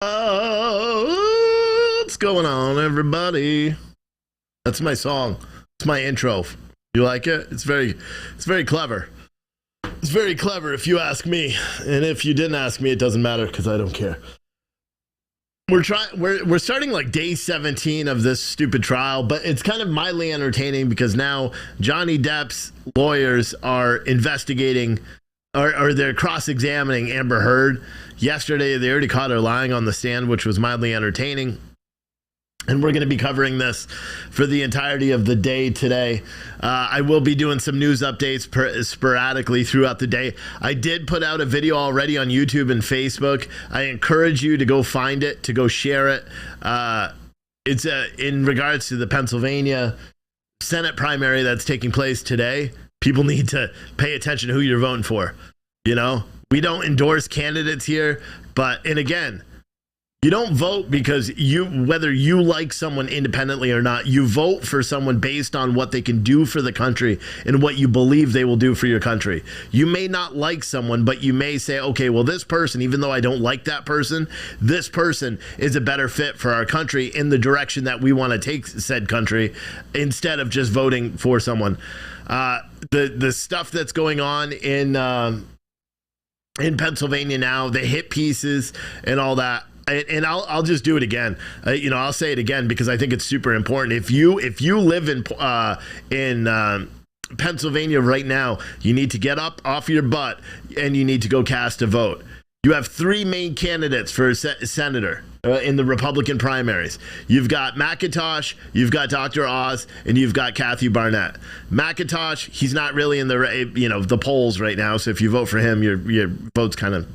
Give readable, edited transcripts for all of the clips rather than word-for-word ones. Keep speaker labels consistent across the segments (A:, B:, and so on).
A: What's going on, everybody? That's my song. It's my intro. You like it? It's very clever. It's very clever if you ask me. And if you didn't ask me, it doesn't matter because I don't care. We're starting like day 17 of this stupid trial, but it's kind of mildly entertaining because now Johnny Depp's lawyers are investigating or they're cross-examining Amber Heard. Yesterday, they already caught her lying on the stand, which was mildly entertaining. And we're going to be covering this for the entirety of the day today. I will be doing some news updates sporadically throughout the day. I did put out a video already on YouTube and Facebook. I encourage you to go find it, to go share it. It's in regards to the Pennsylvania Senate primary that's taking place today. People need to pay attention to who you're voting for. You know, we don't endorse candidates here, and again, you don't vote because whether you like someone independently or not, you vote for someone based on what they can do for the country and what you believe they will do for your country. You may not like someone, but you may say, okay, well, this person, even though I don't like that person, this person is a better fit for our country in the direction that we want to take said country, instead of just voting for someone. The stuff that's going on in Pennsylvania now, the hit pieces and all that. And I'll just do it again. I'll say it again because I think it's super important. If you live in Pennsylvania right now, you need to get up off your butt and you need to go cast a vote. You have three main candidates for senator in the Republican primaries. You've got McIntosh, you've got Dr. Oz, and you've got Kathy Barnett. McIntosh, he's not really in the polls right now, so if you vote for him, your vote's kind of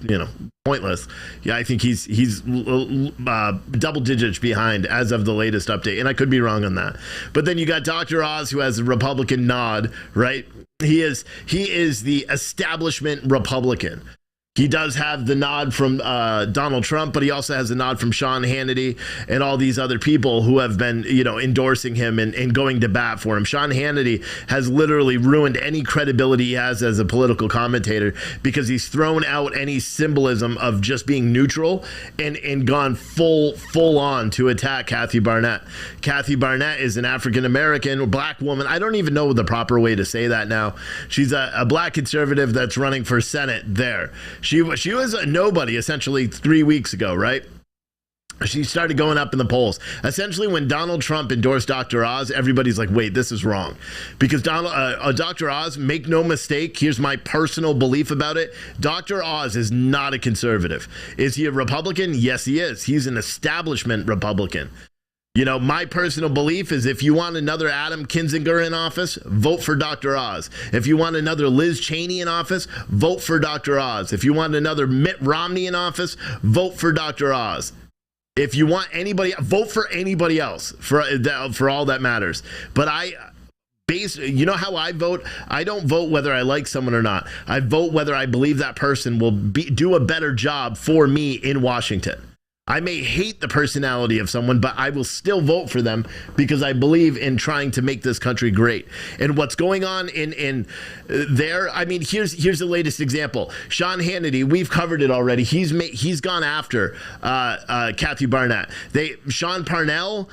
A: pointless. Yeah, I think he's double digits behind as of the latest update, and I could be wrong on that. But then you got Dr. Oz, who has a Republican nod, right? He is the establishment Republican. He does have the nod from Donald Trump, but he also has the nod from Sean Hannity and all these other people who have been, endorsing him and going to bat for him. Sean Hannity has literally ruined any credibility he has as a political commentator because he's thrown out any symbolism of just being neutral and gone full on to attack Kathy Barnett. Kathy Barnett is an African-American black woman. I don't even know the proper way to say that now. She's a black conservative that's running for Senate there. She was a nobody essentially 3 weeks ago, right? She started going up in the polls. Essentially, when Donald Trump endorsed Dr. Oz, everybody's like, wait, this is wrong. Because Dr. Oz, make no mistake, here's my personal belief about it. Dr. Oz is not a conservative. Is he a Republican? Yes, he is. He's an establishment Republican. My personal belief is if you want another Adam Kinzinger in office, vote for Dr. Oz. If you want another Liz Cheney in office, vote for Dr. Oz. If you want another Mitt Romney in office, vote for Dr. Oz. If you want anybody, vote for anybody else for all that matters. But you know how I vote? I don't vote whether I like someone or not. I vote whether I believe that person will do a better job for me in Washington. I may hate the personality of someone, but I will still vote for them because I believe in trying to make this country great. And what's going on in there, I mean, here's the latest example. Sean Hannity, we've covered it already. He's gone after Kathy Barnett. Sean Parnell,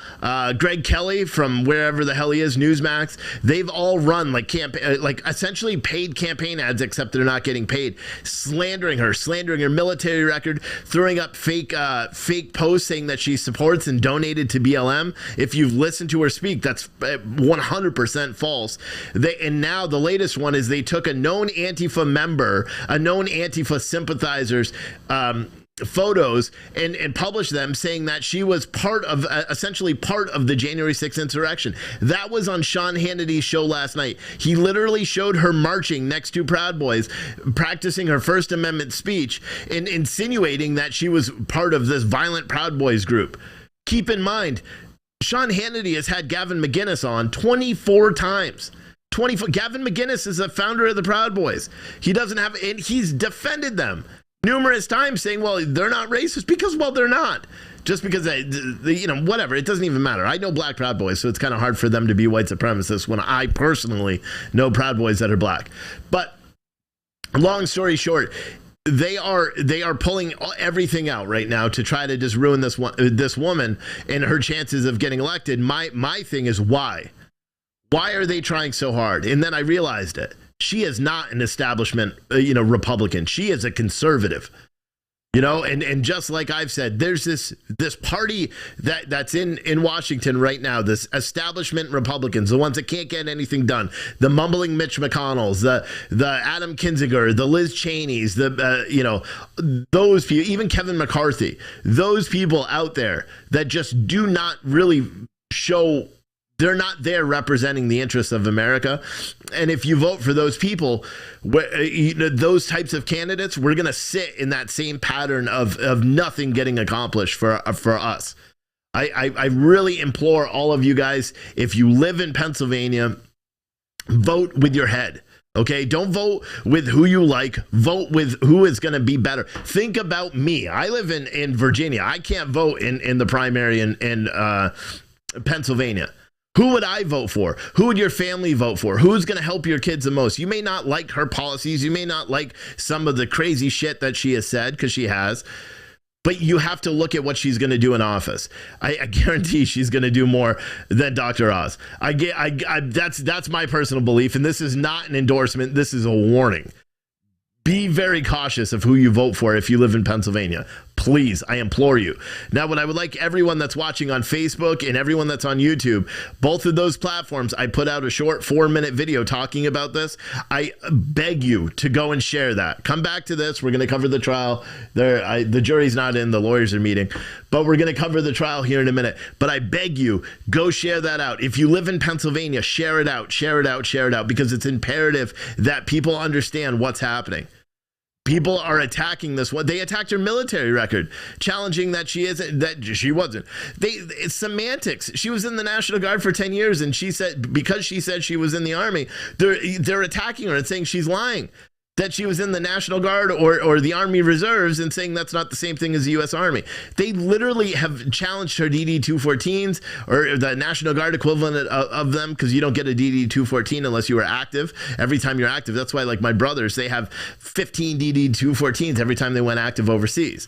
A: Greg Kelly from wherever the hell he is, Newsmax, they've all run like essentially paid campaign ads, except they're not getting paid, slandering her military record, throwing up fake posts saying that she supports and donated to BLM. If you've listened to her speak, that's 100% false. And now the latest one is they took a known Antifa member, a known Antifa sympathizer's photos and published them saying that she was essentially part of the January 6th insurrection. That was on Sean Hannity's show last night. He literally showed her marching next to Proud Boys, practicing her First Amendment speech and insinuating that she was part of this violent Proud Boys group. Keep in mind, Sean Hannity has had Gavin McInnes on 24 times. Gavin McInnes is a founder of the Proud Boys. And he's defended them numerous times saying, well, they're not racist because, well, they're not. Just because whatever, it doesn't even matter. I know black Proud Boys, so it's kind of hard for them to be white supremacists when I personally know Proud Boys that are black. But long story short, they are pulling everything out right now to try to just ruin this woman and her chances of getting elected. My thing is why are they trying so hard? And then I realized it. She is not an establishment Republican. She is a conservative. And just like I've said, there's this party that's in Washington right now, this establishment Republicans, the ones that can't get anything done, the mumbling Mitch McConnells, the Adam Kinzinger, the Liz Cheneys, those people, even Kevin McCarthy, those people out there that just do not really show. They're not there representing the interests of America. And if you vote for those people, those types of candidates, we're going to sit in that same pattern of nothing getting accomplished for us. I really implore all of you guys, if you live in Pennsylvania, vote with your head. Okay, don't vote with who you like. Vote with who is going to be better. Think about me. I live in Virginia. I can't vote in the primary in Pennsylvania. Who would I vote for? Who would your family vote for? Who's going to help your kids the most? You may not like her policies. You may not like some of the crazy shit that she has said, because she has. But you have to look at what she's going to do in office. I guarantee she's going to do more than Dr. Oz. That's my personal belief. And this is not an endorsement. This is a warning. Be very cautious of who you vote for if you live in Pennsylvania. Please, I implore you. Now, what I would like everyone that's watching on Facebook and everyone that's on YouTube, both of those platforms, I put out a short 4-minute video talking about this. I beg you to go and share that. Come back to this. We're going to cover the trial. The jury's not in. The lawyers are meeting. But we're going to cover the trial here in a minute. But I beg you, go share that out. If you live in Pennsylvania, share it out, share it out, share it out, because it's imperative that people understand what's happening. People are attacking this one. They attacked her military record, challenging that she wasn't. It's semantics. She was in the National Guard for 10 years, and because she said she was in the Army, they're attacking her and saying she's lying. That she was in the National Guard or the Army Reserves, and saying that's not the same thing as the U.S. Army. They literally have challenged her DD-214s, or the National Guard equivalent of them, because you don't get a DD-214 unless you are active. Every time you're active, that's why, like my brothers, they have 15 DD-214s every time they went active overseas.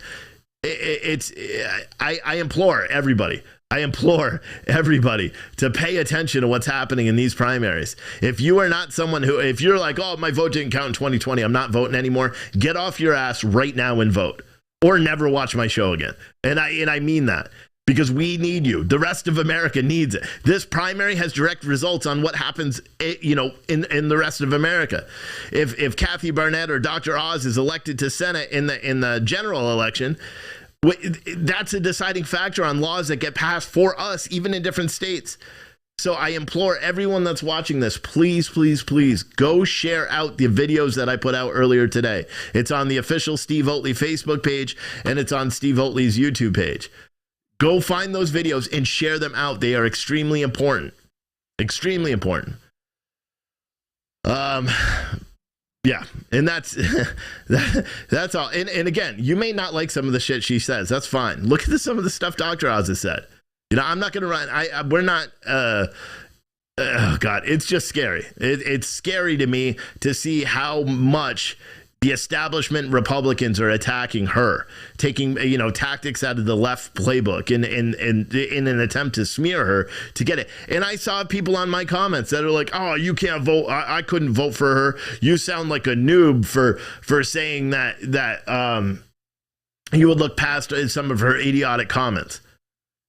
A: I implore everybody. I implore everybody to pay attention to what's happening in these primaries. If you are not someone if you're like, oh, my vote didn't count in 2020, I'm not voting anymore, get off your ass right now and vote, or never watch my show again. And I mean that, because we need you. The rest of America needs it. This primary has direct results on what happens, in the rest of America. If Kathy Barnett or Dr. Oz is elected to Senate in the general election, that's a deciding factor on laws that get passed for us, even in different states. So I implore everyone that's watching this, please, please, please go share out the videos that I put out earlier today. It's on the official Steve Oatley Facebook page, and it's on Steve Oatley's YouTube page. Go find those videos and share them out. They are extremely important. Extremely important. Yeah, and that's all. And again, you may not like some of the shit she says. That's fine. Look at some of the stuff Dr. Oz has said. I'm not going to run. We're not. Oh God, it's just scary. It's scary to me to see how much the establishment Republicans are attacking her, taking tactics out of the left playbook in an attempt to smear her to get it. And I saw people on my comments that are like, "Oh, you can't vote. I couldn't vote for her. You sound like a noob for saying that you would look past some of her idiotic comments."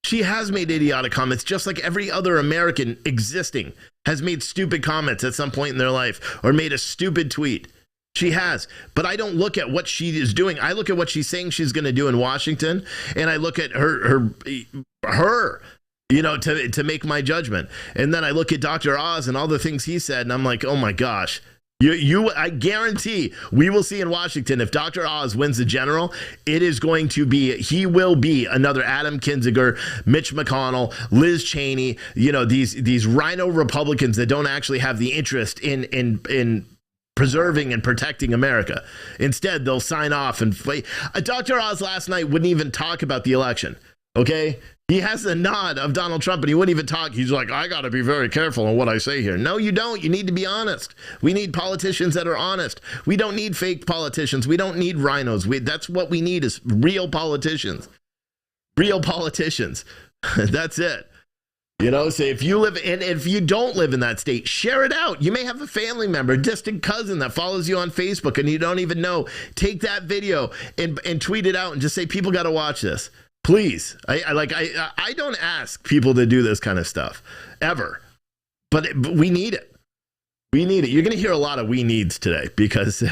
A: She has made idiotic comments, just like every other American existing has made stupid comments at some point in their life, or made a stupid tweet. She has, but I don't look at what she is doing. I look at what she's saying she's going to do in Washington, and I look at her, to make my judgment. And then I look at Dr. Oz and all the things he said, and I'm like, oh my gosh. I guarantee we will see in Washington, if Dr. Oz wins the general, he will be another Adam Kinzinger, Mitch McConnell, Liz Cheney, these rhino Republicans that don't actually have the interest in preserving and protecting America. Instead, they'll sign off and fight. Dr. Oz last night wouldn't even talk about the election. Okay? He has the nod of Donald Trump, and he wouldn't even talk. He's like, I got to be very careful on what I say here. No, you don't. You need to be honest. We need politicians that are honest. We don't need fake politicians. We don't need rhinos. That's what we need is real politicians. Real politicians. That's it. You know, so if you live in, if you don't live in that state, share it out. You may have a family member, distant cousin that follows you on Facebook and you don't even know. Take that video and tweet it out and just say, people got to watch this. Please. I don't ask people to do this kind of stuff ever, but we need it. We need it. You're going to hear a lot of we needs today because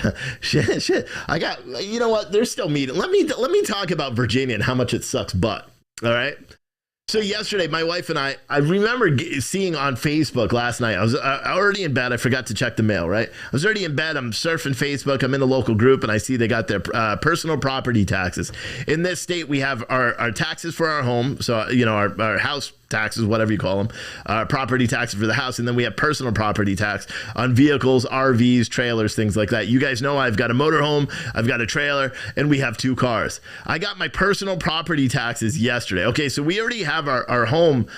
A: shit. I got, you know what? There's still meeting. Let me talk about Virginia and how much it sucks butt. All right. So yesterday, my wife and I remember seeing on Facebook last night, I was already in bed. I forgot to check the mail, right? I was already in bed. I'm surfing Facebook. I'm in a local group, and I see they got their personal property taxes. In this state, we have our taxes for our home. So, you know, our house taxes, whatever you call them, property taxes for the house. And then we have personal property tax on vehicles, RVs, trailers, things like that. You guys know I've got a motorhome, I've got a trailer, and we have 2 cars. I got my personal property taxes yesterday. Okay, so we already have our home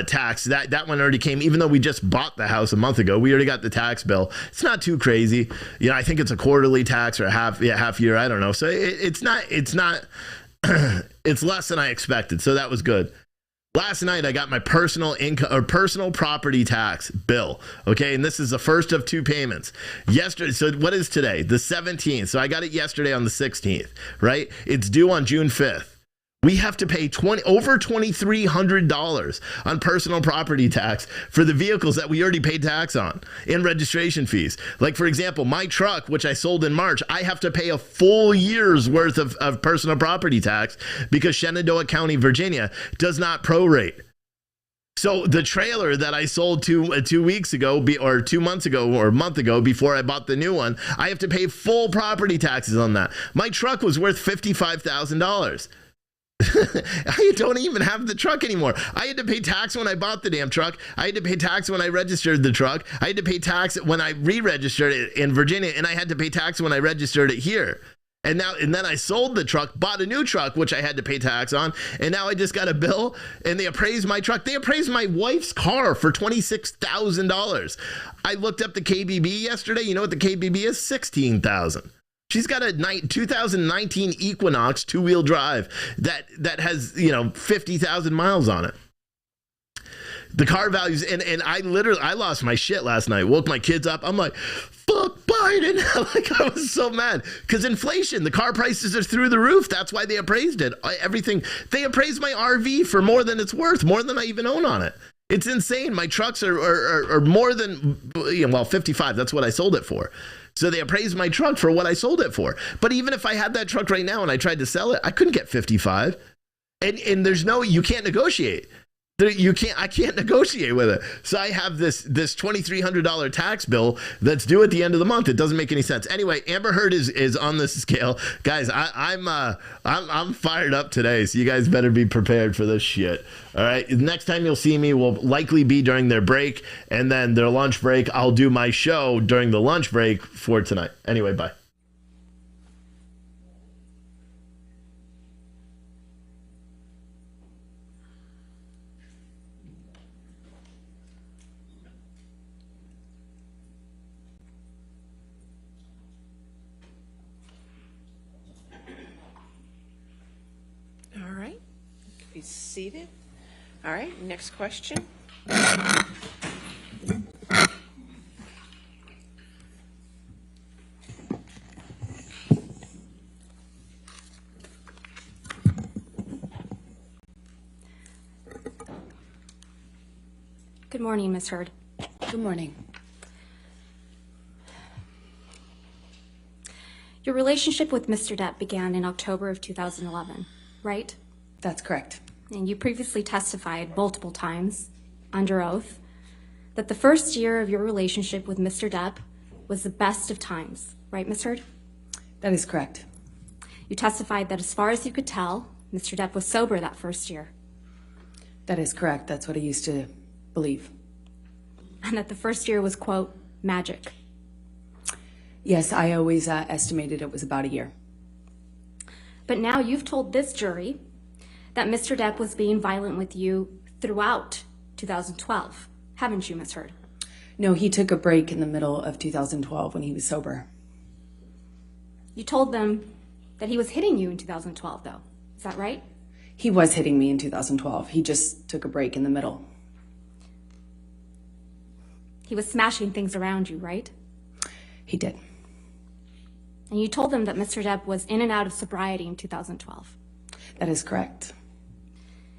A: tax. That one already came, even though we just bought the house a month ago. We already got the tax bill. It's not too crazy. You know, I think it's a quarterly tax or a half year. I don't know. So it's not, it's less than I expected. So that was good. Last night, I got my personal income or personal property tax bill. Okay. And this is the first of 2 payments yesterday. So what is today? The 17th. So I got it yesterday on the 16th, right? It's due on June 5th. We have to pay over $2,300 on personal property tax for the vehicles that we already paid tax on and registration fees. Like, for example, my truck, which I sold in March, I have to pay a full year's worth of personal property tax because Shenandoah County, Virginia, does not prorate. So the trailer that I sold 2 weeks ago or 2 months ago or a month ago before I bought the new one, I have to pay full property taxes on that. My truck was worth $55,000. I don't even have the truck anymore. I had to pay tax when I bought the damn truck. I had to pay tax when I registered the truck. I had to pay tax when I re-registered it in Virginia, and I had to pay tax when I registered it here. And then I sold the truck, bought a new truck, which I had to pay tax on, and now I just got a bill, and they appraised my truck. They appraised my wife's car for $26,000. I looked up the KBB yesterday. You know what the KBB is? $16,000. She's got a 2019 Equinox 2-wheel drive that has, 50,000 miles on it. The car values, and I lost my shit last night. Woke my kids up. I'm like, fuck Biden. Like, I was so mad because inflation, the car prices are through the roof. That's why they appraised it. Everything. They appraised my RV for more than it's worth, more than I even own on it. It's insane. My trucks are more than, 55. That's what I sold it for. So they appraised my truck for what I sold it for. But even if I had that truck right now and I tried to sell it, I couldn't get 55. And you can't negotiate. I can't negotiate with it. So I have this $2,300 tax bill that's due at the end of the month. It doesn't make any sense. Anyway, Amber Heard is on this scale, guys. I'm fired up today, so you guys better be prepared for this shit. All right. Next time you'll see me will likely be during their break, and then their lunch break. I'll do my show during the lunch break for tonight. Anyway, bye.
B: Be seated. All right, next question.
C: Good morning, Ms. Heard.
B: Good morning.
C: Your relationship with Mr. Depp began in October of 2011, right?
B: That's correct.
C: And you previously testified multiple times under oath that the first year of your relationship with Mr. Depp was the best of times, right, Ms. Heard?
B: That is correct.
C: You testified that as far as you could tell, Mr. Depp was sober that first year.
B: That is correct. That's what I used to believe.
C: And that the first year was, quote, magic.
B: Yes, I always estimated it was about a year.
C: But now you've told this jury that Mr. Depp was being violent with you throughout 2012, haven't you, Ms. Heard?
D: No, he took a break in the middle of 2012 when he was sober.
C: You told them that he was hitting you in 2012, though. Is that right?
D: He was hitting me in 2012. He just took a break in the middle.
C: He was smashing things around you, right?
D: He did.
C: And you told them that Mr. Depp was in and out of sobriety in 2012.
D: That is correct.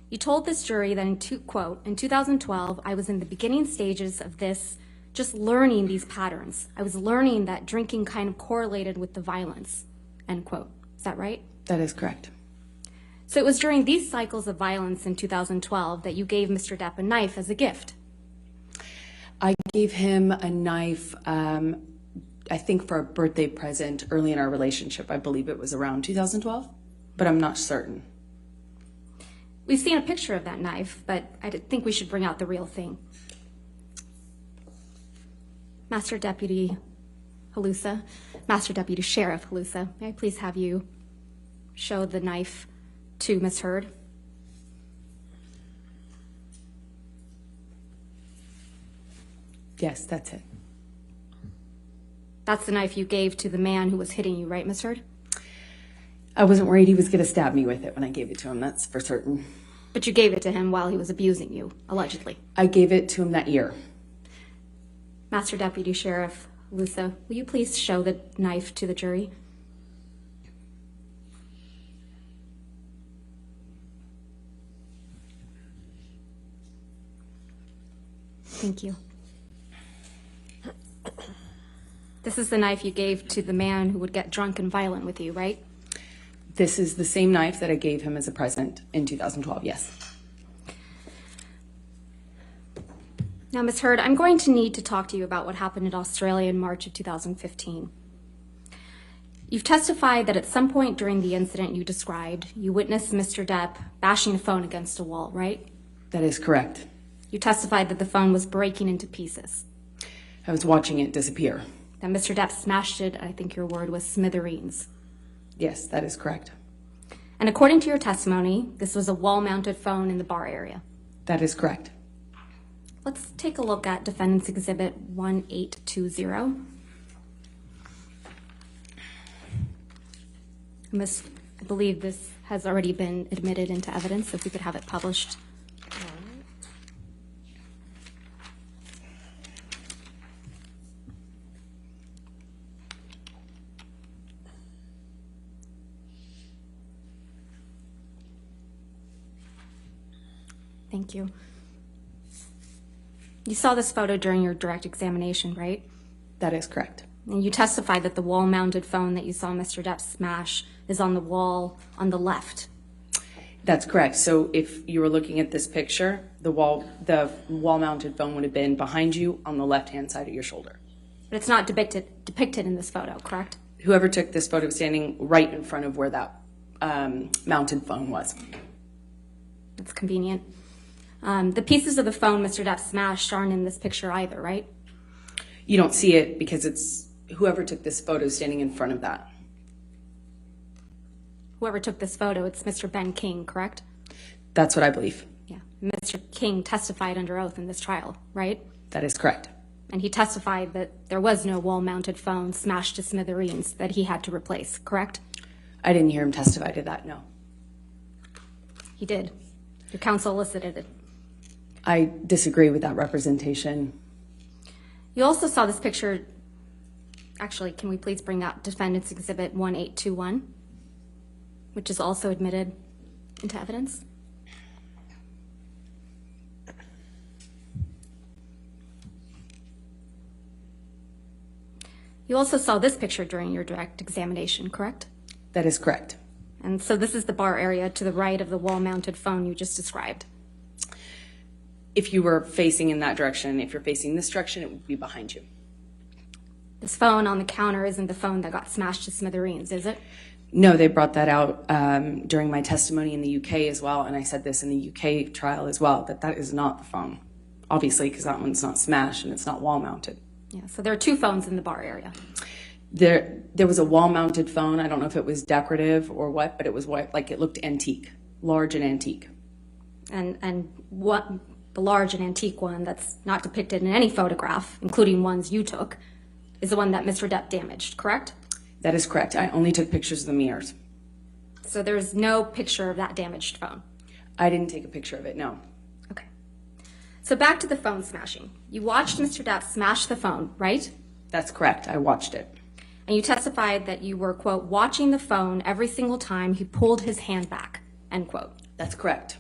C: You told this jury that, quote, in 2012, I was in the beginning stages of this, just learning these patterns. I was learning that drinking kind of correlated with the violence, end quote. Is that right?
D: That is correct.
C: So it was during these cycles of violence in 2012 that you gave Mr. Depp a knife as a gift.
D: I gave him a knife, I think for a birthday present early in our relationship. I believe it was around 2012, but I'm not certain.
C: We've seen a picture of that knife, but I think we should bring out the real thing. Master Deputy Halusa, Master Deputy Sheriff Halusa, may I please have you show the knife to Ms. Heard?
D: Yes, that's it.
C: That's the knife you gave to the man who was hitting you, right, Ms. Heard?
D: I wasn't worried he was going to stab me with it when I gave it to him, that's for certain.
C: But you gave it to him while he was abusing you, allegedly.
D: I gave it to him that year.
C: Master Deputy Sheriff Halusa, will you please show the knife to the jury? Thank you. This is the knife you gave to the man who would get drunk and violent with you, right?
D: This is the same knife that I gave him as a present in 2012, yes.
C: Now, Ms. Heard, I'm going to need to talk to you about what happened in Australia in March of 2015. You've testified that at some point during the incident you described, you witnessed Mr. Depp bashing a phone against a wall, right?
D: That is correct.
C: You testified that the phone was breaking into pieces.
D: I was watching it disappear.
C: That Mr. Depp smashed it, I think your word was smithereens.
D: Yes, that is correct.
C: And according to your testimony, this was a wall-mounted phone in the bar area.
D: That is correct.
C: Let's take a look at Defendant's Exhibit 1820. I believe this has already been admitted into evidence, so if we could have it published. Thank you. You saw this photo during your direct examination, right?
D: That is correct.
C: And you testified that the wall-mounted phone that you saw Mr. Depp smash is on the wall on the left.
D: That's correct. So if you were looking at this picture, the wall-mounted phone would have been behind you on the left-hand side of your shoulder.
C: But it's not depicted in this photo, correct?
D: Whoever took this photo was standing right in front of where that mounted phone was.
C: That's convenient. The pieces of the phone Mr. Depp smashed aren't in this picture either, right?
D: You don't see it because it's whoever took this photo standing in front of that.
C: Whoever took this photo, it's Mr. Ben King, correct?
D: That's what I believe.
C: Yeah. Mr. King testified under oath in this trial, right?
D: That is correct.
C: And he testified that there was no wall-mounted phone smashed to smithereens that he had to replace, correct?
D: I didn't hear him testify to that, no.
C: He did. Your counsel elicited it.
D: I disagree with that representation.
C: You also saw this picture. Actually, can we please bring up Defendant's Exhibit 1821, which is also admitted into evidence? You also saw this picture during your direct examination, correct?
D: That is correct.
C: And so this is the bar area to the right of the wall-mounted phone you just described.
D: If you were facing in that direction, if you're facing this direction, it would be behind you.
C: This phone on the counter isn't the phone that got smashed to smithereens, is it?
D: No, they brought that out during my testimony in the UK as well, and I said this in the UK trial as well, that is not the phone, obviously, because that one's not smashed and it's not wall-mounted.
C: Yeah, so there are two phones in the bar area.
D: There was a wall-mounted phone. I don't know if it was decorative or what, but it was what, like it looked antique, large and antique.
C: And what the large and antique one that's not depicted in any photograph, including ones you took, is the one that Mr. Depp damaged, correct?
D: That is correct. I only took pictures of the mirrors.
C: So there's no picture of that damaged phone.
D: I didn't take a picture of it, no.
C: Okay. So back to the phone smashing. You watched Mr. Depp smash the phone, right?
D: That's correct. I watched it.
C: And you testified that you were, quote, watching the phone every single time he pulled his hand back, end quote.
D: That's correct.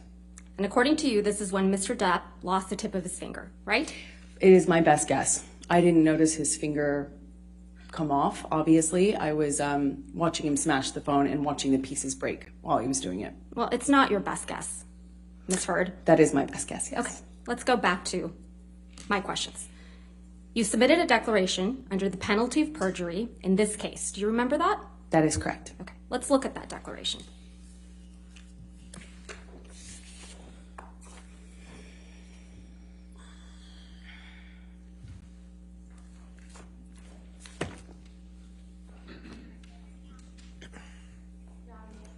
C: And according to you, this is when Mr. Depp lost the tip of his finger, right?
D: It is my best guess. I didn't notice his finger come off, obviously. I was watching him smash the phone and watching the pieces break while he was doing it.
C: Well, it's not your best guess, Ms. Heard.
D: That is my best guess, yes.
C: Okay, let's go back to my questions. You submitted a declaration under the penalty of perjury in this case. Do you remember that?
D: That is correct.
C: Okay, let's look at that declaration.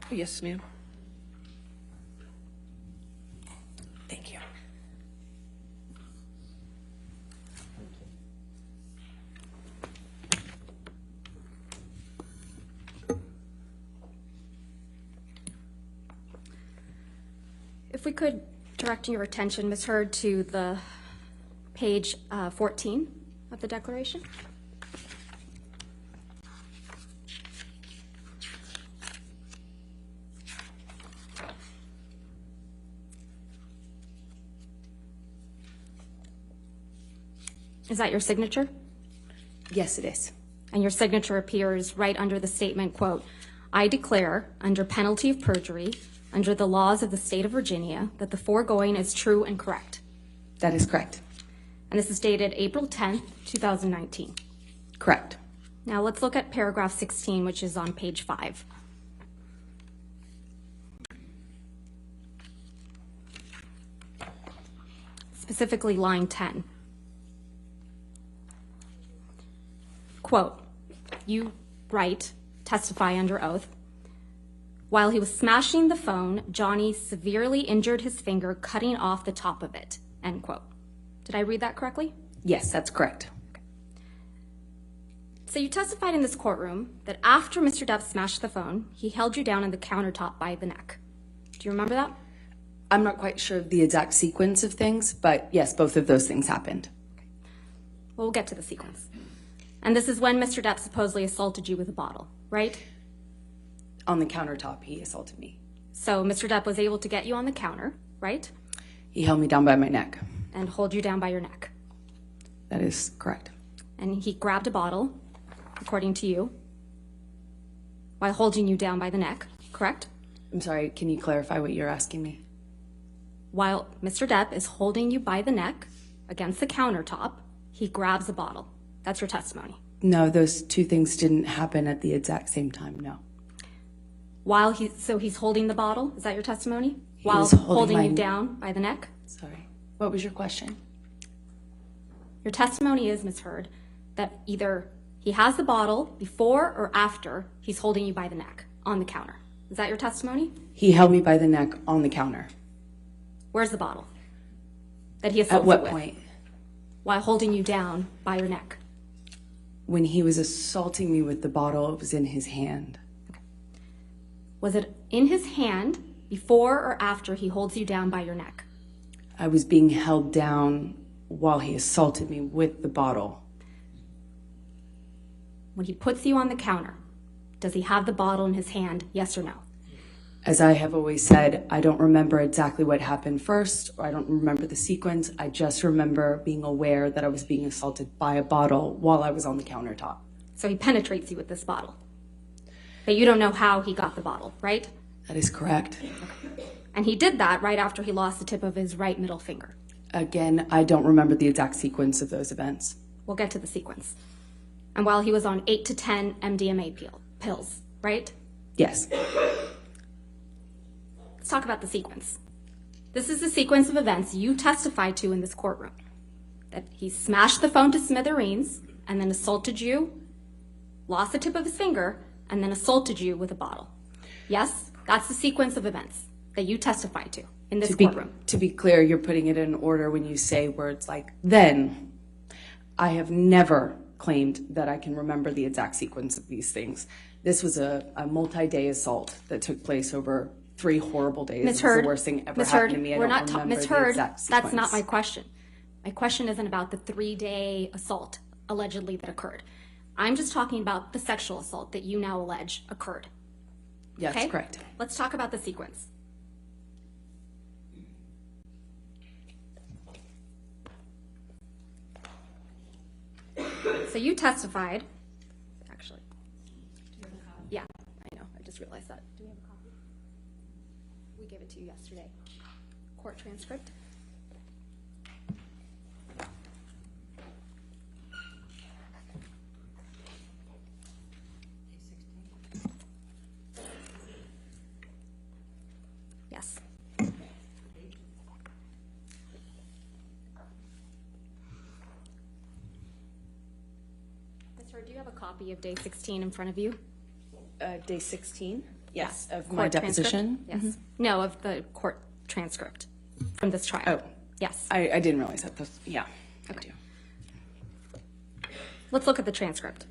B: Yes, ma'am. Thank you.
C: If we could direct your attention, Ms. Heard, to the page 14 of the declaration. Is that your signature?
D: Yes, it is.
C: And your signature appears right under the statement, quote, I declare under penalty of perjury, under the laws of the state of Virginia, that the foregoing is true and correct.
D: That is correct.
C: And this is dated April 10th, 2019.
D: Correct.
C: Now let's look at paragraph 16, which is on page 5. Specifically line 10. Quote, you write, testify under oath, while he was smashing the phone, Johnny severely injured his finger, cutting off the top of it, end quote. Did I read that correctly?
D: Yes, that's correct.
C: So you testified in this courtroom that after Mr. Depp smashed the phone, he held you down on the countertop by the neck. Do you remember that?
D: I'm not quite sure of the exact sequence of things, but yes, both of those things happened.
C: Well, we'll get to the sequence. And this is when Mr. Depp supposedly assaulted you with a bottle, right?
D: On the countertop, he assaulted me.
C: So Mr. Depp was able to get you on the counter, right?
D: He held me down by my neck.
C: And hold you down by your neck.
D: That is correct.
C: And he grabbed a bottle, according to you, while holding you down by the neck, correct?
D: I'm sorry, can you clarify what you're asking me?
C: While Mr. Depp is holding you by the neck against the countertop, he grabs a bottle. That's your testimony.
D: No, those two things didn't happen at the exact same time, no.
C: So he's holding the bottle, is that your testimony?
D: He
C: While
D: was holding
C: holding you down by the neck?
D: Sorry. What was your question?
C: Your testimony is, Ms. Heard, that either he has the bottle before or after he's holding you by the neck on the counter. Is that your testimony?
D: He held me by the neck on the counter.
C: Where's the bottle that he
D: At
C: assaulted
D: what
C: with?
D: point?
C: While holding you down by your neck.
D: When he was assaulting me with the bottle, it was in his hand.
C: Was it in his hand before or after he holds you down by your neck?
D: I was being held down while he assaulted me with the bottle.
C: When he puts you on the counter, does he have the bottle in his hand, yes or no?
D: As I have always said, I don't remember exactly what happened first, or I don't remember the sequence. I just remember being aware that I was being assaulted by a bottle while I was on the countertop.
C: So he penetrates you with this bottle. But you don't know how he got the bottle, right?
D: That is correct.
C: And he did that right after he lost the tip of his right middle finger.
D: Again, I don't remember the exact sequence of those events.
C: We'll get to the sequence. And while he was on 8 to 10 MDMA pills, right?
D: Yes.
C: Let's talk about the sequence. This is the sequence of events you testified to in this courtroom. That he smashed the phone to smithereens and then assaulted you, lost the tip of his finger, and then assaulted you with a bottle. Yes, that's the sequence of events. that you testified to in this courtroom.
D: To be clear, you're putting it in order when you say words like then. I have never claimed that I can remember the exact sequence of these things. This was a multi-day assault that took place over 3 horrible days.
C: Ms.
D: It was
C: Heard,
D: the worst thing ever
C: Ms.
D: happened
C: Heard,
D: to me. I
C: we're
D: don't
C: not
D: remember
C: Ms.
D: the
C: Heard,
D: exact sequence.
C: that's not my question. My question isn't about the 3-day assault allegedly that occurred. I'm just talking about the sexual assault that you now allege occurred.
D: Yes,
C: Okay?
D: correct.
C: Let's talk about the sequence. So you testified, actually. Yeah, I know, I just realized that. Do we have a copy? We gave it to you yesterday. Court transcript? Yes. Ms. Heard, do you have a copy of day 16 in front of you?
D: Day 16? Yes, of
C: Court
D: my
C: transcript?
D: deposition?
C: Yes. No, of the court transcript from this trial.
D: Oh.
C: Yes.
D: I didn't realize that. Yeah, I do.
C: Let's look at the transcript.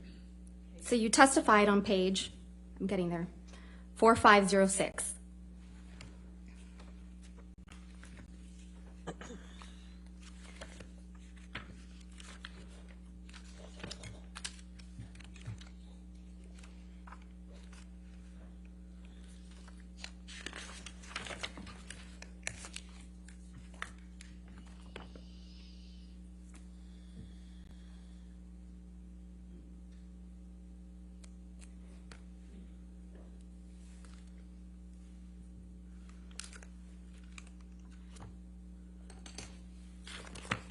C: So you testified on page, I'm getting there, 4506.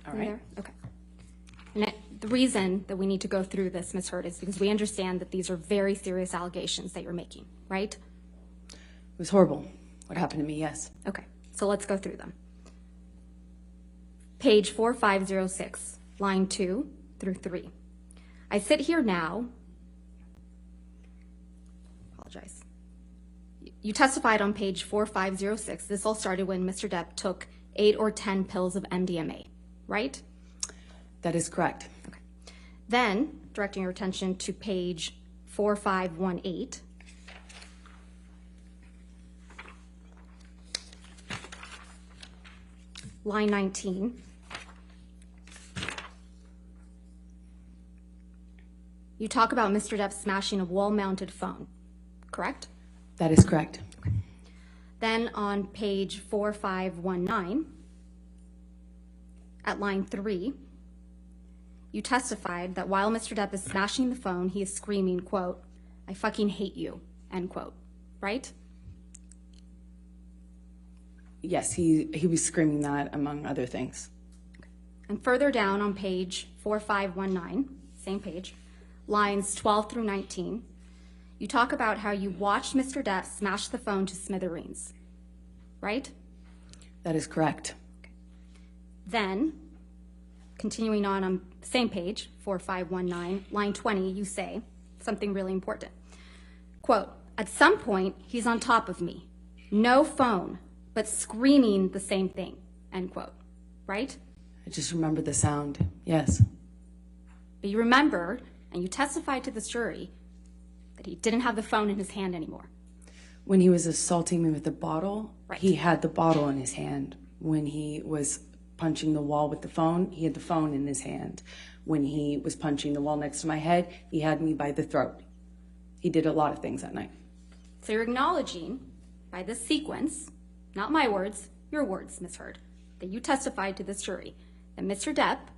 D: All right.
C: There? Okay. And the reason that we need to go through this, Ms. Heard, is because we understand that these are very serious allegations that you're making, right?
D: It was horrible. What happened to me, yes.
C: Okay, so let's go through them. Page 4506, line 2 through 3. I sit here now. Apologize. You testified on page 4506. This all started when Mr. Depp took 8 or 10 pills of MDMA, right?
D: That is correct.
C: Okay. Then, directing your attention to page 4518. Line 19. You talk about Mr. Depp smashing a wall-mounted phone, correct?
D: That is correct.
C: Then on page 4519, at line 3, you testified that while Mr. Depp is smashing the phone, he is screaming, quote, "I fucking hate you," end quote, right?
D: Yes, he was screaming that, among other things.
C: And further down on page 4519, same page, lines 12 through 19, you talk about how you watched Mr. Depp smash the phone to smithereens, right?
D: That is correct.
C: Then, continuing on the same page, 4519, line 20, you say something really important. Quote, "At some point, he's on top of me. No phone, but screaming the same thing," end quote, right?
D: I just remember the sound, yes.
C: But you remember, and you testified to this jury, that he didn't have the phone in his hand anymore.
D: When he was assaulting me with the bottle,
C: Right.
D: he had the bottle in his hand. When he was punching the wall with the phone, he had the phone in his hand. When he was punching the wall next to my head, he had me by the throat. He did a lot of things that night.
C: So you're acknowledging, by this sequence, not my words, your words, Ms. Heard, that you testified to this jury, that Mr. Depp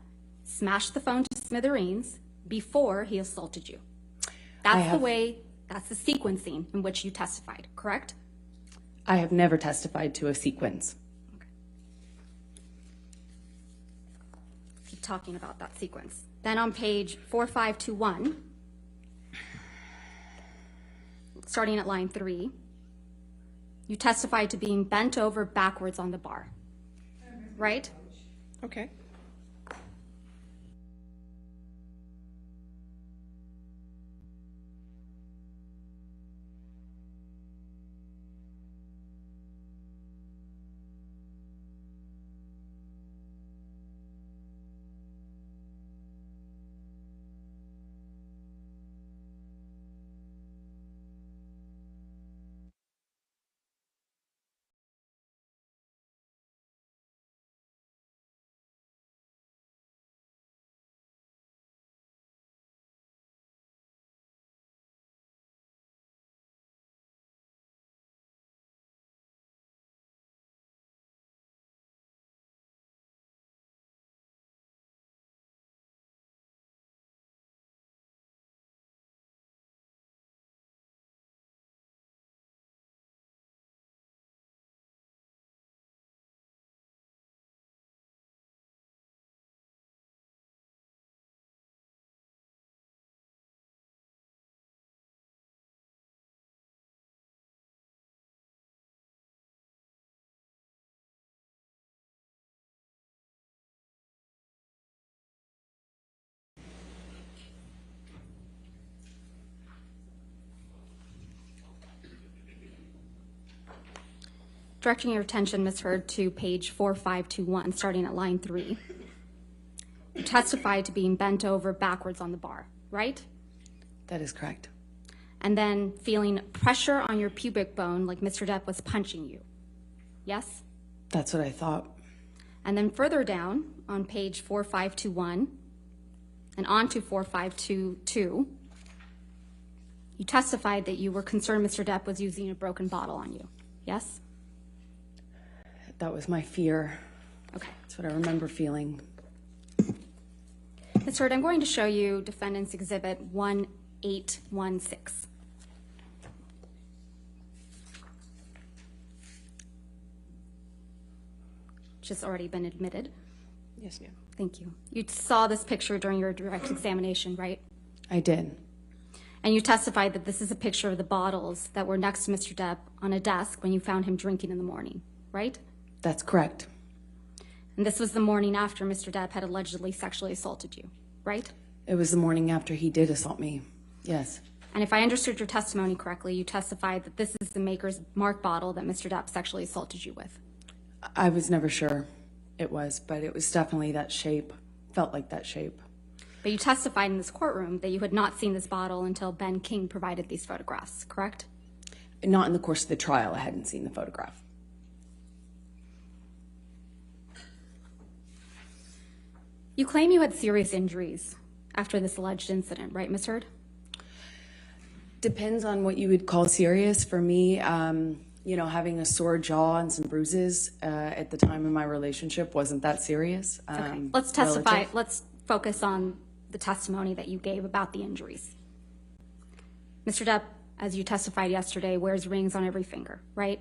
C: smashed the phone to smithereens before he assaulted you. That's the sequencing in which you testified, correct?
D: I have never testified to a sequence.
C: Keep talking about that sequence. Then on page 4521, starting at line 3, you testified to being bent over backwards on the bar, right?
B: Okay.
C: Directing your attention, Ms. Heard, to page 4521, starting at line 3. You testified to being bent over backwards on the bar, right?
D: That is correct.
C: And then feeling pressure on your pubic bone like Mr. Depp was punching you. Yes?
D: That's what I thought.
C: And then further down on page 4521 and on to 4522, you testified that you were concerned Mr. Depp was using a broken bottle on you. Yes?
D: That was my fear.
C: Okay.
D: That's what I remember feeling.
C: Ms. Heard, I'm going to show you Defendant's Exhibit 1816. Which has already been admitted.
B: Yes, ma'am.
C: Thank you. You saw this picture during your direct examination, right?
D: I did.
C: And you testified that this is a picture of the bottles that were next to Mr. Depp on a desk when you found him drinking in the morning, right?
D: That's correct.
C: And this was the morning after Mr. Depp had allegedly sexually assaulted you, right?
D: It was the morning after he did assault me. Yes.
C: And if I understood your testimony correctly, you testified that this is the Maker's Mark bottle that Mr. Depp sexually assaulted you with.
D: I was never sure it was, but it was definitely that shape. Felt like that shape.
C: But you testified in this courtroom that you had not seen this bottle until Ben King provided these photographs, correct?
D: Not in the course of the trial. I hadn't seen the photograph.
C: You claim you had serious injuries after this alleged incident, right, Ms. Heard?
D: Depends on what you would call serious. For me, having a sore jaw and some bruises at the time of my relationship wasn't that serious.
C: Okay. Let's testify.
D: Relative.
C: Let's focus on the testimony that you gave about the injuries. Mr. Depp, as you testified yesterday, wears rings on every finger, right?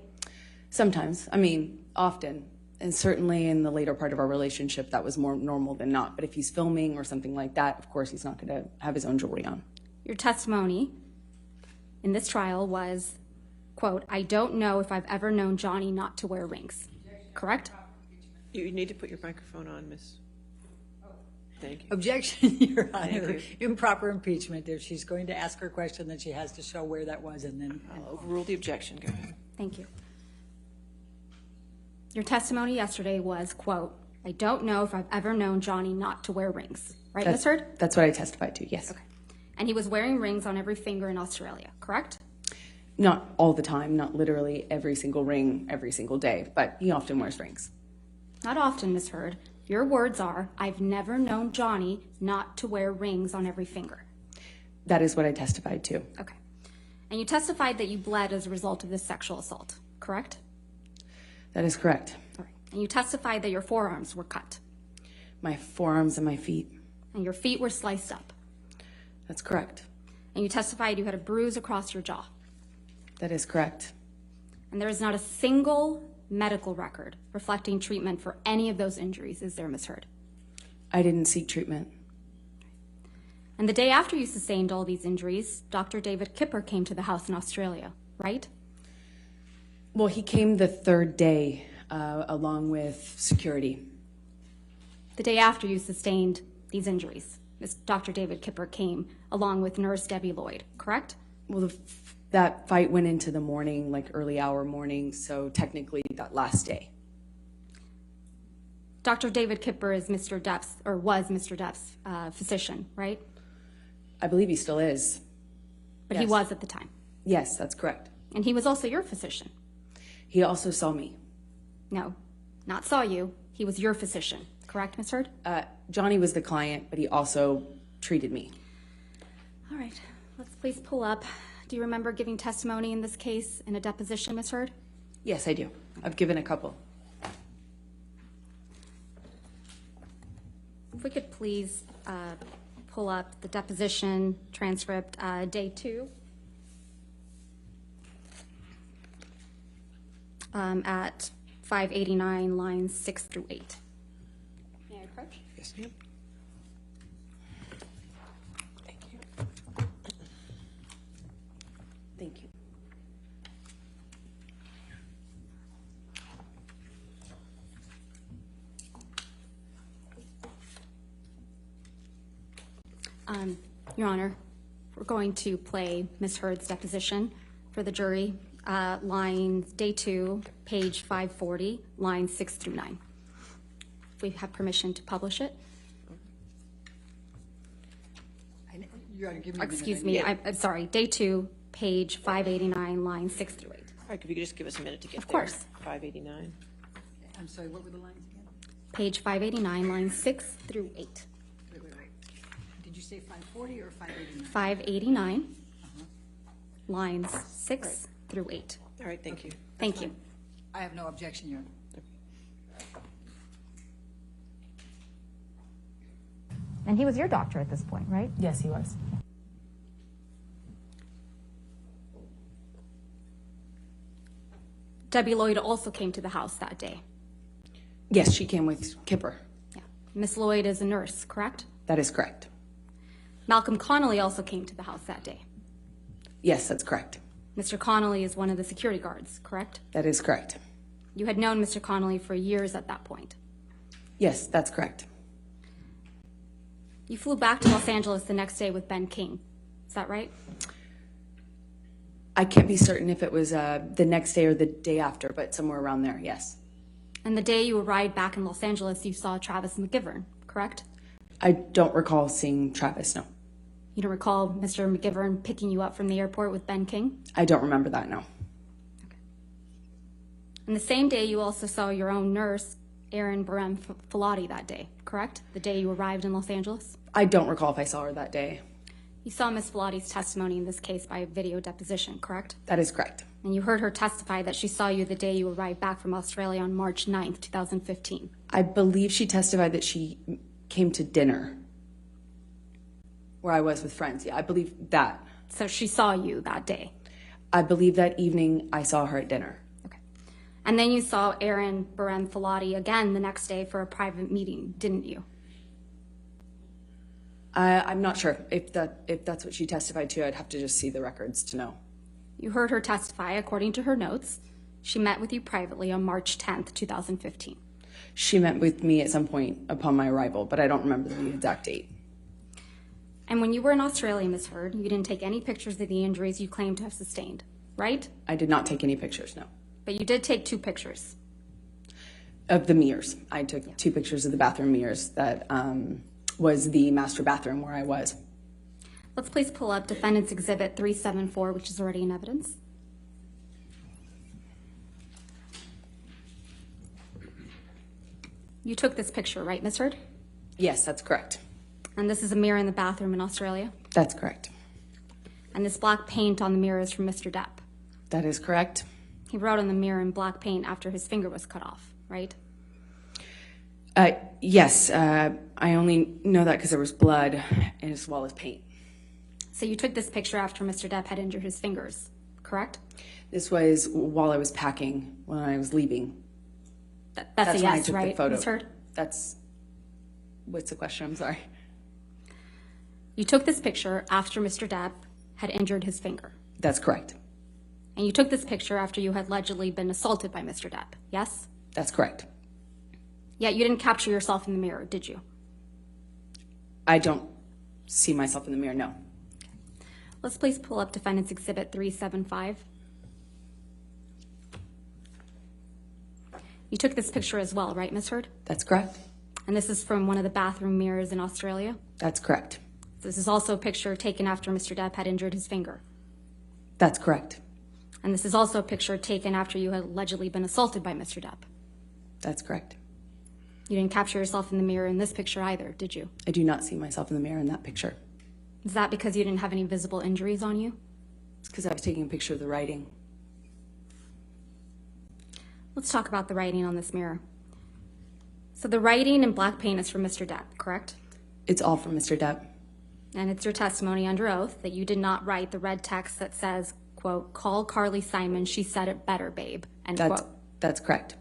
D: Sometimes. I mean, often. And certainly in the later part of our relationship, that was more normal than not. But if he's filming or something like that, of course, he's not going to have his own jewelry on.
C: Your testimony in this trial was, quote, "I don't know if I've ever known Johnny not to wear rings." Correct?
B: You need to put your microphone on, Miss. Thank you.
E: Objection, Your Honor.
B: you.
E: Improper impeachment. If she's going to ask her question, then she has to show where that was and then.
B: I'll overrule the objection. Go ahead.
C: Thank you. Your testimony yesterday was, quote, "I don't know if I've ever known Johnny not to wear rings." Right, Ms. Heard?
D: That's what I testified to, yes.
C: Okay. And he was wearing rings on every finger in Australia, correct?
D: Not all the time, not literally every single ring every single day, but he often wears rings.
C: Not often, Ms. Heard. Your words are, "I've never known Johnny not to wear rings on every finger."
D: That is what I testified to.
C: Okay. And you testified that you bled as a result of this sexual assault, correct?
D: That is correct.
C: All right. And you testified that your forearms were cut
D: My forearms and my feet.
C: and your feet were sliced up.
D: That's correct.
C: And you testified you had a bruise across your jaw.
D: That is correct.
C: And there is not a single medical record reflecting treatment for any of those injuries, is there, Ms. Heard?
D: I didn't seek treatment.
C: And the day after you sustained all these injuries, Dr. David Kipper came to the house in Australia, right?
D: Well, he came the third day along with security.
C: The day after you sustained these injuries, Dr. David Kipper came along with Nurse Debbie Lloyd, correct?
D: Well, that fight went into the morning, like early hour morning, so technically that last day.
C: Dr. David Kipper is Mr. Depp's, or was Mr. Depp's physician, right?
D: I believe he still is.
C: But he
D: Yes.
C: was at the time.
D: Yes, that's correct.
C: And he was also your physician.
D: He also saw me.
C: No, not saw you. He was your physician, correct, Ms. Heard?
D: Johnny was the client, but he also treated me.
C: All right, let's please pull up. Do you remember giving testimony in this case in a deposition, Ms. Heard?
D: Yes, I do. I've given a couple.
C: If we could please pull up the deposition transcript, day 2. At 589, lines 6 through 8. May I approach?
B: Yes, ma'am. Thank you.
D: Thank you.
C: Your Honor, we're going to play Ms. Heard's deposition for the jury. lines, day 2, page 540, lines 6 through 9. We have permission to publish it.
E: You ought to give me a minute.
C: Excuse me, I'm sorry, day 2, page 589, lines 6 through 8.
B: All right, if you could just give us a minute to get there.
C: Of course.
B: 589.
E: I'm sorry, what were the lines again?
C: Page 589, lines 6 through 8.
E: Wait. Did you say 540 or 589?
C: 589, lines 6 through 8.
B: All right, thank you.
C: Thank you.
E: I have no objection, Your Honor.
F: And he was your doctor at this point, right?
G: Yes, he was.
C: Debbie Lloyd also came to the house that day.
D: Yes, she came with Kipper.
C: Yeah. Miss Lloyd is a nurse, correct?
D: That is correct.
C: Malcolm Connolly also came to the house that day.
D: Yes, that's correct.
C: Mr. Connolly is one of the security guards, correct?
D: That is correct.
C: You had known Mr. Connolly for years at that point.
D: Yes, that's correct.
C: You flew back to Los Angeles the next day with Ben King. Is that right?
D: I can't be certain if it was the next day or the day after, but somewhere around there, yes.
C: And the day you arrived back in Los Angeles, you saw Travis McGivern, correct?
D: I don't recall seeing Travis, no.
C: You don't recall Mr. McGivern picking you up from the airport with Ben King?
D: I don't remember that, no.
C: And the same day, you also saw your own nurse, Erin Barem Filati, that day, correct? The day you arrived in Los Angeles?
D: I don't recall if I saw her that day.
C: You saw Miss Filati's testimony in this case by video deposition, correct?
D: That is correct.
C: And you heard her testify that she saw you the day you arrived back from Australia on March 9th, 2015.
D: I believe she testified that she came to dinner where I was with friends. Yeah, I believe that.
C: So she saw you that day.
D: I believe that evening I saw her at dinner.
C: Okay. And then you saw Erin Barem Filati again the next day for a private meeting, didn't you?
D: I'm not sure. If that's what she testified to, I'd have to just see the records to know.
C: You heard her testify, according to her notes. She met with you privately on March 10th, 2015.
D: She met with me at some point upon my arrival, but I don't remember the exact date.
C: And when you were in Australia, Ms. Heard, you didn't take any pictures of the injuries you claim to have sustained, right?
D: I did not take any pictures, no.
C: But you did take 2 pictures.
D: Of the mirrors. I took 2 pictures of the bathroom mirrors that was the master bathroom where I was.
C: Let's please pull up Defendant's Exhibit 374, which is already in evidence. You took this picture, right, Ms. Heard?
D: Yes, that's correct.
C: And this is a mirror in the bathroom in Australia?
D: That's correct.
C: And this black paint on the mirror is from Mr. Depp.
D: That is correct.
C: He wrote on the mirror in black paint after his finger was cut off, right?
D: Yes, I only know that because there was blood as well as paint.
C: So you took this picture after Mr. Depp had injured his fingers, correct?
D: This was while I was packing, when I was leaving.
C: That's a
D: when I
C: yes,
D: took
C: right,
D: the photo.
C: Ms. Heard?
D: That's, what's the question? I'm sorry.
C: You took this picture after Mr. Depp had injured his finger.
D: That's correct.
C: And you took this picture after you had allegedly been assaulted by Mr. Depp, yes?
D: That's correct.
C: Yet you didn't capture yourself in the mirror, did you?
D: I don't see myself in the mirror, no.
C: Let's please pull up Defendant's Exhibit 375. You took this picture as well, right, Ms. Heard?
D: That's correct.
C: And this is from one of the bathroom mirrors in Australia?
D: That's correct.
C: This is also a picture taken after Mr. Depp had injured his finger.
D: That's correct.
C: And this is also a picture taken after you had allegedly been assaulted by Mr. Depp.
D: That's correct.
C: You didn't capture yourself in the mirror in this picture either, did you?
D: I do not see myself in the mirror in that picture.
C: Is that because you didn't have any visible injuries on you?
D: It's because I was taking a picture of the writing.
C: Let's talk about the writing on this mirror. So the writing in black paint is from Mr. Depp, correct?
D: It's all from Mr. Depp.
C: And it's your testimony under oath that you did not write the red text that says, quote, "Call Carly Simon, she said it better, babe," end quote.
D: That's correct.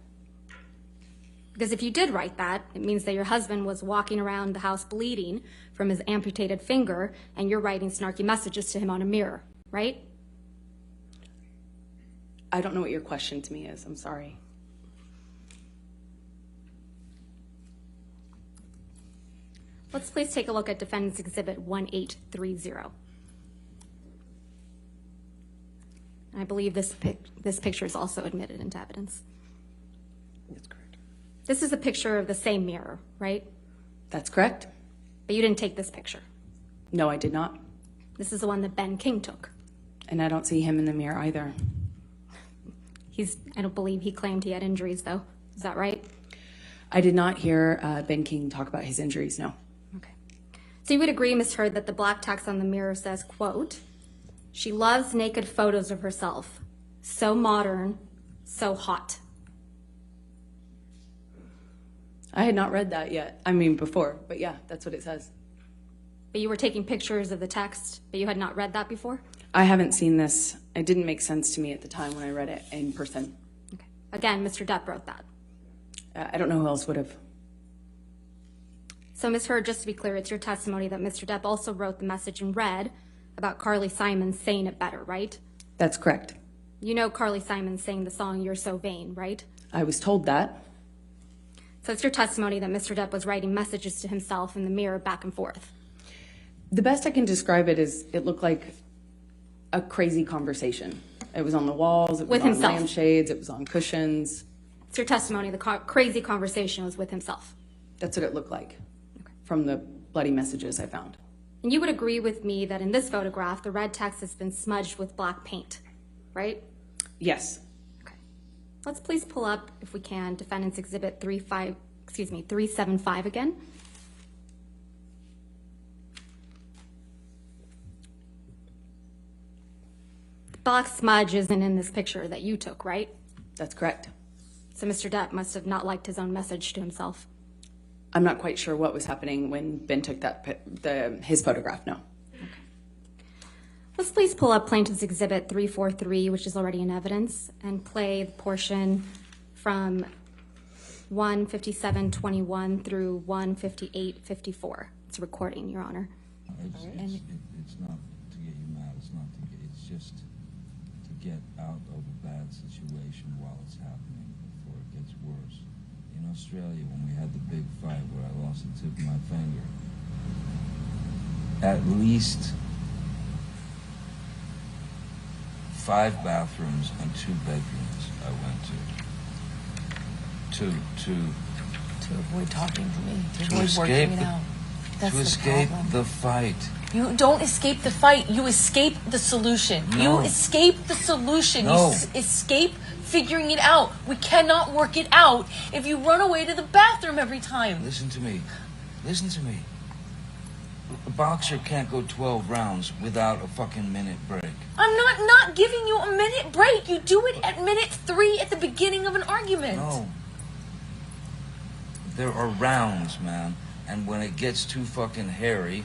C: Because if you did write that, it means that your husband was walking around the house bleeding from his amputated finger, and you're writing snarky messages to him on a mirror, right?
D: I don't know what your question to me is. I'm sorry.
C: Let's please take a look at Defendant's Exhibit 1830. And I believe this picture is also admitted into evidence.
B: That's correct.
C: This is a picture of the same mirror, right?
D: That's correct.
C: But you didn't take this picture.
D: No, I did not.
C: This is the one that Ben King took.
D: And I don't see him in the mirror either.
C: I don't believe he claimed he had injuries, though. Is that right?
D: I did not hear Ben King talk about his injuries, no.
C: Okay. So you would agree, Ms. Heard, that the black text on the mirror says, quote, "She loves naked photos of herself. So modern, so hot."
D: I had not read that yet. I mean, before, but yeah, that's what it says.
C: But you were taking pictures of the text, but you had not read that before?
D: I haven't seen this. It didn't make sense to me at the time when I read it in person.
C: Okay. Again, Mr. Depp wrote that.
D: I don't know who else would have.
C: So, Ms. Heard, just to be clear, it's your testimony that Mr. Depp also wrote the message in red about Carly Simon saying it better, right?
D: That's correct.
C: You know Carly Simon sang the song "You're So Vain," right?
D: I was told that.
C: So it's your testimony that Mr. Depp was writing messages to himself in the mirror back and forth.
D: The best I can describe it is it looked like a crazy conversation. It was on the walls, it was
C: With
D: on
C: himself.
D: lampshades, it was on cushions.
C: It's your testimony the crazy conversation was with himself.
D: That's what it looked like from the bloody messages I found.
C: And you would agree with me that in this photograph, the red text has been smudged with black paint, right?
D: Yes.
C: Okay. Let's please pull up, if we can, Defendant's Exhibit 375 again. The black smudge isn't in this picture that you took, right?
D: That's correct.
C: So Mr. Depp must have not liked his own message to himself.
D: I'm not quite sure what was happening when Ben took his photograph, no.
C: Let's please pull up Plaintiff's Exhibit 343, which is already in evidence, and play the portion from 157:21 through 158:54. It's a recording, Your Honor.
G: It's not to get you mad. It's just to get out of a bad situation while it's happening before it gets worse. In Australia, when we had the big fight where I lost the tip of my finger, at least 5 bathrooms and 2 bedrooms I went to
H: avoid talking to me, to avoid
G: escape
H: working it out. That's
G: to
H: the
G: escape
H: problem.
G: the fight.
H: You don't escape the fight. You escape the solution.
G: No.
H: You escape the solution.
G: No.
H: You escape figuring it out. We cannot work it out if you run away to the bathroom every time.
G: Listen to me. Listen to me. A boxer can't go 12 rounds without a fucking minute break.
H: I'm not giving you a minute break. You do it at minute 3 at the beginning of an argument.
G: No. There are rounds, man. And when it gets too fucking hairy,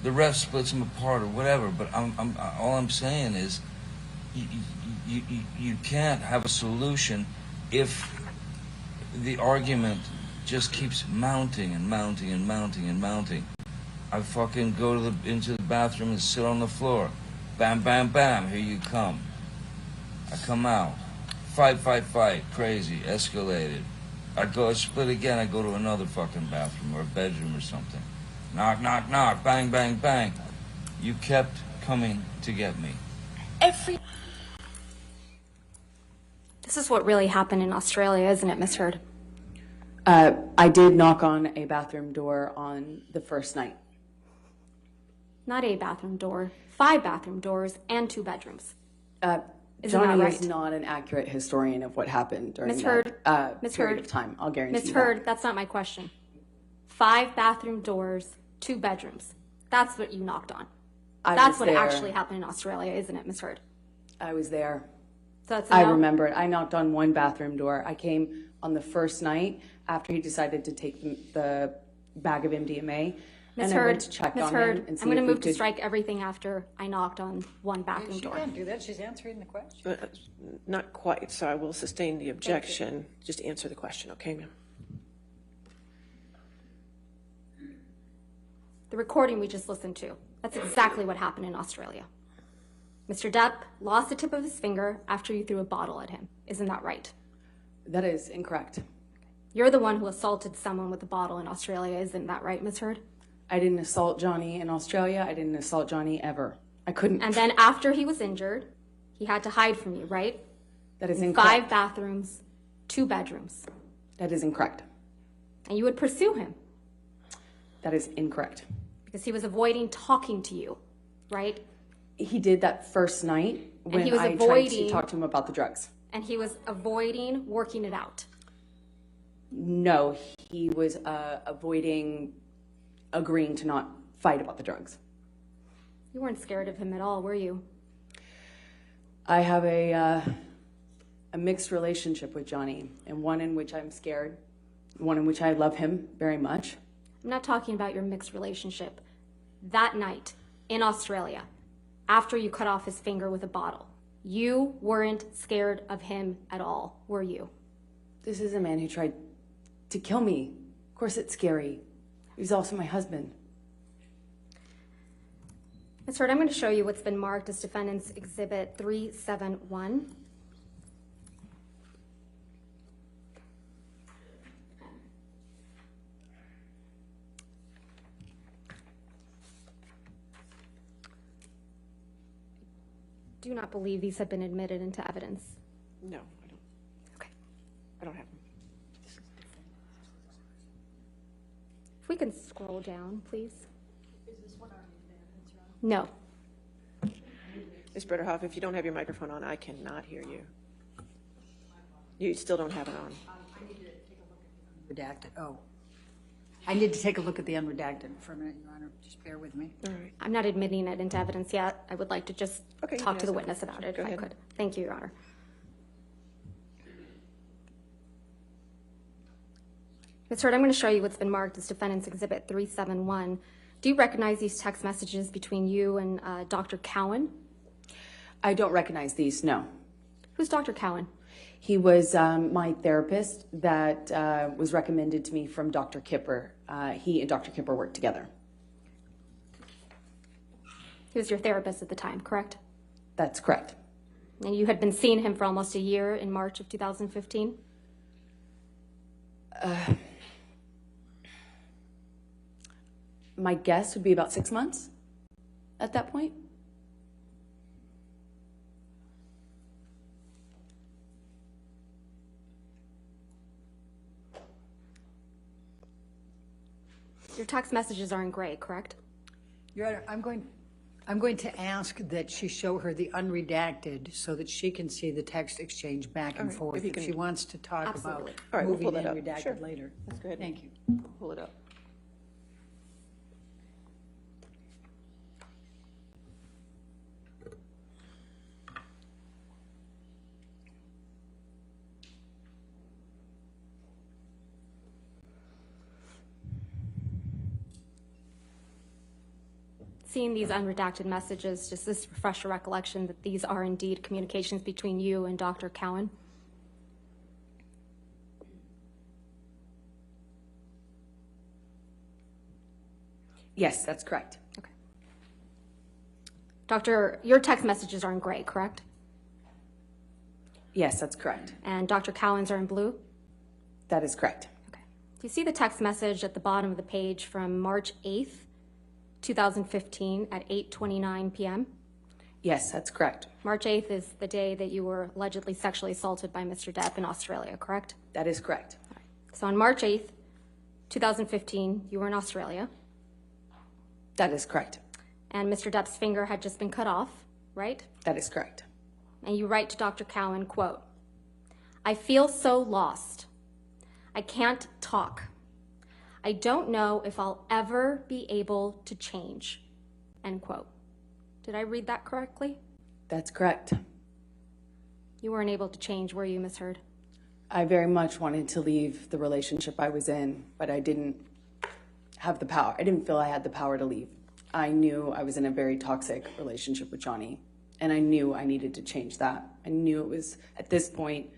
G: the ref splits them apart or whatever. But all I'm saying is, you can't have a solution if the argument just keeps mounting and mounting and mounting and mounting. I fucking go into the bathroom and sit on the floor. Bam, bam, bam, here you come. I come out. Fight, crazy, escalated. I split again, I go to another fucking bathroom or a bedroom or something. Knock, knock, knock, bang, bang, bang. You kept coming to get me.
C: This is what really happened in Australia, isn't it, Ms. Heard?
D: I did knock on a bathroom door on the first night.
C: Not a bathroom door, 5 bathroom doors, and 2 bedrooms. Isn't
D: Johnny
C: that right?
D: is not an accurate historian of what happened during
C: Ms.
D: that
C: Heard, Ms.
D: period
C: Heard,
D: of time. I'll guarantee
C: Ms.
D: you
C: Heard,
D: that.
C: that's not my question. 5 bathroom doors, 2 bedrooms. That's what you knocked on. That's what actually happened in Australia, isn't it, Ms. Heard?
D: I was there.
C: So that's a
D: I
C: no?
D: remember it. I knocked on 1 bathroom door. I came on the first night after he decided to take the bag of MDMA.
C: Ms.
D: And I went
C: Heard,
D: to check
C: Ms.
D: on
C: Heard,
D: him and see
C: I'm going
D: if
C: to
D: we
C: move to
D: could-
C: strike everything after I knocked on 1 bathroom
E: She
C: door.
E: can't do that. She's answering the question.
B: Not quite, so I will sustain the objection. Just answer the question, okay, ma'am?
C: The recording we just listened to, that's exactly what happened in Australia. Mr. Depp lost the tip of his finger after you threw a bottle at him. Isn't that right?
D: That is incorrect.
C: You're the one who assaulted someone with a bottle in Australia. Isn't that right, Ms. Heard?
D: I didn't assault Johnny in Australia. I didn't assault Johnny ever. I couldn't.
C: And then after he was injured, He had to hide from you, right?
D: That is
C: In
D: incorrect.
C: 5 bathrooms, 2 bedrooms.
D: That is incorrect.
C: And you would pursue him
D: That is incorrect.
C: because he was avoiding talking to you, right?
D: He did that first night when
C: he was
D: I tried to
C: avoiding-
D: talk to him about the drugs.
C: And he was avoiding working it out.
D: No, he was avoiding agreeing to not fight about the drugs.
C: You weren't scared of him at all, were you?
D: I have a mixed relationship with Johnny, and one in which I'm scared, one in which I love him very much.
C: I'm not talking about your mixed relationship. That night in Australia, after you cut off his finger with a bottle, you weren't scared of him at all, were you?
D: This is a man who tried to kill me. Of course it's scary. He was also my husband.
C: Ms. Hurd, I'm going to show you what's been marked as Defendant's Exhibit 371. I do not believe these have been admitted into evidence.
B: No, I don't.
C: Okay.
B: I don't have them.
C: If we can scroll down, please. Is this one already No.
B: Ms. Bretterhoff, if you don't have your microphone on, I cannot hear you. You still don't have it on.
E: Redacted, oh. I need to take a look at the unredacted for a minute, Your Honor. Just bear with me.
B: All right.
C: I'm not admitting it into evidence yet. I would like to just
B: Okay, you
C: talk
B: can
C: to the
B: ask
C: witness
B: that
C: about it,
B: question.
C: if I
B: Go ahead.
C: could. Thank you, Your Honor. Ms. Hurd, I'm going to show you what's been marked as Defendant's Exhibit 371. Do you recognize these text messages between you and Dr. Cowan?
D: I don't recognize these, no.
C: Who's Dr. Cowan?
D: He was my therapist that was recommended to me from Dr. Kipper. He and Dr. Kipper worked together.
C: He was your therapist at the time, correct?
D: That's correct.
C: And you had been seeing him for almost a year in March of 2015?
D: My guess would be about 6 months at that point.
C: Your text messages are in gray, correct?
E: Your Honor, I'm going to ask that she show her the unredacted so that she can see the text exchange back and
B: All right,
E: forth
B: if you
E: if
B: can-
E: she wants to talk about
C: Absolutely.
B: All right, we'll
E: moving
B: pull that
E: in
B: up. Sure.
E: redacted later.
B: Let's go ahead.
E: Thank you.
B: Pull it up.
C: Seeing these unredacted messages, does this refresh your recollection that these are indeed communications between you and Dr. Cowan?
D: Yes, that's correct.
C: Okay. Doctor, your text messages are in gray, correct?
D: Yes, that's correct.
C: And Dr. Cowan's are in blue?
D: That is correct.
C: Okay. Do you see the text message at the bottom of the page from March 8th, 2015 at 8:29 p.m.?
D: Yes, that's correct.
C: March 8th is the day that you were allegedly sexually assaulted by Mr. Depp in Australia, correct?
D: That is correct.
C: So on March 8th, 2015, you were in Australia,
D: That is correct.
C: and Mr. Depp's finger had just been cut off, right?
D: That is correct.
C: And you write to Dr. Cowan, quote, "I feel so lost. I can't talk. I don't know if I'll ever be able to change," end quote. Did I read that correctly?
D: That's correct.
C: You weren't able to change, were you, Ms. Hurd?
D: I very much wanted to leave the relationship I was in, but I didn't have the power. I didn't feel I had the power to leave. I knew I was in a very toxic relationship with Johnny, and I knew I needed to change that. I knew it was, at this point,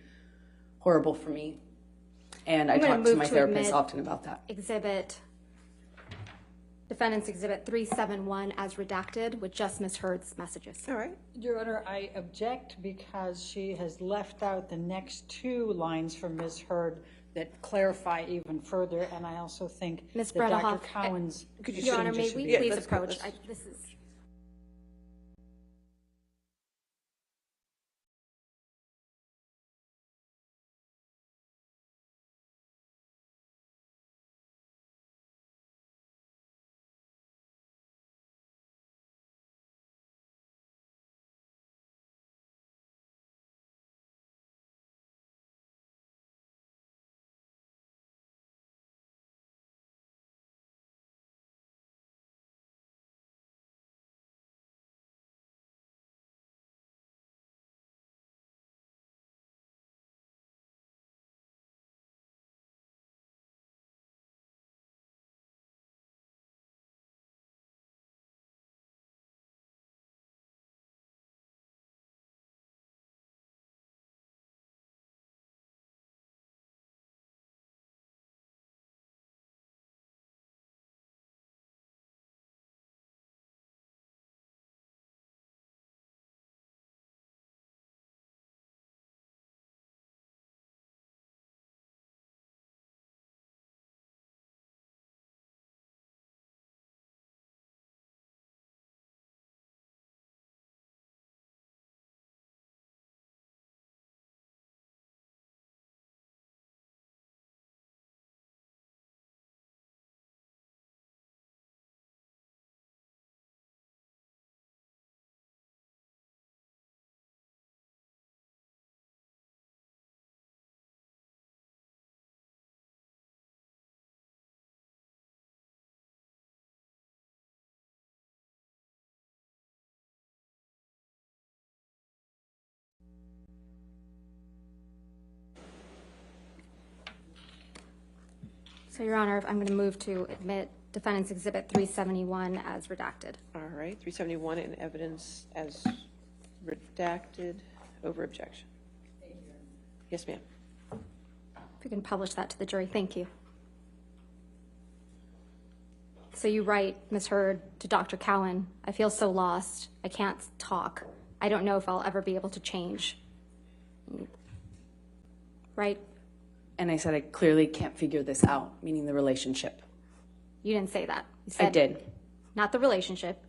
D: horrible for me. And I
C: I'm gonna
D: talked to
C: move
D: my
C: to
D: therapist
C: admit
D: often about that.
C: Defendant's Exhibit 371 as redacted with just Ms. Hurd's messages.
B: All right.
E: Your Honor, I object because she has left out the next 2 lines from Ms. Hurd that clarify even further, and I also think
C: Ms.
E: that Dr.
C: Bretterhoff,
E: Cowan's...
B: Could you
C: Your
B: show
C: Honor,
B: them
C: may
B: just-
C: we
B: yeah,
C: please
B: let's go.
C: approach?
B: Let's-
C: This is So, Your Honor, I'm going to move to admit Defendant's Exhibit 371 as redacted.
B: All right, 371 in evidence as redacted, over objection. Yes, ma'am.
C: If you can publish that to the jury, thank you. So you write, Ms. Heard, to Dr. Cowan, I feel so lost. I can't talk. I don't know if I'll ever be able to change. Right?
D: And I said I clearly can't figure this out, meaning the relationship.
C: You didn't say that. You
D: I
C: said,
D: did.
C: not the relationship.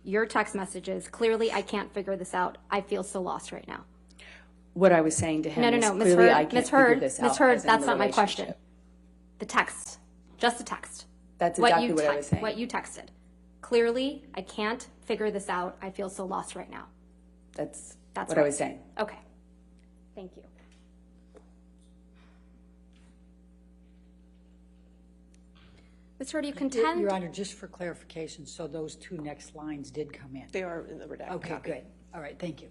C: Your text messages, clearly I can't figure this out. I feel so lost right now.
D: What I was saying to him
C: No,
D: is
C: Ms.
D: clearly I
C: Heard,
D: can't
C: Ms.
D: figure
C: Heard,
D: this out.
C: Ms. Heard,
D: as in
C: that's
D: the
C: not my question.
D: relationship.
C: The text, just the text.
D: That's exactly what I
C: you
D: was saying.
C: What you texted. Clearly, I can't figure this out. I feel so lost right now.
D: That's
C: That's
D: what
C: right.
D: I was saying.
C: Okay. Thank you. Ms. Heard, you contend?
E: Your Honor, just for clarification, so those two next lines did come in?
B: They are in the redacted
E: Okay,
B: copy.
E: good. All right, thank you.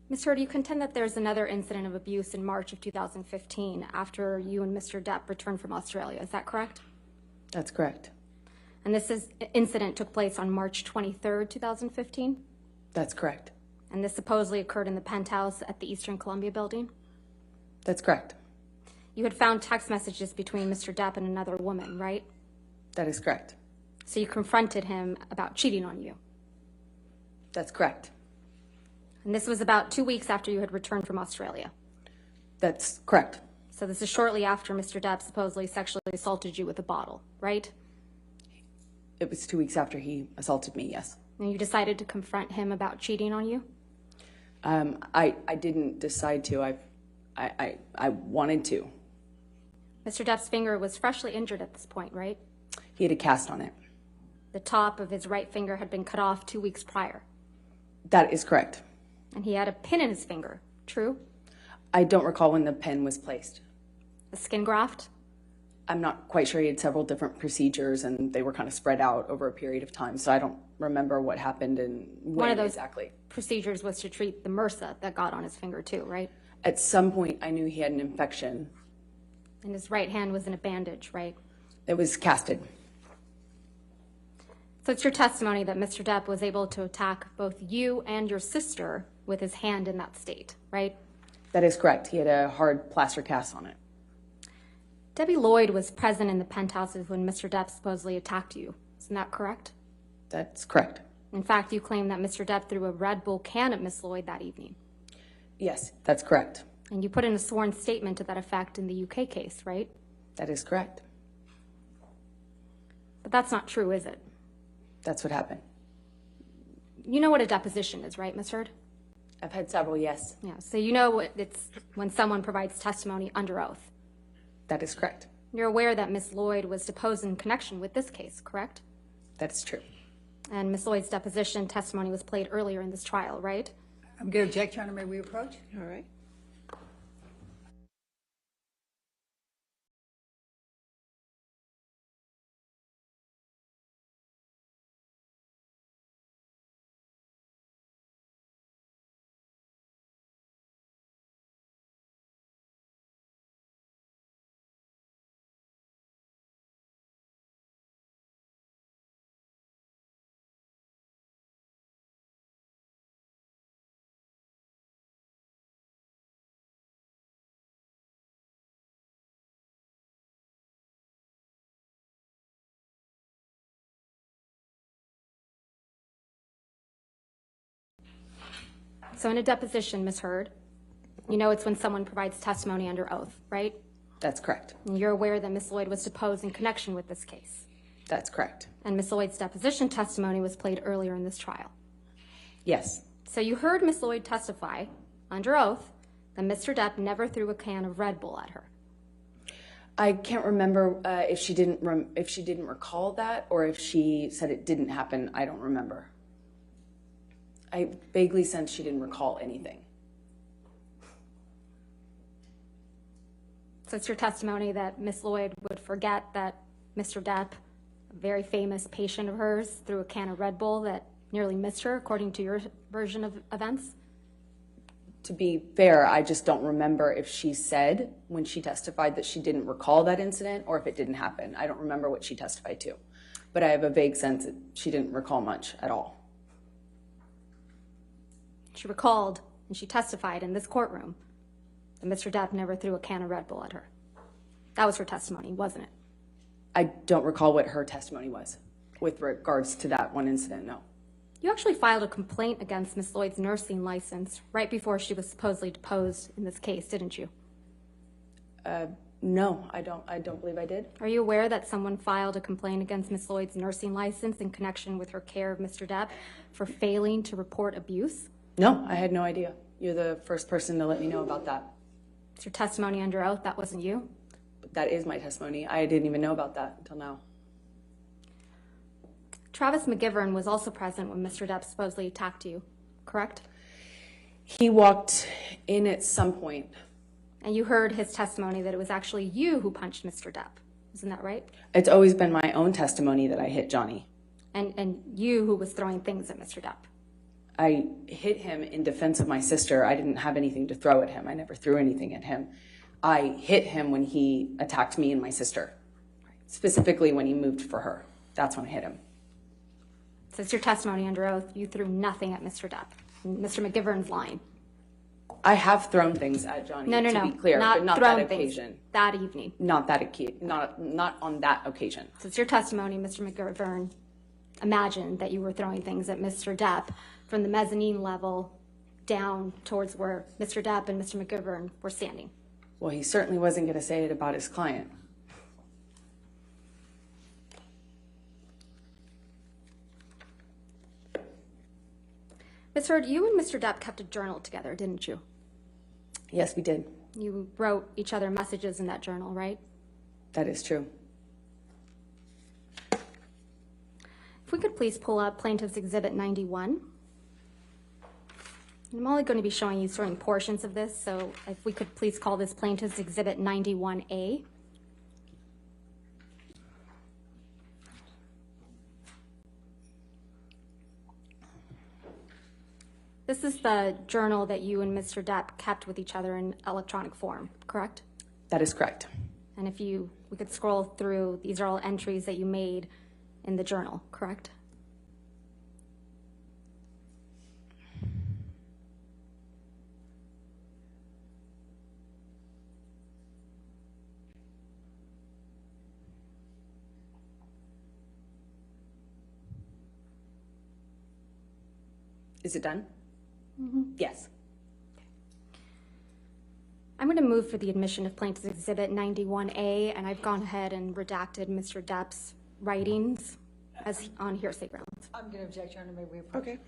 C: Ms. Heard, you contend that there's another incident of abuse in March of 2015 after you and Mr. Depp returned from Australia. Is that correct?
D: That's correct.
C: And this incident took place on March 23rd, 2015?
D: That's correct.
C: And this supposedly occurred in the penthouse at the Eastern Columbia building?
D: That's correct.
C: You had found text messages between Mr. Depp and another woman, right?
D: That is correct.
C: So you confronted him about cheating on you.
D: That's correct.
C: And this was about 2 weeks after you had returned from Australia.
D: That's correct.
C: So this is shortly after Mr. Depp supposedly sexually assaulted you with a bottle, right?
D: It was 2 weeks after he assaulted me, yes.
C: And you decided to confront him about cheating on you?
D: I didn't decide to. I wanted to.
C: Mr. Depp's finger was freshly injured at this point, right?
D: He had a cast on it.
C: The top of his right finger had been cut off 2 weeks prior.
D: That is correct.
C: And he had a pin in his finger, true?
D: I don't recall when the pen was placed.
C: A skin graft?
D: I'm not quite sure. He had several different procedures and they were kind of spread out over a period of time. So I don't remember what happened and when
C: One of those
D: exactly.
C: procedures was to treat the MRSA that got on his finger too, right?
D: At some point, I knew he had an infection.
C: And his right hand was in a bandage, right?
D: It was casted.
C: So it's your testimony that Mr. Depp was able to attack both you and your sister with his hand in that state, right?
D: That is correct. He had a hard plaster cast on it.
C: Debbie Lloyd was present in the penthouses when Mr. Depp supposedly attacked you. Isn't that correct?
D: That's correct.
C: In fact, you claim that Mr. Depp threw a Red Bull can at Miss Lloyd that evening.
D: Yes, that's correct.
C: And you put in a sworn statement to that effect in the UK case, right?
D: That is correct.
C: But that's not true, is it?
D: That's what happened.
C: You know what a deposition is, right, Ms. Heard?
D: I've had several, yes.
C: Yeah, so you know what it's when someone provides testimony under oath.
D: That is correct.
C: You're aware that Miss Lloyd was deposed in connection with this case, correct?
D: That is true.
C: And Miss Lloyd's deposition testimony was played earlier in this trial, right?
E: I'm going to object, Your Honor. May we approach?
B: All right.
C: So in a deposition, Ms. Heard, you know it's when someone provides testimony under oath, right?
D: That's correct.
C: And you're aware that Miss Lloyd was deposed in connection with this case.
D: That's correct.
C: And Miss Lloyd's deposition testimony was played earlier in this trial.
D: Yes.
C: So you heard Miss Lloyd testify under oath that Mr. Depp never threw a can of Red Bull at her.
D: I can't remember if she didn't recall that or if she said it didn't happen. I don't remember. I vaguely sense she didn't recall anything.
C: So it's your testimony that Miss Lloyd would forget that Mr. Depp, a very famous patient of hers, threw a can of Red Bull that nearly missed her, according to your version of events?
D: To be fair, I just don't remember if she said when she testified that she didn't recall that incident or if it didn't happen. I don't remember what she testified to, but I have a vague sense that she didn't recall much at all.
C: She recalled, and she testified in this courtroom, that Mr. Depp never threw a can of Red Bull at her. That was her testimony, wasn't it?
D: I don't recall what her testimony was with regards to that one incident, no.
C: You actually filed a complaint against Miss Lloyd's nursing license right before she was supposedly deposed in this case, didn't you?
D: No, I don't believe I did.
C: Are you aware that someone filed a complaint against Miss Lloyd's nursing license in connection with her care of Mr. Depp for failing to report abuse?
D: No, I had no idea. You're the first person to let me know about that.
C: It's your testimony under oath, that wasn't you?
D: That is my testimony. I didn't even know about that until now.
C: Travis McGivern was also present when Mr. Depp supposedly attacked you, correct?
D: He walked in at some point.
C: And you heard his testimony that it was actually you who punched Mr. Depp. Isn't that right?
D: It's always been my own testimony that I hit Johnny.
C: And you who was throwing things at Mr. Depp.
D: I hit him in defense of my sister. I didn't have anything to throw at him. I never threw anything at him. I hit him when he attacked me and my sister. Specifically when he moved for her. That's when I hit him.
C: So it's your testimony under oath. You threw nothing at Mr. Depp. Mr. McGivern's lying.
D: I have thrown things at Johnny,
C: No,
D: to be clear, but not that occasion.
C: That evening.
D: Not on that occasion.
C: So it's your testimony, Mr. McGivern imagined that you were throwing things at Mr. Depp from the mezzanine level down towards where Mr. Depp and Mr. McGivern were standing.
D: Well, he certainly wasn't going to say it about his client.
C: Ms. Heard, you and Mr. Depp kept a journal together, didn't you?
D: Yes, we did.
C: You wrote each other messages in that journal, right?
D: That is true.
C: If we could please pull up Plaintiff's Exhibit 91. I'm only going to be showing you certain portions of this, so if we could please call this Plaintiff's Exhibit 91A. This is the journal that you and Mr. Depp kept with each other in electronic form, correct?
D: That is correct.
C: And if we could scroll through, these are all entries that you made in the journal, correct?
D: Is it done? Yes.
C: I'm going to move for the admission of Plaintiff's Exhibit 91A, and I've gone ahead and redacted Mr. Depp's writings as on hearsay grounds.
E: I'm going to object, Your Honor. May we approach?
B: Okay.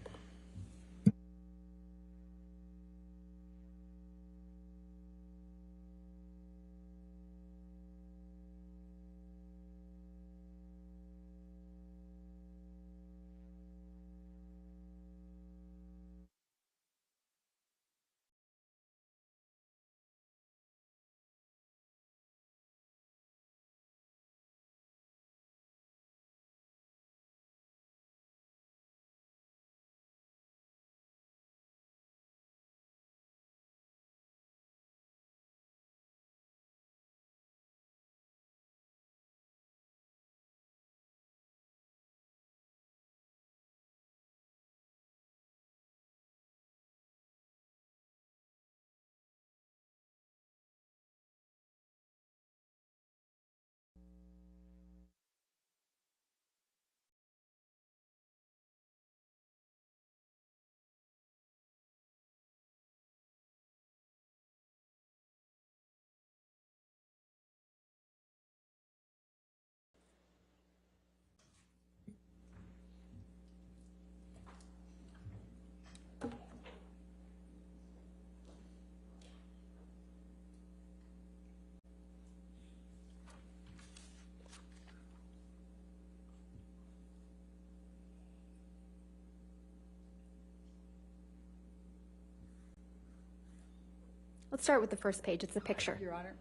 C: Let's start with the first page. It's a picture.
E: Your Honor,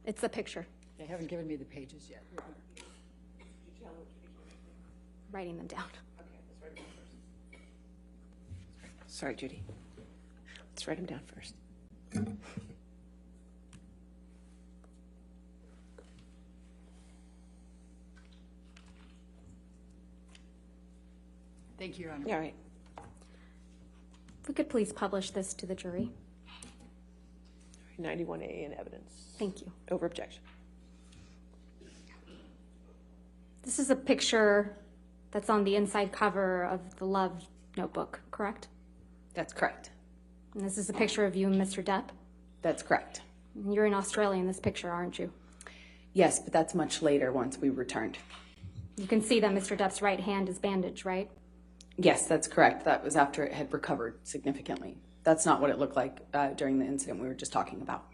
C: It's a picture.
E: they haven't given me the pages yet. Your Honor.
C: Writing them down.
B: Sorry, Judy. Let's write them down first.
D: Thank you, Your Honor.
B: Yeah, all right.
C: If we could please publish this to the jury.
B: 91A in evidence.
C: Thank you.
B: Over objection.
C: This is a picture that's on the inside cover of the Love notebook, correct?
D: That's correct.
C: And this is a picture of you and Mr. Depp.
D: That's correct.
C: And you're in Australia in this picture, aren't you?
D: Yes, but that's much later once we returned.
C: You can see that Mr. Depp's right hand is bandaged, right?
D: Yes, that's correct. That was after it had recovered significantly. That's not what it looked like during the incident we were just talking about.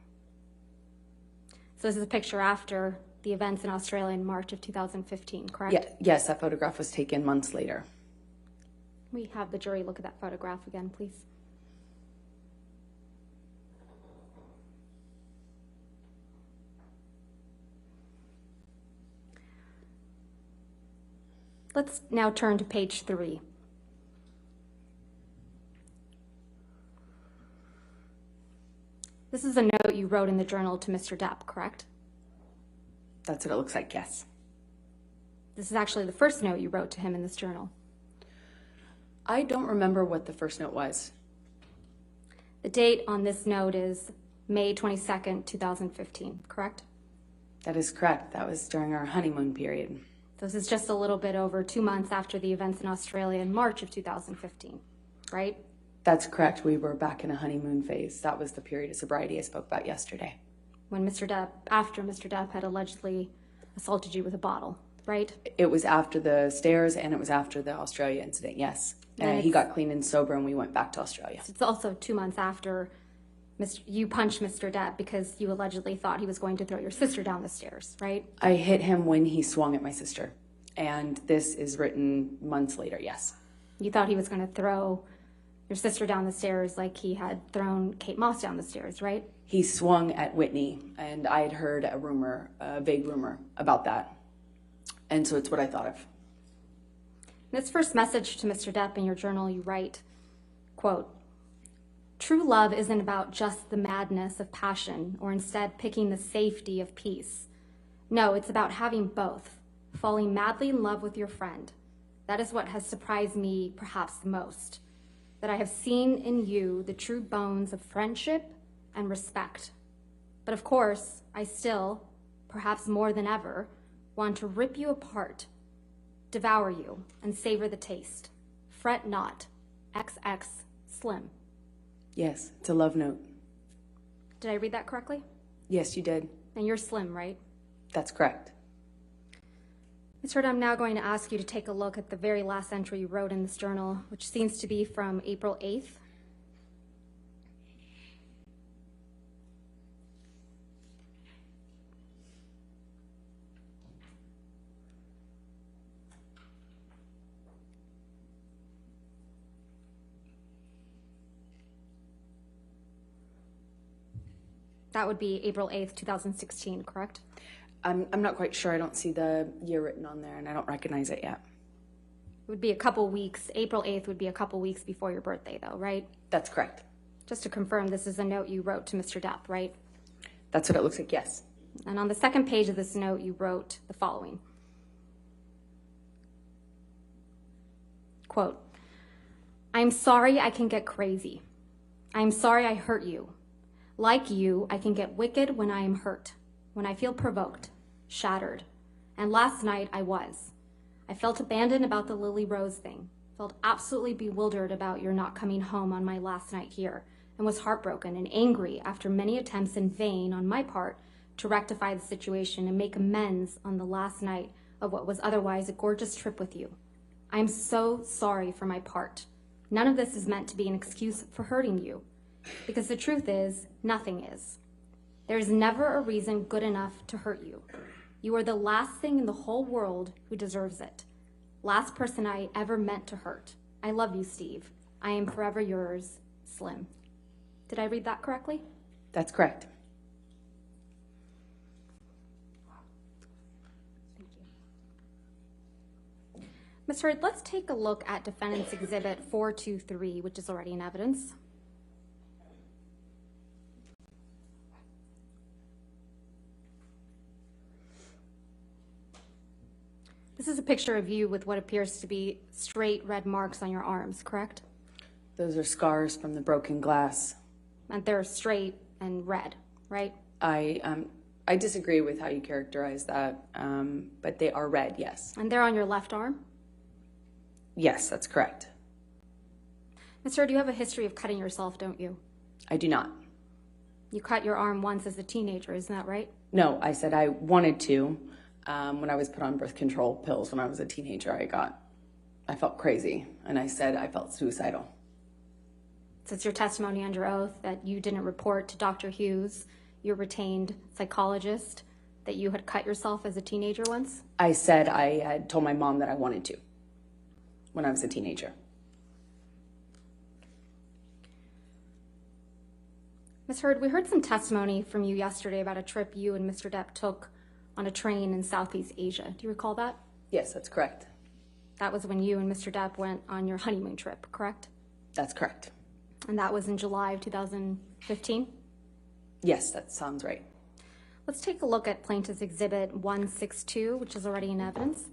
C: So this is a picture after the events in Australia in March of 2015, correct?
D: Yeah, yes, that photograph was taken months later.
C: We have the jury look at that photograph again, please. Let's now turn to page 3. This is a note you wrote in the journal to Mr. Depp, correct?
D: That's what it looks like, yes.
C: This is actually the first note you wrote to him in this journal.
D: I don't remember what the first note was.
C: The date on this note is May 22nd, 2015, correct?
D: That is correct. That was during our honeymoon period.
C: This is just a little bit over 2 months after the events in Australia in March of 2015, right?
D: That's correct. We were back in a honeymoon phase. That was the period of sobriety I spoke about yesterday.
C: When after Mr. Depp had allegedly assaulted you with a bottle, right?
D: It was after the stairs and it was after the Australia incident, yes. And he got clean and sober and we went back to Australia.
C: It's also 2 months after you punched Mr. Depp because you allegedly thought he was going to throw your sister down the stairs, right?
D: I hit him when he swung at my sister. And this is written months later, yes.
C: You thought he was going to throw your sister down the stairs like he had thrown Kate Moss down the stairs, right?
D: He swung at Whitney, and I had heard a vague rumor about that. And so it's what I thought of.
C: In this first message to Mr. Depp in your journal, you write, quote, "True love isn't about just the madness of passion or instead picking the safety of peace. No, it's about having both, falling madly in love with your friend. That is what has surprised me perhaps the most, that I have seen in you the true bones of friendship and respect. But of course, I still, perhaps more than ever, want to rip you apart, devour you, and savor the taste. Fret not, XX Slim."
D: Yes, it's a love note.
C: Did I read that correctly?
D: Yes, you did.
C: And you're Slim, right?
D: That's correct.
C: Ms. Hurd, I'm now going to ask you to take a look at the very last entry you wrote in this journal, which seems to be from April 8th. That would be April 8th, 2016, correct?
D: I'm not quite sure. I don't see the year written on there, and I don't recognize it yet.
C: It would be a couple weeks. April 8th would be a couple weeks before your birthday, though, right?
D: That's correct.
C: Just to confirm, this is a note you wrote to Mr. Depp, right?
D: That's what it looks like, yes.
C: And on the second page of this note, you wrote the following. Quote, "I'm sorry I can get crazy. I'm sorry I hurt you. Like you, I can get wicked when I am hurt, when I feel provoked, shattered. And last night I was. I felt abandoned about the Lily Rose thing, felt absolutely bewildered about your not coming home on my last night here, and was heartbroken and angry after many attempts in vain on my part to rectify the situation and make amends on the last night of what was otherwise a gorgeous trip with you. I am so sorry for my part. None of this is meant to be an excuse for hurting you, because the truth is, nothing is. There is never a reason good enough to hurt you. You are the last thing in the whole world who deserves it. Last person I ever meant to hurt. I love you, Steve. I am forever yours, Slim." Did I read that correctly?
D: That's correct.
C: Thank you. Ms. Hurd, let's take a look at Defendant's Exhibit 423, which is already in evidence. This is a picture of you with what appears to be straight red marks on your arms, correct?
D: Those are scars from the broken glass.
C: And they're straight and red, right?
D: I disagree with how you characterize that, but they are red, yes.
C: And they're on your left arm?
D: Yes, that's correct.
C: Ms. Hurd, you have a history of cutting yourself, don't you?
D: I do not.
C: You cut your arm once as a teenager, isn't that right?
D: No, I said I wanted to. When I was put on birth control pills when I was a teenager, I felt crazy, and I said I felt suicidal.
C: So it's your testimony under oath that you didn't report to Dr. Hughes, your retained psychologist, that you had cut yourself as a teenager once?
D: I said I had told my mom that I wanted to when I was a teenager.
C: Ms. Hurd, we heard some testimony from you yesterday about a trip you and Mr. Depp took on a train in Southeast Asia. Do you recall that?
D: Yes, that's correct.
C: That was when you and Mr. Depp went on your honeymoon trip, correct?
D: That's correct.
C: And that was in July of 2015?
D: Yes, that sounds right.
C: Let's take a look at Plaintiff's Exhibit 162, which is already in evidence.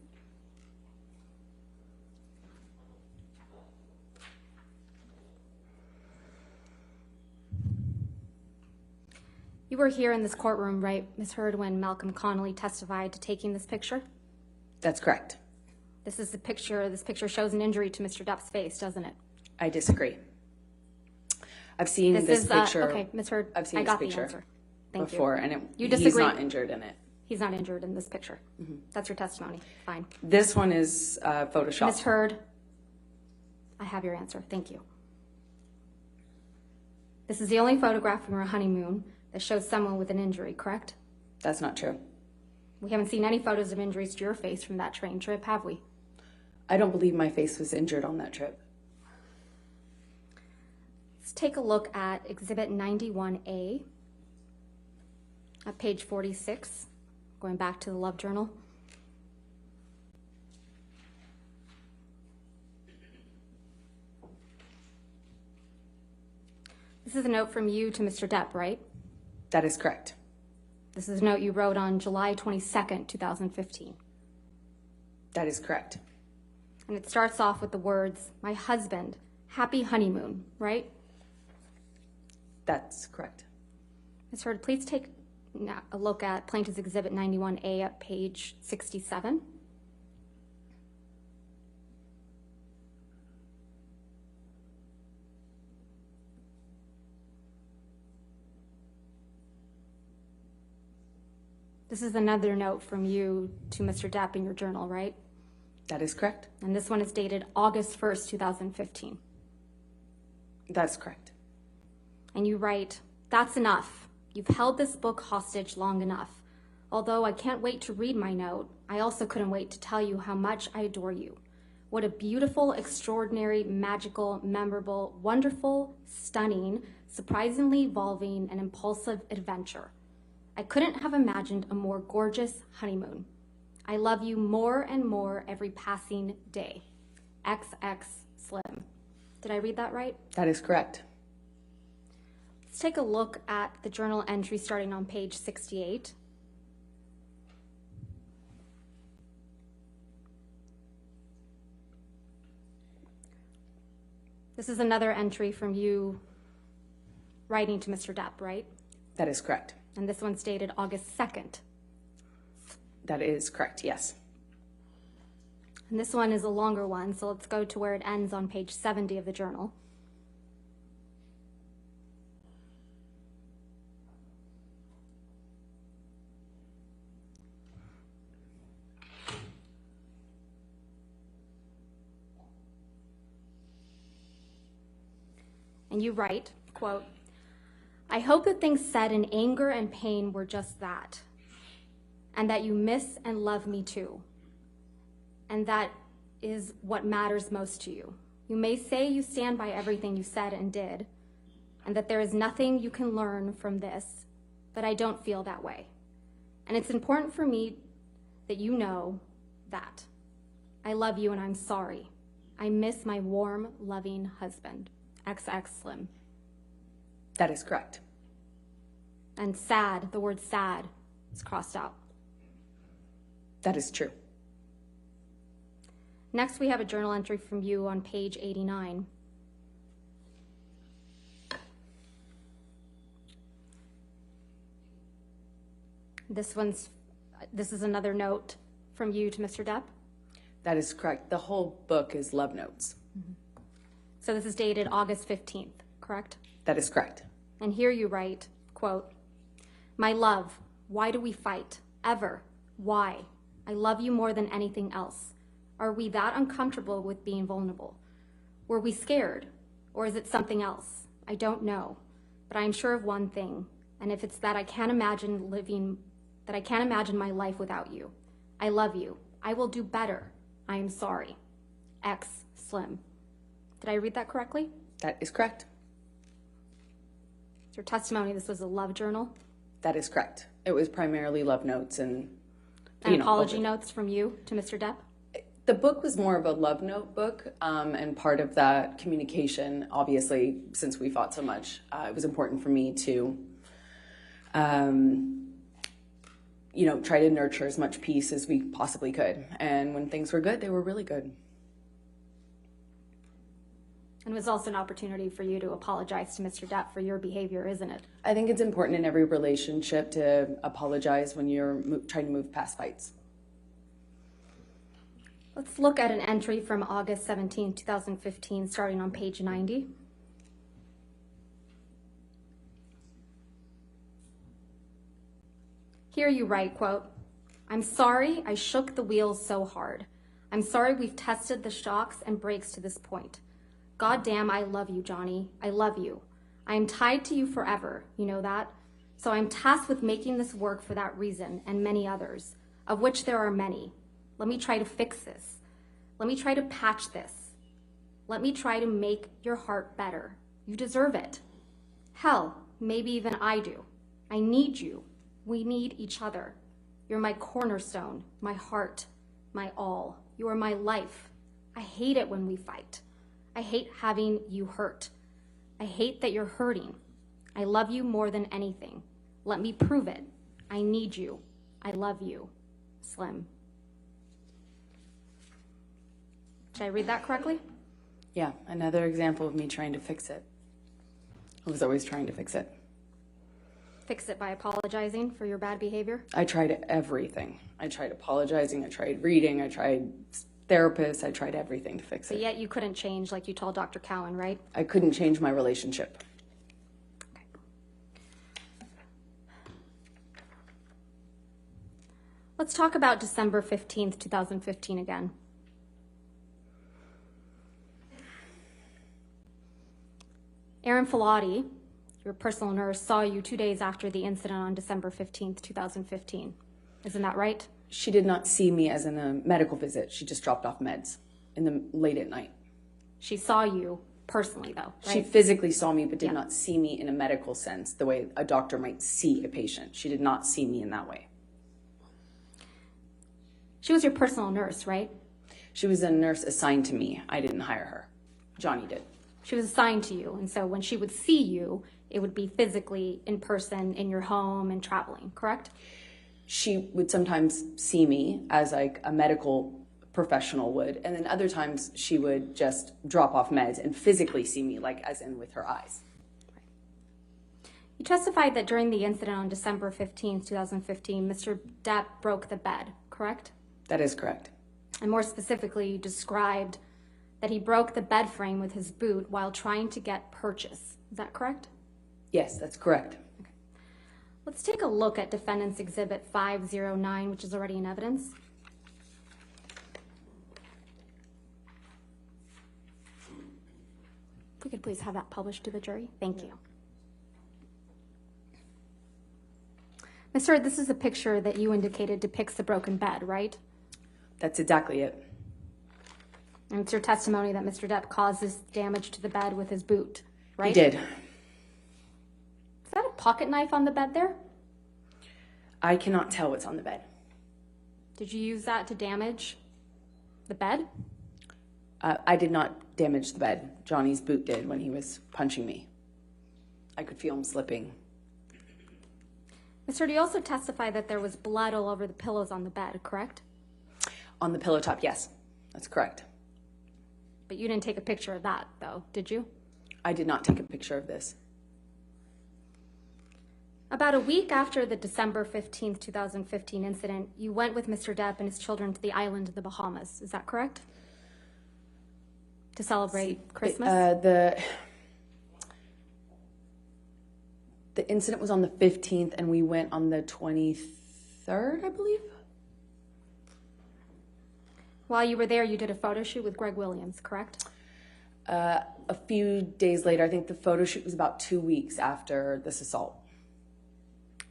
C: You were here in this courtroom, right, Ms. Hurd, when Malcolm Connolly testified to taking this picture?
D: That's correct.
C: This is the picture. This picture shows an injury to Mr. Depp's face, doesn't it?
D: I disagree. I've seen this picture.
C: Okay, Ms. Hurd,
D: I've seen
C: I
D: this
C: got
D: picture
C: the answer. Thank
D: before,
C: you.
D: and
C: You
D: he's
C: disagree?
D: not injured in it.
C: He's not injured in this picture. That's your testimony. Fine.
D: This one is Photoshop.
C: Ms. Hurd, I have your answer. Thank you. This is the only photograph from your honeymoon that shows someone with an injury, correct?
D: That's not true.
C: We haven't seen any photos of injuries to your face from that train trip, have we?
D: I don't believe my face was injured on that trip.
C: Let's take a look at Exhibit 91A at page 46, going back to the Love Journal. This is a note from you to Mr. Depp, right?
D: That is correct.
C: This is a note you wrote on July 22nd, 2015.
D: That is correct.
C: And it starts off with the words, "My husband, happy honeymoon," right?
D: That's correct.
C: Ms. Hurd, please take a look at Plaintiff's Exhibit 91A at page 67. This is another note from you to Mr. Depp in your journal, right?
D: That is correct.
C: And this one is dated August 1st, 2015.
D: That's correct.
C: And you write, "That's enough. You've held this book hostage long enough. Although I can't wait to read my note, I also couldn't wait to tell you how much I adore you. What a beautiful, extraordinary, magical, memorable, wonderful, stunning, surprisingly evolving, and impulsive adventure. I couldn't have imagined a more gorgeous honeymoon. I love you more and more every passing day. XX Slim." Did I read that right?
D: That is correct.
C: Let's take a look at the journal entry starting on page 68. This is another entry from you writing to Mr. Depp, right?
D: That is correct.
C: And this one's dated August 2nd.
D: That is correct, yes.
C: And this one is a longer one, so let's go to where it ends on page 70 of the journal. And you write, quote, "I hope that things said in anger and pain were just that, and that you miss and love me too. And that is what matters most to you. You may say you stand by everything you said and did, and that there is nothing you can learn from this, but I don't feel that way. And it's important for me that you know that. I love you and I'm sorry. I miss my warm, loving husband, XX Slim."
D: That is correct.
C: And sad, the word sad is crossed out.
D: That is true.
C: Next, we have a journal entry from you on page 89. This is another note from you to Mr. Depp.
D: That is correct. The whole book is love notes.
C: So this is dated August 15th, correct?
D: That is correct.
C: And here you write, quote, "My love, why do we fight? Ever? Why? I love you more than anything else. Are we that uncomfortable with being vulnerable? Were we scared? Or is it something else? I don't know. But I am sure of one thing, and if it's that I can't imagine my life without you. I love you. I will do better. I am sorry. X Slim." Did I read that correctly?
D: That is correct.
C: Your testimony, this was a love journal?
D: That is correct. It was primarily love notes and
C: apology notes from you to Mr. Depp?
D: The book was more of a love note book, and part of that communication, obviously, since we fought so much, it was important for me to, try to nurture as much peace as we possibly could. And when things were good, they were really good.
C: And it was also an opportunity for you to apologize to Mr. Depp for your behavior, isn't it?
D: I think it's important in every relationship to apologize when you're trying to move past fights.
C: Let's look at an entry from August 17, 2015, starting on page 90. Here you write, quote, "I'm sorry I shook the wheels so hard. I'm sorry we've tested the shocks and brakes to this point. God damn, I love you, Johnny. I love you. I am tied to you forever, you know that? So I'm tasked with making this work for that reason and many others, of which there are many. Let me try to fix this. Let me try to patch this. Let me try to make your heart better. You deserve it. Hell, maybe even I do. I need you. We need each other. You're my cornerstone, my heart, my all. You are my life. I hate it when we fight. I hate having you hurt. I hate that you're hurting. I love you more than anything. Let me prove it. I need you. I love you. Slim." Did I read that correctly?
D: Yeah, another example of me trying to fix it. I was always trying to fix it.
C: Fix it by apologizing for your bad behavior?
D: I tried everything. I tried apologizing, I tried reading, I tried therapists, I tried everything to fix
C: But
D: it.
C: yet you couldn't change like you told Dr. Cowan, right?
D: I couldn't change my relationship.
C: Okay. Let's talk about December 15th, 2015 again. Erin Filati, your personal nurse, saw you 2 days after the incident on December 15th, 2015. Isn't that right?
D: She did not see me as in a medical visit. She just dropped off meds late at night.
C: She saw you personally, though, right?
D: She physically saw me, but did not see me in a medical sense, the way a doctor might see a patient. She did not see me in that way.
C: She was your personal nurse, right?
D: She was a nurse assigned to me. I didn't hire her. Johnny did.
C: She was assigned to you, and so when she would see you, it would be physically in person in your home and traveling, correct?
D: She would sometimes see me as like a medical professional would, and then other times she would just drop off meds and physically see me, like as in with her eyes.
C: You testified that during the incident on December 15th, 2015, Mr. Depp broke the bed, correct?
D: That is correct.
C: And more specifically, you described that he broke the bed frame with his boot while trying to get purchase. Is that correct?
D: Yes, that's correct.
C: Okay. Let's take a look at Defendant's Exhibit 509, which is already in evidence. If we could please have that published to the jury. Thank you. Ms. Hurd, this is a picture that you indicated depicts the broken bed, right?
D: That's exactly it.
C: And it's your testimony that Mr. Depp caused this damage to the bed with his boot, right?
D: He did.
C: Is that a pocket knife on the bed there?
D: I cannot tell what's on the bed.
C: Did you use that to damage the bed?
D: I did not damage the bed. Johnny's boot did when he was punching me. I could feel him slipping.
C: Mr. You also testified that there was blood all over the pillows on the bed, correct?
D: On the pillow top, yes. That's correct.
C: But you didn't take a picture of that, though, did you?
D: I did not take a picture of this.
C: About a week after the December 15th, 2015 incident, you went with Mr. Depp and his children to the island of the Bahamas. Is that correct? To celebrate Christmas?
D: The incident was on the 15th, and we went on the 23rd, I believe.
C: While you were there, you did a photo shoot with Greg Williams, correct?
D: A few days later, I think the photo shoot was about 2 weeks after this assault.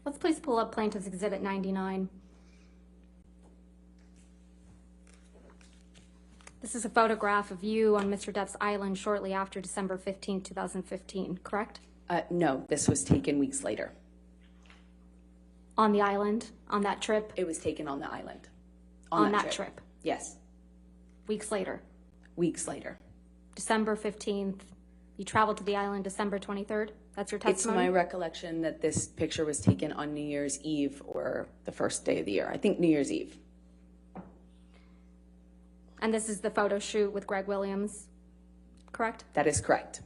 C: Let's please pull up Plaintiff's Exhibit 99. This is a photograph of you on Mr. Depp's island shortly after December 15th, 2015, correct?
D: No, this was taken weeks later.
C: On the island, on that trip?
D: It was taken on the island.
C: On that trip?
D: Yes,
C: Weeks later?
D: weeks later.
C: December 15th, you traveled to the island December 23rd? That's your
D: It's
C: testimony?
D: my recollection that this picture was taken on New Year's Eve or the first day of the year. I think New Year's Eve.
C: And this is the photo shoot with Greg Williams, correct?
D: That is correct.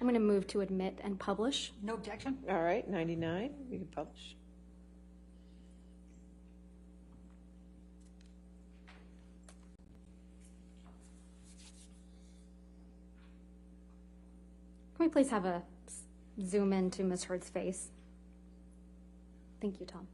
C: I'm going to move to admit and publish.
E: No objection?
B: All right, 99, you can publish.
C: Can we please have a zoom in to Ms. Heard's face? Thank you, Tom.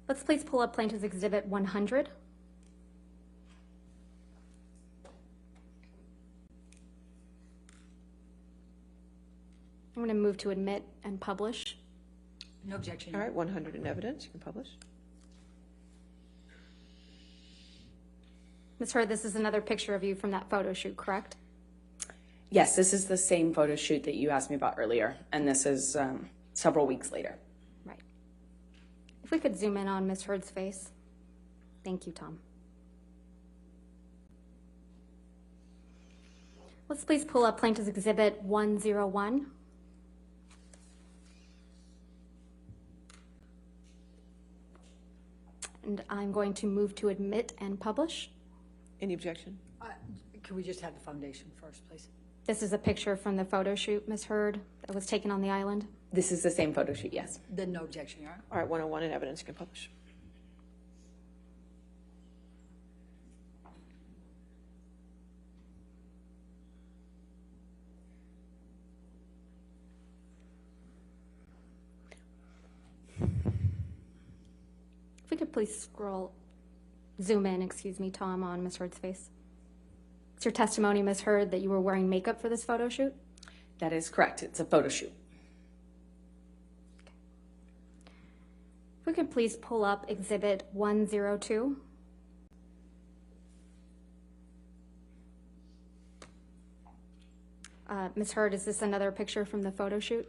C: Let's please pull up Plaintiff's Exhibit 100. I'm going to move to admit and publish.
E: No objection.
B: All right, 100 in evidence, you can publish.
C: Ms. Heard, this is another picture of you from that photo shoot, correct?
D: Yes, this is the same photo shoot that you asked me about earlier, and this is several weeks later.
C: Right. If we could zoom in on Ms. Heard's face. Thank you, Tom. Let's please pull up Plaintiff's Exhibit 101. And I'm going to move to admit and publish.
B: Any objection?
E: Can we just have the foundation first, please?
C: This is a picture from the photo shoot, Ms. Heard, that was taken on the island.
D: This is the same photo shoot, yes.
E: Then no objection, Your Honor.
B: All right, 101 in evidence, you can publish.
C: If we could please zoom in, excuse me, Tom, on Ms. Heard's face. It's your testimony, Ms. Heard, that you were wearing makeup for this photo shoot?
D: That is correct. It's a photo shoot.
C: If we could please pull up Exhibit 102. Ms. Heard, is this another picture from the photo shoot?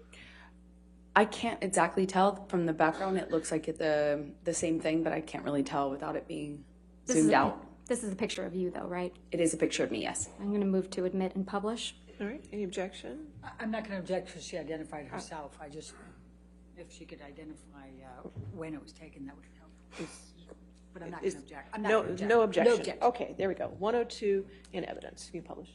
D: I can't exactly tell from the background. It looks like the same thing, but I can't really tell without it being zoomed out.
C: This is a picture of you, though, right?
D: It is a picture of me, yes.
C: I'm going to move to admit and publish.
B: All right, any objection?
E: I'm not going to object because she identified herself. I just, if she could identify when it was taken, that would help. But I'm not going to object. I'm not
B: No,
E: gonna object.
B: no objection.
E: No objection.
B: Okay, there we go. 102 in evidence, you can publish.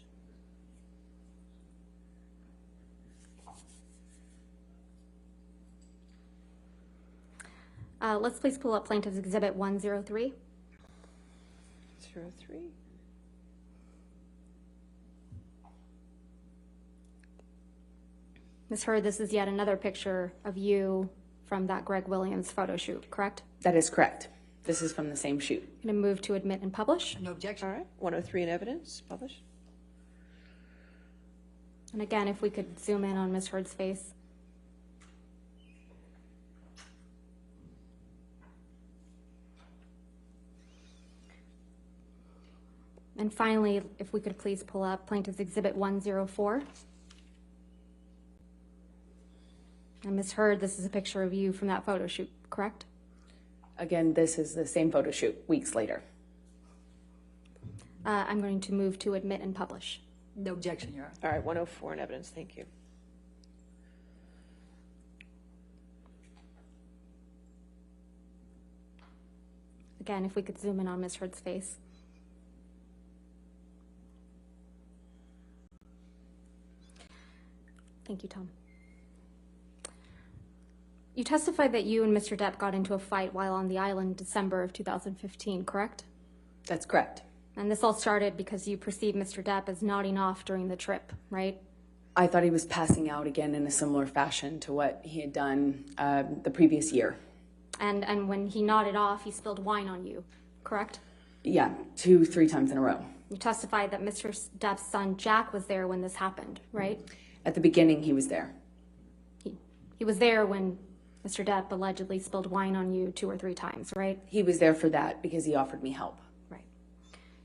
C: Let's please pull up Plaintiff's Exhibit 103.
B: 03.
C: Ms. Heard, this is yet another picture of you from that Greg Williams photo shoot, correct?
D: That is correct. This is from the same shoot.
C: I'm going to move to admit and publish.
E: No objection.
B: All right, 103 in evidence, publish.
C: And again, if we could zoom in on Ms. Heard's face. And finally, if we could please pull up Plaintiff's Exhibit 104. And Ms. Heard, this is a picture of you from that photo shoot, correct?
D: Again, this is the same photo shoot weeks later.
C: I'm going to move to admit and publish.
E: No objection, Your Honor.
B: All right, 104 in evidence, thank you.
C: Again, if we could zoom in on Ms. Heard's face. Thank you, Tom. You testified that you and Mr. Depp got into a fight while on the island in December of 2015, correct?
D: That's correct.
C: And this all started because you perceived Mr. Depp as nodding off during the trip, right?
D: I thought he was passing out again in a similar fashion to what he had done the previous year.
C: And when he nodded off, he spilled wine on you, correct?
D: Yeah, 2-3 times in a row.
C: You testified that Mr. Depp's son, Jack, was there when this happened, right?
D: At the beginning, he was there.
C: He was there when Mr. Depp allegedly spilled wine on you 2 or 3 times, right?
D: He was there for that because he offered me help.
C: Right.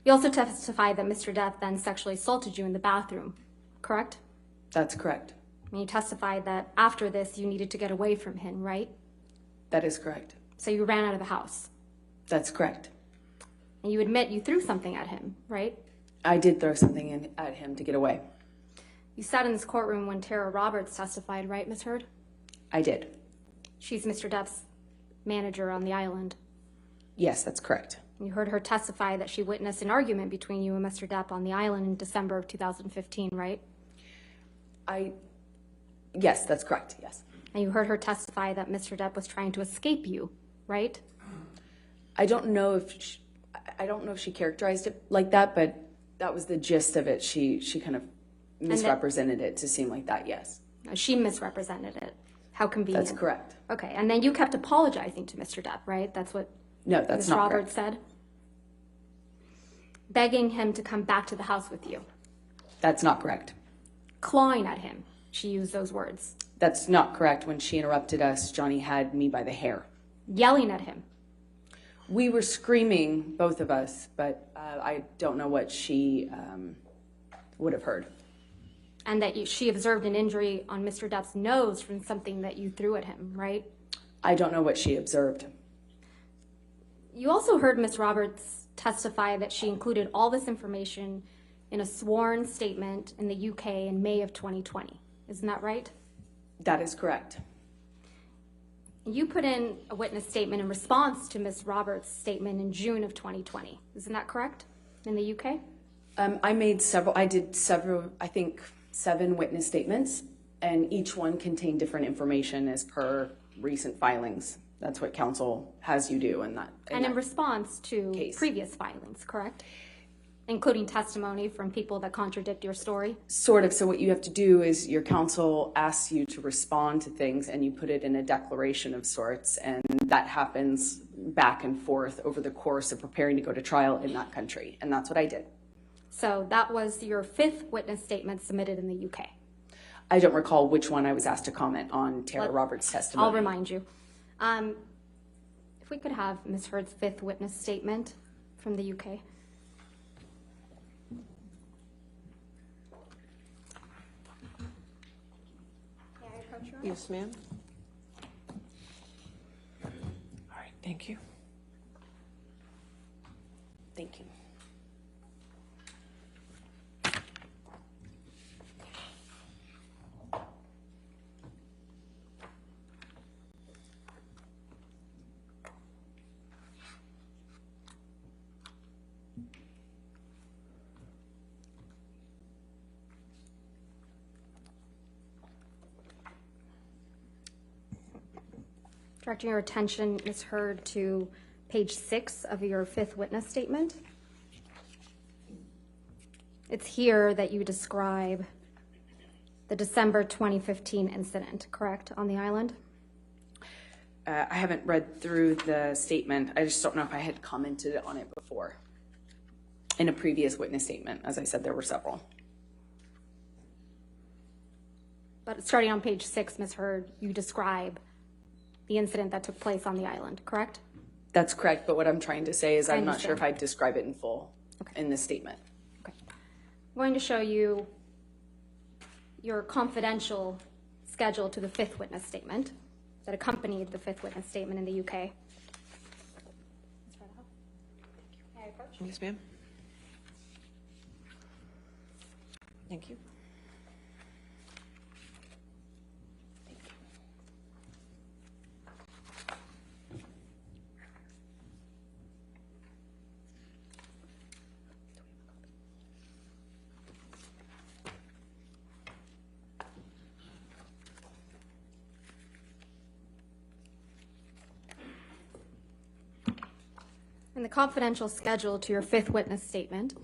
C: You also testified that Mr. Depp then sexually assaulted you in the bathroom, correct?
D: That's correct.
C: And you testified that after this, you needed to get away from him, right?
D: That is correct.
C: So you ran out of the house.
D: That's correct.
C: And you admit you threw something at him, right?
D: I did throw something at him to get away.
C: You sat in this courtroom when Tara Roberts testified, right, Ms. Heard?
D: I did.
C: She's Mr. Depp's manager on the island.
D: Yes, that's correct.
C: You heard her testify that she witnessed an argument between you and Mr. Depp on the island in December of 2015, right?
D: Yes, that's correct, yes.
C: And you heard her testify that Mr. Depp was trying to escape you, right?
D: I don't know if she characterized it like that, but that was the gist of it. She kind of misrepresented it to seem like that, yes.
C: She misrepresented it. How convenient.
D: That's correct.
C: Okay, and then you kept apologizing to Mr. Depp, right? That's what
D: No, that's
C: Ms.
D: not
C: Roberts
D: correct.
C: said? Begging him to come back to the house with you.
D: That's not correct.
C: Clawing at him. She used those words.
D: That's not correct. When she interrupted us, Johnny had me by the hair.
C: Yelling at him.
D: We were screaming, both of us, but I don't know what she would have heard.
C: And that she observed an injury on Mr. Depp's nose from something that you threw at him, right?
D: I don't know what she observed.
C: You also heard Ms. Roberts testify that she included all this information in a sworn statement in the UK in May of 2020. Isn't that right?
D: That is correct.
C: You put in a witness statement in response to Ms. Roberts' statement in June of 2020. Isn't that correct? In the UK?
D: I did several, I think 7 witness statements, and each one contained different information as per recent filings. That's what counsel has you do in that.
C: In response to
D: case.
C: Previous filings, correct? Including testimony from people that contradict your story?
D: Sort of. So what you have to do is your counsel asks you to respond to things, and you put it in a declaration of sorts, and that happens back and forth over the course of preparing to go to trial in that country, and that's what I did.
C: So that was your 5th witness statement submitted in the UK.
D: I don't recall which one I was asked to comment on Tara Roberts' testimony.
C: I'll remind you. If we could have Ms. Heard's 5th witness statement from the UK.
B: Yes, ma'am. All right, thank you.
D: Thank you.
C: Directing your attention, Ms. Heard, to page 6 of your 5th witness statement. It's here that you describe the December 2015 incident, correct, on the island?
D: I haven't read through the statement. I just don't know if I had commented on it before. In a previous witness statement, as I said, there were several.
C: But starting on page 6, Ms. Heard, you describe the incident that took place on the island, correct?
D: That's correct, but what I'm trying to say is I'm not sure if
C: understand.
D: I'd describe it in full in this statement.
C: Okay. I'm going to show you your confidential schedule to the 5th witness statement that accompanied the 5th witness statement in the UK. May I approach?
B: Yes, ma'am. Thank you.
C: In the confidential schedule to your fifth witness statement,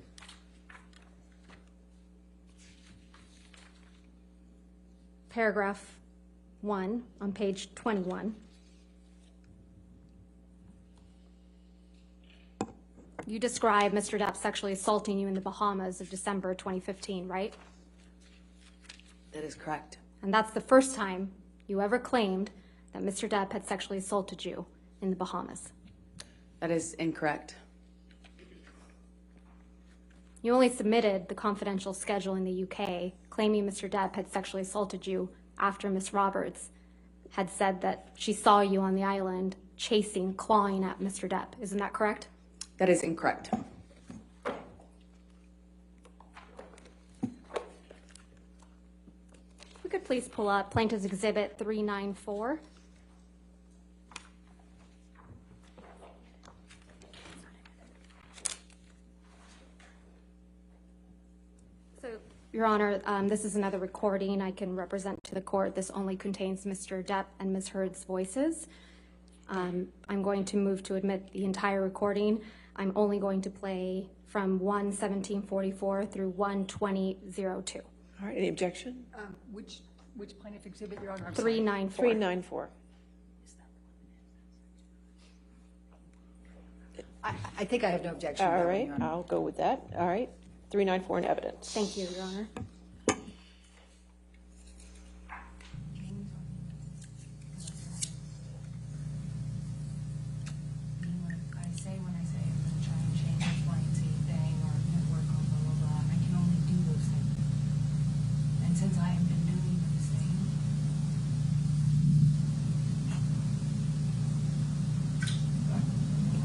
C: paragraph 1 on page 21, you describe Mr. Depp sexually assaulting you in the Bahamas of December 2015, right?
D: That is correct.
C: And that's the first time you ever claimed that Mr. Depp had sexually assaulted you in the Bahamas.
D: That is incorrect.
C: You only submitted the confidential schedule in the UK claiming Mr. Depp had sexually assaulted you after Miss Roberts had said that she saw you on the island chasing, clawing at Mr. Depp. Isn't that correct?
D: That is incorrect.
C: If we could please pull up Plaintiff's Exhibit 394. So, Your Honor, this is another recording I can represent to the court. This only contains Mr. Depp and Ms. Heard's voices. I'm going to move to admit the entire recording. I'm only going to play from 1:17:44 through 1:20:02.
B: All right, any objection?
E: Which plaintiff exhibit, Your Honor? I'm sorry.
C: 394.
B: 394.
E: I think I have no objection to that
B: All
E: one,
B: right,
E: Your Honor.
B: I'll go with that. All right, 394 in evidence.
C: Thank you, Your Honor.
I: When I say I'm going to try and change X, Y, and Z thing or network on blah, blah, blah, I can only do those things. And since I have been doing those things,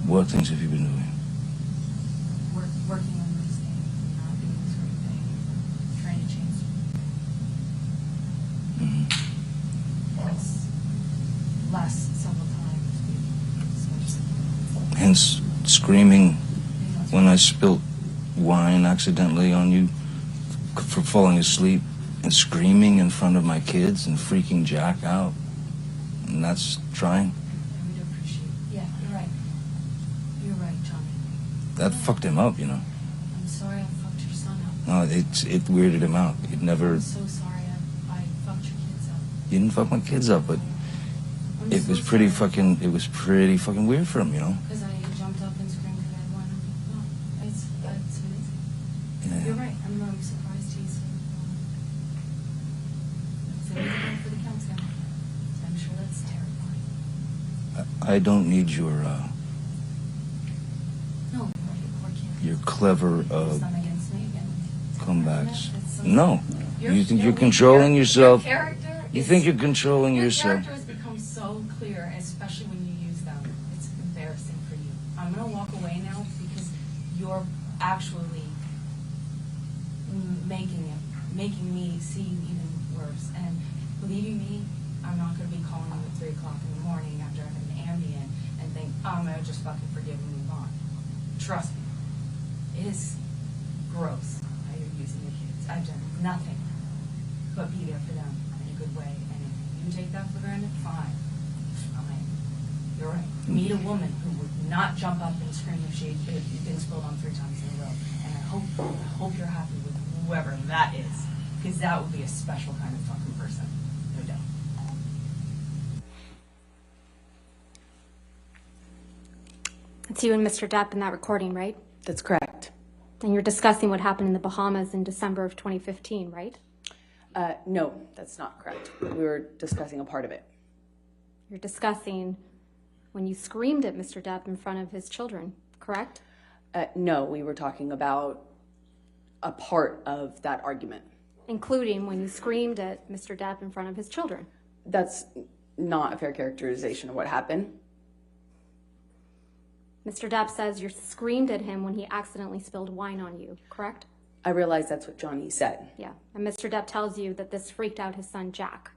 G: What things have you been doing?
I: working on these things and not doing certain things, trying to change things. Last several times we discussed.
G: Hence, screaming when I spilt wine accidentally on you for falling asleep, and screaming in front of my kids and freaking Jack out. And that's trying.
I: I would appreciate. Yeah, you're right. You're right, Johnny.
G: That fucked him up, you know.
I: I'm sorry I fucked your son up.
G: No, it weirded him out. It never.
I: I'm so sorry I fucked your kids up.
G: You didn't fuck my kids up, but
I: I'm
G: it
I: so
G: was pretty
I: sorry.
G: fucking. It was pretty fucking weird for him, you know.
I: Because I jumped up and screamed because I had one. No, it's amazing.
G: Yeah.
I: You're right. I'm surprised he's. It's everything for the council. I'm sure that's terrifying.
G: I don't need your
I: No, you're right. Poor kid.
G: your clever
I: It's not against me again.
G: comebacks.
I: That's something-
G: No,
I: Your-
G: you think
I: your
G: you're controlling
I: your
G: yourself.
I: character
G: You
I: is-
G: think you're controlling
I: Your
G: yourself.
I: character has become so clear, especially when you use them. It's embarrassing for you. I'm going to walk away now because you're actually making me seem even worse. And believing me, I'm not going to be calling you at 3 o'clock in the morning after I have an Ambien and think, oh, I'm going to just fucking forgive and move on. Trust me. It is gross how you're using the kids. I've done nothing but be there for them in a good way. And if you take that for granted, fine. Fine. You're right. Meet a woman who would not jump up and scream if she'd been spilled on 3 times in a row. And I hope you're happy with whoever that is. Because that would be a special kind of fucking person. No doubt.
C: It's you and Mr. Depp in that recording, right?
D: That's correct.
C: And you're discussing what happened in the Bahamas in December of 2015, right?
D: No, that's not correct. We were discussing a part of it.
C: You're discussing when you screamed at Mr. Depp in front of his children, correct?
D: No, we were talking about a part of that argument.
C: Including when you screamed at Mr. Depp in front of his children.
D: That's not a fair characterization of what happened.
C: Mr. Depp says you screamed at him when he accidentally spilled wine on you, correct?
D: I realize that's what Johnny said.
C: Yeah. And Mr. Depp tells you that this freaked out his son, Jack.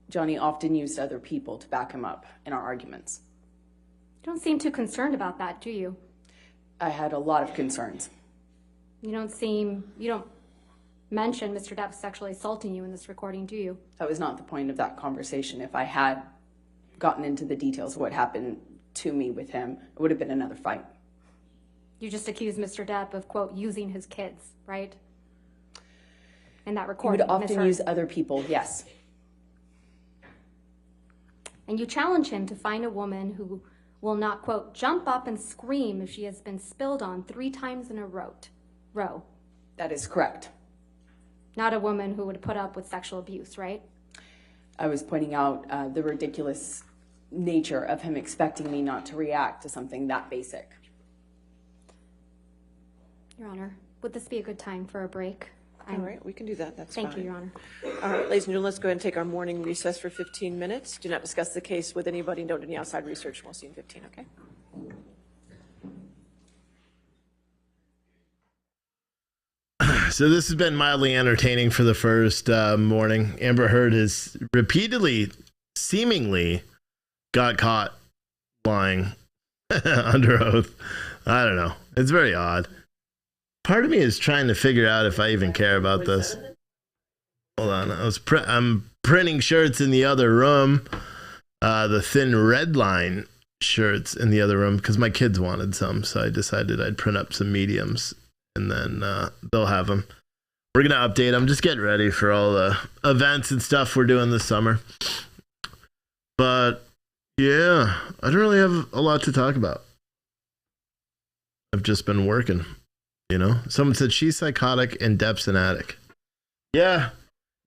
D: Johnny often used other people to back him up in our arguments.
C: You don't seem too concerned about that, do you?
D: I had a lot of concerns.
C: You don't mention Mr. Depp sexually assaulting you in this recording, do you?
D: That was not the point of that conversation. If I had gotten into the details of what happened, to me with him, it would have been another fight.
C: You just accused Mr. Depp of, quote, using his kids, right? In that
D: He
C: recording.
D: would
C: Ms.
D: often
C: Heard.
D: use other people, yes.
C: And you challenge him to find a woman who will not, quote, jump up and scream if she has been spilled on 3 times in a row.
D: That is correct.
C: Not a woman who would put up with sexual abuse, right?
D: I was pointing out the ridiculous nature of him expecting me not to react to something that basic.
C: Your Honor, would this be a good time for a break?
B: All right, we can do that. That's fine.
C: Thank you, Your Honor.
B: All right, ladies and gentlemen, let's go ahead and take our morning recess for 15 minutes. Do not discuss the case with anybody. Don't do any outside research. We'll see you in 15, okay?
A: So this has been mildly entertaining for the first morning. Amber Heard has repeatedly, seemingly, got caught lying under oath. I don't know. It's very odd. Part of me is trying to figure out if I even care about this. Hold on. I'm printing shirts in the other room. The thin red line shirts in the other room because my kids wanted some. So I decided I'd print up some mediums and then they'll have them. We're going to update them. Just getting ready for all the events and stuff we're doing this summer. But yeah, I don't really have a lot to talk about. I've just been working. You know, someone said she's psychotic and Depp's an addict. Yeah.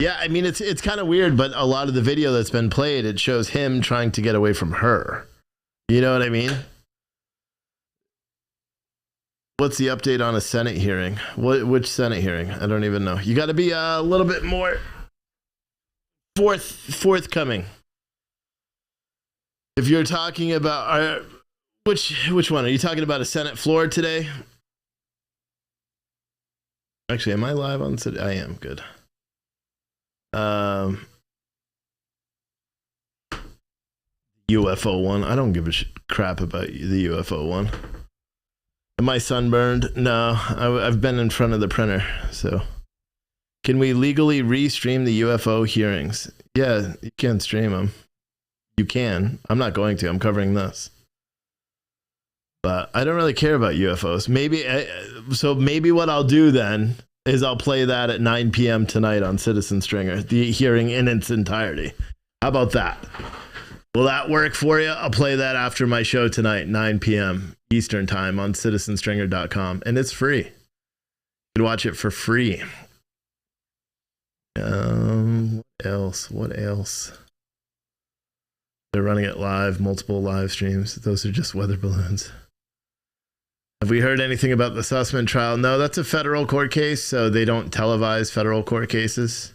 A: I mean, it's kind of weird, but a lot of the video that's been played, it shows him trying to get away from her. You know what I mean? What's the update on a Senate hearing? Which Senate hearing? I don't even know. You got to be a little bit more forthcoming. If you're talking about which one are you talking about? A Senate floor today? Actually, am I live on today? I am. Good. UFO one. I don't give a crap about the UFO one. Am I sunburned? No, I've been in front of the printer. So, can we legally restream the UFO hearings? Yeah, you can stream them. You can. I'm not going to. I'm covering this. But I don't really care about UFOs. Maybe what I'll do then is I'll play that at 9 p.m. tonight on Citizen Stringer, the hearing in its entirety. How about that? Will that work for you? I'll play that after my show tonight, 9 p.m. Eastern time on citizenstringer.com. And it's free. You can watch it for free. What else? They're running it live, multiple live streams. Those are just weather balloons. Have we heard anything about the Sussman trial? No, that's a federal court case, so they don't televise federal court cases.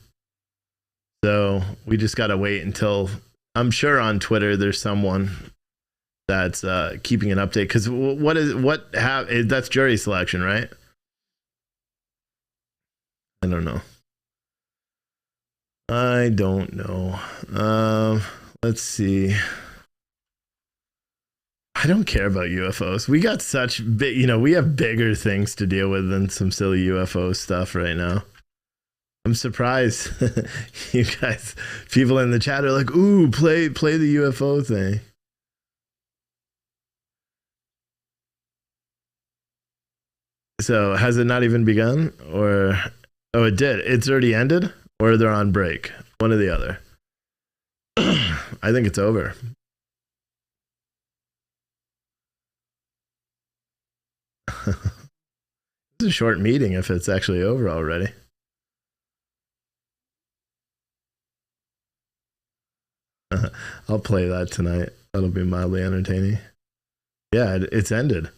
A: So we just got to wait until, I'm sure on Twitter there's someone that's keeping an update. Because that's jury selection, right? I don't know. Let's see. I don't care about UFOs. We got such big, we have bigger things to deal with than some silly UFO stuff right now. I'm surprised you guys, people in the chat are like, ooh, play the UFO thing. So has it not even begun? Or, oh, it did. It's already ended? Or they're on break? One or the other. I think it's over. It's a short meeting if it's actually over already. I'll play that tonight. That'll be mildly entertaining. Yeah, it's ended.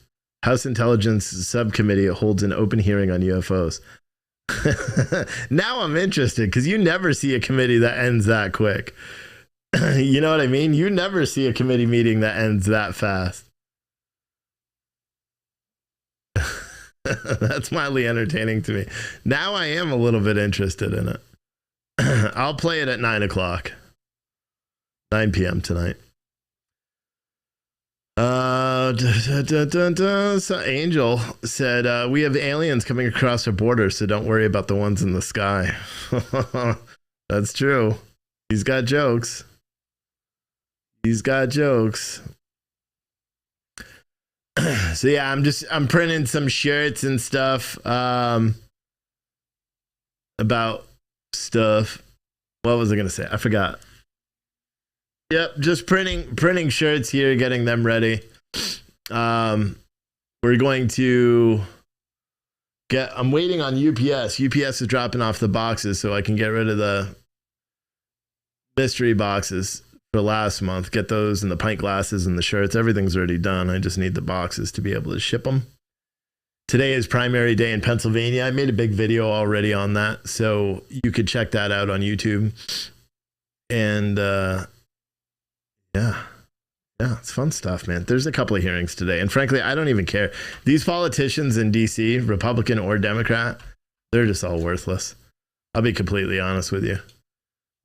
A: House Intelligence Subcommittee holds an open hearing on UFOs. Now I'm interested because you never see a committee that ends that quick. You know what I mean? You never see a committee meeting that ends that fast. That's mildly entertaining to me. Now I am a little bit interested in it. I'll play it at 9 o'clock. 9 p.m. tonight. So Angel said, we have aliens coming across our border, so don't worry about the ones in the sky. That's true. He's got jokes. So yeah, I'm printing some shirts and stuff about stuff. What was I gonna say? I forgot. Yep, just printing shirts here, getting them ready. We're going to I'm waiting on UPS. UPS is dropping off the boxes so I can get rid of the mystery boxes for last month. Get those and the pint glasses and the shirts. Everything's already done. I just need the boxes to be able to ship them. Today is primary day in Pennsylvania. I made a big video already on that, so you could check that out on YouTube. And yeah, it's fun stuff, man. There's a couple of hearings today, and frankly, I don't even care. These politicians in DC, Republican or Democrat, they're just all worthless. I'll be completely honest with you.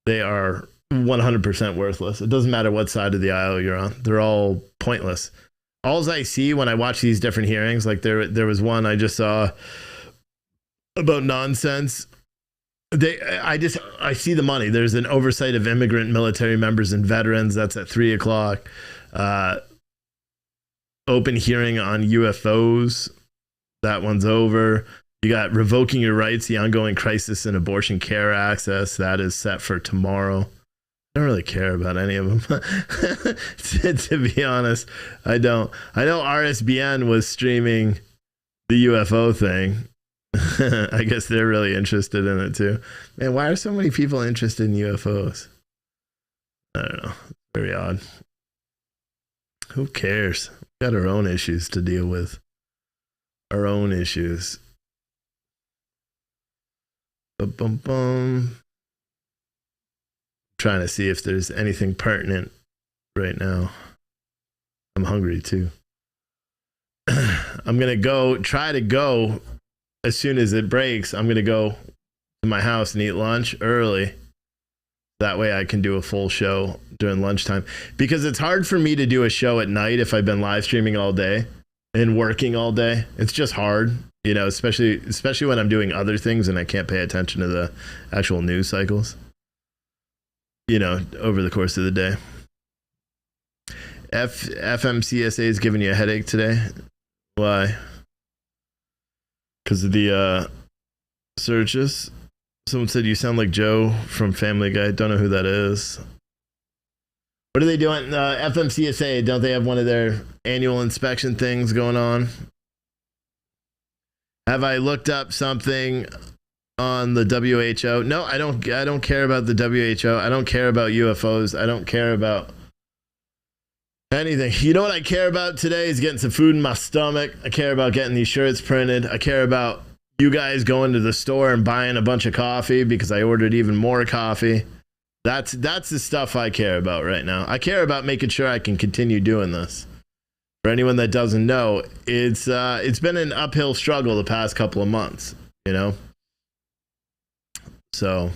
A: They are 100% worthless. It doesn't matter what side of the aisle you're on. They're all pointless. All I see when I watch these different hearings, like there was one I just saw about nonsense. I see the money. There's an oversight of immigrant military members and veterans. That's at 3:00. Open hearing on UFOs. That one's over. You got revoking your rights, the ongoing crisis in abortion care access. That is set for tomorrow. I don't really care about any of them. to be honest, I don't. I know RSBN was streaming the UFO thing. I guess they're really interested in it too. Man, why are so many people interested in UFOs? I don't know. Very odd. Who cares? We got our own issues to deal with. Our own issues. Trying to see if there's anything pertinent right now. I'm hungry too. I'm gonna try to go as soon as it breaks. I'm gonna go to my house and eat lunch early. That way I can do a full show during lunchtime, because it's hard for me to do a show at night if I've been live streaming all day and working all day. It's just hard, especially when I'm doing other things and I can't pay attention to the actual news cycles, over the course of the day. FMCSA is giving you a headache today. Why? Because of the searches. Someone said you sound like Joe from Family Guy. Don't know who that is. What are they doing? FMCSA, don't they have one of their annual inspection things going on? Have I looked up something on the WHO? No, I don't care about the WHO. I don't care about UFOs. I don't care about anything. You know what I care about today is getting some food in my stomach. I care about getting these shirts printed. I care about you guys going to the store and buying a bunch of coffee because I ordered even more coffee. That's the stuff I care about right now. I care about making sure I can continue doing this. For anyone that doesn't know, it's been an uphill struggle the past couple of months, So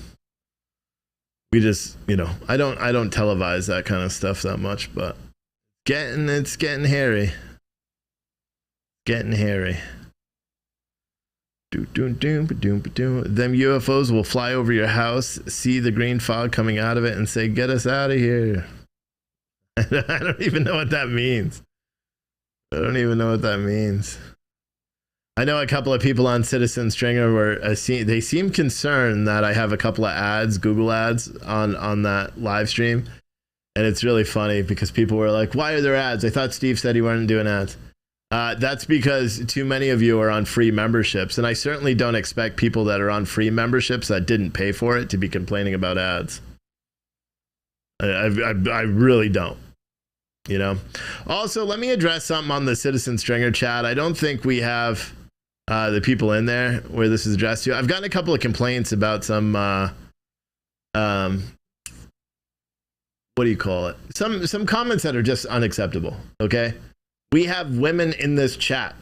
A: we just, I don't televise that kind of stuff that much, but it's getting hairy. Getting hairy. Them UFOs will fly over your house, see the green fog coming out of it, and say, "Get us out of here." I don't even know what that means. I know a couple of people on Citizen Stringer they seem concerned that I have a couple of ads, Google ads, on that live stream. And it's really funny because people were like, "Why are there ads? I thought Steve said he wasn't doing ads." That's because too many of you are on free memberships, and I certainly don't expect people that are on free memberships that didn't pay for it to be complaining about ads. I really don't. Also, let me address something on the Citizen Stringer chat. I don't think we have the people in there where this is addressed to. I've gotten a couple of complaints about some what do you call it? Some comments that are just unacceptable. Okay. We have women in this chat.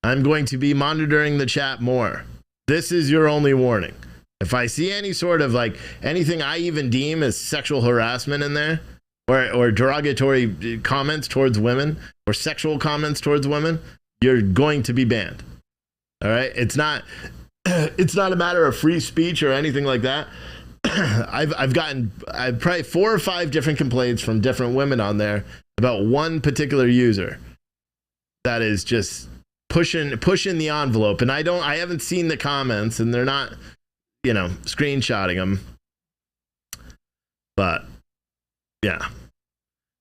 A: I'm going to be monitoring the chat more. This is your only warning. If I see any sort of anything I even deem as sexual harassment in there, or derogatory comments towards women, or sexual comments towards women, you're going to be banned. All right? It's not a matter of free speech or anything like that. I've gotten probably 4 or 5 different complaints from different women on there about one particular user. that is just pushing the envelope. And I haven't seen the comments, and they're not, screenshotting them. But yeah.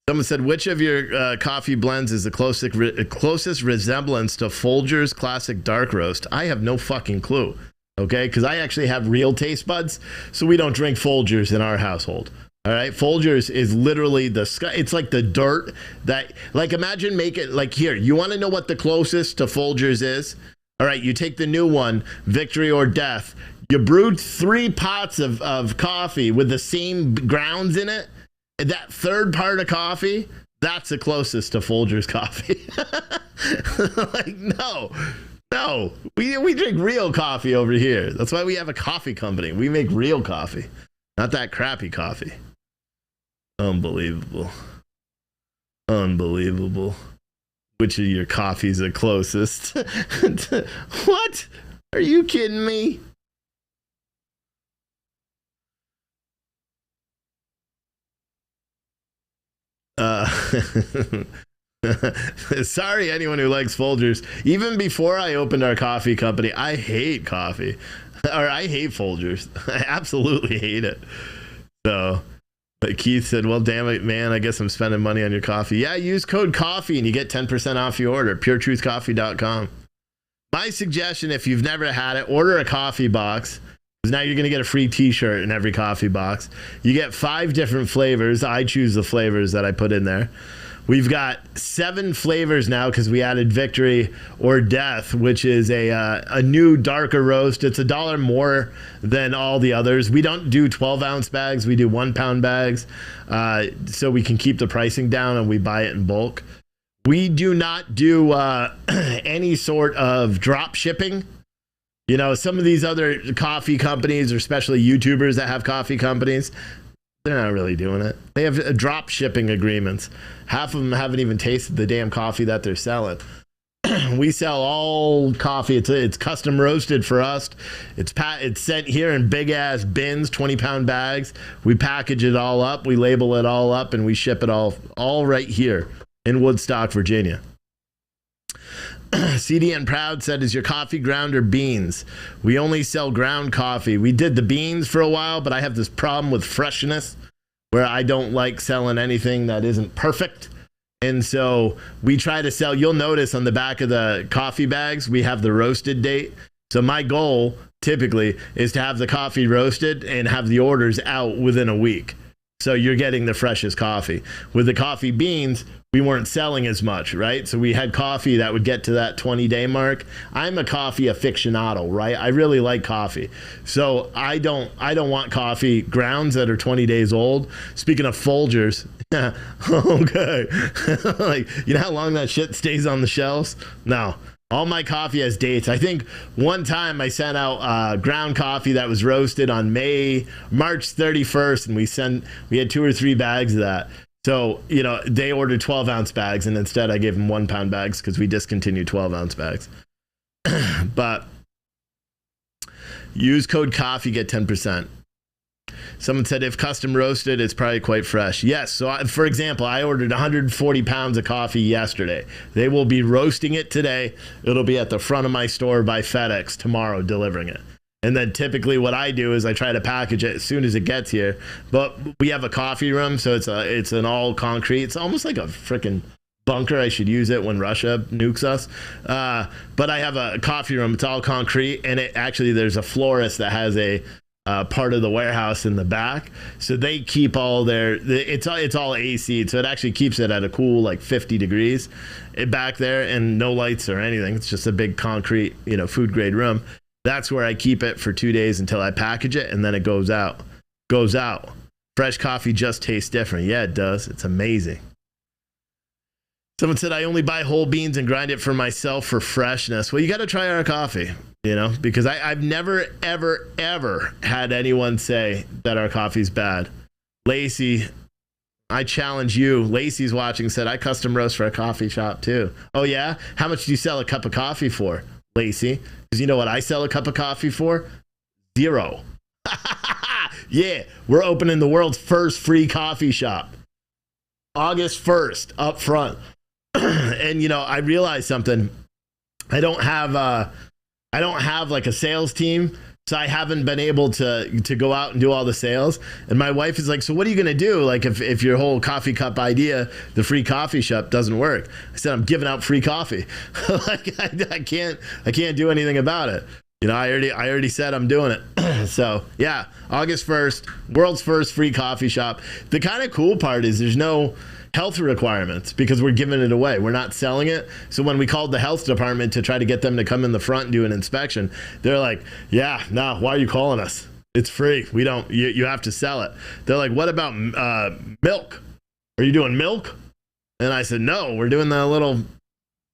A: Someone said, which of your coffee blends is the closest resemblance to Folgers Classic Dark Roast? I have no fucking clue, okay? Because I actually have real taste buds, so we don't drink Folgers in our household. All right, Folgers is literally the sky. It's like the dirt that, like, imagine here. You want to know what the closest to Folgers is? All right, you take the new one, Victory or Death. You brewed 3 pots of coffee with the same grounds in it. That third part of coffee, that's the closest to Folgers coffee. Like, no, we drink real coffee over here. That's why we have a coffee company. We make real coffee, not that crappy coffee. Unbelievable. Which of your coffees are closest? What? Are you kidding me? Sorry, anyone who likes Folgers. Even before I opened our coffee company, I hate coffee. Or I hate Folgers. I absolutely hate it. So, but Keith said, well, damn it, man, I guess I'm spending money on your coffee. Yeah, use code COFFEE and you get 10% off your order. puretruthcoffee.com. My suggestion, if you've never had it, order a coffee box. Because now you're going to get a free t-shirt in every coffee box. You get 5 different flavors. I choose the flavors that I put in there. We've got 7 flavors now because we added Victory or Death, which is a new darker roast. It's $1 more than all the others. We don't do 12-ounce bags. We do 1-pound bags, so we can keep the pricing down, and we buy it in bulk. We do not do any sort of drop shipping. Some of these other coffee companies, or especially YouTubers that have coffee companies, they're not really doing it. They have drop shipping agreements. Half of them haven't even tasted the damn coffee that they're selling. We sell all coffee. It's custom roasted for us. It's sent here in big ass bins, 20-pound bags. We package it all up. We label it all up, and we ship it all right here in Woodstock, Virginia. CDN Proud said, is your coffee ground or beans? We only sell ground coffee. We did the beans for a while, but I have this problem with freshness where I don't like selling anything that isn't perfect. And so we try to sell, you'll notice on the back of the coffee bags, we have the roasted date. So my goal typically is to have the coffee roasted and have the orders out within a week. So you're getting the freshest coffee. With the coffee beans, we weren't selling as much, right? So we had coffee that would get to that 20-day mark. I'm a coffee aficionado, right? I really like coffee. So I don't want coffee grounds that are 20 days old. Speaking of Folgers, okay. Like, you know how long that shit stays on the shelves? No. All my coffee has dates. I think one time I sent out ground coffee that was roasted on March 31st, and we had 2 or 3 bags of that. So, they ordered 12-ounce bags, and instead I gave them 1-pound bags because we discontinued 12-ounce bags. But use code COFFEE, get 10%. Someone said if custom roasted, it's probably quite fresh. Yes. So, for example, I ordered 140 pounds of coffee yesterday. They will be roasting it today. It'll be at the front of my store by FedEx tomorrow, delivering it. And then typically what I do is I try to package it as soon as it gets here. But we have a coffee room, so it's an all concrete. It's almost like a freaking bunker. I should use it when Russia nukes us. But I have a coffee room. It's all concrete, and there's a florist that has a part of the warehouse in the back, so they keep all it's all AC, so it actually keeps it at a cool like 50 degrees back there, and no lights or anything. It's just a big concrete, food grade room. That's where I keep it for 2 days until I package it, and then it goes out. Fresh coffee just tastes different. Yeah, it does. It's amazing. Someone said, I only buy whole beans and grind it for myself for freshness. Well, you got to try our coffee, because I've never, ever, ever had anyone say that our coffee's bad. Lacey, I challenge you. Lacey's watching, said, I custom roast for a coffee shop too. Oh, yeah? How much do you sell a cup of coffee for, Lacey? Because you know what I sell a cup of coffee for? $0. Yeah, we're opening the world's first free coffee shop. August 1st, up front. And I realized something. I don't have like a sales team, so I haven't been able to go out and do all the sales. And my wife is like, so what are you going to do? Like if your whole coffee cup idea, the free coffee shop, doesn't work? I said, I'm giving out free coffee. Like I can't do anything about it. I already said I'm doing it. So yeah, August 1st, world's first free coffee shop. The kind of cool part is there's no health requirements because we're giving it away. We're not selling it. So when we called the health department to try to get them to come in the front and do an inspection, they're like, yeah, no, why are you calling us? It's free. We don't, you have to sell it. They're like, what about milk? Are you doing milk? And I said, no, we're doing the little,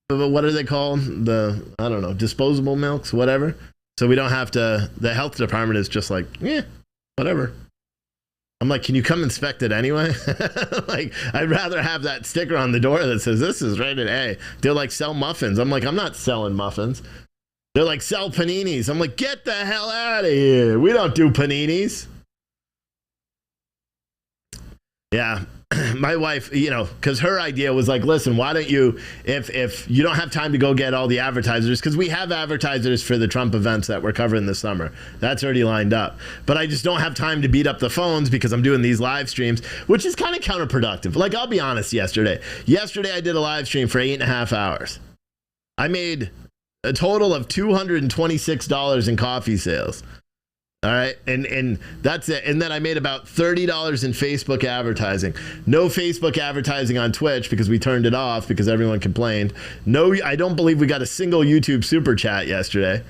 A: what are they called? I don't know, disposable milks, whatever. So we don't have to, the health department is just like, yeah, whatever. I'm like, can you come inspect it anyway? Like, I'd rather have that sticker on the door that says, this is rated A. They're like, sell muffins. I'm like, I'm not selling muffins. They're like, sell paninis. I'm like, get the hell out of here. We don't do paninis. Yeah. My wife, because her idea was like, listen, why don't you, if you don't have time to go get all the advertisers, because we have advertisers for the Trump events that we're covering this summer. That's already lined up. But I just don't have time to beat up the phones because I'm doing these live streams, which is kind of counterproductive. Like, I'll be honest, yesterday I did a live stream for 8.5 hours. I made a total of $226 in coffee sales. All right. And that's it. And then I made about $30 in Facebook advertising. No Facebook advertising on Twitch because we turned it off because everyone complained. No, I don't believe we got a single YouTube super chat yesterday.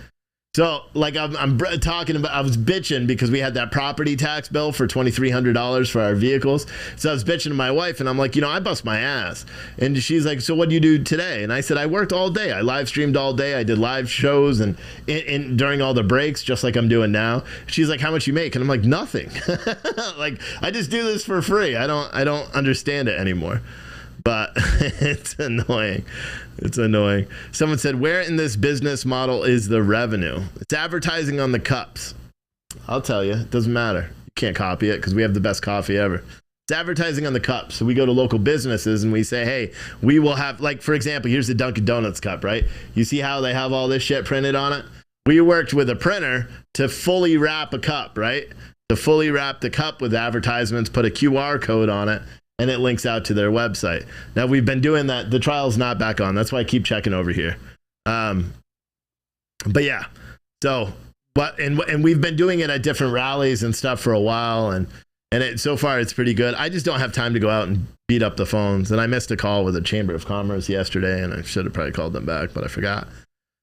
A: So like I'm talking about, I was bitching because we had that property tax bill for $2,300 for our vehicles. So I was bitching to my wife and I'm like, I bust my ass. And she's like, so what do you do today? And I said, I worked all day. I live streamed all day. I did live shows and during all the breaks, just like I'm doing now. She's like, how much you make? And I'm like, nothing. Like, I just do this for free. I don't understand it anymore. But it's annoying. It's annoying. Someone said, where in this business model is the revenue? It's advertising on the cups. I'll tell you, it doesn't matter. You can't copy it because we have the best coffee ever. It's advertising on the cups. So we go to local businesses and we say, hey, we will have, like, for example, here's the Dunkin' Donuts cup, right? You see how they have all this shit printed on it? We worked with a printer to fully wrap a cup, right? To fully wrap the cup with advertisements, put a QR code on it, and it links out to their website. Now, we've been doing that. The trial's not back on. That's why I keep checking over here. But yeah, so, and we've been doing it at different rallies and stuff for a while, and so far it's pretty good. I just don't have time to go out and beat up the phones. And I missed a call with the Chamber of Commerce yesterday, and I should have probably called them back, but I forgot.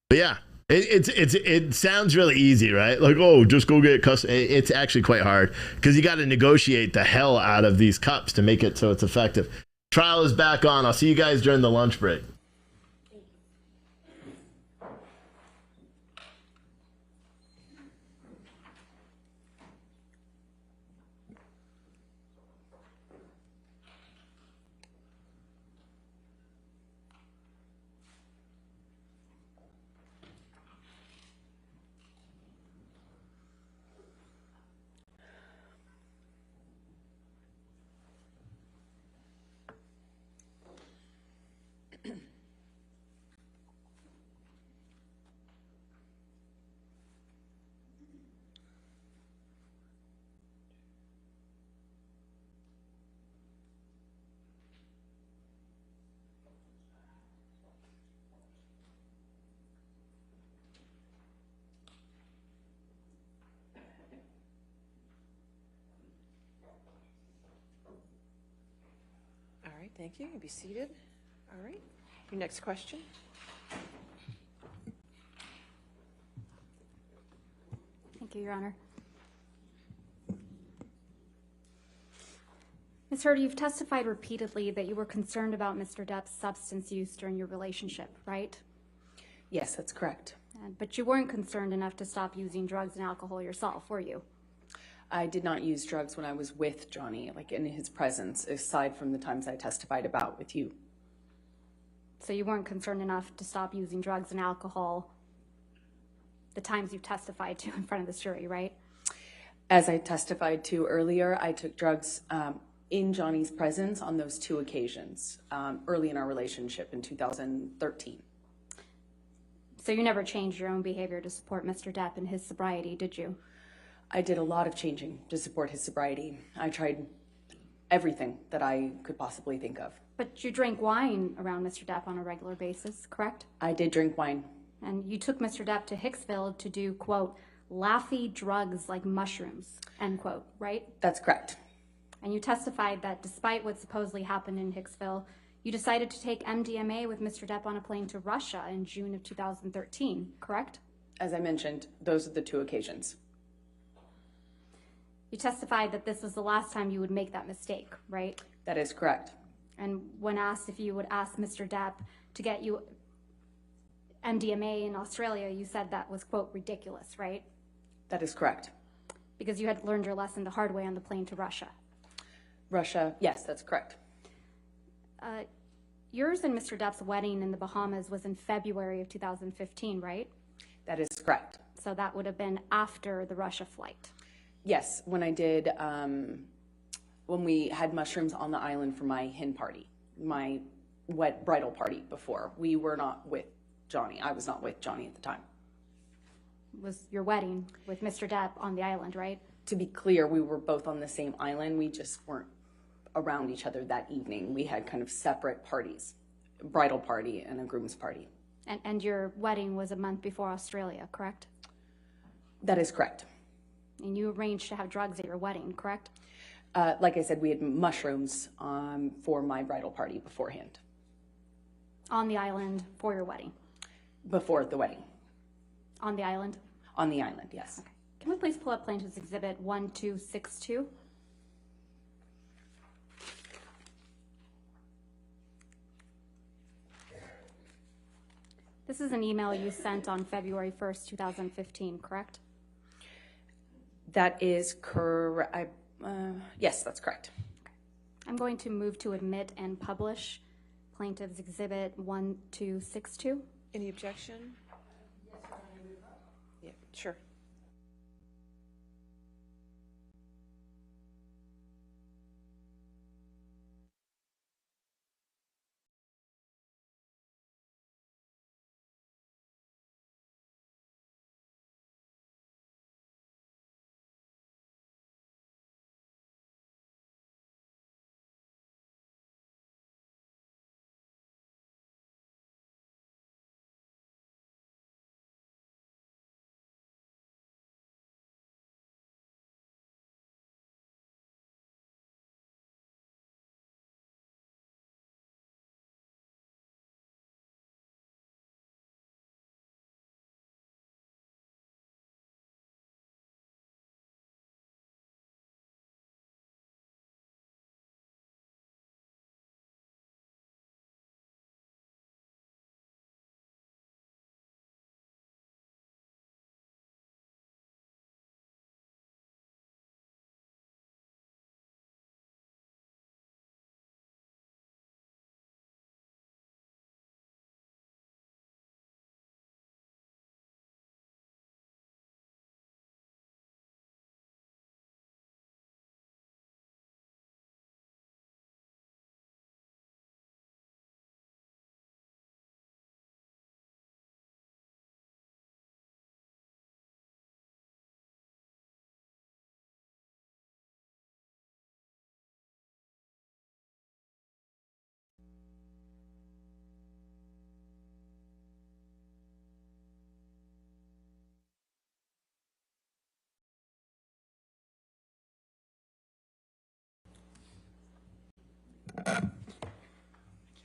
A: But yeah, it sounds really easy, right? Like, oh, just go get custom. It's actually quite hard because you got to negotiate the hell out of these cups to make it so it's effective. Trial is back on. I'll see you guys during the lunch break.
B: All right, thank you. You be seated. All right. Your next question.
C: Thank you, Your Honor. Ms. Hurd, you've testified repeatedly that you were concerned about Mr. Depp's substance use during your relationship, right?
D: Yes, that's correct.
C: But you weren't concerned enough to stop using drugs and alcohol yourself, were you?
D: I did not use drugs when I was with Johnny, like in his presence, aside from the times I testified about with you.
C: So you weren't concerned enough to stop using drugs and alcohol the times you testified to in front of this jury, right?
D: As I testified to earlier, I took drugs in Johnny's presence on those two occasions, early in our relationship in 2013.
C: So you never changed your own behavior to support Mr. Depp in his sobriety, did you?
D: I did a lot of changing to support his sobriety. I tried everything that I could possibly think of.
C: But you drank wine around Mr. Depp on a regular basis, correct?
D: I did drink wine.
C: And you took Mr. Depp to Hicksville to do, quote, laughy drugs like mushrooms, end quote, right?
D: That's correct.
C: And you testified that despite what supposedly happened in Hicksville, you decided to take MDMA with Mr. Depp on a plane to Russia in June of 2013, correct?
D: As I mentioned, those are the two occasions.
C: You testified that this was the last time you would make that mistake, right?
D: That is correct.
C: And when asked if you would ask Mr. Depp to get you MDMA in Australia, you said that was, quote, ridiculous, right?
D: That is correct.
C: Because you had learned your lesson the hard way on the plane to Russia.
D: Russia, yes, that's correct.
C: Yours and Mr. Depp's wedding in the Bahamas was in February of 2015, right?
D: That is correct.
C: So that would have been after the Russia flight.
D: Yes, when I did, when we had mushrooms on the island for my hen party, my wet bridal party before. We were not with Johnny. I was not with Johnny at the time.
C: It was your wedding with Mr. Depp on the island, right?
D: To be clear, we were both on the same island. We just weren't around each other that evening. We had kind of separate parties, a bridal party and a groom's party.
C: And your wedding was a month before Australia, correct?
D: That is correct.
C: And you arranged to have drugs at your wedding, correct?
D: Like I said, we had mushrooms for my bridal party beforehand.
C: On the island for your wedding?
D: Before the wedding.
C: On the island?
D: On the island, yes.
C: Okay. Can we please pull up Plaintiff's Exhibit 1262? This is an email you sent on February 1st, 2015, correct?
D: That is correct. Yes, that's correct.
C: I'm going to move to admit and publish Plaintiff's Exhibit 1262.
B: Any objection? Yeah, sure.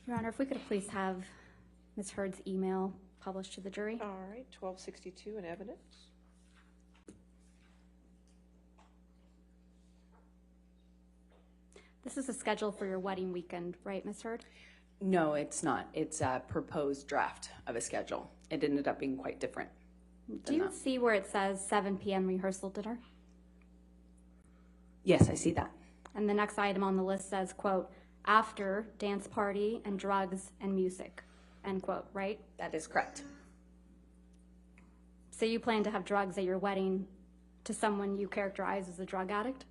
C: Your Honor, if we could please have Ms. Heard's email published to the jury.
B: All right, 1262 in evidence.
C: This is a schedule for your wedding weekend, right, Ms. Heard?
D: No, it's not. It's a proposed draft of a schedule. It ended up being quite different.
C: Do you see where it says 7 p.m. rehearsal dinner?
D: Yes, I see that.
C: And the next item on the list says, quote, after dance party and drugs and music, end quote, right?
D: That is correct.
C: So you plan to have drugs at your wedding to someone you characterize as a drug addict?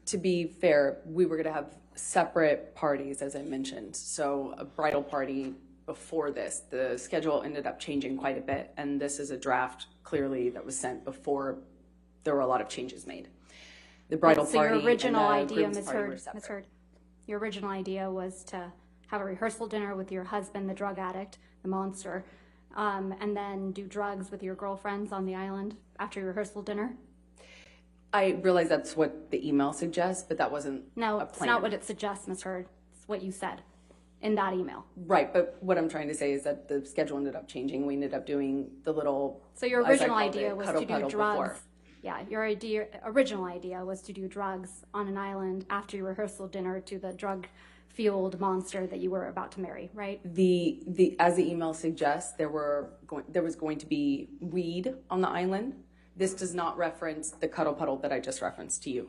D: To be fair, we were going to have separate parties, as I mentioned. So a bridal party before this. The schedule ended up changing quite a bit, and this is a draft clearly that was sent before there were a lot of changes made. The bridal
C: So
D: party
C: your original
D: and the
C: idea,
D: groom's
C: Ms.
D: party were
C: Heard,
D: separate.
C: Ms. Heard, your original idea was to have a rehearsal dinner with your husband, the drug addict, the monster, and then do drugs with your girlfriends on the island after your rehearsal dinner?
D: I realize that's what the email suggests, but that wasn't
C: No,
D: a
C: it's
D: plan.
C: not what it suggests, Ms. Heard. It's what you said in that email.
D: Right, but what I'm trying to say is that the schedule ended up changing. We ended up doing the little.
C: So your
D: as I
C: original
D: called
C: idea
D: it,
C: was
D: cuddle
C: to do
D: puddle
C: drugs.
D: before.
C: Yeah, your original idea was to do drugs on an island after your rehearsal dinner to the drug-fueled monster that you were about to marry, right?
D: As the email suggests, there was going to be weed on the island. This does not reference the cuddle puddle that I just referenced to you.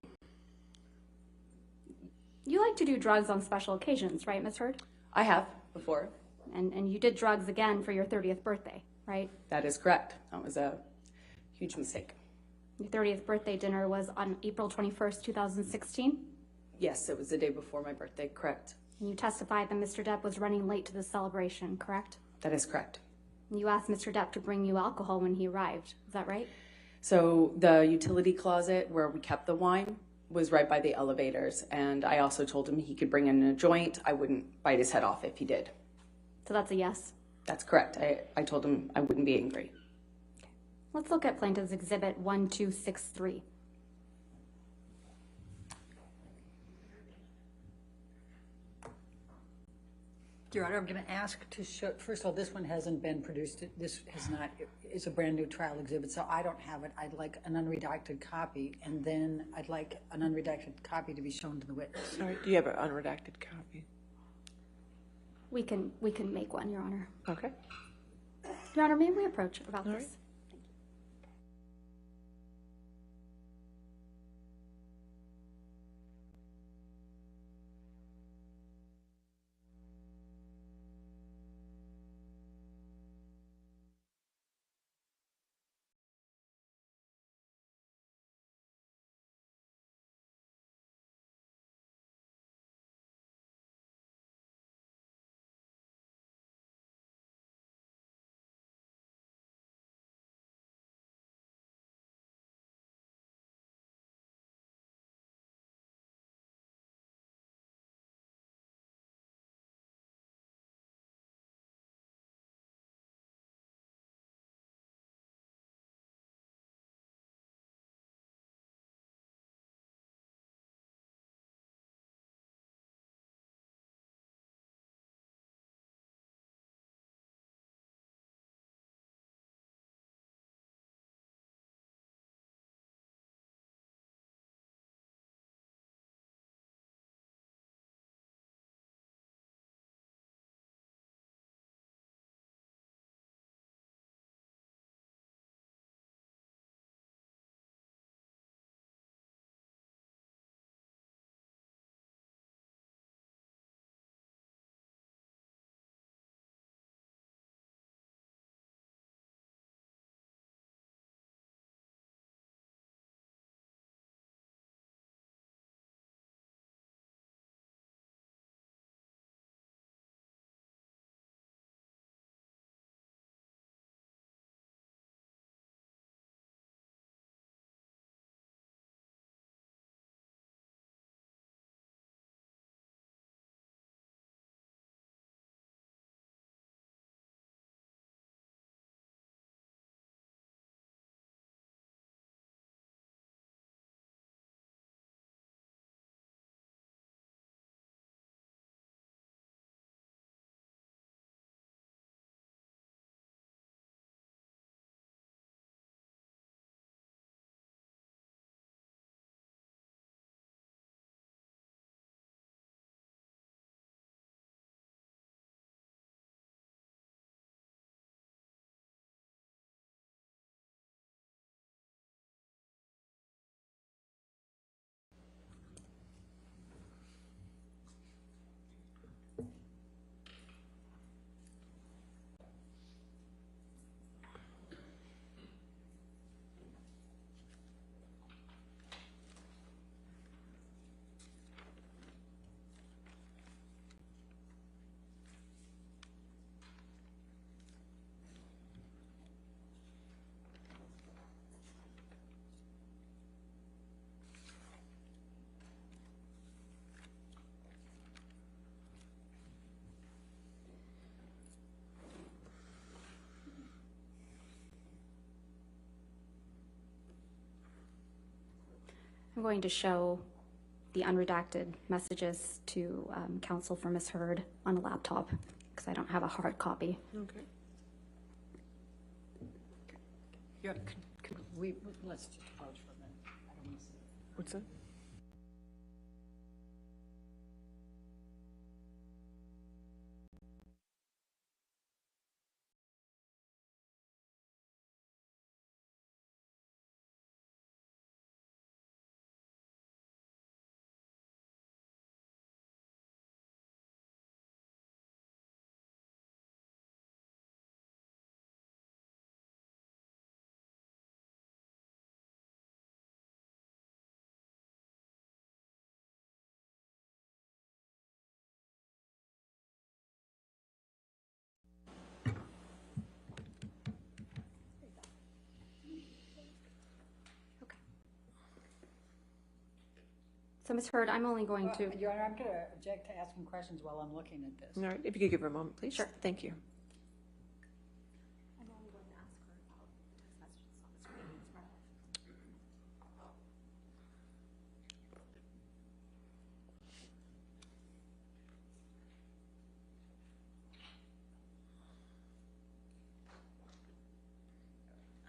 C: You like to do drugs on special occasions, right, Ms. Heard?
D: I have before.
C: And you did drugs again for your 30th birthday, right?
D: That is correct. That was a huge mistake.
C: Your 30th birthday dinner was on April 21st, 2016.
D: Yes, it was the day before my birthday, correct.
C: And you testified that Mr. Depp was running late to the celebration, correct?
D: That is correct.
C: And you asked Mr. Depp to bring you alcohol when he arrived. Is that right?
D: So the utility closet where we kept the wine was right by the elevators, and I also told him he could bring in a joint. I wouldn't bite his head off if he did.
C: So that's a yes.
D: That's correct. I told him I wouldn't be angry.
C: Let's look at Plaintiff's Exhibit 1263.
E: Your Honor, I'm going to ask to show, first of all, this one hasn't been produced. This has not, it's a brand new trial exhibit, so I don't have it. I'd like an unredacted copy, and then I'd like an unredacted copy to be shown to the witness.
B: Sorry, do you have an unredacted copy?
C: We can make one, Your Honor.
B: Okay.
C: Your Honor, may we approach about
B: All
C: this?
B: right.
C: I'm going to show the unredacted messages to counsel for Ms. Heard on a laptop because I don't have a hard copy.
B: Okay.
E: Yeah, could we, let's just approach for a minute. I don't want to see it.
B: What's that?
C: Okay. So, Ms. Heard, I'm only going to...
E: Your Honor, I'm going to object to asking questions while I'm looking at this.
B: All right, if you could give her a moment, please.
C: Sure.
B: Thank you.
C: I'm only going to ask her about text messages on the screen. It's right off.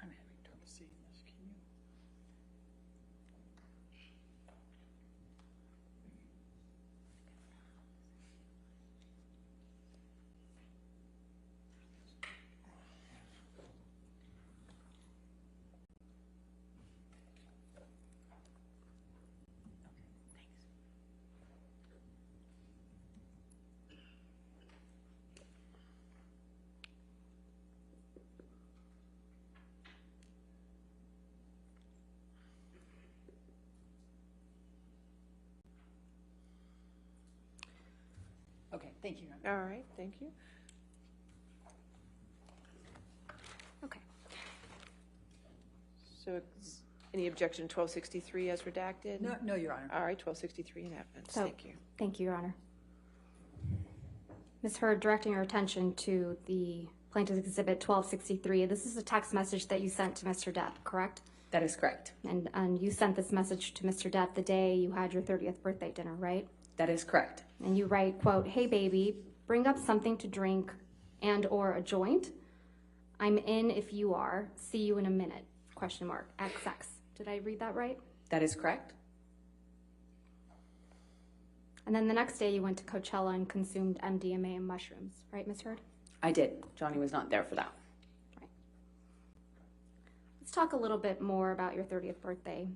E: I'm having trouble seeing this. Can you? Okay, thank you, Your Honor.
B: All right, thank you.
C: Okay.
B: So any objection 1263 as redacted?
E: No, Your Honor.
B: All right, 1263 in evidence.
C: So,
B: Thank you.
C: Thank you, Your Honor. Ms. Heard, directing your attention to the Plaintiff's Exhibit 1263. This is a text message that you sent to Mr. Depp, correct?
D: That is correct.
C: And you sent this message to Mr. Depp the day you had your 30th birthday dinner, right?
D: That is correct.
C: And you write, quote, "Hey baby, bring up something to drink and or a joint. I'm in if you are. See you in a minute. Question mark. XX." Did I read that right?
D: That is correct.
C: And then the next day you went to Coachella and consumed MDMA and mushrooms, right, Ms. Heard?
D: I did. Johnny was not there for that.
C: Right. Let's talk a little bit more about your 30th birthday.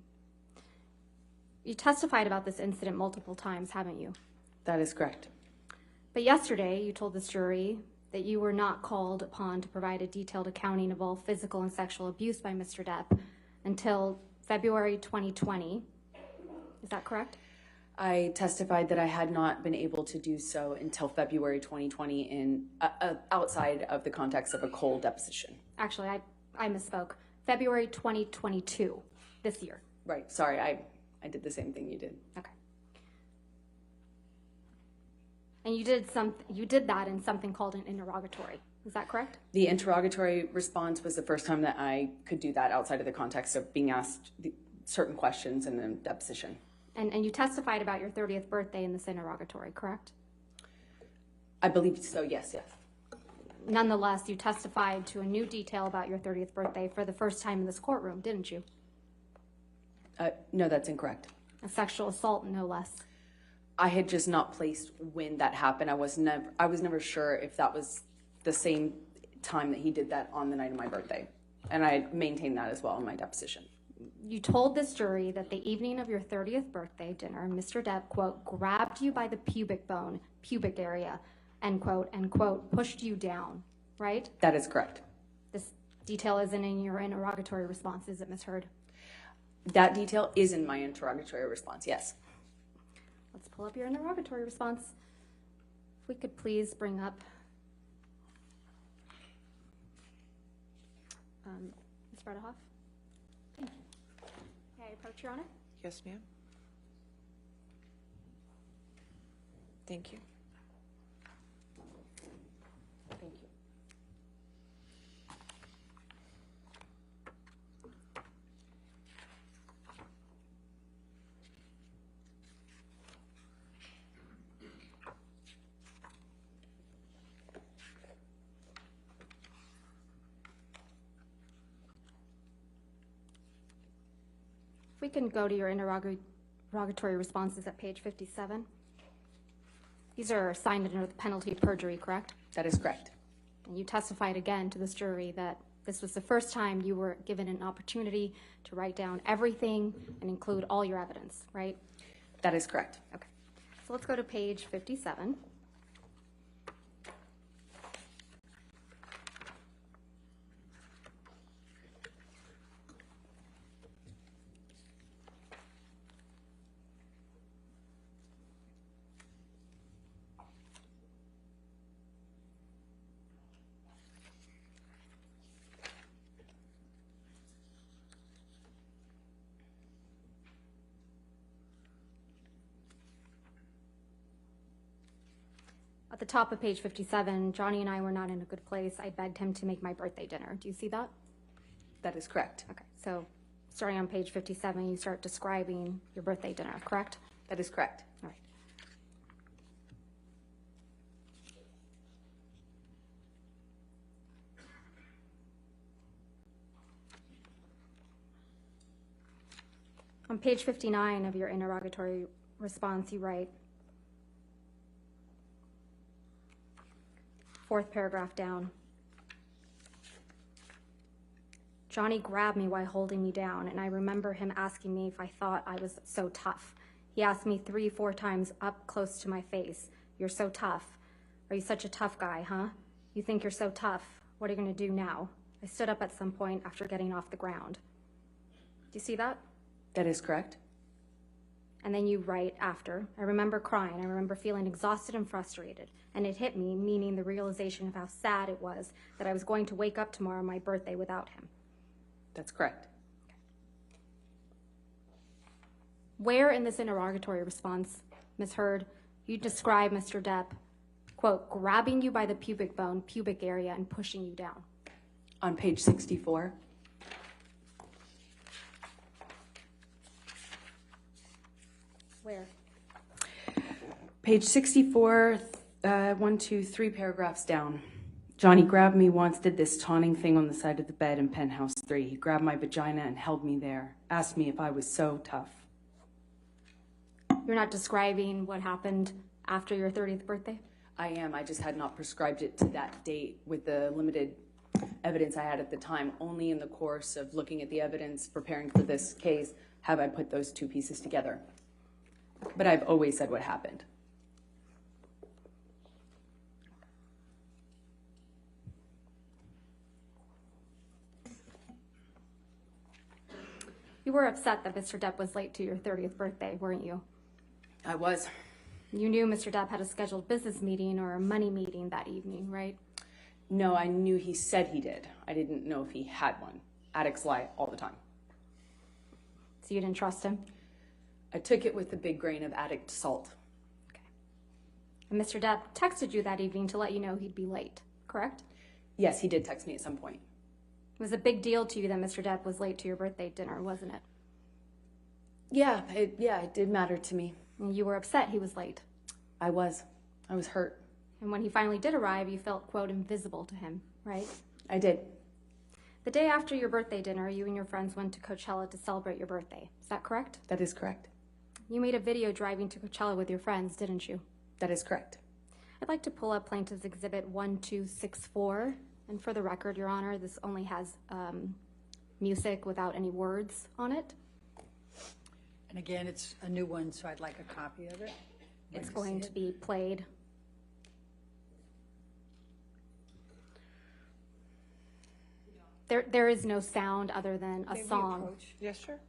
C: You testified about this incident multiple times, haven't you?
D: That is correct.
C: But yesterday you told this jury that you were not called upon to provide a detailed accounting of all physical and sexual abuse by Mr. Depp until February 2020. Is that correct?
D: I testified that I had not been able to do so until February 2020 in outside of the context of a cold deposition.
C: Actually, I misspoke. February 2022, this year.
D: Right. Sorry, I did the same thing you did.
C: Okay. And you did that in something called an interrogatory. Is that correct?
D: The interrogatory response was the first time that I could do that outside of the context of being asked certain questions in a deposition.
C: And you testified about your 30th birthday in this interrogatory, correct?
D: I believe so, yes.
C: Nonetheless, you testified to a new detail about your 30th birthday for the first time in this courtroom, didn't you?
D: No, that's incorrect.
C: A sexual assault, no less.
D: I had just not placed when that happened. I was never sure if that was the same time that he did that on the night of my birthday. And I maintained that as well in my deposition.
C: You told this jury that the evening of your 30th birthday dinner, Mr. Depp, quote, grabbed you by the pubic area, end quote, pushed you down, right?
D: That is correct.
C: This detail isn't in your interrogatory response, is it, Ms. Heard?
D: That detail is in my interrogatory response, yes.
C: Let's pull up your interrogatory response. If we could please bring up Ms. Bredehoff. Thank you. May I approach, Your Honor?
B: Yes, ma'am. Thank you.
D: Thank you.
C: we can go to your interrogatory responses at page 57. These are signed under the penalty of perjury, correct?
D: That is correct.
C: And you testified again to this jury that this was the first time you were given an opportunity to write down everything and include all your evidence, right?
D: That is correct.
C: Okay. So let's go to page 57. At the top of page 57, Johnny and I were not in a good place. I begged him to make my birthday dinner. Do you see that?
D: That is correct.
C: Okay, so starting on page 57, you start describing your birthday dinner, correct?
D: That is correct.
C: All right. On page 59 of your interrogatory response, you write, fourth paragraph down, Johnny grabbed me while holding me down, and I remember him asking me if I thought I was so tough. He asked me 3-4 times up close to my face, "You're so tough. Are you such a tough guy, huh? You think you're so tough. What are you going to do now?" I stood up at some point after getting off the ground. Do you see that?
D: That is correct.
C: And then you write after, I remember crying. I remember feeling exhausted and frustrated. And it hit me, meaning the realization of how sad it was that I was going to wake up tomorrow on my birthday without him.
D: That's correct.
C: Where in this interrogatory response, Ms. Heard, you describe Mr. Depp, quote, grabbing you by the pubic bone, pubic area, and pushing you down?
D: On page 64.
C: Where?
D: Page 64, 1, 2, 3 paragraphs down. Johnny grabbed me once, did this taunting thing on the side of the bed in penthouse 3. He grabbed my vagina and held me there. Asked me if I was so tough.
C: You're not describing what happened after your 30th birthday?
D: I am. I just had not prescribed it to that date with the limited evidence I had at the time. Only in the course of looking at the evidence, preparing for this case, have I put those two pieces together. But I've always said what happened.
C: You were upset that Mr. Depp was late to your 30th birthday, weren't you?
D: I was.
C: You knew Mr. Depp had a scheduled business meeting or a money meeting that evening, right?
D: No, I knew he said he did. I didn't know if he had one. Addicts lie all the time.
C: So you didn't trust him?
D: I took it with a big grain of addict salt.
C: Okay. And Mr. Depp texted you that evening to let you know he'd be late, correct?
D: Yes, he did text me at some point.
C: It was a big deal to you that Mr. Depp was late to your birthday dinner, wasn't it?
D: Yeah, it did matter to me.
C: And you were upset he was late.
D: I was hurt.
C: And when he finally did arrive, you felt, quote, invisible to him, right?
D: I did.
C: The day after your birthday dinner, you and your friends went to Coachella to celebrate your birthday. Is that correct?
D: That is correct.
C: You made a video driving to Coachella with your friends, didn't you?
D: That is correct.
C: I'd like to pull up Plaintiff's Exhibit 1264. And for the record, Your Honor, this only has music without any words on it.
E: And again, it's a new one, so I'd like a copy of it.
C: It's going to be played. There is no sound other than a song.
B: Yes, sure.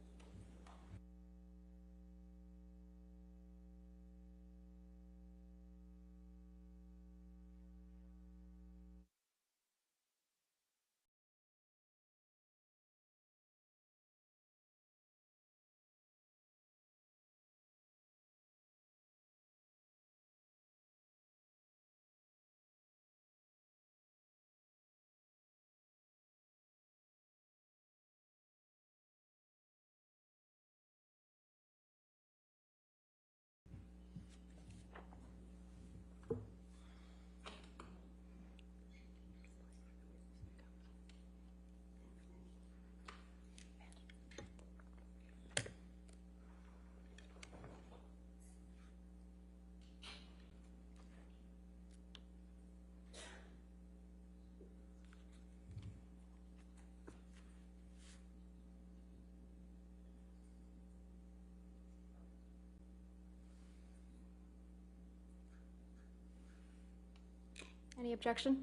C: Any objection?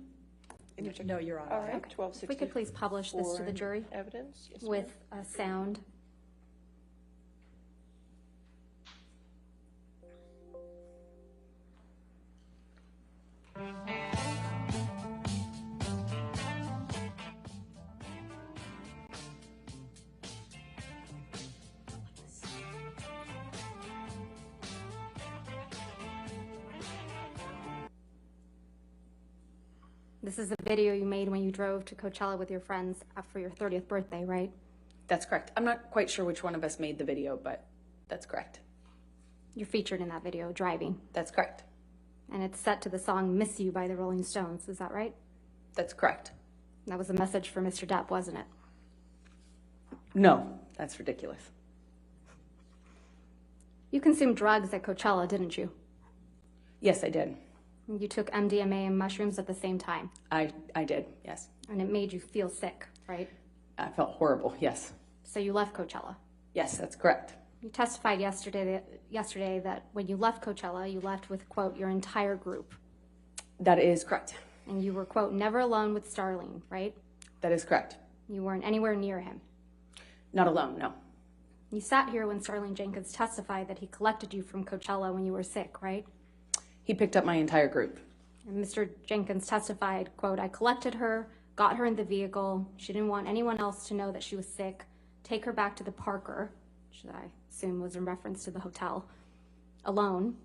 D: No, Your Honor.
B: All right,
C: Okay.
B: 1264.
C: If we could please publish this to the jury
B: Evidence. Yes,
C: with a sound. This is the video you made when you drove to Coachella with your friends for your 30th birthday, right?
D: That's correct. I'm not quite sure which one of us made the video, but that's correct.
C: You're featured in that video, driving.
D: That's correct.
C: And it's set to the song Miss You by the Rolling Stones, is that right?
D: That's correct.
C: That was a message for Mr. Depp, wasn't it?
D: No, that's ridiculous.
C: You consumed drugs at Coachella, didn't you?
D: Yes, I did.
C: You took MDMA and mushrooms at the same time.
D: I did, yes.
C: And it made you feel sick, right?
D: I felt horrible, yes.
C: So you left Coachella.
D: Yes, that's correct.
C: You testified yesterday that when you left Coachella, you left with, quote, your entire group.
D: That is correct.
C: And you were, quote, never alone with Starling, right?
D: That is correct.
C: You weren't anywhere near him.
D: Not alone, no.
C: You sat here when Starling Jenkins testified that he collected you from Coachella when you were sick, right?
D: He picked up my entire group.
C: And Mr. Jenkins testified, quote, I collected her, got her in the vehicle. She didn't want anyone else to know that she was sick. Take her back to the Parker, which I assume was in reference to the hotel, alone.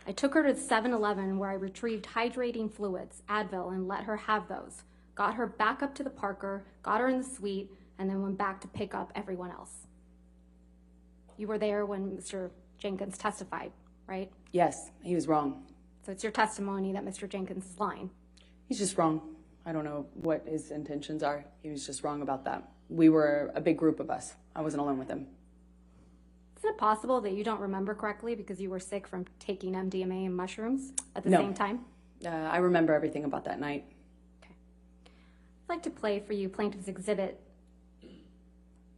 C: I took her to the 7-Eleven where I retrieved hydrating fluids, Advil, and let her have those. Got her back up to the Parker, got her in the suite, and then went back to pick up everyone else. You were there when Mr. Jenkins testified, right?
D: Yes, he was wrong.
C: So it's your testimony that Mr. Jenkins is lying.
D: He's just wrong. I don't know what his intentions are. He was just wrong about that. We were a big group of us. I wasn't alone with him.
C: Isn't it possible that you don't remember correctly because you were sick from taking MDMA and mushrooms at the
D: No.
C: same time?
D: I remember everything about that night.
C: Okay. I'd like to play for you Plaintiff's Exhibit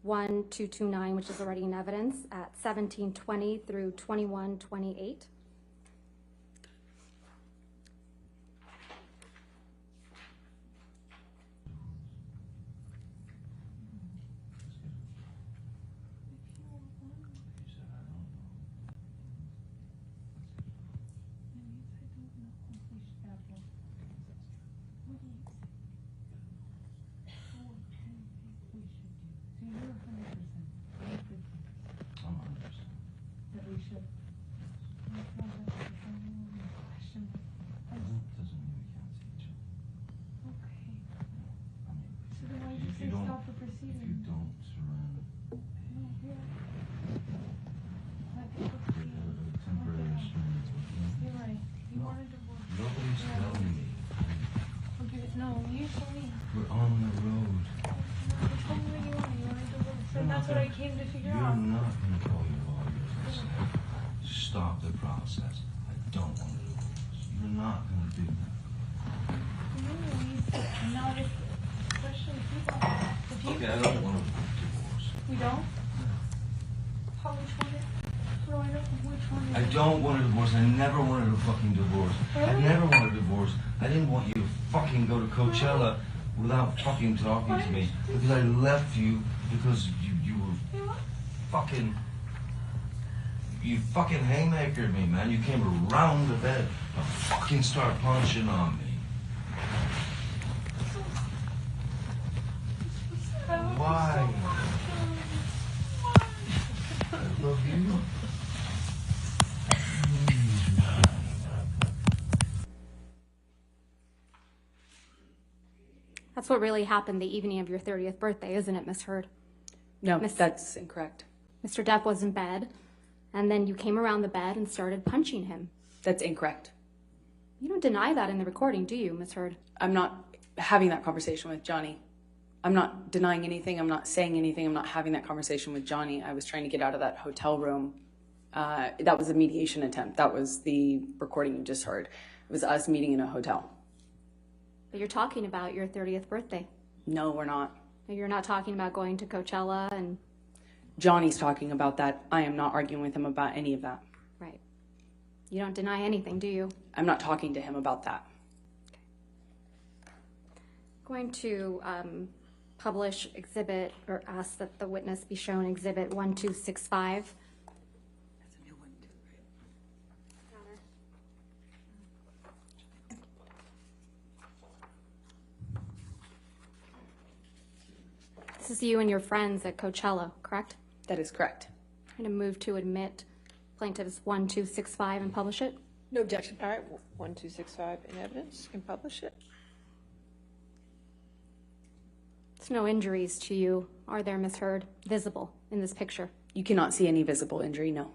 C: 1229, which is already in evidence, at 1720 through 2128.
G: We're on the road.
F: That's what I came to figure
G: You're
F: out.
G: not going to call your lawyers and say, stop the process. I don't want to do this. You're not going to do that.
F: Now this question, if you,
G: Okay, I don't want a divorce.
F: we don't? How, which one is, what do I know, which one is?
G: I don't want a divorce. I never wanted a fucking divorce. I never wanted a divorce. I didn't want you to fucking go to Coachella without fucking talking to me. Because I left you because you were fucking... You fucking haymakered me, man. You came around the bed to fucking start punching on me. Why? I love you.
C: That's what really happened the evening of your 30th birthday, isn't it, Miss Heard?
D: No,
C: Miss-
D: that's incorrect.
C: Mr. Depp was in bed, and then you came around the bed and started punching him.
D: That's incorrect.
C: You don't deny that in the recording, do you, Miss Heard?
D: I'm not having that conversation with Johnny. I'm not denying anything. I'm not saying anything. I'm not having that conversation with Johnny. I was trying to get out of that hotel room. That was a mediation attempt. That was the recording you just heard. It was us meeting in a hotel.
C: But you're talking about your 30th birthday.
D: No, we're not.
C: You're not talking about going to Coachella and...
D: Johnny's talking about that. I am not arguing with him about any of that.
C: Right. You don't deny anything, do you?
D: I'm not talking to him about that.
C: Going to publish exhibit, or ask that the witness be shown exhibit 1265.
E: That's a new one too, right?
C: This is you and your friends at Coachella, correct?
D: That is correct.
C: I'm going to move to admit plaintiff's 1265 and publish it.
B: No objection. All right, 1265 in evidence. You can publish it.
C: There's no injuries to you, are there, Ms. Heard, visible in this picture?
D: You cannot see any visible injury, no.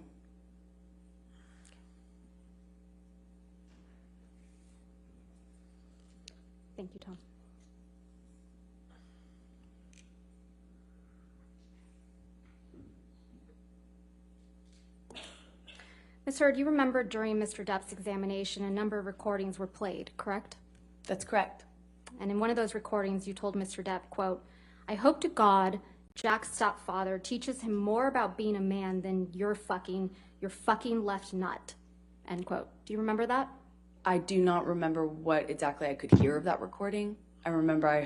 C: Thank you, Tom. Ms. Heard, you remember during Mr. Depp's examination, a number of recordings were played, correct?
D: That's correct.
C: And in one of those recordings, you told Mr. Depp, quote, "I hope to God Jack's stepfather teaches him more about being a man than your fucking left nut," end quote. Do you remember that?
D: I do not remember what exactly I could hear of that recording. I remember I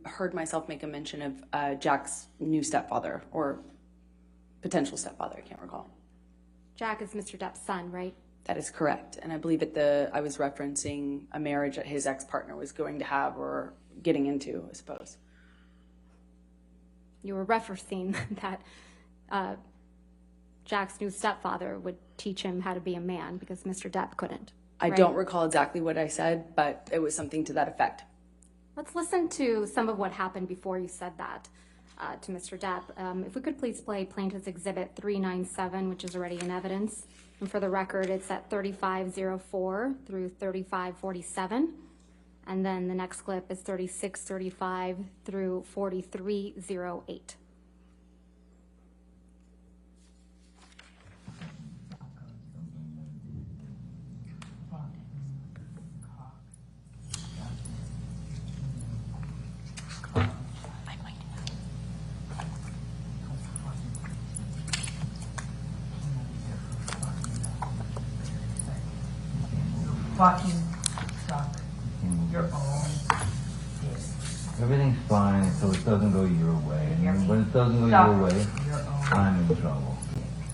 D: heard myself make a mention of Jack's new stepfather, or potential stepfather, I can't recall.
C: Jack is Mr. Depp's son, right?
D: That is correct. And I believe I was referencing a marriage that his ex-partner was going to have or getting into, I suppose.
C: You were referencing that Jack's new stepfather would teach him how to be a man because Mr. Depp couldn't.
D: I
C: right?
D: don't recall exactly what I said, but it was something to that effect.
C: Let's listen to some of what happened before you said that to Mr. Depp. If we could please play Plaintiff's Exhibit 397, which is already in evidence. And for the record, it's at 3504 through 3547. And then the next clip is 3635 through 4308.
F: Fucking suck your own dick.
G: Everything's fine, so it doesn't go your way. And when it doesn't go your way, I'm in trouble.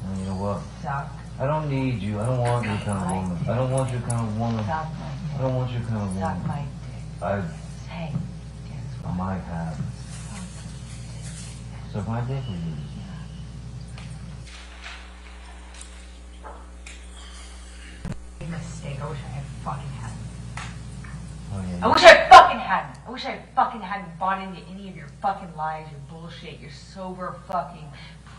G: And you know what?
F: Suck.
G: I don't need you. I don't want your kind of woman. I don't want your kind of woman.
F: Suck my dick.
G: I don't want your kind of
F: Suck
G: woman.
F: my dick.
G: I
F: Hey, guess what?
G: might have. Suck my dick with you.
F: Big mistake. I wish I had fucking hadn't.
G: Oh, yeah.
F: I wish I fucking hadn't. I wish I fucking hadn't bought into any of your fucking lies, your bullshit, your sober fucking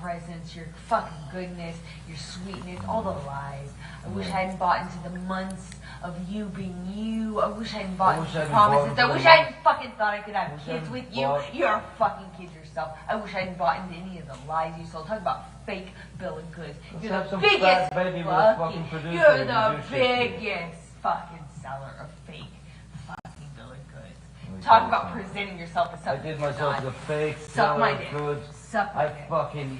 F: presence, your fucking goodness, your sweetness, all the lies. I wish I hadn't bought into the months of you being you. I wish I hadn't bought into the promises. I wish I hadn't fucking thought I could have kids with you. You're a fucking kid yourself. I wish I hadn't bought into any of the lies you sold. Talk about fake bill of goods. You're the biggest fucking, you're the biggest fucking seller of fake fucking bill of goods. Talk about presenting yourself as
G: I
F: something
G: did
F: you're
G: myself
F: not.
G: the fake
F: Suck my
G: seller
F: dick.
G: of goods.
F: Suck my
G: I
F: dick.
G: fucking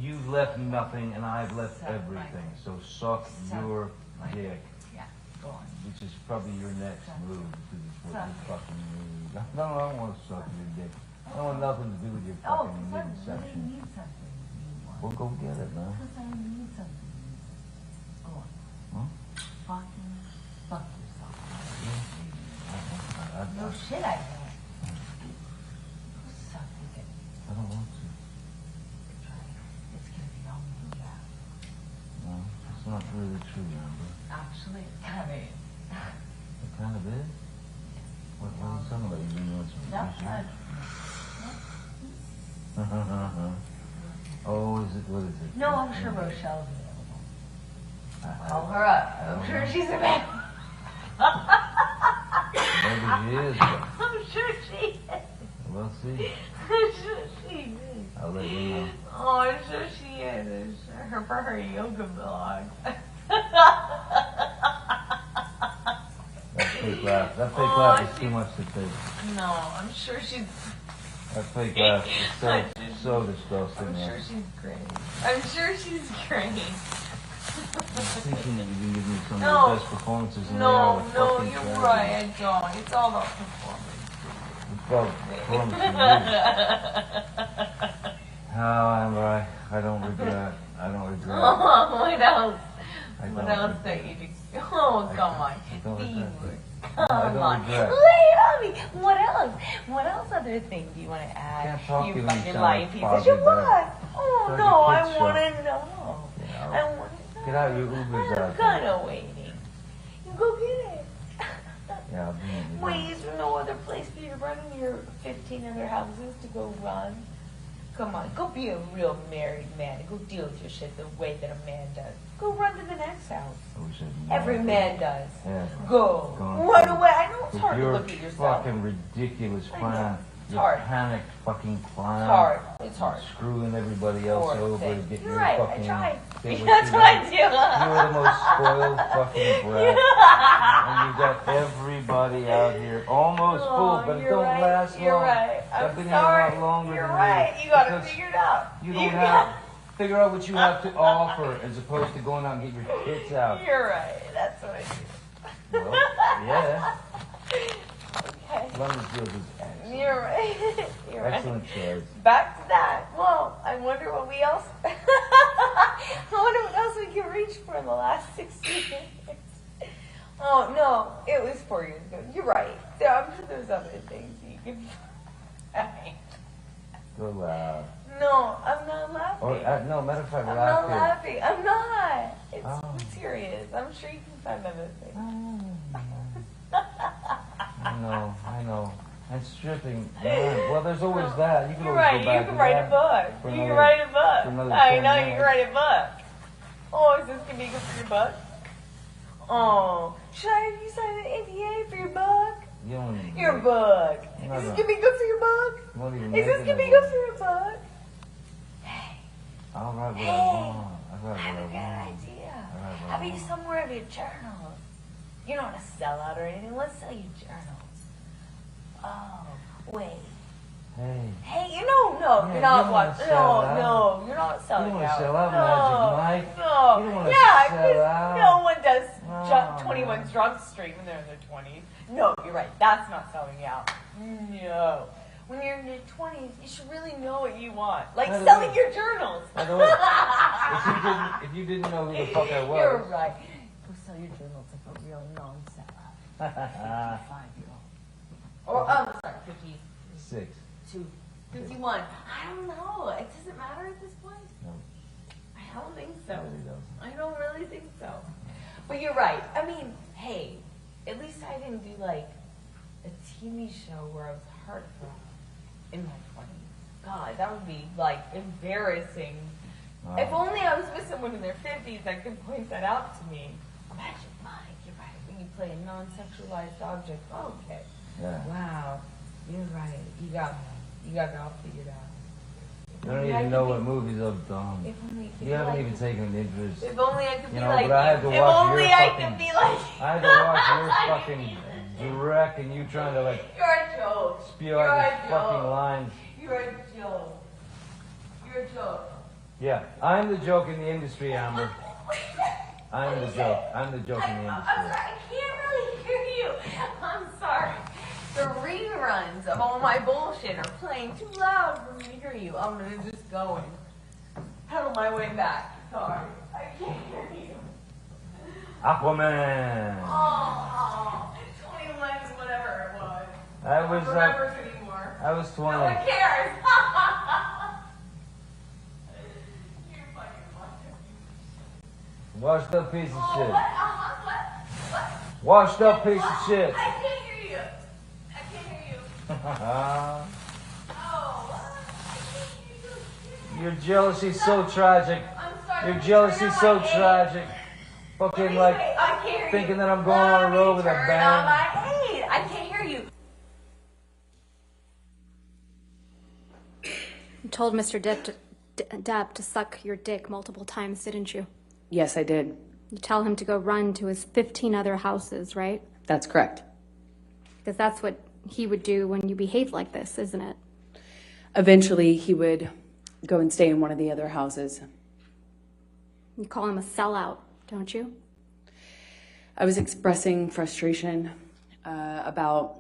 G: you left nothing and I've left
F: Suck my
G: everything.
F: dick.
G: So suck
F: Suck
G: your
F: my
G: dick,
F: Yeah, go on.
G: which is probably your next
F: Suck.
G: move. Because it's what
F: Suck.
G: you fucking move. No, I don't want to suck your dick. I don't want nothing to do with your
F: Oh,
G: fucking
F: because I really
G: midsection.
F: need something.
G: Well, go get it, man.
F: Because I need something. Go on.
G: Huh?
F: Fucking fuck yourself.
G: I
F: No shit, I don't. Go suck your dick.
G: don't want to.
F: It's gonna be all me, yeah.
G: No, it's not really true, Amber.
F: Actually, it kind of is.
G: It kind of is. What are you talking about? You didn't want some
F: No,
G: appreciation? Oh, is it? What is it?
F: no, I'm sure Rochelle's available. Call her up. I'm sure she's available.
G: Maybe she is. But
F: I'm sure she is.
G: we'll see.
F: I'm sure she is.
G: I'll let you know.
F: Oh, I'm sure she is. I'm sure her for her yoga blog.
G: That fake laugh. That fake
F: Oh,
G: laugh is too much to take.
F: No, I'm sure she's.
G: That fake laugh is so disgusting.
F: I'm
G: man.
F: sure she's great. I'm sure she's great.
G: I'm thinking that you can give me some
F: No.
G: of the best performances in
F: No,
G: there.
F: no, you're right. I don't. It's all about performance.
G: What Well, from you. No, Amber, I don't regret. I don't regret.
F: Oh, what else?
G: I
F: What
G: don't
F: else
G: regret.
F: don't you do? Oh, come on.
G: I don't regret.
F: Come
G: I don't
F: on.
G: regret.
F: Lay it on me. What else? What else other thing do you want to add?
G: Can't talk
F: You
G: to me,
F: fucking
G: sound
F: lying
G: like
F: piece of
G: Foggy
F: shit.
G: Bennett.
F: What? Oh,
G: Like
F: no,
G: a
F: I
G: kid's
F: want
G: show.
F: to know.
G: You know?
F: I want to know.
G: Get out your Ubers
F: I'm
G: out
F: kind
G: there.
F: of waiting. You go get it.
G: Yeah, I'll be in
F: Wait, is there no other place for you to run in your 15 other houses to go run? Come on, go be a real married man. Go deal with your shit the way that a man does. Go run to the next house. Every man does.
G: Yeah.
F: Go.
G: Going
F: Run
G: through
F: away. I know it's
G: with
F: hard to
G: your
F: look at yourself.
G: fucking ridiculous
F: I know.
G: plan.
F: It's
G: Your
F: hard.
G: panic fucking plan.
F: It's hard. It's hard.
G: Screwing everybody else
F: Poor
G: over
F: thing.
G: to get
F: You're
G: your
F: right.
G: fucking.
F: I tried.
G: get
F: That's
G: you
F: what I
G: want.
F: do.
G: You're the most spoiled fucking brat. And you got everybody out here almost full, but it
F: you're
G: don't
F: right.
G: last
F: You're
G: long.
F: right.
G: I've
F: I'm
G: been
F: sorry.
G: here a lot longer
F: You're
G: than
F: right.
G: you.
F: You got to
G: because
F: figure it out.
G: You don't have. Figure out what you have to offer as opposed to going out and get your tits out.
F: You're right. That's what I do.
G: Well, yeah.
F: Okay.
G: London Field is excellent.
F: You're right. You're
G: Excellent
F: right.
G: choice.
F: Back to that. Well, I wonder what we else. I wonder what else we can reach for in the last 60 minutes. Oh no, it was 4 years ago. You're right. I'm sure there's other things you can find.
G: Go loud.
F: No, I'm not laughing.
G: Or, no, matter of fact,
F: I'm
G: laugh
F: not
G: here.
F: laughing. I'm not. It's
G: Oh.
F: serious. I'm sure you can find other things.
G: I know. And stripping, man. Well, there's always that. You can
F: You're
G: always
F: right.
G: go back
F: You can
G: to
F: write
G: that
F: a book.
G: for
F: You can
G: another-
F: write a
G: for
F: book.
G: another
F: I
G: 10
F: know you
G: minutes.
F: can write a book. Oh, is this gonna be good for your book? Oh, should I have you sign an NDA for your book?
G: You don't even
F: Your book.
G: No,
F: Is this
G: no.
F: gonna be good for your book?
G: You won't even
F: Is this
G: make
F: gonna
G: it
F: be
G: a book.
F: good for your book?
G: I'll write what
F: Hey,
G: I want. I'll
F: I have a
G: write
F: good
G: what I want.
F: idea.
G: I have
F: How about
G: one.
F: you sell more of your journals? You don't want to sell out or anything. Let's sell you journals. Oh, wait.
G: Hey.
F: Hey, no,
G: Yeah,
F: you're
G: you
F: not
G: don't wanna
F: watching.
G: sell
F: No,
G: out.
F: no, you're not
G: You
F: selling
G: don't want
F: out.
G: to sell out,
F: no,
G: Magic Mike.
F: No,
G: You don't want to
F: yeah,
G: sell
F: 'cause
G: out.
F: no one does
G: No,
F: 21's Drug Street when they're in their 20s. No, you're right. That's not selling out. No. When you're in your 20s, you should really know what you want. Like
G: By the
F: selling
G: way-
F: your journals.
G: By the way, if you didn't know who the fuck I
F: You're
G: was,
F: right. Go sell your journals like a real non-seller. 55-year-old. Or, sorry,
G: 6.
F: 52, 51. I don't know. It doesn't matter at this point.
G: No,
F: I don't think so.
G: it really doesn't.
F: I don't really think so. But you're right. I mean, hey, at least I didn't do like a TV show where I was heartbroken in my 20s. God, that would be like embarrassing.
G: Wow.
F: If only I was with someone in their 50s that could point that out to me. Magic Mike, you're right. When you play a non-sexualized object. Okay.
G: Yeah.
F: Wow. You're right. You got it all figured out.
G: You don't even know what movies I've done.
F: If only I could
G: You
F: be
G: haven't
F: like
G: even taken an interest.
F: If only I could
G: You
F: be
G: know,
F: like
G: but I had to
F: you. If
G: watch
F: only
G: your
F: I
G: fucking-
F: could be like you.
G: I had to watch your fucking direct and you trying to like
F: You're a joke.
G: spew
F: You're
G: out
F: a
G: these fucking
F: joke.
G: lines.
F: You're a joke. You're a joke.
G: Yeah, I'm the joke in the industry, Amber. I'm the joke. I'm the joke in the
F: I'm
G: industry.
F: sorry. I can't really hear you. I'm sorry. The reruns of all my bullshit are playing too loud for me to hear you. I'm gonna just go and pedal my way back. Sorry. I can't hear you.
G: Aquaman.
F: Oh, 21 is whatever it was.
G: I was
F: No one remembers anymore.
G: I was 20.
F: No one cares. You're fucking lying.
G: Washed up piece of
F: Oh,
G: shit.
F: what? What?
G: Washed up piece of shit.
F: I can't hear you. I can't hear you. Oh, what? I can't hear you.
G: Your jealousy's so tragic.
F: I'm sorry.
G: Your jealousy's so tragic. Fucking like
F: I can't hear
G: thinking
F: you.
G: that I'm going on a road with a
F: Turn on
G: band.
F: my aid. I can't hear you.
C: You told Mr. Depp to suck your dick multiple times, didn't you?
D: Yes, I did.
C: You tell him to go run to his 15 other houses, right?
D: That's correct.
C: Because that's what he would do when you behave like this, isn't it?
D: Eventually, he would go and stay in one of the other houses.
C: You call him a sellout, don't you?
D: I was expressing frustration about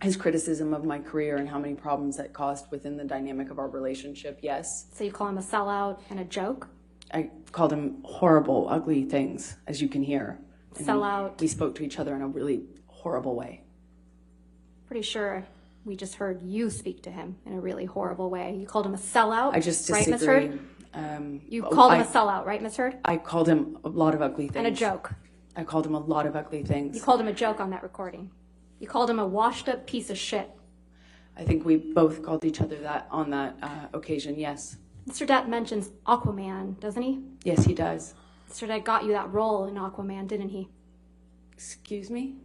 D: his criticism of my career and how many problems that caused within the dynamic of our relationship, yes.
C: So you call him a sellout and a joke?
D: I called him horrible, ugly things, as you can hear. And
C: Sellout.
D: We spoke to each other in a really horrible way.
C: Pretty sure we just heard you speak to him in a really horrible way. You called him a sellout,
D: I just
C: right, Ms.
D: disagree.
C: Heard? You called him a sellout, right, Ms. Heard?
D: I called him a lot of ugly things.
C: And a joke.
D: I called him a lot of ugly things.
C: You called him a joke on that recording. You called him a washed up piece of shit.
D: I think we both called each other that on that occasion, yes.
C: Mr. Depp mentions Aquaman, doesn't he?
D: Yes, he does.
C: Mr. Depp got you that role in Aquaman, didn't he?
D: Excuse me?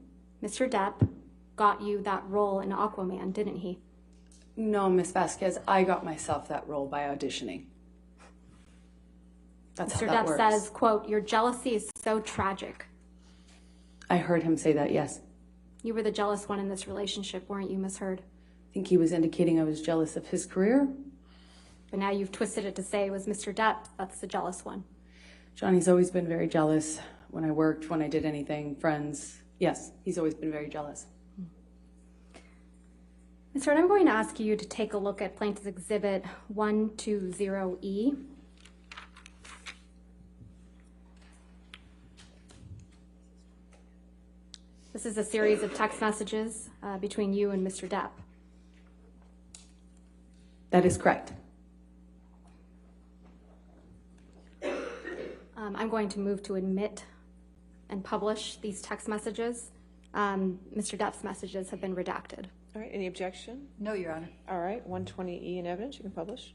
C: Mr. Depp got you that role in Aquaman, didn't he?
D: No, Miss Vasquez, I got myself that role by auditioning. That's
C: Mr.
D: how that
C: Depp
D: works.
C: says, quote, your jealousy is so tragic.
D: I heard him say that, yes.
C: You were the jealous one in this relationship, weren't you, Miss Heard?
D: I think he was indicating I was jealous of his career.
C: But now you've twisted it to say it was Mr. Depp that's the jealous one.
D: Johnny's always been very jealous when I worked, when I did anything, friends. Yes, he's always been very jealous.
C: Ms. Heard, I'm going to ask you to take a look at Plaintiff's Exhibit 120E. This is a series of text messages between you and Mr. Depp.
D: That is correct.
C: I'm going to move to admit and publish these text messages. Mr. Depp's messages have been redacted.
B: All right, any objection?
E: No, Your Honor.
B: All right, 120E in evidence, you can publish.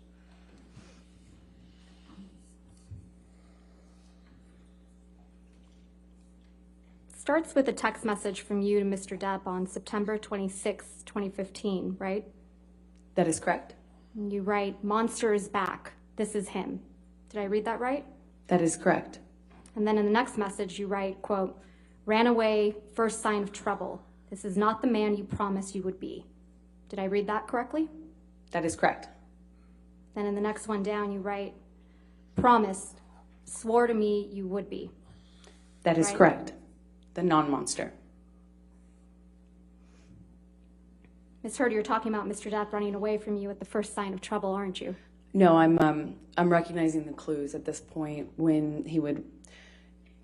C: Starts with a text message from you to Mr. Depp on September 26, 2015, right?
D: That is correct.
C: And you write, "Monster is back. This is him." Did I read that right?
D: That is correct.
C: And then in the next message, you write, quote, "Ran away, first sign of trouble. This is not the man you promised you would be." Did I read that correctly?
D: That is correct.
C: Then in the next one down, you write, "Promised, swore to me you would be."
D: That is
C: Right.
D: correct. The non-monster.
C: Ms. Heard, you're talking about Mr. Depp running away from you at the first sign of trouble, aren't you?
D: No, I'm recognizing the clues at this point. When he would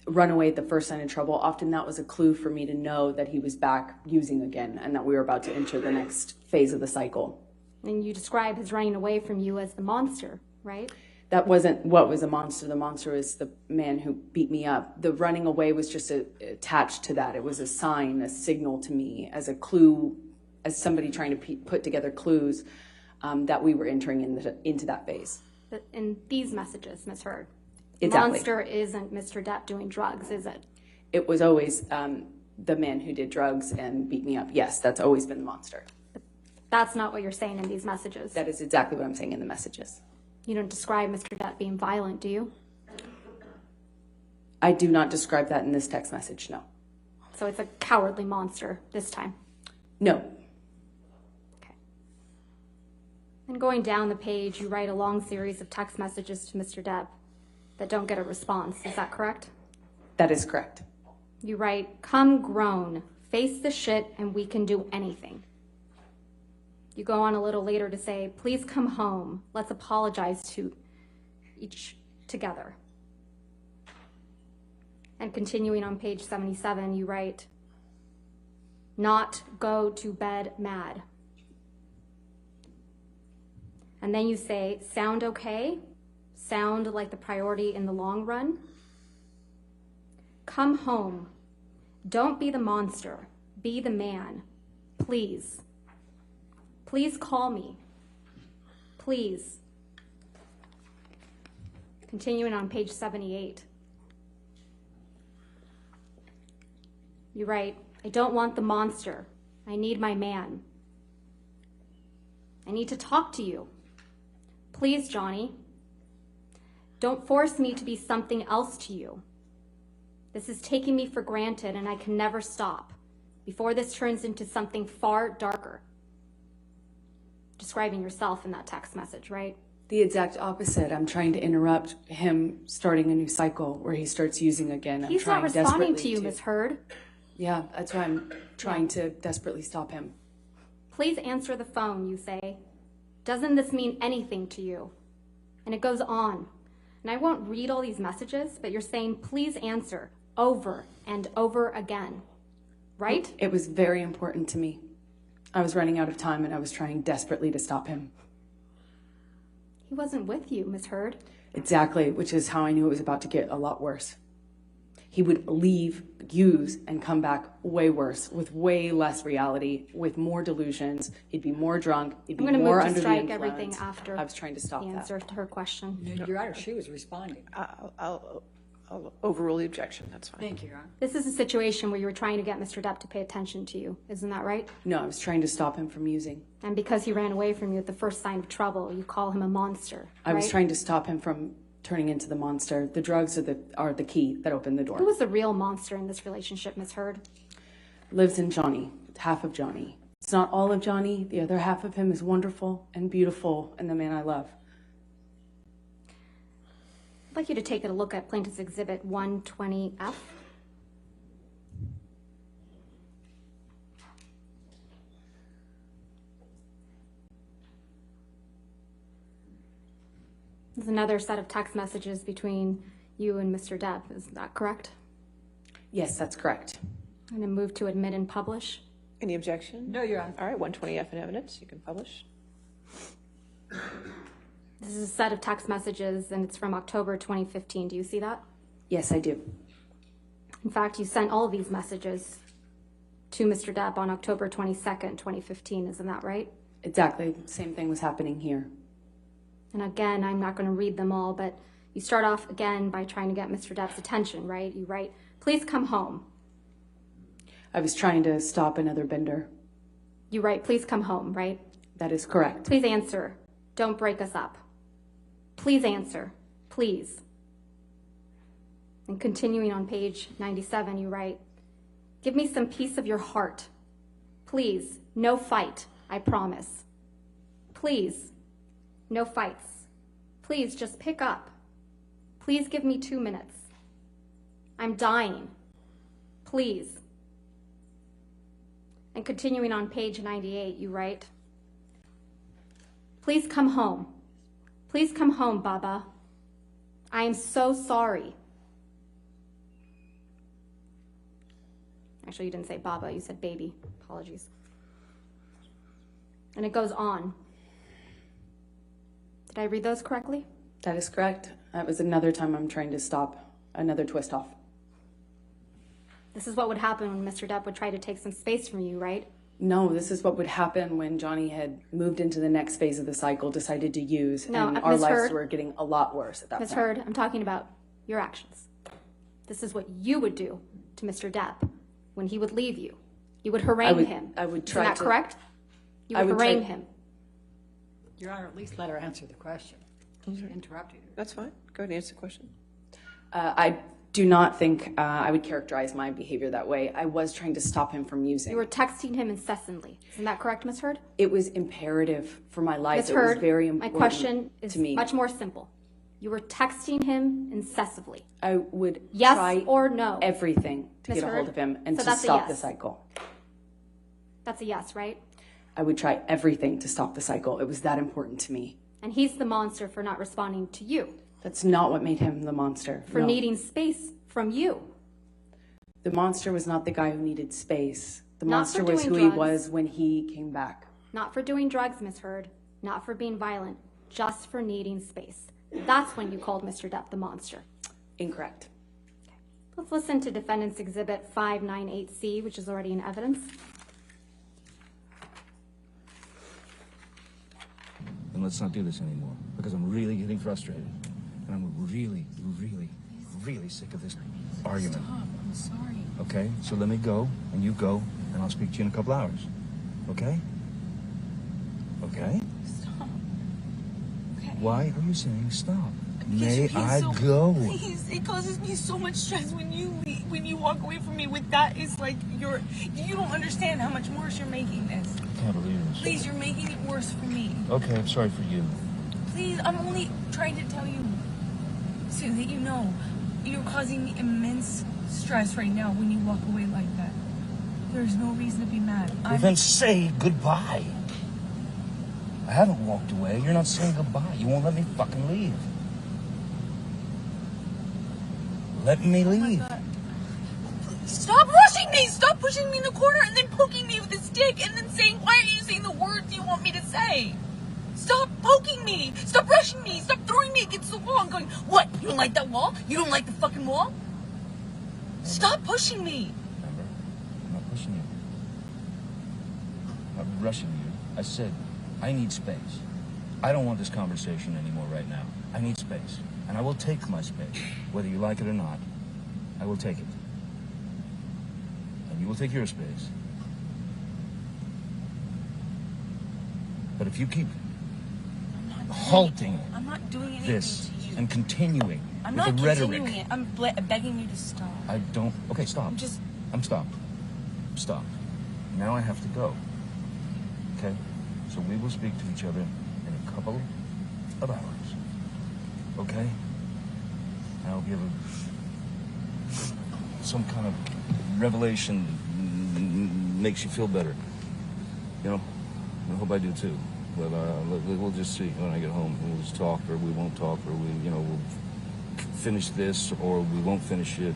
D: run away at the first sign of trouble, often that was a clue for me to know that he was back using again and that we were about to enter the next phase of the cycle.
C: And you describe his running away from you as the monster, right?
D: That wasn't what was a monster. The monster is the man who beat me up. The running away was just attached to that. It was a sign, a signal to me, as a clue, as somebody trying to put together clues that we were entering into that phase.
C: But in these messages, Ms. Heard,
D: Exactly.
C: monster isn't Mr. Depp doing drugs, is it?
D: It was always the man who did drugs and beat me up. Yes, that's always been the monster.
C: That's not what you're saying in these messages.
D: That is exactly what I'm saying in the messages.
C: You don't describe Mr. Depp being violent, do you?
D: I do not describe that in this text message, no.
C: So it's a cowardly monster this time.
D: No.
C: Okay. And going down the page, you write a long series of text messages to Mr. Depp that don't get a response. Is that correct?
D: That is correct.
C: You write, "Come grown, face the shit, and we can do anything." You go on a little later to say, "Please come home. Let's apologize to each together." And continuing on page 77, you write, "Not go to bed mad." And then you say, "Sound okay? Sound like the priority in the long run? Come home. Don't be the monster. Be the man. Please. Please call me. Please." Continuing on page 78. You write, "I don't want the monster. I need my man. I need to talk to you. Please, Johnny. Don't force me to be something else to you. This is taking me for granted and I can never stop before this turns into something far darker." Describing yourself in that text message, right?
D: The exact opposite. I'm trying to interrupt him starting a new cycle where he starts using again.
C: He's not responding to you, Ms. Heard.
D: Yeah, that's why I'm trying to desperately stop him.
C: Please answer the phone, you say. Doesn't this mean anything to you? And it goes on. And I won't read all these messages, but you're saying, please answer over and over again. Right?
D: It was very important to me. I was running out of time and I was trying desperately to stop him.
C: He wasn't with you, Miss Heard.
D: Exactly, which is how I knew it was about to get a lot worse. He would leave, use, and come back way worse, with way less reality, with more delusions. He'd be more drunk. He'd be more under the influence.
C: I'm going to move to strike everything after
D: I was trying to stop
C: the
D: that.
C: answer to her question.
E: Your Honor, she was responding.
B: I'll overrule the objection. That's fine.
E: Thank you, Your Honor.
C: This is a situation where you were trying to get Mr. Depp to pay attention to you. Isn't that right?
D: No, I was trying to stop him from using.
C: And because he ran away from you at the first sign of trouble, you call him a monster,
D: I was
C: right?
D: trying to stop him from turning into the monster. The drugs are the key that opened the door.
C: Who was the real monster in this relationship, Miss Heard?
D: Lives in Johnny, half of Johnny. It's not all of Johnny. The other half of him is wonderful and beautiful and the man I love.
C: I'd like you to take a look at Plaintiff's Exhibit 120F. There's another set of text messages between you and Mr. Depp. Is that correct?
D: Yes, that's correct.
C: And then move to admit and publish.
B: Any objection?
E: No, Your Honor.
B: All right, 120F in evidence. You can publish.
C: This is a set of text messages, and it's from October 2015. Do you see that?
D: Yes, I do.
C: In fact, you sent all of these messages to Mr. Depp on October 22nd, 2015. Isn't that right?
D: Exactly. Same thing was happening here.
C: And again, I'm not going to read them all, but you start off again by trying to get Mr. Depp's attention, right? You write, please come home.
D: I was trying to stop another bender.
C: You write, please come home, right?
D: That is correct.
C: Please answer. Don't break us up. Please answer. Please. And continuing on page 97, you write, give me some piece of your heart. Please, no fight, I promise. Please, no fights. Please, just pick up. Please give me 2 minutes. I'm dying. Please. And continuing on page 98, you write, please come home. Please come home, Baba. I am so sorry. Actually, you didn't say Baba, you said baby. Apologies. And it goes on. Did I read those correctly?
D: That is correct. That was another time I'm trying to stop another twist off.
C: This is what would happen when Mr. Depp would try to take some space from you, right?
D: No, this is what would happen when Johnny had moved into the next phase of the cycle, decided to use,
C: No,
D: and our
C: Ms.
D: lives
C: Heard.
D: were getting a lot worse at that
C: Ms.
D: point.
C: Heard, I'm talking about your actions. This is what you would do to Mr. Depp when he would leave you. You would harangue him.
D: I would try
C: Isn't that
D: to-
C: correct? You
D: I
C: would
D: would
C: harangue
D: try-
C: him.
E: Your Honor, at least let her answer the question. She interrupted you.
B: That's fine. Go ahead and answer the question.
D: I do not think I would characterize my behavior that way. I was trying to stop him from using.
C: You were texting him incessantly. Isn't that correct, Ms. Heard?
D: It was imperative for my life.
C: Ms.
D: It
C: Heard,
D: was very
C: my
D: important
C: question is
D: to me.
C: much more simple. You were texting him incessantly.
D: I would
C: Yes
D: try
C: or no?
D: everything to
C: Ms.
D: get a hold
C: Heard?
D: of him and
C: So
D: to
C: that's a
D: stop the
C: yes.
D: cycle.
C: That's a yes, right?
D: I would try everything to stop the cycle. It was that important to me.
C: And he's the monster for not responding to you,
D: That's not what made him the monster.
C: for
D: No.
C: needing space from you.
D: The monster was not the guy who needed space. The
C: Not
D: monster
C: for
D: was
C: doing
D: who he
C: drugs.
D: was when he came back.
C: Not for doing drugs, Ms. Heard. Not for being violent. Just for needing space. That's when you called Mr. Depp the monster.
D: Incorrect.
C: Let's listen to Defendant's Exhibit 598C, which is already in evidence.
G: And let's not do this anymore, because I'm really getting frustrated. And I'm really, really sick of this argument.
I: Stop. I'm sorry.
G: Okay? So let me go, and you go, and I'll speak to you in a couple hours. Okay? Okay?
I: Stop. Okay.
G: Why are you saying stop?
I: Because
G: May
I: you're being
G: I
I: so-
G: go?
I: Please, it causes me so much stress when you walk away from me with that. It's like you don't understand how much worse you're making this.
G: I can't believe this.
I: Please, you're making it worse for me.
G: Okay, I'm sorry for you.
I: Please, I'm only trying to tell you so that you know you're causing me immense stress right now when you walk away like that.
H: There's no reason to be mad.
G: Well, then say goodbye. I haven't walked away. You're not saying goodbye. You won't let me fucking leave. Let me leave.
H: Stop rushing me! Stop pushing me in the corner and then poking me with a stick and then saying, why are you saying the words you want me to say? Stop poking me! Stop rushing me! Stop throwing me against the wall and going, what? You don't like that wall? You don't like the fucking wall? Stop pushing me!
G: Remember? I'm not pushing you. I'm not rushing you. I said, I need space. I don't want this conversation anymore right now. I need space. And I will take my space. Whether you like it or not, I will take it. And you will take your space. But if you keep halting
H: I'm not doing anything
G: this
H: to you.
G: and continuing
H: I'm
G: with
H: not
G: the rhetoric,
H: continuing it. I'm begging you to stop.
G: I don't. Okay, stop. I'm stopped. Stop. Now I have to go. Okay? So we will speak to each other in a couple of hours. Okay? I hope you have some kind of revelation that makes you feel better. You know? I hope I do too. But we'll just see when I get home. We'll just talk, or we won't talk, or we'll finish this, or we won't finish it.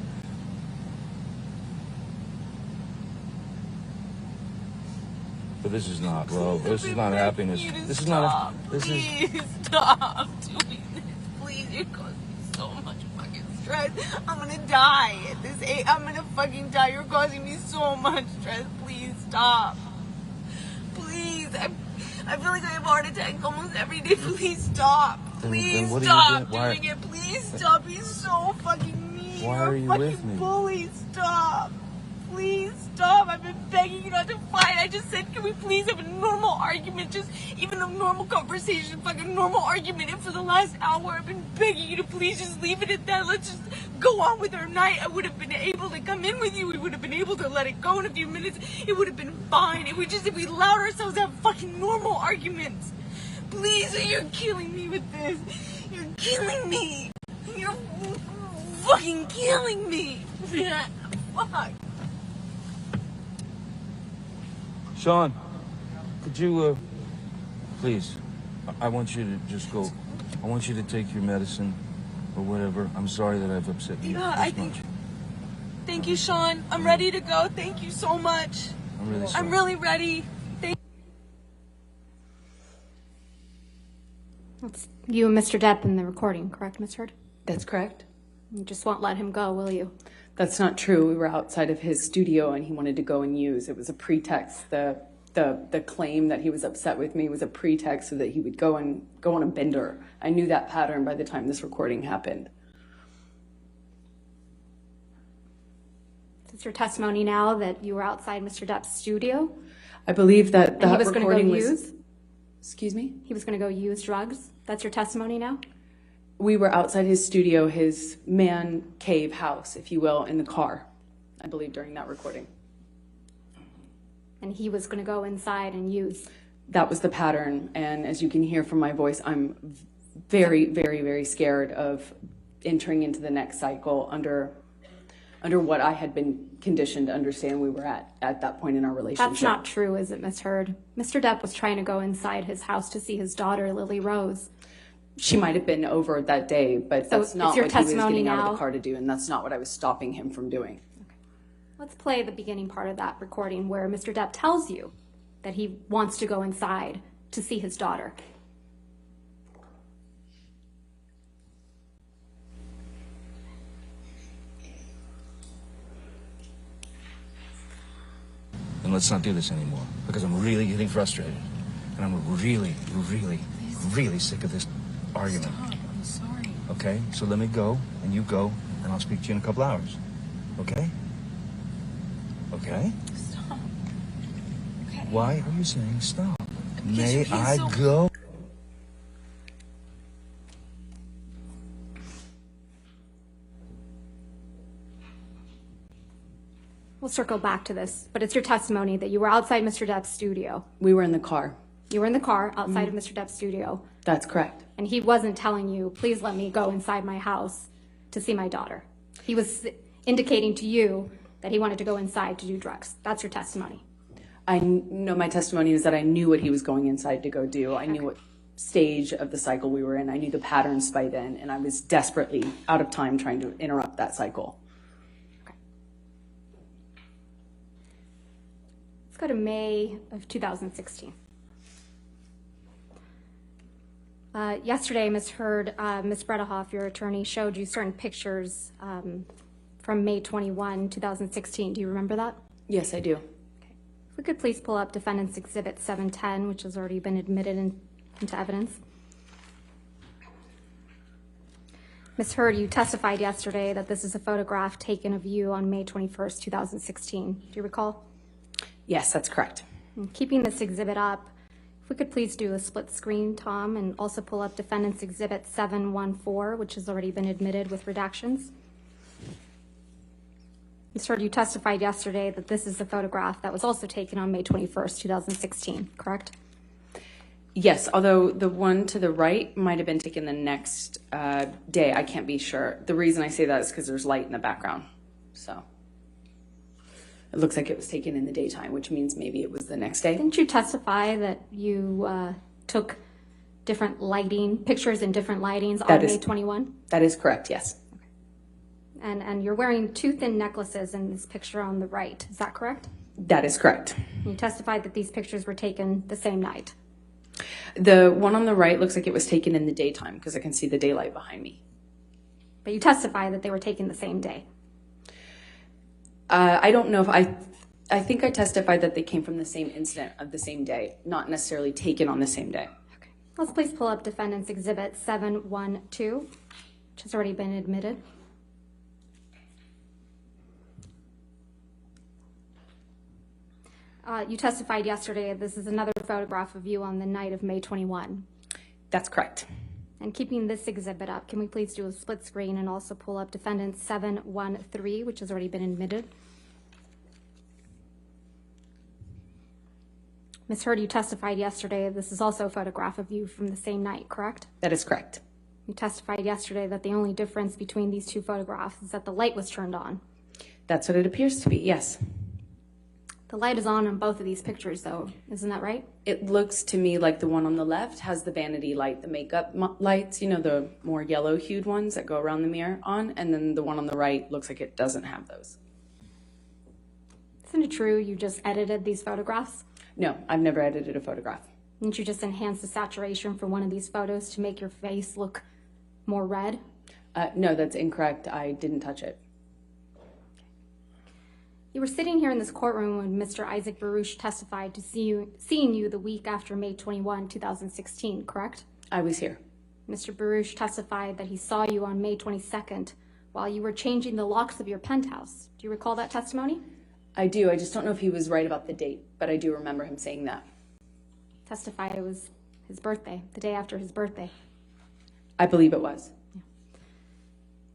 G: But this is not love. This is not happiness. This is not.
H: Please stop doing this. Please, you're causing me so much fucking stress. I'm gonna die at this age. I'm gonna fucking die. You're causing me so much stress. Please stop. Please, I feel like I have a heart attack almost every day. Please stop. Please
G: what are you
H: stop
G: doing?
H: doing it. Please stop. He's so fucking mean.
G: Why
H: You're
G: are
H: a
G: you
H: fucking
G: with me?
H: bully. Stop. Please stop. I've been begging you not to fight. I just said, can we please have a normal argument? Just even a normal conversation, fucking normal argument. And for the last hour, I've been begging you to please just leave it at that. Let's just go on with our night. I would have been able to come in with you. We would have been able to let it go in a few minutes. It would have been fine. If we allowed ourselves to have fucking normal arguments. Please, you're killing me with this. You're killing me. You're fucking killing me. Fuck.
G: Sean, could you, please, I want you to just go. I want you to take your medicine or whatever. I'm sorry that I've upset you this much.
H: Thank you, Sean. I'm ready to go. Thank you so much.
G: I'm really sorry.
H: I'm really ready.
C: It's you and Mr. Depp in the recording, correct, Ms. Heard?
D: That's correct.
C: You just won't let him go, will you?
D: That's not true. We were outside of his studio and he wanted to go and use. It was a pretext. The claim that he was upset with me was a pretext so that he would go on a bender. I knew that pattern by the time this recording happened.
C: Is this your testimony now that you were outside Mr. Depp's studio?
D: I believe that
C: And he was
D: recording
C: going to go
D: was.
C: use?
D: Excuse me?
C: He was going to go use drugs? That's your testimony now?
D: We were outside his studio, his man cave house, if you will, in the car, I believe, during that recording.
C: And he was going to go inside and use?
D: That was the pattern. And as you can hear from my voice, I'm very, very, very scared of entering into the next cycle under what I had been conditioned to understand we were at that point in our relationship.
C: That's not true, is it, Ms. Heard? Mr. Depp was trying to go inside his house to see his daughter, Lily Rose.
D: She might have been over that day, but
C: So
D: that's not
C: it's your
D: what he was
C: testimony
D: getting out of
C: now?
D: the car to do, and that's not what I was stopping him from doing.
C: Let's play the beginning part of that recording where Mr. Depp tells you that he wants to go inside to see his daughter.
G: And let's not do this anymore, because I'm really getting frustrated. And I'm really, really, really sick of this argument.
H: Stop. I'm sorry.
G: Okay? So let me go, and you go, and I'll speak to you in a couple hours. Okay? Okay?
H: Stop. Okay.
G: Why are you saying stop?
H: Because
G: May
H: you're being
G: I
H: so-
G: go?
C: We'll circle back to this, but it's your testimony that you were outside Mr. Depp's studio.
D: We were in the car.
C: You were in the car outside of Mr. Depp's studio,
D: That's correct.
C: and he wasn't telling you, please let me go inside my house to see my daughter. He was indicating to you that he wanted to go inside to do drugs. That's your testimony.
D: I know my testimony is that I knew what he was going inside to go do. I knew what stage of the cycle we were in. I knew the patterns by then, and I was desperately out of time trying to interrupt that cycle.
C: Okay. Let's go to May of 2016. Yesterday, Ms. Heard, Ms. Bredehoff, your attorney, showed you certain pictures from May 21, 2016. Do you remember that?
D: Yes, I do.
C: Okay. If we could please pull up Defendant's Exhibit 710, which has already been admitted into evidence. Ms. Heard, you testified yesterday that this is a photograph taken of you on May 21st, 2016. Do you recall?
D: Yes, that's correct.
C: And keeping this exhibit up, if we could please do a split screen, Tom, and also pull up Defendant's Exhibit 714, which has already been admitted with redactions. Ms. Heard, you testified yesterday that this is the photograph that was also taken on May 21st, 2016, correct?
D: Yes, although the one to the right might have been taken the next day. I can't be sure. The reason I say that is because there's light in the background. So it looks like it was taken in the daytime, which means maybe it was the next day.
C: Didn't you testify that you took different lighting, pictures in different lightings on May 21?
D: That is correct, yes.
C: Okay. And you're wearing two thin necklaces in this picture on the right. Is that correct?
D: That is correct.
C: You testified that these pictures were taken the same night.
D: The one on the right looks like it was taken in the daytime because I can see the daylight behind me.
C: But you testified that they were taken the same day.
D: I don't know if I think I testified that they came from the same incident of the same day, not necessarily taken on the same day.
C: Okay. Let's please pull up Defendant's Exhibit 712, which has already been admitted. You testified yesterday that this is another photograph of you on the night of May 21.
D: That's correct.
C: And keeping this exhibit up, can we please do a split screen and also pull up Defendant 713, which has already been admitted? Ms. Heard, you testified yesterday this is also a photograph of you from the same night, correct?
D: That is correct.
C: You testified yesterday that the only difference between these two photographs is that the light was turned on.
D: That's what it appears to be, yes.
C: The light is on both of these pictures, though. Isn't that right?
D: It looks to me like the one on the left has the vanity light, the makeup lights, you know, the more yellow-hued ones that go around the mirror on, and then the one on the right looks like it doesn't have those.
C: Isn't it true you just edited these photographs?
D: No, I've never edited a photograph.
C: Didn't you just enhance the saturation for one of these photos to make your face look more red?
D: No, that's incorrect. I didn't touch it.
C: You were sitting here in this courtroom when Mr. Isaac Baruch testified to seeing you the week after May 21, 2016, correct?
D: I was here.
C: Mr. Baruch testified that he saw you on May 22nd while you were changing the locks of your penthouse. Do you recall that testimony?
D: I do. I just don't know if he was right about the date, but I do remember him saying that.
C: Testified it was his birthday, the day after his birthday.
D: I believe it was.
C: Yeah.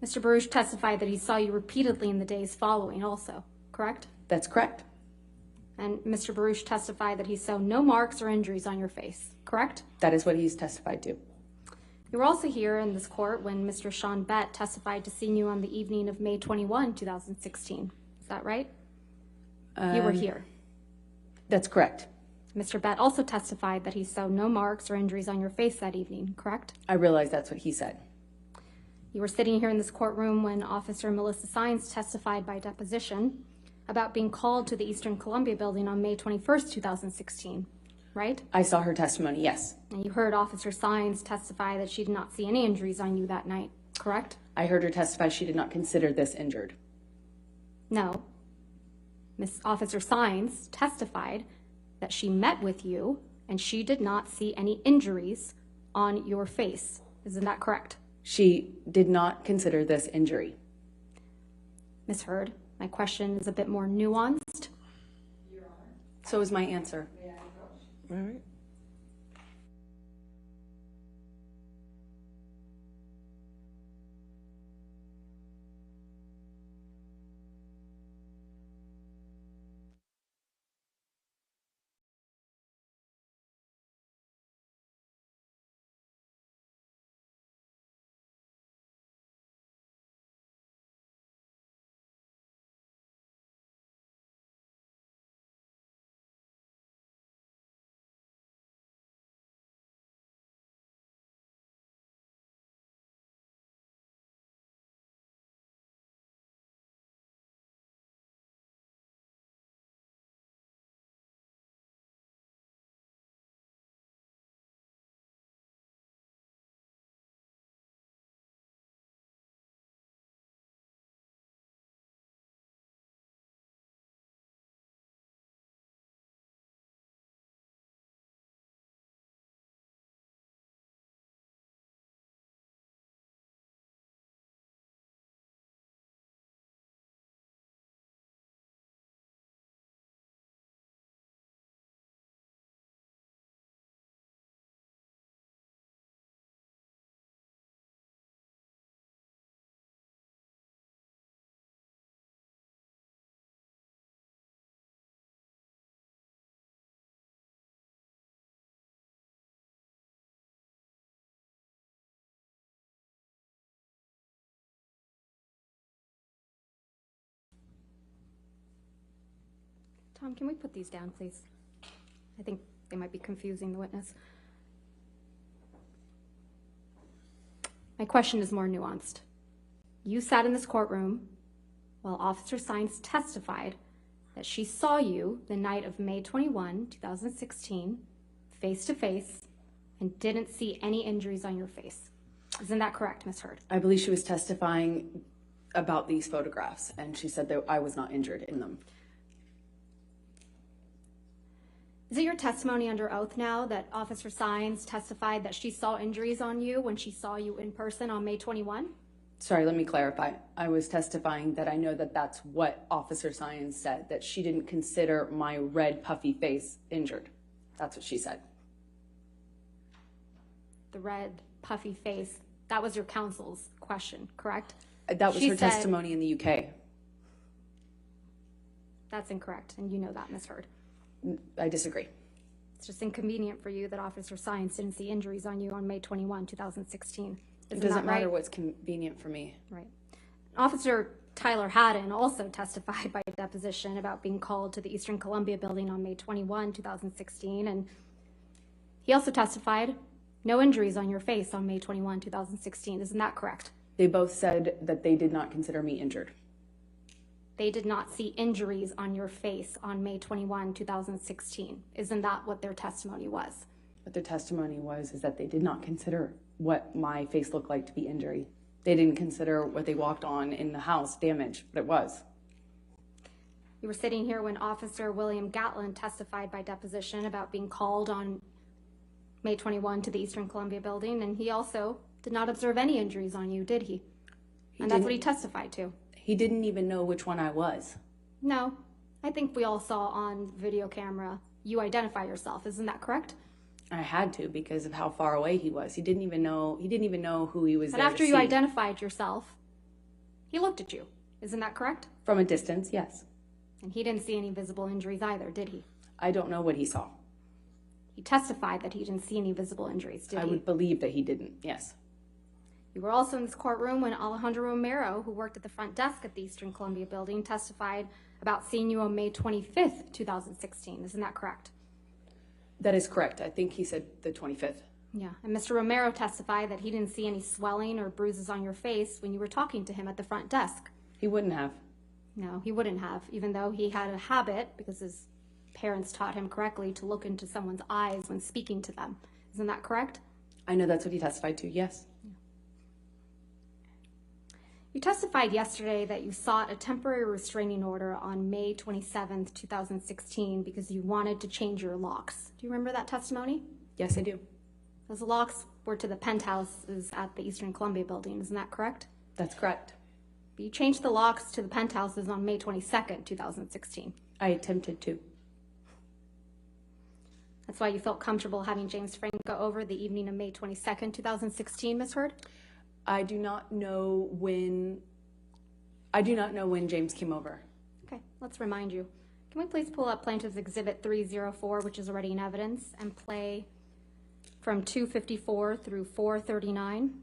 C: Mr. Baruch testified that he saw you repeatedly in the days following also, correct?
D: That's correct.
C: And Mr. Baruch testified that he saw no marks or injuries on your face, correct?
D: That is what he's testified to.
C: You were also here in this court when Mr. Sean Bett testified to seeing you on the evening of May 21, 2016. Is that right? You were here.
D: That's correct.
C: Mr. Bett also testified that he saw no marks or injuries on your face that evening, correct?
D: I realize that's what he said.
C: You were sitting here in this courtroom when Officer Melissa Sines testified by deposition about being called to the Eastern Columbia building on May 21st, 2016, right?
D: I saw her testimony, yes.
C: And you heard Officer Sines testify that she did not see any injuries on you that night, correct?
D: I heard her testify she did not consider this injured.
C: No. Miss Officer Sines testified that she met with you and she did not see any injuries on your face. Isn't that correct?
D: She did not consider this injury.
C: Ms. Heard, my question is a bit more nuanced.
D: So is my answer.
A: All right.
C: Tom, can we put these down, please? I think they might be confusing the witness. My question is more nuanced. You sat in this courtroom while Officer Sines testified that she saw you the night of May 21, 2016, face to face, and didn't see any injuries on your face. Isn't that correct, Ms. Heard?
D: I believe she was testifying about these photographs, and she said that I was not injured in them.
C: Is it your testimony under oath now that Officer Sines testified that she saw injuries on you when she saw you in person on May 21?
D: Sorry, let me clarify. I was testifying that I know that that's what Officer Sines said, that she didn't consider my red, puffy face injured. That's what she said.
C: The red, puffy face, that was your counsel's question, correct?
D: That was
C: She
D: her
C: said-
D: testimony in the UK.
C: That's incorrect, and you know that, Ms. Heard.
D: I disagree.
C: It's just inconvenient for you that Officer Sines didn't see injuries on you on May 21, 2016.
D: It doesn't matter
C: right?
D: what's convenient for me.
C: Right. Officer Tyler Haddon also testified by deposition about being called to the Eastern Columbia building on May 21, 2016, and he also testified no injuries on your face on May 21, 2016. Isn't that correct?
D: They both said that they did not consider me injured.
C: They did not see injuries on your face on May 21, 2016. Isn't that what their testimony was?
D: What their testimony was is that they did not consider what my face looked like to be injury. They didn't consider what they walked on in the house damage, but it was.
C: You were sitting here when Officer William Gatlin testified by deposition about being called on May 21 to the Eastern Columbia building, and he also did not observe any injuries on you, did he? And that's what he testified to.
D: He didn't even know which one I was.
C: No, I think we all saw on video camera you identify yourself. Isn't that correct?
D: I had to because of how far away he was. He didn't even know who he was
C: But
D: there
C: after
D: to
C: you
D: see.
C: identified yourself, he looked at you. Isn't that correct?
D: From a distance, yes.
C: And he didn't see any visible injuries either, did he?
D: I don't know what he saw.
C: He testified that he didn't see any visible injuries, did
D: I
C: he?
D: would believe that he didn't, yes.
C: You were also in this courtroom when Alejandro Romero, who worked at the front desk at the Eastern Columbia building, testified about seeing you on May 25th, 2016. Isn't that correct?
D: That is correct. I think he said the 25th.
C: Yeah. And Mr. Romero testified that he didn't see any swelling or bruises on your face when you were talking to him at the front desk.
D: He wouldn't have.
C: No, he wouldn't have, even though he had a habit, because his parents taught him correctly, to look into someone's eyes when speaking to them. Isn't that correct?
D: I know that's what he testified to, yes.
C: You testified yesterday that you sought a temporary restraining order on May 27th, 2016 because you wanted to change your locks. Do you remember that testimony?
D: Yes, I do.
C: Those locks were to the penthouses at the Eastern Columbia building. Isn't that correct?
D: That's correct.
C: But you changed the locks to the penthouses on May 22nd, 2016.
D: I attempted to.
C: That's why you felt comfortable having James Frank go over the evening of May 22nd, 2016, Ms. Heard?
D: I do not know when James came over.
C: Okay, let's remind you. Can we please pull up Plaintiff's Exhibit 304, which is already in evidence, and play from 254 through 439?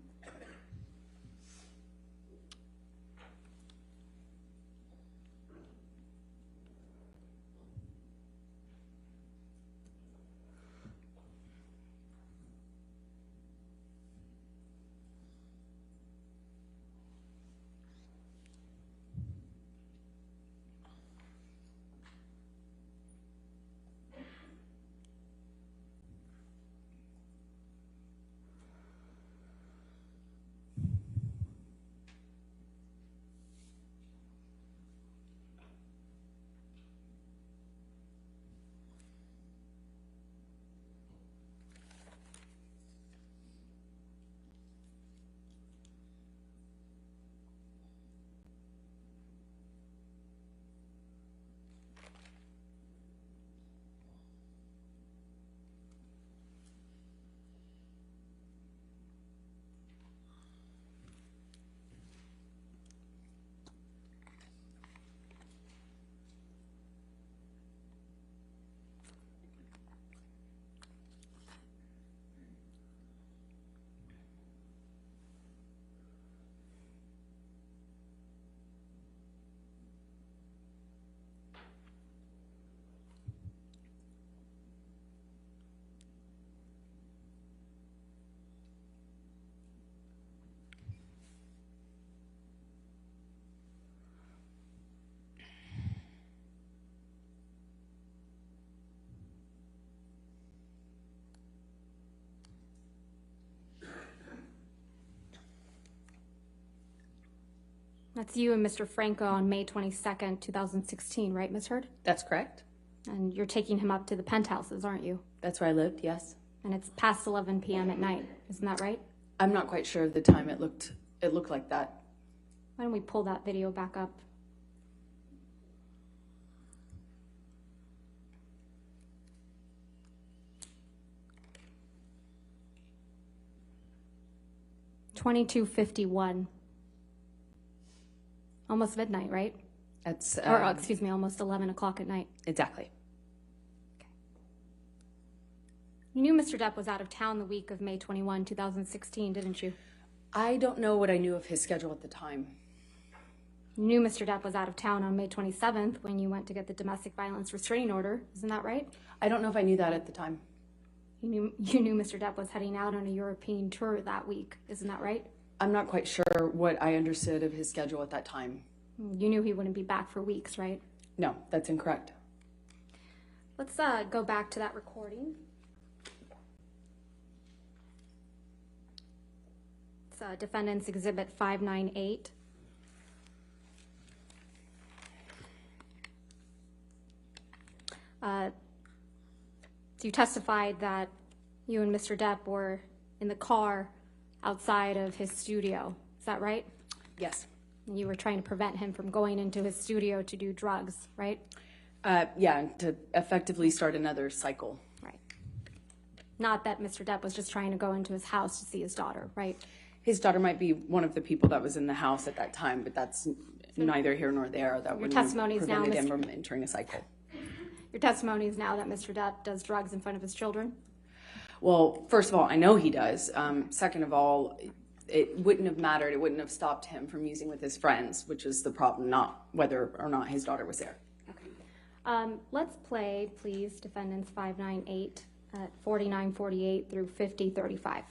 C: That's you and Mr. Franco on May 22nd, 2016, right, Ms. Heard?
D: That's correct.
C: And you're taking him up to the penthouses, aren't you?
D: That's where I lived, yes.
C: And it's past 11 p.m. at night, isn't that right?
D: I'm not quite sure of the time it looked like that.
C: Why don't we pull that video back up? $22:51. Almost midnight, right?
D: That's
C: Or, excuse me, almost 11 o'clock at night.
D: exactly.
C: You knew Mr. Depp was out of town the week of May 21, 2016, didn't you?
D: I don't know what I knew of his schedule at the time.
C: You knew Mr. Depp was out of town on May 27th when you went to get the domestic violence restraining order, isn't that right?
D: I don't know if I knew that at the time.
C: You knew Mr. Depp was heading out on a European tour that week, isn't that right?
D: I'm not quite sure what I understood of his schedule at that time.
C: You knew he wouldn't be back for weeks, right?
D: No, that's incorrect.
C: Let's go back to that recording. It's Defendant's Exhibit 598. So you testified that you and Mr. Depp were in the car outside of his studio. Is that right?
D: Yes.
C: And you were trying to prevent him from going into his studio to do drugs, right?
D: Yeah, to effectively start another cycle.
C: Right. Not that Mr. Depp was just trying to go into his house to see his daughter, right?
D: His daughter might be one of the people that was in the house at that time, but that's neither here nor there. That
C: Your testimony is now,
D: prevented him from entering a cycle.
C: Your testimony is now that Mr. Depp does drugs in front of his children?
D: Well, first of all, I know he does. Second of all, it wouldn't have mattered. It wouldn't have stopped him from using with his friends, which is the problem, not whether or not his daughter was there.
C: Okay. Let's play, please, Defendants 598 at 49:48 through 50:35.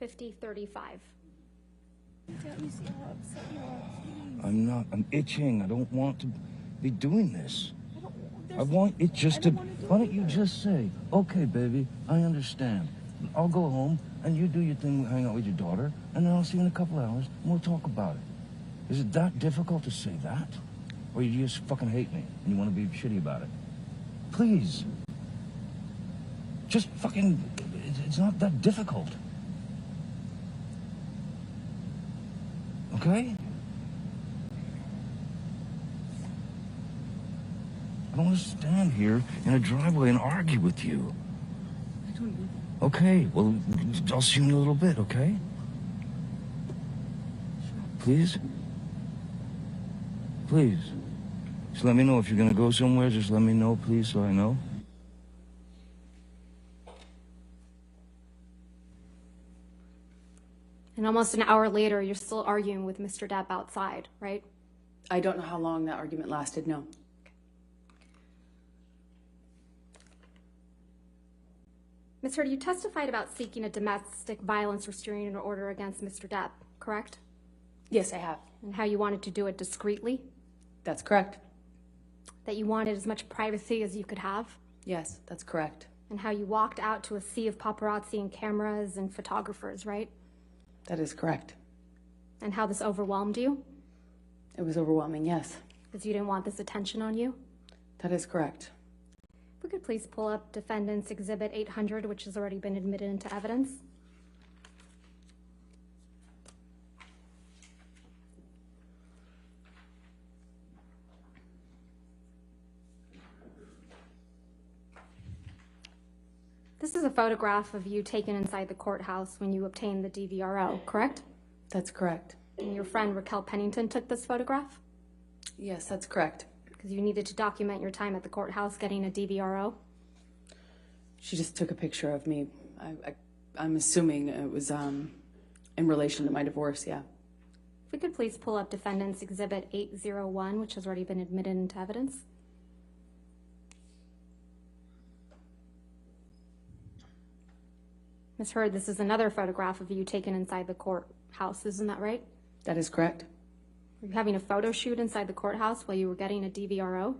C: 50:35.
G: I'm itching. I don't want to be doing this. I want it just to. Why don't you just say, okay, baby, I understand. I'll go home and you do your thing, hang out with your daughter, and then I'll see you in a couple hours and we'll talk about it. Is it that difficult to say that? Or you just fucking hate me and you want to be shitty about it? Please. Just fucking. It's not that difficult. Okay? I don't want to stand here in a driveway and argue with you.
E: I don't do that.
G: Okay, well, I'll see you in a little bit, okay? Please? Please. Just let me know if you're gonna go somewhere. Just let me know, please, so I know.
C: And almost an hour later, you're still arguing with Mr. Depp outside, right?
D: I don't know how long that argument lasted, no.
C: Ms. Heard, you testified about seeking a domestic violence restraining order against Mr. Depp, correct?
D: Yes, I have.
C: And how you wanted to do it discreetly?
D: That's correct.
C: That you wanted as much privacy as you could have?
D: Yes, that's correct.
C: And how you walked out to a sea of paparazzi and cameras and photographers, right?
D: That is correct.
C: And how this overwhelmed you?
D: It was overwhelming, yes.
C: Because you didn't want this attention on you?
D: That is correct.
C: If we could please pull up Defendant's Exhibit 800, which has already been admitted into evidence. This is a photograph of you taken inside the courthouse when you obtained the DVRO, correct?
D: That's correct.
C: And your friend Raquel Pennington took this photograph?
D: Yes, that's correct.
C: Because you needed to document your time at the courthouse getting a DVRO?
D: She just took a picture of me. I'm assuming it was in relation to my divorce, yeah.
C: If we could please pull up Defendant's Exhibit 801, which has already been admitted into evidence. Ms. Heard, this is another photograph of you taken inside the courthouse, isn't that right?
D: That is correct.
C: Were you having a photo shoot inside the courthouse while you were getting a DVRO?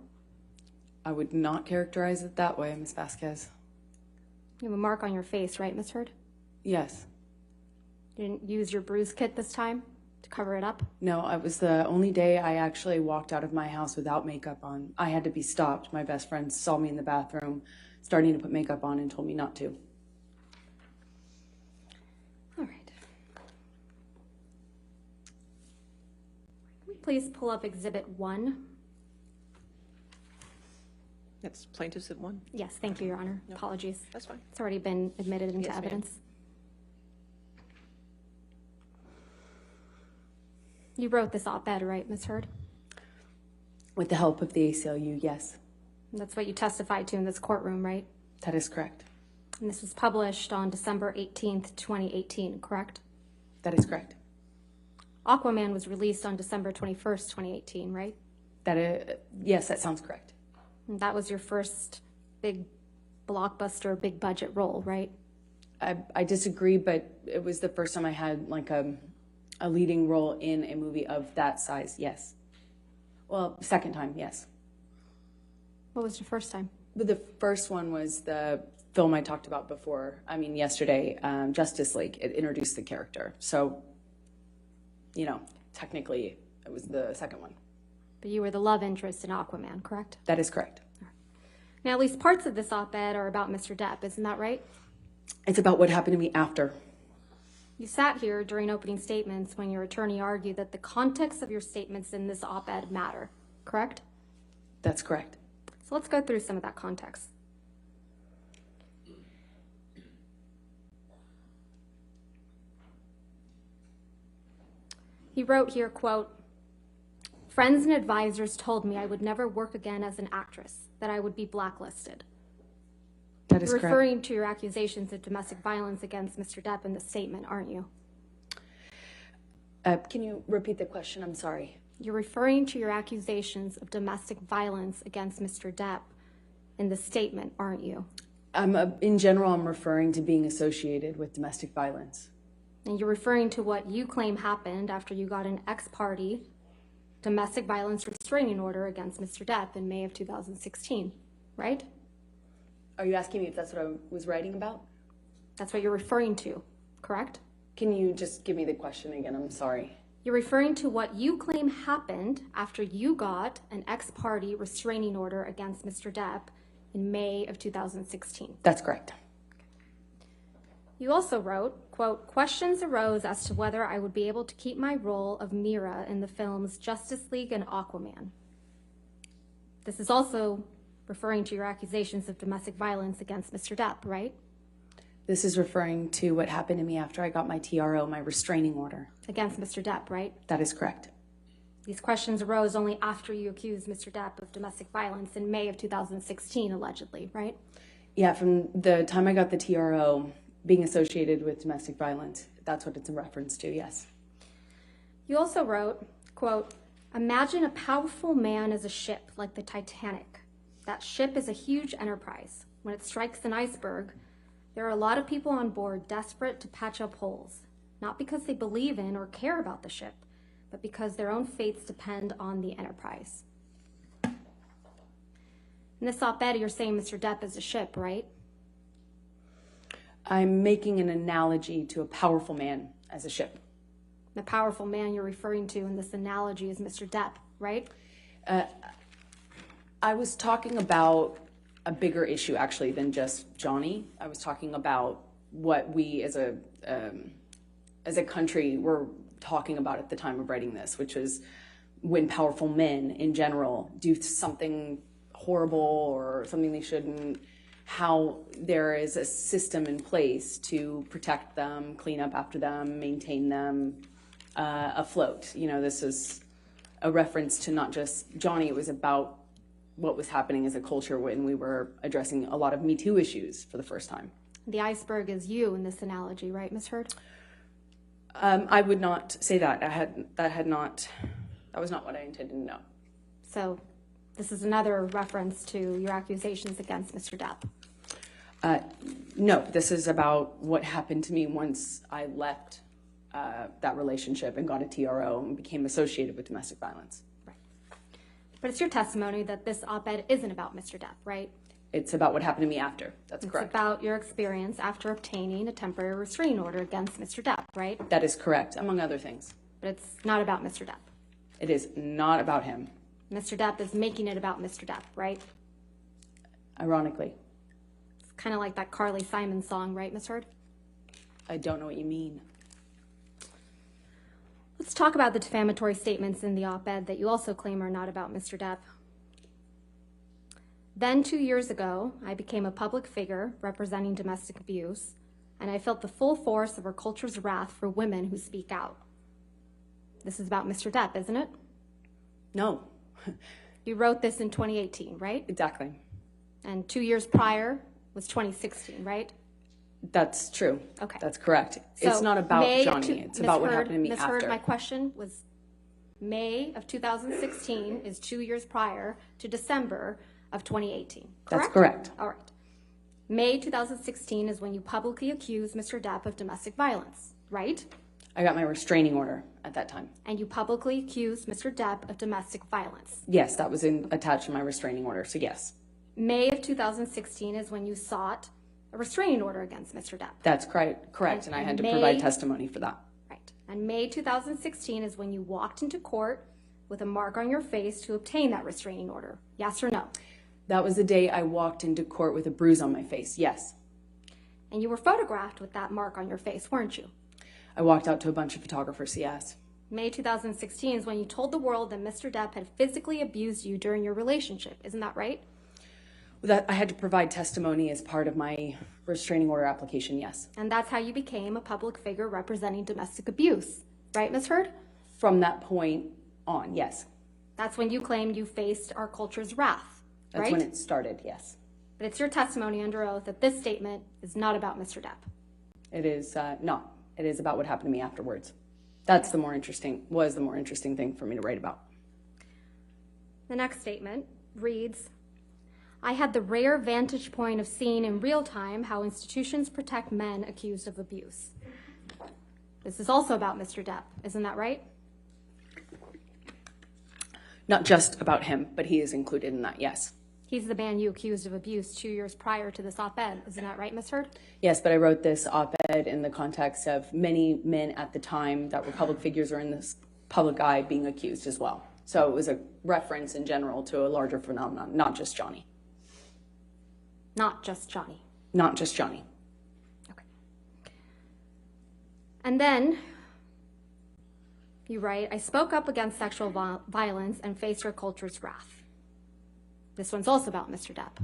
D: I would not characterize it that way, Ms. Vasquez.
C: You have a mark on your face, right, Ms. Heard?
D: Yes.
C: You didn't use your bruise kit this time to cover it up?
D: No, it was the only day I actually walked out of my house without makeup on. I had to be stopped. My best friend saw me in the bathroom starting to put makeup on and told me not to.
C: All right. Can we please pull up Exhibit 1?
B: That's plaintiffs at one?
C: Yes, thank you, Your Honor. Apologies.
B: That's fine.
C: It's already been admitted into
B: Yes, ma'am.
C: evidence. You wrote this op-ed, right, Ms. Heard?
D: With the help of the ACLU, yes.
C: That's what you testified to in this courtroom, right?
D: That is correct.
C: And this was published on December 18th, 2018, correct?
D: That is correct.
C: Aquaman was released on December 21st, 2018, right?
D: Yes, that sounds correct.
C: And that was your first big blockbuster, big budget role, right?
D: I disagree, but it was the first time I had like a leading role in a movie of that size, yes. Well, second time, yes.
C: What was your first time?
D: But the first one was the film I talked about before, yesterday, Justice League. It introduced the character. So, technically it was the second one.
C: But you were the love interest in Aquaman, correct?
D: That is correct.
C: Now, at least parts of this op-ed are about Mr. Depp, isn't that right?
D: It's about what happened to me after.
C: You sat here during opening statements when your attorney argued that the context of your statements in this op-ed matter, correct?
D: That's correct.
C: So let's go through some of that context. He wrote here, quote, "Friends and advisors told me I would never work again as an actress, that I would be blacklisted."
D: That is
C: You're
D: correct.
C: referring to your accusations of domestic violence against Mr. Depp in the statement, aren't you?
D: Can you repeat the question? I'm sorry.
C: You're referring to your accusations of domestic violence against Mr. Depp in the statement, aren't you?
D: In general, I'm referring to being associated with domestic violence.
C: And you're referring to what you claim happened after you got an ex-parte domestic violence restraining order against Mr. Depp in May of 2016, right?
D: Are you asking me if that's what I was writing about?
C: That's what you're referring to, correct?
D: Can you just give me the question again? I'm sorry.
C: You're referring to what you claim happened after you got an ex-parte restraining order against Mr. Depp in May of 2016.
D: That's correct.
C: You also wrote, quote, "Questions arose as to whether I would be able to keep my role of Mira in the films Justice League and Aquaman." This is also referring to your accusations of domestic violence against Mr. Depp, right?
D: This is referring to what happened to me after I got my TRO, my restraining order.
C: Against Mr. Depp, right?
D: That is correct.
C: These questions arose only after you accused Mr. Depp of domestic violence in May of 2016, allegedly, right?
D: Yeah, from the time I got the TRO, being associated with domestic violence, that's what it's in reference to, yes.
C: You also wrote, quote, "Imagine a powerful man as a ship like the Titanic. That ship is a huge enterprise. When it strikes an iceberg, there are a lot of people on board desperate to patch up holes, not because they believe in or care about the ship, but because their own fates depend on the enterprise." In this op-ed, you're saying Mr. Depp is a ship, right?
D: I'm making an analogy to a powerful man as a ship.
C: The powerful man you're referring to in this analogy is Mr. Depp, right?
D: I was talking about a bigger issue, actually, than just Johnny. I was talking about what we as a country were talking about at the time of writing this, which is when powerful men in general do something horrible or something they shouldn't, how there is a system in place to protect them, clean up after them, maintain them afloat. This is a reference to not just Johnny, it was about what was happening as a culture when we were addressing a lot of Me Too issues for the first time.
C: The iceberg is you in this analogy, right, Ms. Heard?
D: I would not say that. That was not what I intended to know.
C: So this is another reference to your accusations against Mr. Depp.
D: No, this is about what happened to me once I left that relationship and got a TRO and became associated with domestic violence.
C: Right. But it's your testimony that this op-ed isn't about Mr. Depp, right?
D: It's about what happened to me after. That's
C: It's
D: correct.
C: about your experience after obtaining a temporary restraining order against Mr. Depp, right?
D: That is correct, among other things.
C: But it's not about Mr. Depp.
D: It is not about him,
C: Mr. Depp is making it about Mr. Depp, right?
D: ironically.
C: It's kind of like that Carly Simon song, right, Ms. Heard?
D: I don't know what you mean.
C: Let's talk about the defamatory statements in the op-ed that you also claim are not about Mr. Depp. Then 2 years ago, I became a public figure representing domestic abuse, and I felt the full force of our culture's wrath for women who speak out. This is about Mr. Depp, isn't it?
D: No.
C: You wrote this in 2018, right?
D: Exactly.
C: And 2 years prior was 2016, right?
D: That's true.
C: Okay.
D: That's correct.
C: So
D: It's not about
C: May of
D: Johnny. It's about what
C: Ms. Heard-
D: happened to me
C: Ms.
D: after.
C: Heard, my question was May of 2016 is 2 years prior to December of 2018, correct?
D: That's correct.
C: All right. May 2016 is when you publicly accused Mr. Depp of domestic violence, right?
D: I got my restraining order at that time.
C: And you publicly accused Mr. Depp of domestic violence.
D: Yes, that was attached to my restraining order, so yes.
C: May of 2016 is when you sought a restraining order against Mr. Depp.
D: That's correct, and I had to
C: May-
D: provide testimony for that.
C: Right. And May 2016 is when you walked into court with a mark on your face to obtain that restraining order. Yes or no?
D: That was the day I walked into court with a bruise on my face, yes.
C: And you were photographed with that mark on your face, weren't you?
D: I walked out to a bunch of photographers, yes.
C: May 2016 is when you told the world that Mr. Depp had physically abused you during your relationship. Isn't that right?
D: That I had to provide testimony as part of my restraining order application, yes.
C: And that's how you became a public figure representing domestic abuse. Right, Ms. Heard?
D: From that point on, yes.
C: That's when you claimed you faced our culture's wrath,
D: That's
C: right?
D: when it started, yes.
C: But it's your testimony under oath that this statement is not about Mr. Depp.
D: It is not. It is about what happened to me afterwards. That's the more interesting thing for me to write about.
C: The next statement reads, I had the rare vantage point of seeing in real time how institutions protect men accused of abuse. This is also about Mr. Depp, isn't that right?
D: Not just about him, but he is included in that, yes.
C: He's the man you accused of abuse 2 years prior to this op-ed, isn't that right, Ms. Heard?
D: Yes, but I wrote this op-ed in the context of many men at the time that were public figures or in this public eye being accused as well. So it was a reference in general to a larger phenomenon, not just Johnny.
C: Not just Johnny.
D: Not just Johnny.
C: Okay. And then you write, I spoke up against sexual violence and faced our culture's wrath. This one's also about Mr. Depp.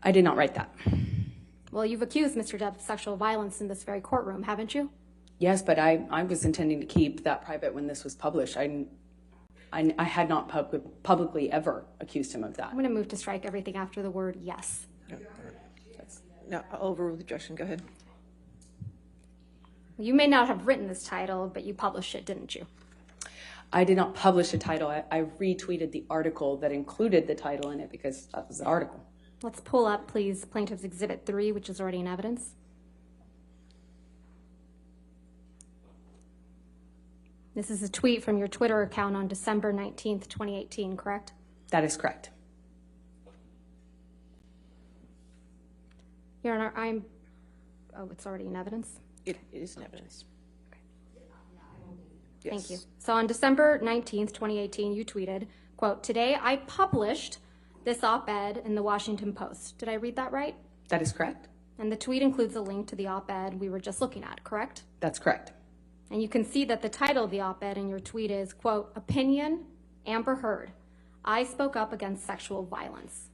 D: I did not write that.
C: Well, you've accused Mr. Depp of sexual violence in this very courtroom, haven't you?
D: Yes, but I was intending to keep that private when this was published. I had not publicly ever accused him of that.
C: I'm going to move to strike everything after the word yes.
B: No, I'll overrule the objection. Go ahead.
C: You may not have written this title, but you published it, didn't you?
D: I did not publish a title. I retweeted the article that included the title in it because that was the article.
C: Let's pull up, please, Plaintiff's Exhibit 3, which is already in evidence. This is a tweet from your Twitter account on December 19th, 2018, correct?
D: That is correct.
C: Your Honor, oh, it's already in evidence?
B: It is in evidence.
C: Thank you. So on December 19th, 2018, you tweeted, quote, today I published this op-ed in the Washington Post. Did I read that right?
D: That is correct.
C: And the tweet includes a link to the op-ed we were just looking at, correct?
D: That's correct.
C: And you can see that the title of the op-ed in your tweet is, quote, opinion, Amber Heard. I spoke up against sexual violence,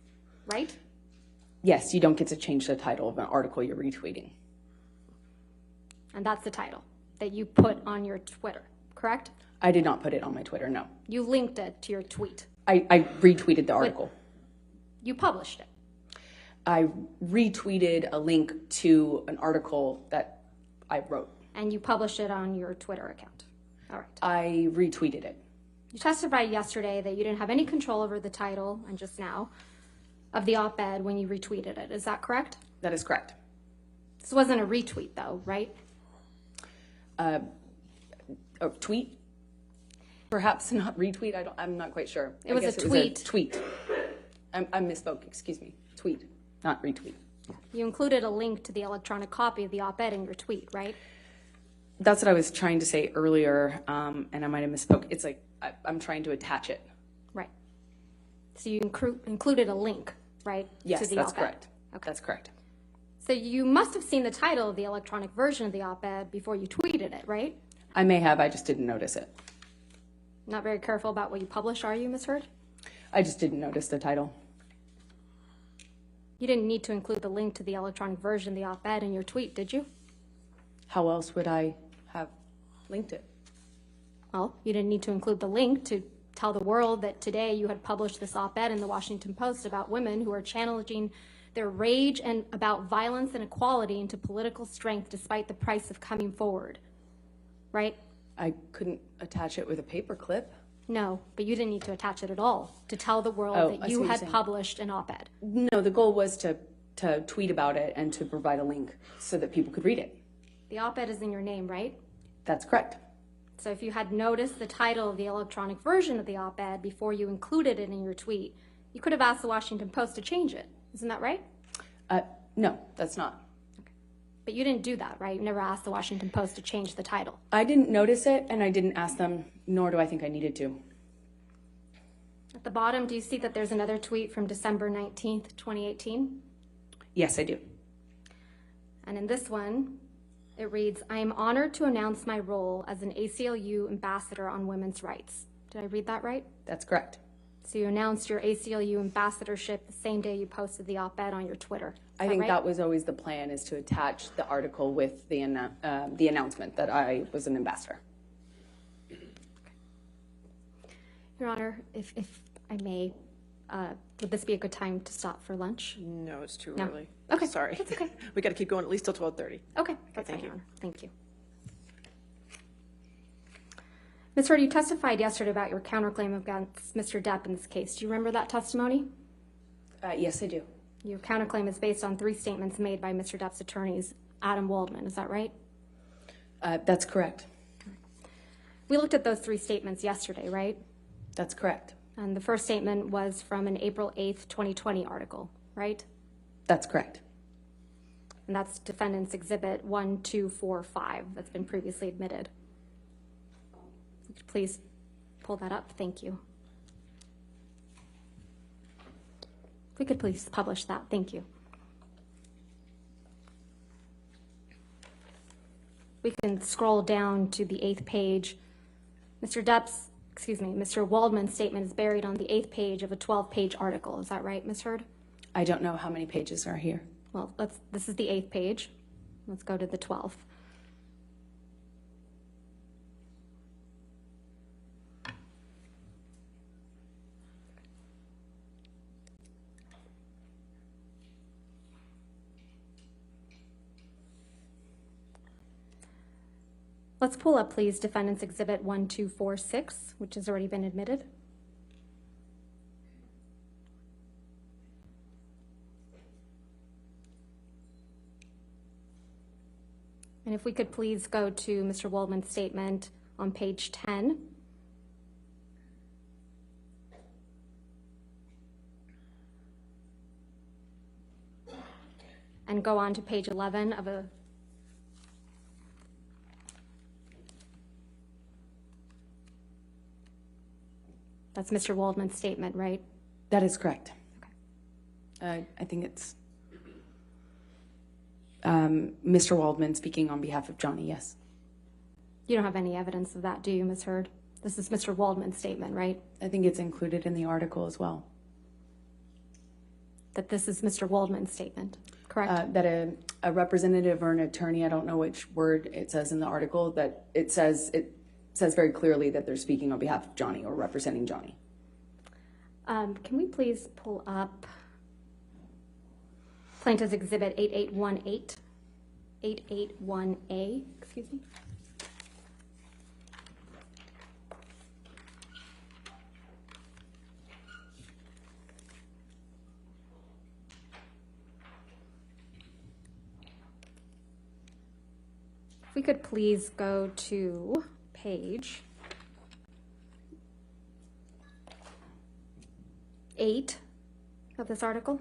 C: right?
D: Yes, you don't get to change the title of an article you're retweeting.
C: And that's the title that you put on your Twitter, correct?
D: I did not put it on my Twitter, no.
C: You linked it to your tweet.
D: I retweeted the article.
C: You published it.
D: I retweeted a link to an article that I wrote.
C: And you published it on your Twitter account. All right.
D: I retweeted it.
C: You testified yesterday that you didn't have any control over the title, and just now, of the op-ed when you retweeted it. Is that correct?
D: That is correct.
C: This wasn't a retweet, though, right?
D: A tweet? Perhaps not retweet. I'm not quite sure.
C: It was
D: I guess
C: a tweet.
D: Tweet. I misspoke. Excuse me. Tweet. not retweet.
C: You included a link to the electronic copy of the op-ed in your tweet, right?
D: That's what I was trying to say earlier, and I might have misspoke. It's like I'm trying to attach it.
C: Right. So you included a link, right?
D: Yes,
C: to the
D: that's
C: op-ed.
D: correct.
C: Okay.
D: That's correct.
C: So you must have seen the title of the electronic version of the op-ed before you tweeted it, right?
D: I may have. I just didn't notice it.
C: Not very careful about what you publish, are you, Ms. Heard?
D: I just didn't notice the title.
C: You didn't need to include the link to the electronic version of the op-ed in your tweet, did you?
D: How else would I have linked it?
C: Well, you didn't need to include the link to tell the world that today you had published this op-ed in the Washington Post about women who are channeling their rage and about violence and equality into political strength despite the price of coming forward, right?
D: I couldn't attach it with a paper clip.
C: No, but you didn't need to attach it at all to tell the world
D: Oh, I
C: that
D: see what
C: you
D: you're
C: had
D: saying.
C: published an op-ed.
D: No, the goal was to tweet about it and to provide a link so that people could read it.
C: The op-ed is in your name, right?
D: That's correct.
C: So if you had noticed the title of the electronic version of the op-ed before you included it in your tweet, you could have asked the Washington Post to change it. Isn't that right?
D: No, that's not.
C: But you didn't do that, right? You never asked the Washington Post to change the title.
D: I didn't notice it, and I didn't ask them, nor do I think I needed to.
C: At the bottom, do you see that there's another tweet from December 19th, 2018?
D: Yes, I do.
C: And in this one, it reads, I am honored to announce my role as an ACLU ambassador on women's rights. Did I read that right?
D: That's correct.
C: So you announced your ACLU ambassadorship the same day you posted the op-ed on your Twitter.
D: I think
C: right?
D: that was always the plan, is to attach the article with the announcement that I was an ambassador.
C: Your Honor, if I may, would this be a good time to stop for lunch?
B: No, it's too
C: No.
B: early.
C: Okay,
B: Sorry.
C: that's okay.
B: We got to keep going at least till 12:30.
C: Okay, that's
B: thank
C: fine,
B: you.
C: Your Honor. Thank you. Ms. Hurd, you testified yesterday about your counterclaim against Mr. Depp in this case. Do you remember that testimony?
D: Yes, I do.
C: Your counterclaim is based on 3 statements made by Mr. Depp's attorneys, Adam Waldman. Is that right?
D: That's correct.
C: We looked at those 3 statements yesterday, right?
D: That's correct.
C: And the first statement was from an April 8th, 2020 article, right?
D: That's correct.
C: And that's Defendant's Exhibit 1245 that's been previously admitted. Would you please pull that up? Thank you. If we could please publish that. Thank you. We can scroll down to the 8th page. Mr. Waldman's statement is buried on the 8th page of a 12-page article. Is that right, Ms. Hurd?
D: I don't know how many pages are here.
C: Well, this is the 8th page. Let's go to the 12th. Let's pull up, please, Defendant's Exhibit 1246, which has already been admitted. And if we could please go to Mr. Waldman's statement on page 10. And go on to page 11 of a That's Mr. Waldman's statement, right?
D: That is correct. Okay. I think it's Mr. Waldman speaking on behalf of Johnny, yes.
C: You don't have any evidence of that, do you, Ms. Hurd? This is Mr. Waldman's statement, right?
D: I think it's included in the article as well.
C: That this is Mr. Waldman's statement, correct?
D: That a representative or an attorney, I don't know which word it says in the article, that it says very clearly that they're speaking on behalf of Johnny or representing Johnny.
C: Can we please pull up Plaintiff's Exhibit 8818, 881A, excuse me? If we could please go to page 8 of this article.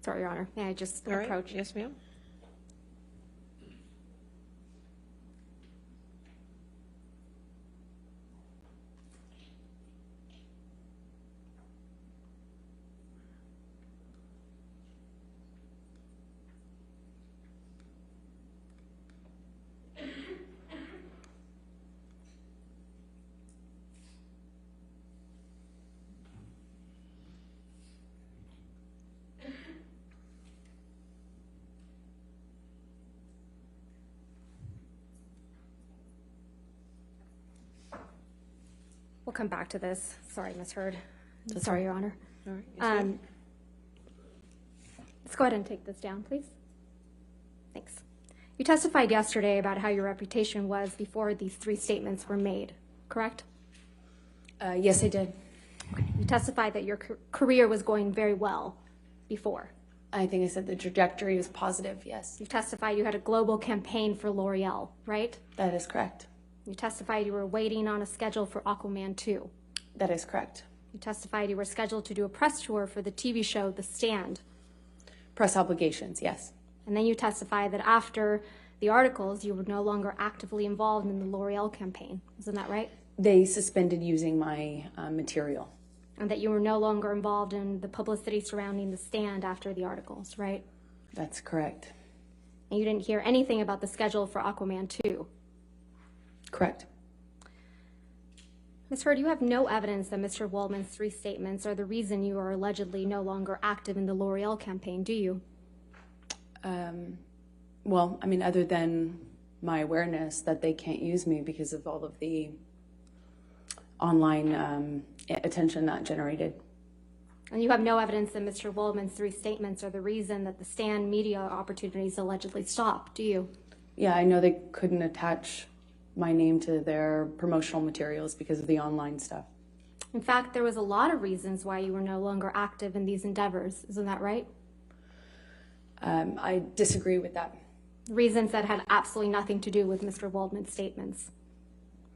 C: Sorry, Your Honor. May I just
B: All right.
C: approach?
B: Yes, ma'am.
C: We'll come back to this. Sorry, Ms. Hurd. Sorry, Your Honor.
B: All right. Yes, ma'am.
C: Let's go ahead and take this down, please. Thanks. You testified yesterday about how your reputation was before these 3 statements were made, correct?
D: Yes, I did.
C: You testified that your career was going very well before.
D: I think I said the trajectory was positive, yes.
C: You testified you had a global campaign for L'Oreal, right?
D: That is correct.
C: You testified you were waiting on a schedule for Aquaman 2.
D: That is correct.
C: You testified you were scheduled to do a press tour for the TV show The Stand.
D: Press obligations, yes.
C: And then you testified that after the articles, you were no longer actively involved in the L'Oreal campaign. Isn't that right?
D: They suspended using my material.
C: And that you were no longer involved in the publicity surrounding The Stand after the articles, right?
D: That's correct.
C: And you didn't hear anything about the schedule for Aquaman 2.
D: Correct.
C: Ms. Hurd, you have no evidence that Mr. Waldman's 3 statements are the reason you are allegedly no longer active in the L'Oreal campaign, do you?
D: Well, I mean, other than my awareness that they can't use me because of all of the online attention that generated.
C: And you have no evidence that Mr. Waldman's 3 statements are the reason that the Stand media opportunities allegedly stopped, do you?
D: Yeah, I know they couldn't attach my name to their promotional materials because of the online stuff.
C: In fact, there was a lot of reasons why you were no longer active in these endeavors. Isn't that right?
D: I disagree with that.
C: Reasons that had absolutely nothing to do with Mr. Waldman's statements.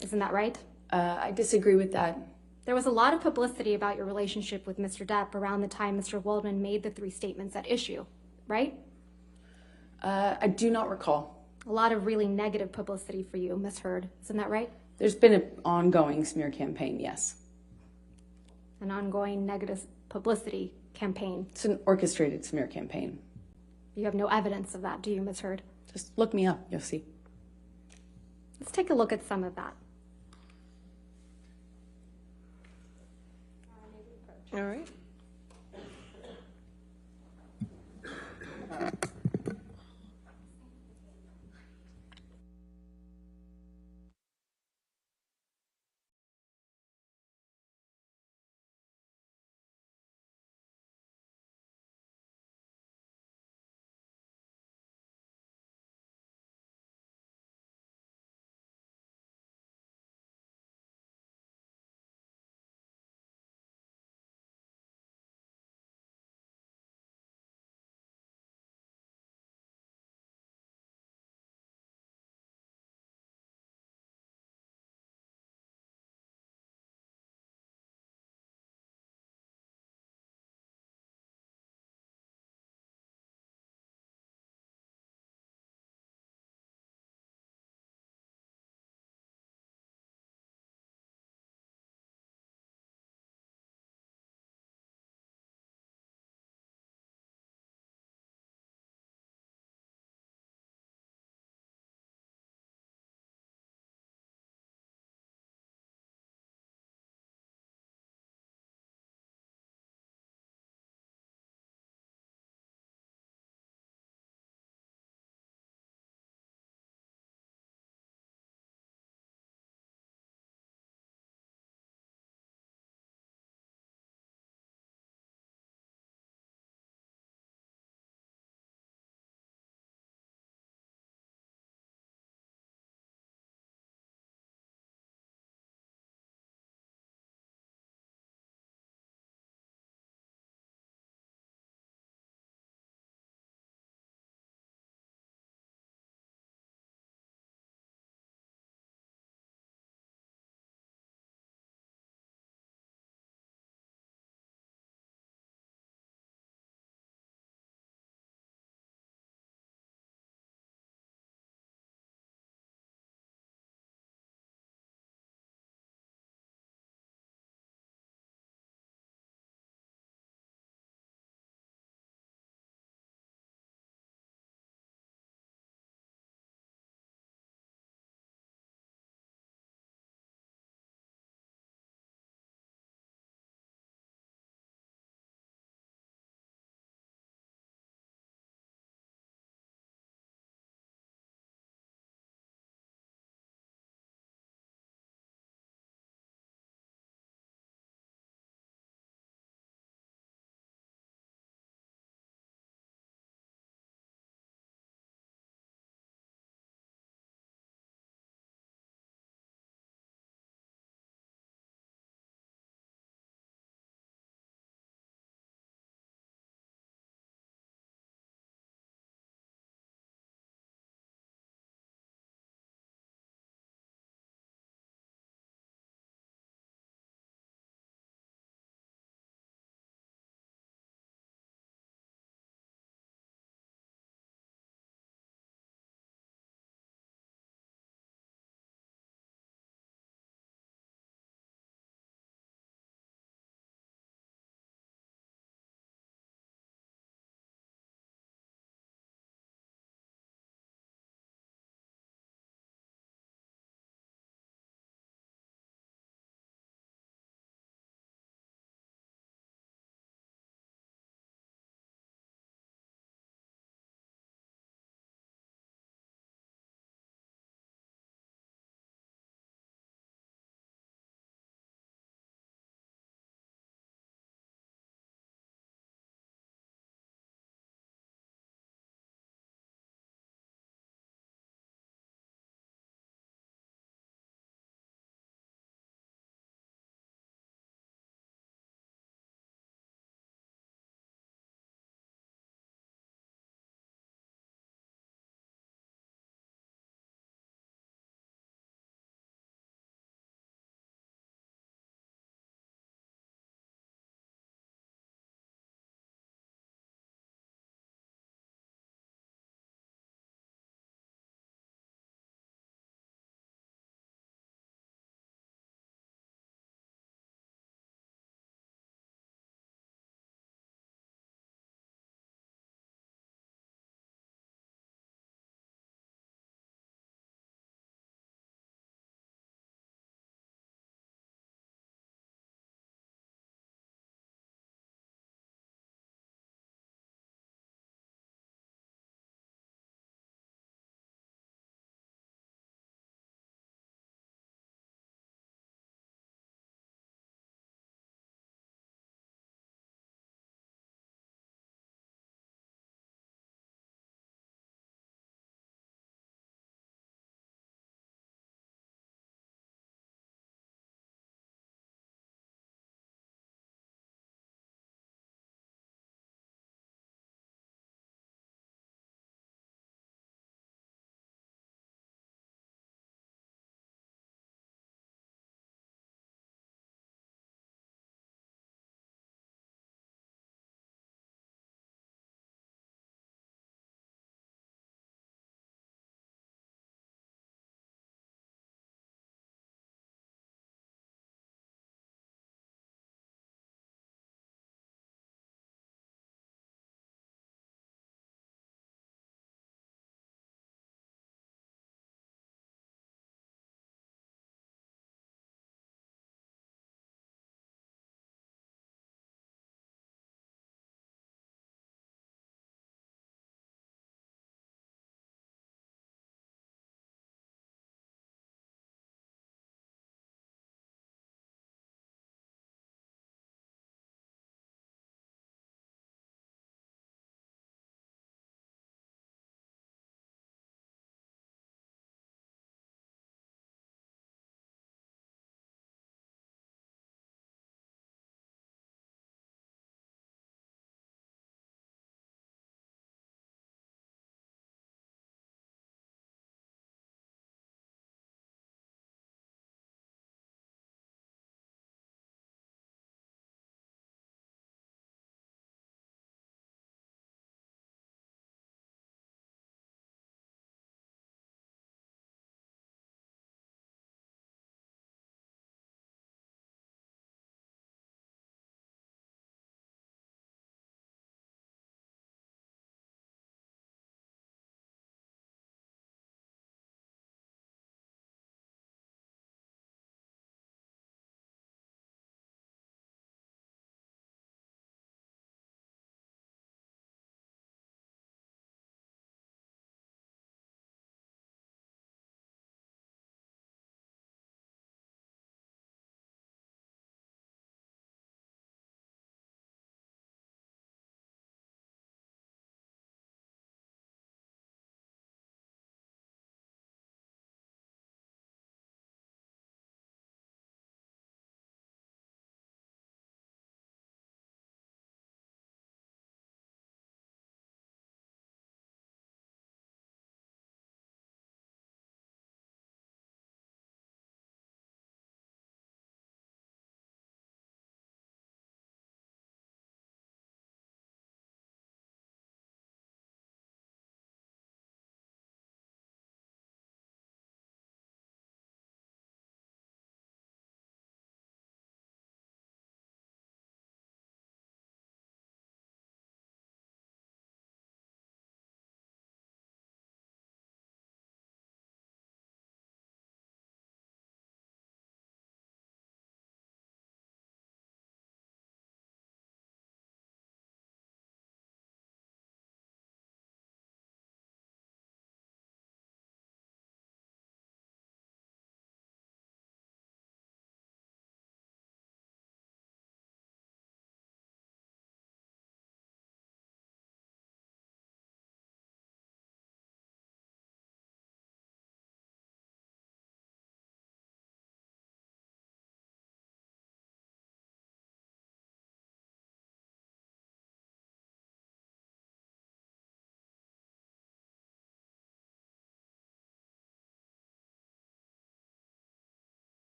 C: Isn't that right?
D: I disagree with that.
C: There was a lot of publicity about your relationship with Mr. Depp around the time Mr. Waldman made the 3 statements at issue, right?
D: I do not recall.
C: A lot of really negative publicity for you, Ms. Hurd. Isn't that right?
D: There's been an ongoing smear campaign, yes.
C: An ongoing negative publicity campaign.
D: It's an orchestrated smear campaign.
C: You have no evidence of that, do you, Ms. Hurd?
D: Just look me up, you'll see.
C: Let's take a look at some of that.
B: All right.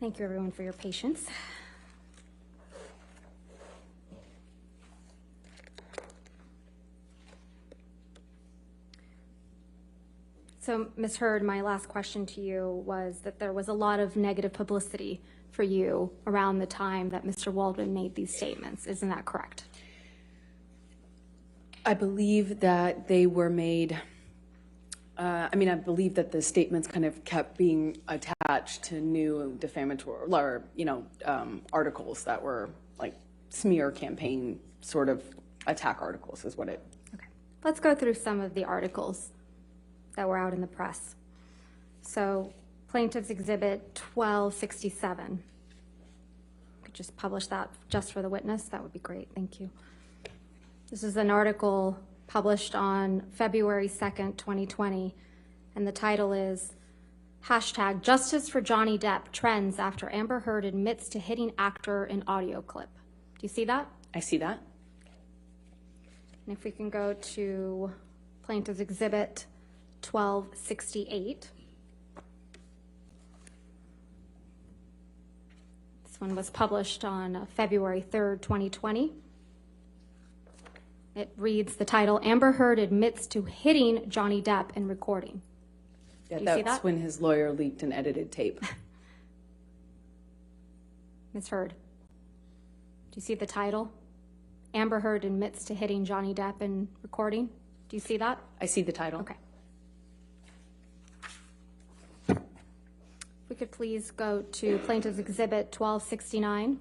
C: Thank you, everyone, for your patience. So, Ms. Heard, my last question to you was that there was a lot of negative publicity for you around the time that Mr. Waldman made these statements. Isn't that correct?
D: I believe that they were made, I believe that the statements kind of kept being attached to new defamatory, or, articles that were like smear campaign sort of attack articles is what it.
C: Okay. Let's go through some of the articles that were out in the press. So, Plaintiff's Exhibit 1267. Could just publish that just for the witness. That would be great. Thank you. This is an article published on February 2nd, 2020, and the title is hashtag Justice for Johnny Depp trends after Amber Heard admits to hitting actor in audio clip. Do you see that?
D: I see that.
C: And if we can go to Plaintiff's Exhibit 1268. This one was published on February 3rd, 2020. It reads the title, Amber Heard admits to hitting Johnny Depp in recording.
D: Yeah,
C: Do you see
D: that's
C: that?
D: when his lawyer leaked an edited tape.
C: Ms. Heard, do you see the title? Amber Heard admits to hitting Johnny Depp in recording. Do you see that?
D: I see the title.
C: Okay. If we could please go to Plaintiff's Exhibit 1269.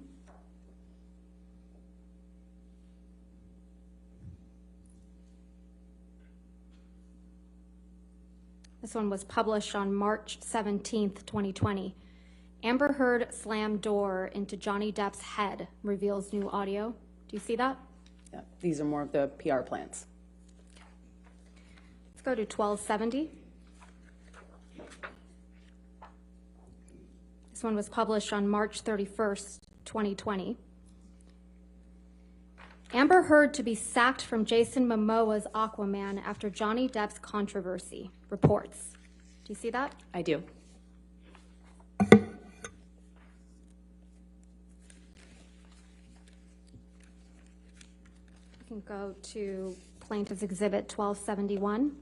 C: This one was published on March 17th, 2020. Amber Heard slammed door into Johnny Depp's head, reveals new audio. Do you see that?
D: Yeah, these are more of the PR plans.
C: Let's go to 1270. This one was published on March 31st, 2020. Amber Heard to be sacked from Jason Momoa's Aquaman after Johnny Depp's controversy, reports. Do you see that?
D: I do.
C: We can go to Plaintiff's Exhibit 1271.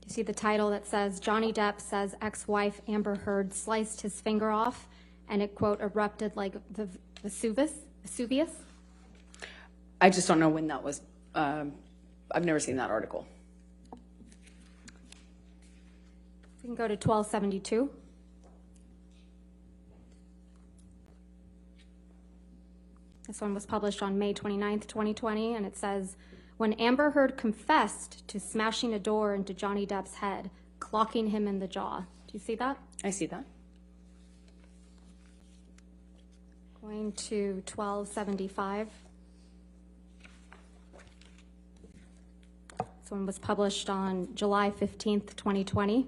C: You see the title that says, Johnny Depp says ex-wife Amber Heard sliced his finger off, and it, quote, erupted like the Vesuvius?
D: I just don't know when that was. I've never seen that article.
C: We can go to 1272. This one was published on May 29th, 2020, and it says, when Amber Heard confessed to smashing a door into Johnny Depp's head, clocking him in the jaw. Do you see that?
D: I see that.
C: Going to 1275. This one was published on July 15th, 2020.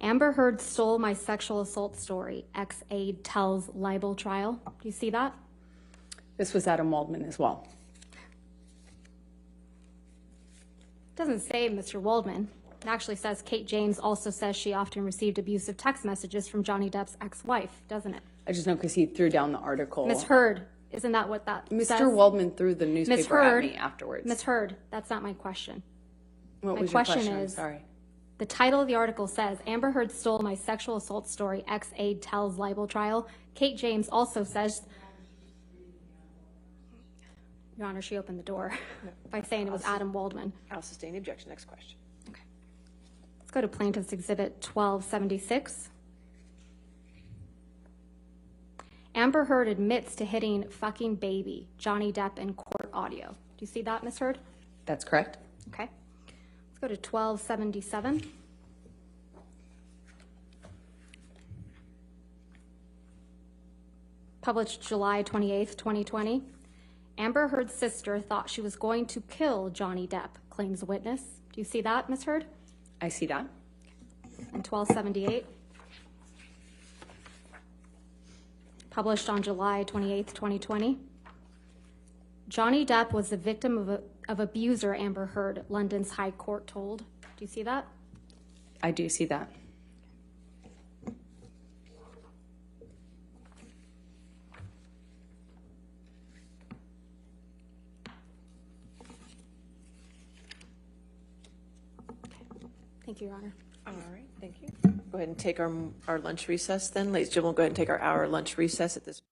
C: Amber Heard stole my sexual assault story. Ex-aide tells libel trial. Do you see that?
D: This was Adam Waldman as well.
C: It doesn't say Mr. Waldman. It actually says Kate James also says she often received abusive text messages from Johnny Depp's ex-wife, doesn't it?
D: I just know because he threw down the article.
C: Ms. Heard, isn't that what that says?
D: Mr. Waldman threw the newspaper at me afterwards.
C: Ms. Heard, that's not my question.
D: What
C: My
D: was your
C: question
D: I'm
C: is,
D: sorry.
C: the title of the article says, Amber Heard stole my sexual assault story, ex-aide tells libel trial. Kate James also says, Your Honor, she opened the door by saying it was Adam Waldman.
B: I'll sustain the objection. Next question.
C: Okay. Let's go to Plaintiff's Exhibit 1276. Amber Heard admits to hitting fucking baby Johnny Depp in court audio. Do you see that, Ms. Heard?
D: That's correct.
C: Okay. Let's go to 1277. Published July 28th, 2020. Amber Heard's sister thought she was going to kill Johnny Depp, claims a witness. Do you see that, Ms. Heard?
D: I see that.
C: And 1278. published on July 28, 2020. Johnny Depp was the victim of abuser Amber Heard, London's High Court told. Do you see that?
D: I do see that.
C: Thank you, Your Honor.
B: All right, thank you. Go ahead and take our lunch recess then. Ladies and gentlemen, we'll go ahead and take our hour lunch recess at this.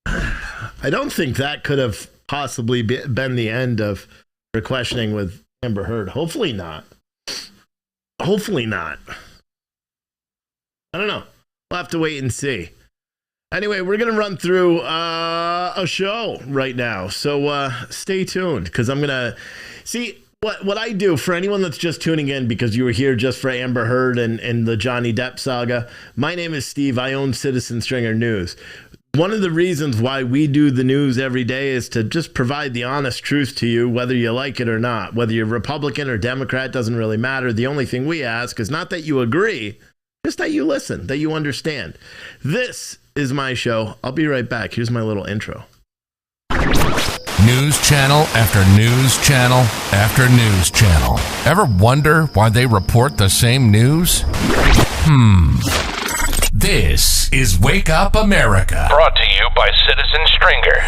A: I don't think that could have possibly been the end of her questioning with Amber Heard. Hopefully not. Hopefully not. I don't know. We'll have to wait and see. Anyway, we're going to run through a show right now. So stay tuned because I'm going to see what I do for anyone that's just tuning in because you were here just for Amber Heard and the Johnny Depp saga. My name is Steve. I own Citizen Stringer News. One of the reasons why we do the news every day is to just provide the honest truth to you, whether you like it or not. Whether you're Republican or Democrat, doesn't really matter. The only thing we ask is not that you agree, just that you listen, that you understand. This is my show. I'll be right back. Here's my little intro.
J: News channel after news channel after news channel. Ever wonder why they report the same news? This is Wake Up America. Brought to you by Citizen Stringer.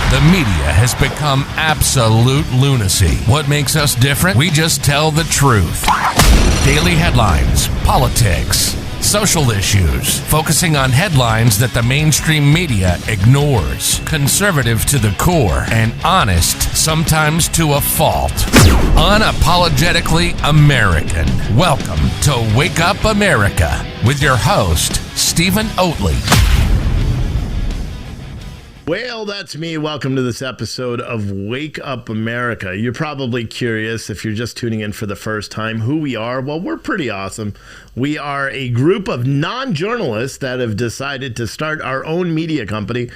J: The media has become absolute lunacy. What makes us different? We just tell the truth. Daily headlines, politics, social issues, focusing on headlines that the mainstream media ignores. Conservative to the core and honest, sometimes to a fault. Unapologetically American. Welcome to Wake Up America with your host, Stephen Oatley.
A: Well, that's me. Welcome to this episode of Wake Up America. You're probably curious if you're just tuning in for the first time who we are. Well, we're pretty awesome. We are a group of non-journalists that have decided to start our own media company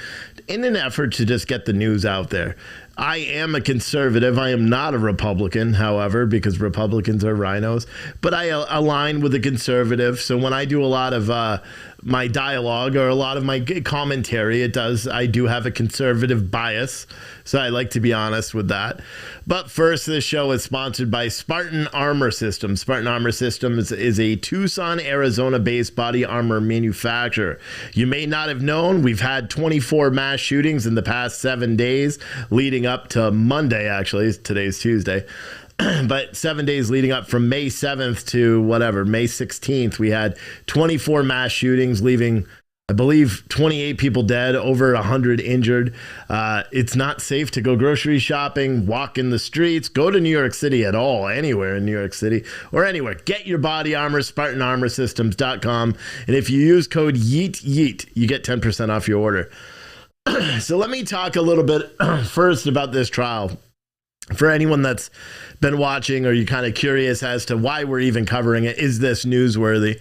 A: in an effort to just get the news out there. I am a conservative. I am not a Republican, however, because Republicans are rhinos. But I align with the conservative. So when I do a lot of my dialogue or a lot of my commentary, I do have a conservative bias. So I like to be honest with that. But first, this show is sponsored by Spartan Armor Systems. Spartan Armor Systems is a Tucson, Arizona-based body armor manufacturer. You may not have known, we've had 24 mass shootings in the past 7 days, leading up to Monday, actually. Today's Tuesday. But 7 days leading up from May 7th to May 16th, we had 24 mass shootings, leaving, I believe, 28 people dead, over 100 injured. It's not safe to go grocery shopping, walk in the streets, go to New York City at all, anywhere in New York City, or anywhere. Get your body armor, SpartanArmorSystems.com. And if you use code YEET, you get 10% off your order. So let me talk a little bit first about this trial. For anyone that's been watching or you're kind of curious as to why we're even covering it, is this newsworthy?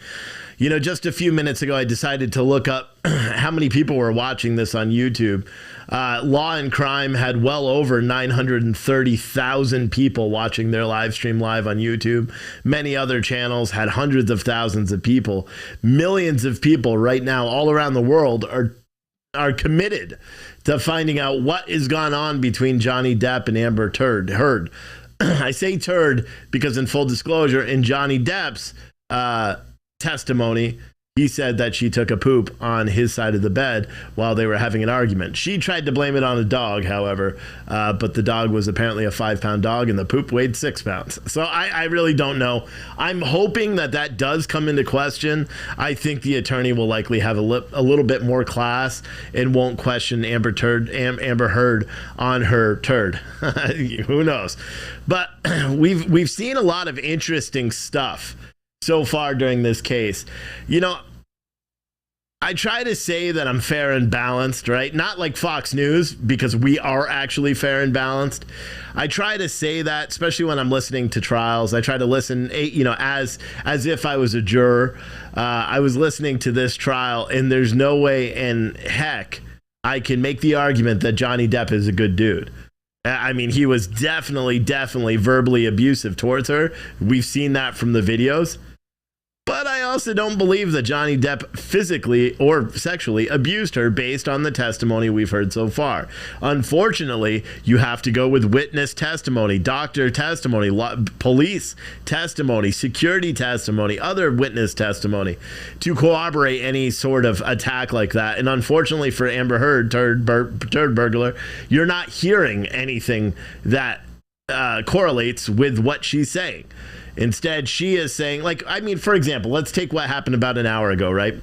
A: You know, just a few minutes ago, I decided to look up how many people were watching this on YouTube. Law and Crime had well over 930,000 people watching their live stream live on YouTube. Many other channels had hundreds of thousands of people. Millions of people right now all around the world are committed to finding out what has gone on between Johnny Depp and Amber Heard. I say turd because, in full disclosure, in Johnny Depp's testimony, he said that she took a poop on his side of the bed while they were having an argument. She tried to blame it on a dog, however, but the dog was apparently a 5-pound dog and the poop weighed 6 pounds. So I really don't know. I'm hoping that does come into question. I think the attorney will likely have a little bit more class and won't question Amber Heard on her turd. Who knows? But we've seen a lot of interesting stuff so far during this case. You know, I try to say that I'm fair and balanced, right? Not like Fox News, because we are actually fair and balanced. I try to say that, especially when I'm listening to trials. I try to listen, you know, as if I was a juror. I was listening to this trial, and there's no way in heck I can make the argument that Johnny Depp is a good dude. I mean, he was definitely verbally abusive towards her. We've seen that from the videos. But I also don't believe that Johnny Depp physically or sexually abused her based on the testimony we've heard so far. Unfortunately, you have to go with witness testimony, doctor testimony, police testimony, security testimony, other witness testimony to corroborate any sort of attack like that. And unfortunately for Amber Heard, turd burglar, you're not hearing anything that correlates with what she's saying. Instead, she is saying, like, I mean, for example, let's take what happened about an hour ago, right?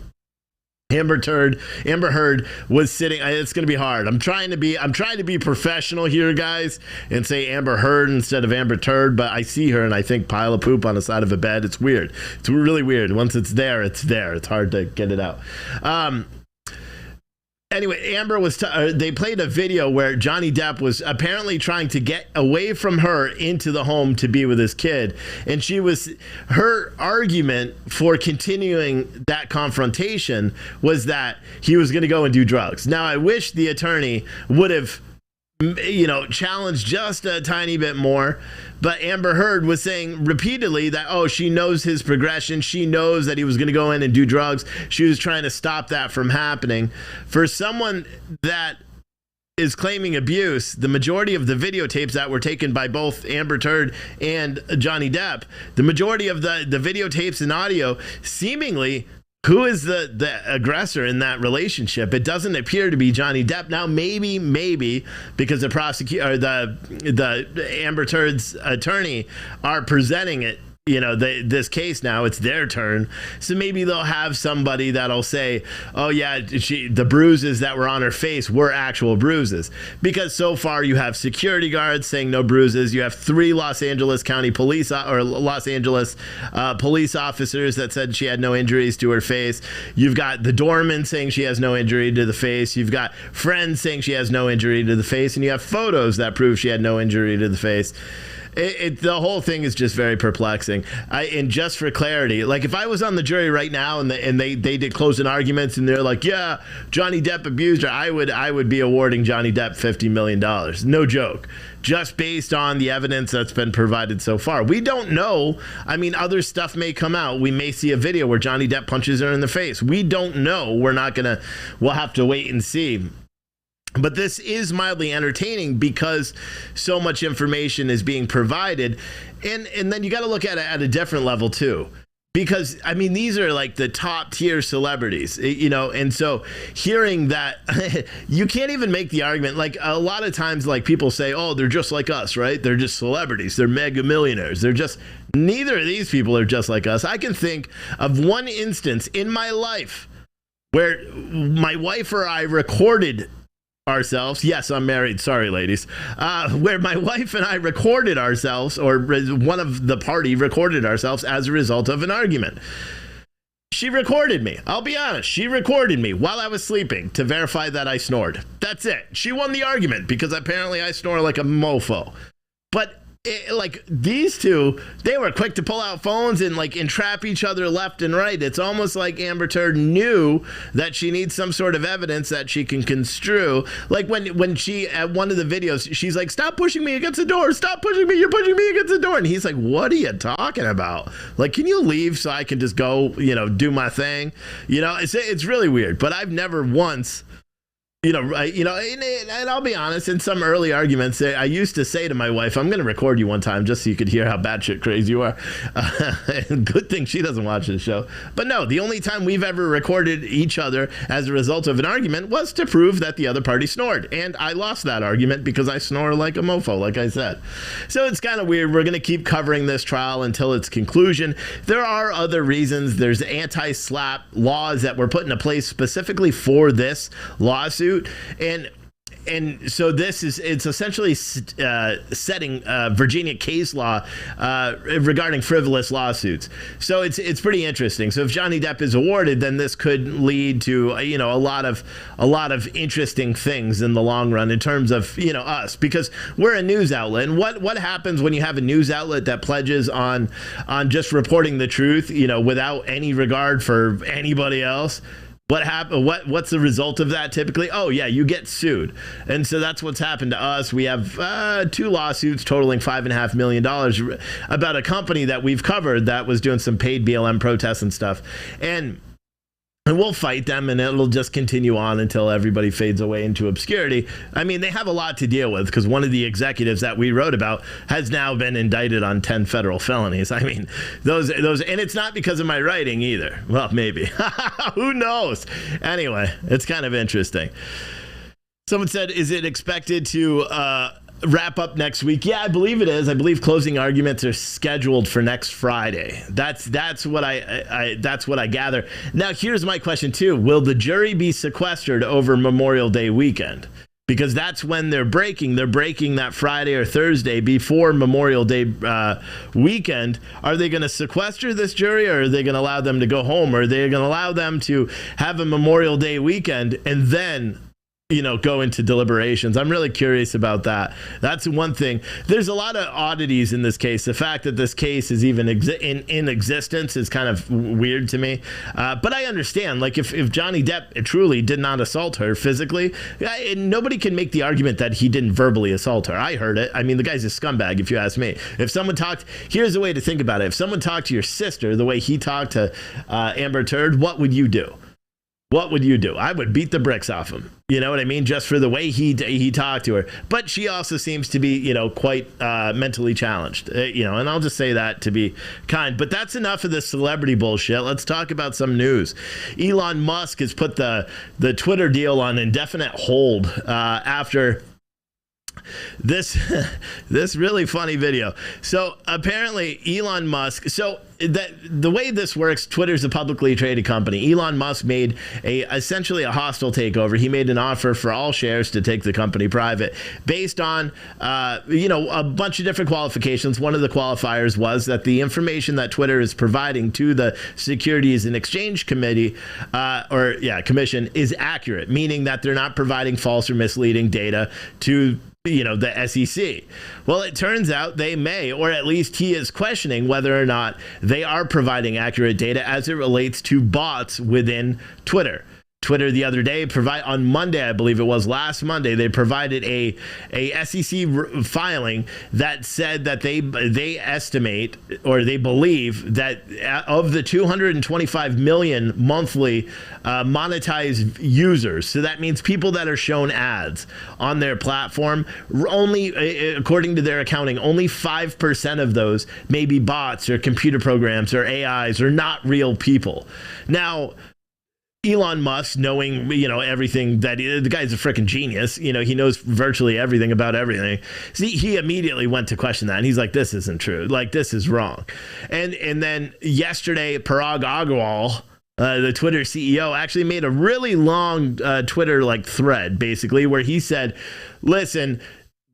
A: Amber Heard was sitting. It's going to be hard. I'm trying to be professional here, guys, and say Amber Heard instead of Amber Turd. But I see her and I think pile of poop on the side of a bed. It's weird. It's really weird. Once it's there, it's there. It's hard to get it out. Anyway, Amber they played a video where Johnny Depp was apparently trying to get away from her into the home to be with his kid. And her argument for continuing that confrontation was that he was going to go and do drugs. Now, I wish the attorney would have, challenged just a tiny bit more. But Amber Heard was saying repeatedly that, she knows his progression. She knows that he was going to go in and do drugs. She was trying to stop that from happening. For someone that is claiming abuse, the majority of the videotapes that were taken by both Amber Heard and Johnny Depp, the majority of the videotapes and audio seemingly, who is the aggressor in that relationship? It doesn't appear to be Johnny Depp. Now, maybe because the Amber Heard's attorney are presenting it, this case now, it's their turn. So maybe they'll have somebody that'll say, oh yeah, the bruises that were on her face were actual bruises. Because so far you have security guards saying no bruises. You have 3 Los Angeles County police Los Angeles police officers that said she had no injuries to her face. You've got the doorman saying she has no injury to the face. You've got friends saying she has no injury to the face. And you have photos that prove she had no injury to the face. The whole thing is just very perplexing. And just for clarity, like if I was on the jury right now and they did closing arguments and they're like, yeah, Johnny Depp abused her, I would be awarding Johnny Depp $50 million. No joke. Just based on the evidence that's been provided so far. We don't know. I mean, other stuff may come out. We may see a video where Johnny Depp punches her in the face. We don't know. We'll have to wait and see. But this is mildly entertaining because so much information is being provided. And then you got to look at it at a different level, too. Because, I mean, these are like the top tier celebrities, and so hearing that, you can't even make the argument. Like a lot of times, like people say, oh, they're just like us, right? They're just celebrities. They're mega millionaires. Neither of these people are just like us. I can think of one instance in my life where my wife or I recorded ourselves. Yes, I'm married. Sorry, ladies. Where my wife and I recorded ourselves, or one of the party recorded ourselves as a result of an argument. She recorded me. I'll be honest. She recorded me while I was sleeping to verify that I snored. That's it. She won the argument because apparently I snore like a mofo. But like these two, they were quick to pull out phones and like entrap each other left and right. It's almost like Amber Heard knew that she needs some sort of evidence that she can construe. Like when she, at one of the videos, she's like, stop pushing me against the door. Stop pushing me. You're pushing me against the door. And he's like, what are you talking about? Like, can you leave so I can just go, do my thing? It's really weird. But I've never once... and I'll be honest, in some early arguments, I used to say to my wife, I'm going to record you one time just so you could hear how batshit crazy you are. Good thing she doesn't watch the show. But no, the only time we've ever recorded each other as a result of an argument was to prove that the other party snored. And I lost that argument because I snore like a mofo, like I said. So it's kind of weird. We're going to keep covering this trial until its conclusion. There are other reasons. There's anti-SLAPP laws that were put into place specifically for this lawsuit. And so it's essentially setting Virginia case law regarding frivolous lawsuits. So it's pretty interesting. So if Johnny Depp is awarded, then this could lead to a lot of interesting things in the long run in terms of us, because we're a news outlet. And what happens when you have a news outlet that pledges on just reporting the truth, without any regard for anybody else? What happened? What's the result of that typically? Oh yeah, you get sued, and so that's what's happened to us. We have 2 lawsuits totaling $5.5 million about a company that we've covered that was doing some paid BLM protests and stuff, and we'll fight them, and it'll just continue on until everybody fades away into obscurity. I mean, they have a lot to deal with because one of the executives that we wrote about has now been indicted on 10 federal felonies. I mean, those, and it's not because of my writing either. Well, maybe. Who knows? Anyway, it's kind of interesting. Someone said, is it expected to wrap up next week? Yeah, I believe it is. I believe closing arguments are scheduled for next Friday. That's what I gather. Now, here's my question too: will the jury be sequestered over Memorial Day weekend? Because that's when they're breaking. They're breaking that Friday or Thursday before Memorial Day weekend. Are they going to sequester this jury, or are they going to allow them to go home? Or are they going to allow them to have a Memorial Day weekend and then go into deliberations? I'm really curious about that. That's one thing. There's a lot of oddities in this case. The fact that this case is even in existence is kind of weird to me. But I understand, like, if Johnny Depp truly did not assault her physically, nobody can make the argument that he didn't verbally assault her. I heard it. I mean, the guy's a scumbag, if you ask me. If someone talked, here's the way to think about it. If someone talked to your sister the way he talked to Amber Turd, what would you do? What would you do? I would beat the bricks off him. You know what I mean? Just for the way he talked to her. But she also seems to be, quite mentally challenged. And I'll just say that to be kind. But that's enough of this celebrity bullshit. Let's talk about some news. Elon Musk has put the Twitter deal on indefinite hold after this really funny video. So apparently Elon Musk, the way this works, Twitter's a publicly traded company. Elon Musk made essentially a hostile takeover. He made an offer for all shares to take the company private based on a bunch of different qualifications. One of the qualifiers was that the information that Twitter is providing to the Securities and Exchange Commission is accurate, meaning that they're not providing false or misleading data to the SEC. Well, it turns out they may, or at least he is questioning whether or not they are providing accurate data as it relates to bots within Twitter. Twitter the other day, on Monday, I believe it was last Monday, they provided a SEC filing that said that they estimate, or they believe that of the 225 million monthly monetized users, so that means people that are shown ads on their platform, only, according to their accounting, only 5% of those may be bots or computer programs or AIs or not real people. Now, Elon Musk, knowing, everything, that the guy's a freaking genius, he knows virtually everything about everything. See, he immediately went to question that, and he's like, this isn't true. Like, this is wrong. And then yesterday, Parag Agrawal, the Twitter CEO, actually made a really long Twitter thread, basically, where he said, listen,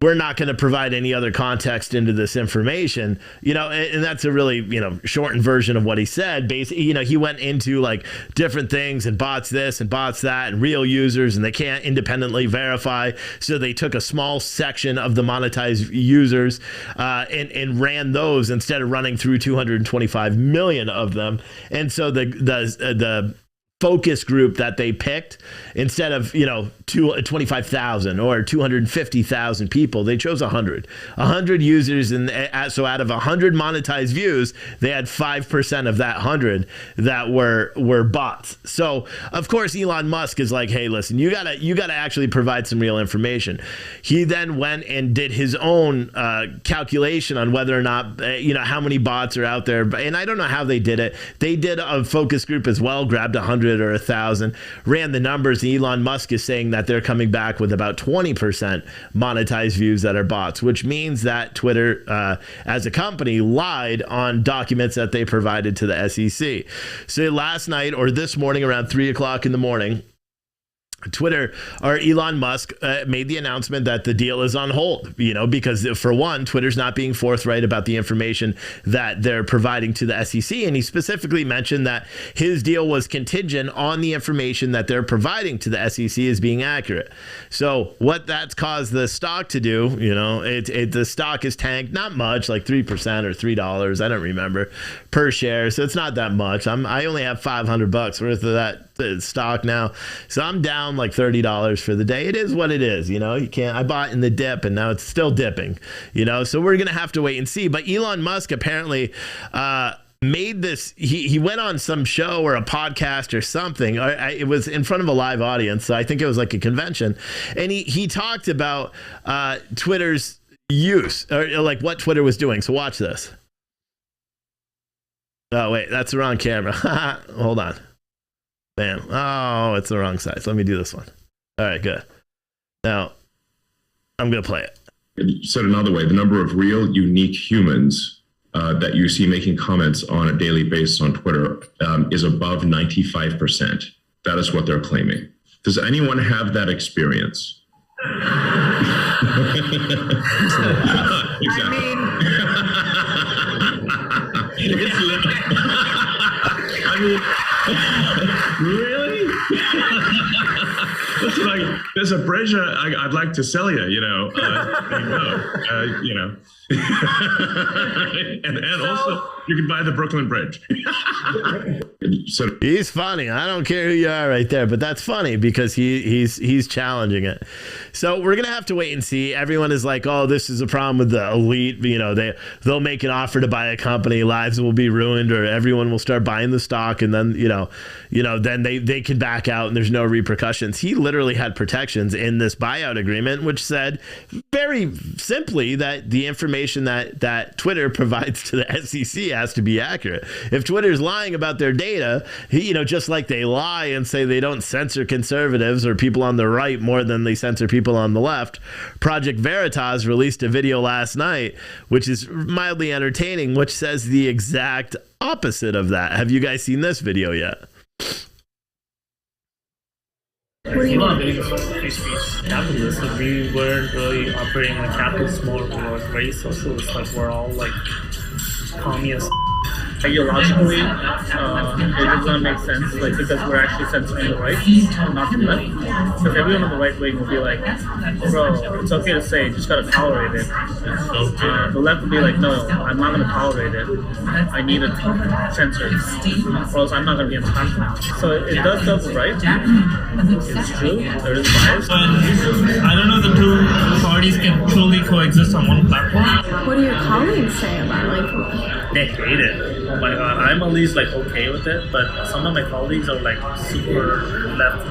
A: we're not going to provide any other context into this information, and that's a really, shortened version of what he said. Basically, he went into different things and bots this and bots that and real users, and they can't independently verify. So they took a small section of the monetized users and ran those instead of running through 225 million of them. And so the focus group that they picked, instead of 25,000 or 250,000 people, they chose 100 users, and so out of 100 monetized views, they had 5% of that 100 that were bots. So of course Elon Musk is like, hey, listen, you gotta actually provide some real information. He then went and did his own calculation on whether or not how many bots are out there, and I don't know how they did it. They did a focus group as well, grabbed 100 or 1,000, ran the numbers, and Elon Musk is saying that they're coming back with about 20% monetized views that are bots, which means that Twitter as a company lied on documents that they provided to the SEC. So last night, or this morning around 3 o'clock in the morning, Twitter or Elon Musk made the announcement that the deal is on hold, because for one, Twitter's not being forthright about the information that they're providing to the SEC. And he specifically mentioned that his deal was contingent on the information that they're providing to the SEC as being accurate. So what that's caused the stock to do, the stock is tanked, not much, like 3% or $3, I don't remember, per share. So it's not that much. I only have $500 worth of that stock now, so I'm down like $30 for the day. It is what it is, you can't. I bought in the dip and now it's still dipping, so we're gonna have to wait and see. But Elon Musk apparently made this, he went on some show or a podcast or something. It was in front of a live audience, so I think it was like a convention, and he talked about Twitter's use, or like what Twitter was doing. So watch this. Oh wait, that's the wrong camera. Hold on. Bam. Oh, it's the wrong size. Let me do this one. All right, good. Now, I'm going to play it.
K: Said another way, the number of real, unique humans that you see making comments on a daily basis on Twitter is above 95%. That is what they're claiming. Does anyone have that experience? Exactly. Really? Listen, there's a bridge I'd like to sell you, and also you can buy the Brooklyn Bridge. So
A: he's funny. I don't care who you are right there, but that's funny because he's challenging it. So we're gonna have to wait and see. Everyone is like, oh, this is a problem with the elite. They'll make an offer to buy a company, lives will be ruined, or everyone will start buying the stock, and then then they can back out and there's no repercussions. He literally had protections in this buyout agreement, which said very simply that the information that Twitter provides to the SEC has to be accurate. If Twitter's lying about their data, just like they lie and say they don't censor conservatives or people on the right more than they censor people on the left, Project Veritas released a video last night, which is mildly entertaining, which says the exact opposite of that. Have you guys seen this video yet?
L: What do you mean? Free speech capitalists, like we weren't really operating like capitalist mode. We were very socialist, like we're all like communist. Ideologically, it does not make sense, like because we're actually censoring the right and not the left. Because everyone on the right wing will be like, bro, it's okay to say, you just gotta tolerate it. The left will be like, no, I'm not gonna tolerate it. I need it censored, or else I'm not gonna be on the platform. So it does serve the right. It's true. There is bias. But I don't know if the two parties can truly coexist on one platform.
M: What do your colleagues say about it?
L: They hate it. Oh my god, I'm at least like okay with it, but some of my colleagues are like super left.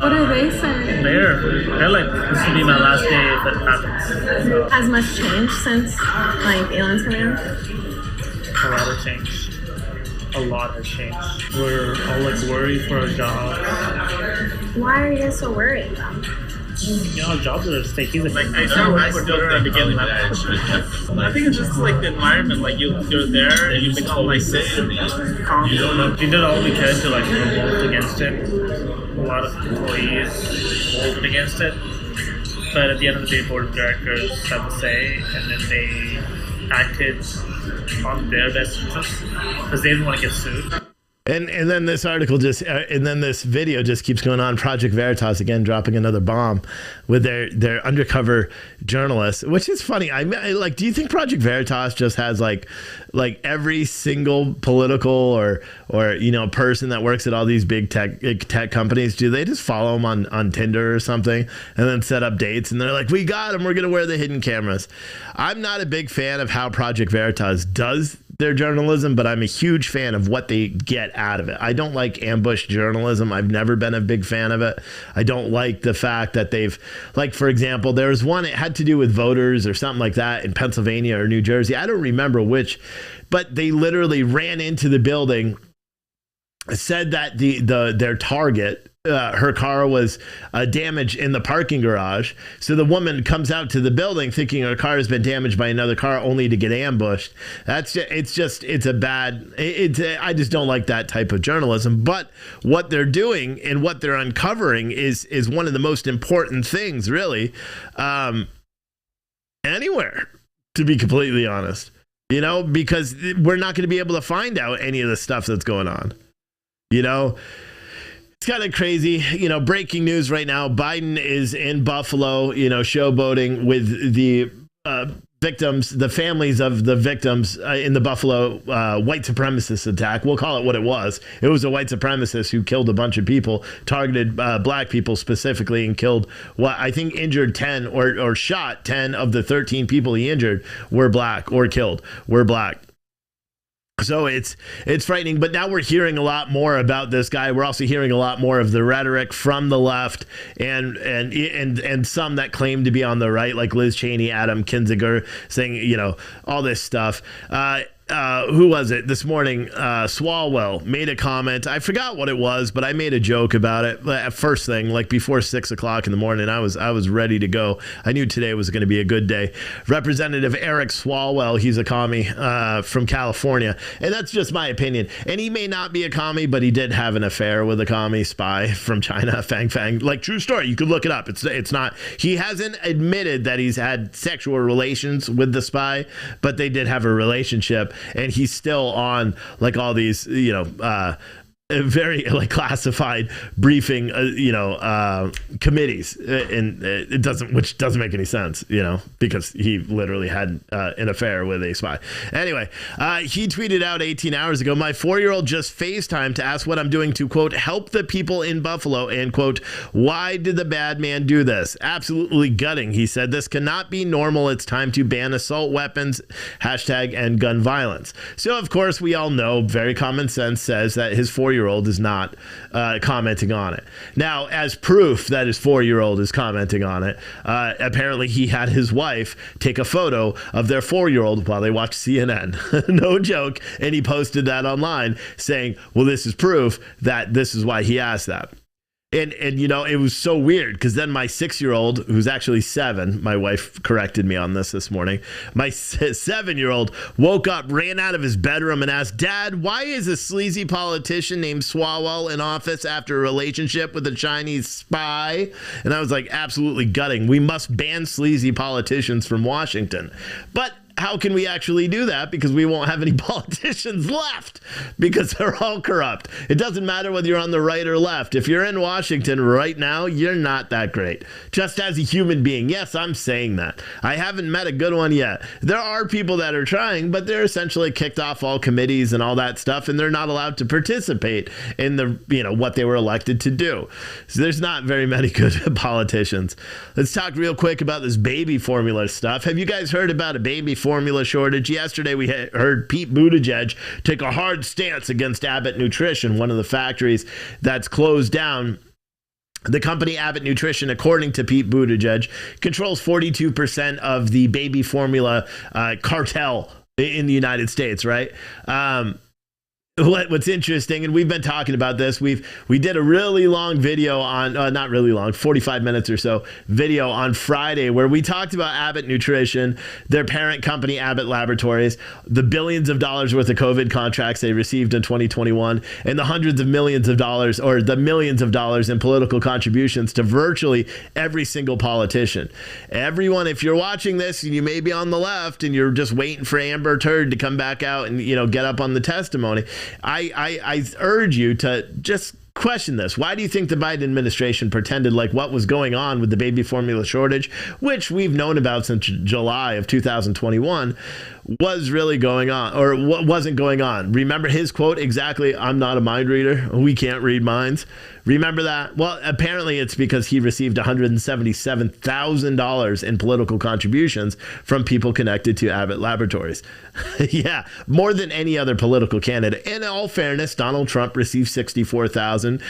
M: What are they saying?
L: They're like, this will be my last day if it happens. So,
M: has much changed since like Elon's coming out?
L: A lot has changed. A lot has changed. We're all like worried for our jobs.
M: Why are you guys so worried?
L: Jobs are at stake. Like,
N: I think it's just like the environment. Like you're there, and you become like calm.
L: We did all we could to like revolt against it. A lot of employees voted against it, but at the end of the day, board of directors had to say, and then they acted on their best interests because they didn't want to get sued.
A: And then this article and then this video just keeps going on. Project Veritas again dropping another bomb with their undercover journalists, which is funny. I like, do you think Project Veritas just has like every single political or person that works at all these big tech companies? Do they just follow them on Tinder or something and then set up dates and they're like, we got them, we're gonna wear the hidden cameras? I'm not a big fan of how Project Veritas does their journalism, but I'm a huge fan of what they get out of it. I don't like ambush journalism. I've never been a big fan of it. I don't like the fact that they've, like, for example, there was one, it had to do with voters or something like that in Pennsylvania or New Jersey. I don't remember which, but they literally ran into the building said that their target, her car was damaged in the parking garage. So the woman comes out to the building thinking her car has been damaged by another car, only to get ambushed. I just don't like that type of journalism. But what they're doing and what they're uncovering is one of the most important things, really, anywhere, to be completely honest. Because we're not going to be able to find out any of the stuff that's going on. It's kind of crazy. Breaking news right now. Biden is in Buffalo, showboating with the victims, the families of the victims in the Buffalo white supremacist attack. We'll call it what it was. It was a white supremacist who killed a bunch of people, targeted black people specifically, and killed injured 10 or shot 10 of the 13 people he injured were black or killed were black. So it's frightening, but now we're hearing a lot more about this guy. We're also hearing a lot more of the rhetoric from the left and some that claim to be on the right, like Liz Cheney, Adam Kinzinger, saying, all this stuff. Who was it this morning? Swalwell made a comment. I forgot what it was, but I made a joke about it. First thing, like before 6 o'clock in the morning, I was ready to go. I knew today was going to be a good day. Representative Eric Swalwell, he's a commie from California, and that's just my opinion. And he may not be a commie, but he did have an affair with a commie spy from China, Fang Fang. Like, true story. You could look it up. It's not. He hasn't admitted that he's had sexual relations with the spy, but they did have a relationship. And he's still on like all these, very like classified briefing, committees, and which doesn't make any sense, because he literally had an affair with a spy. Anyway, he tweeted out 18 hours ago, my 4-year-old just FaceTimed to ask what I'm doing to, quote, help the people in Buffalo, and, quote, why did the bad man do this? Absolutely gutting. He said, this cannot be normal. It's time to ban assault weapons, #and gun violence. So, of course, we all know, very common sense says that his 4-year-old is not commenting on it. Now, as proof that his 4-year-old is commenting on it, apparently he had his wife take a photo of their 4-year-old while they watched CNN. No joke. And he posted that online saying, well, this is proof that this is why he asked that. And it was so weird because then my 6-year-old, who's actually 7, my wife corrected me on this morning, my 7-year-old woke up, ran out of his bedroom and asked, Dad, why is a sleazy politician named Swalwell in office after a relationship with a Chinese spy? And I was like, absolutely gutting. We must ban sleazy politicians from Washington. But how can we actually do that? Because we won't have any politicians left because they're all corrupt. It doesn't matter whether you're on the right or left. If you're in Washington right now, you're not that great. Just as a human being. Yes, I'm saying that. I haven't met a good one yet. There are people that are trying, but they're essentially kicked off all committees and all that stuff, and they're not allowed to participate in the, what they were elected to do. So there's not very many good politicians. Let's talk real quick about this baby formula stuff. Have you guys heard about a baby formula shortage? Yesterday we heard Pete Buttigieg take a hard stance against Abbott Nutrition, one of the factories that's closed down. The company Abbott Nutrition, according to Pete Buttigieg, controls 42% of the baby formula cartel in the United States, right? What's interesting, and we've been talking about this, we did a really long video on, not really long, 45 minutes or so video on Friday where we talked about Abbott Nutrition, their parent company Abbott Laboratories, the billions of dollars worth of COVID contracts they received in 2021, and the hundreds of millions of dollars or the millions of dollars in political contributions to virtually every single politician. Everyone, if you're watching this and you may be on the left and you're just waiting for Amber Turd to come back out and get up on the testimony, I urge you to just question this. Why do you think the Biden administration pretended like what was going on with the baby formula shortage, which we've known about since July of 2021, was really going on or what wasn't going on? Remember his quote exactly, I'm not a mind reader. We can't read minds. Remember that? Well, apparently it's because he received $177,000 in political contributions from people connected to Abbott Laboratories. Yeah, more than any other political candidate. In all fairness, Donald Trump received $64,000.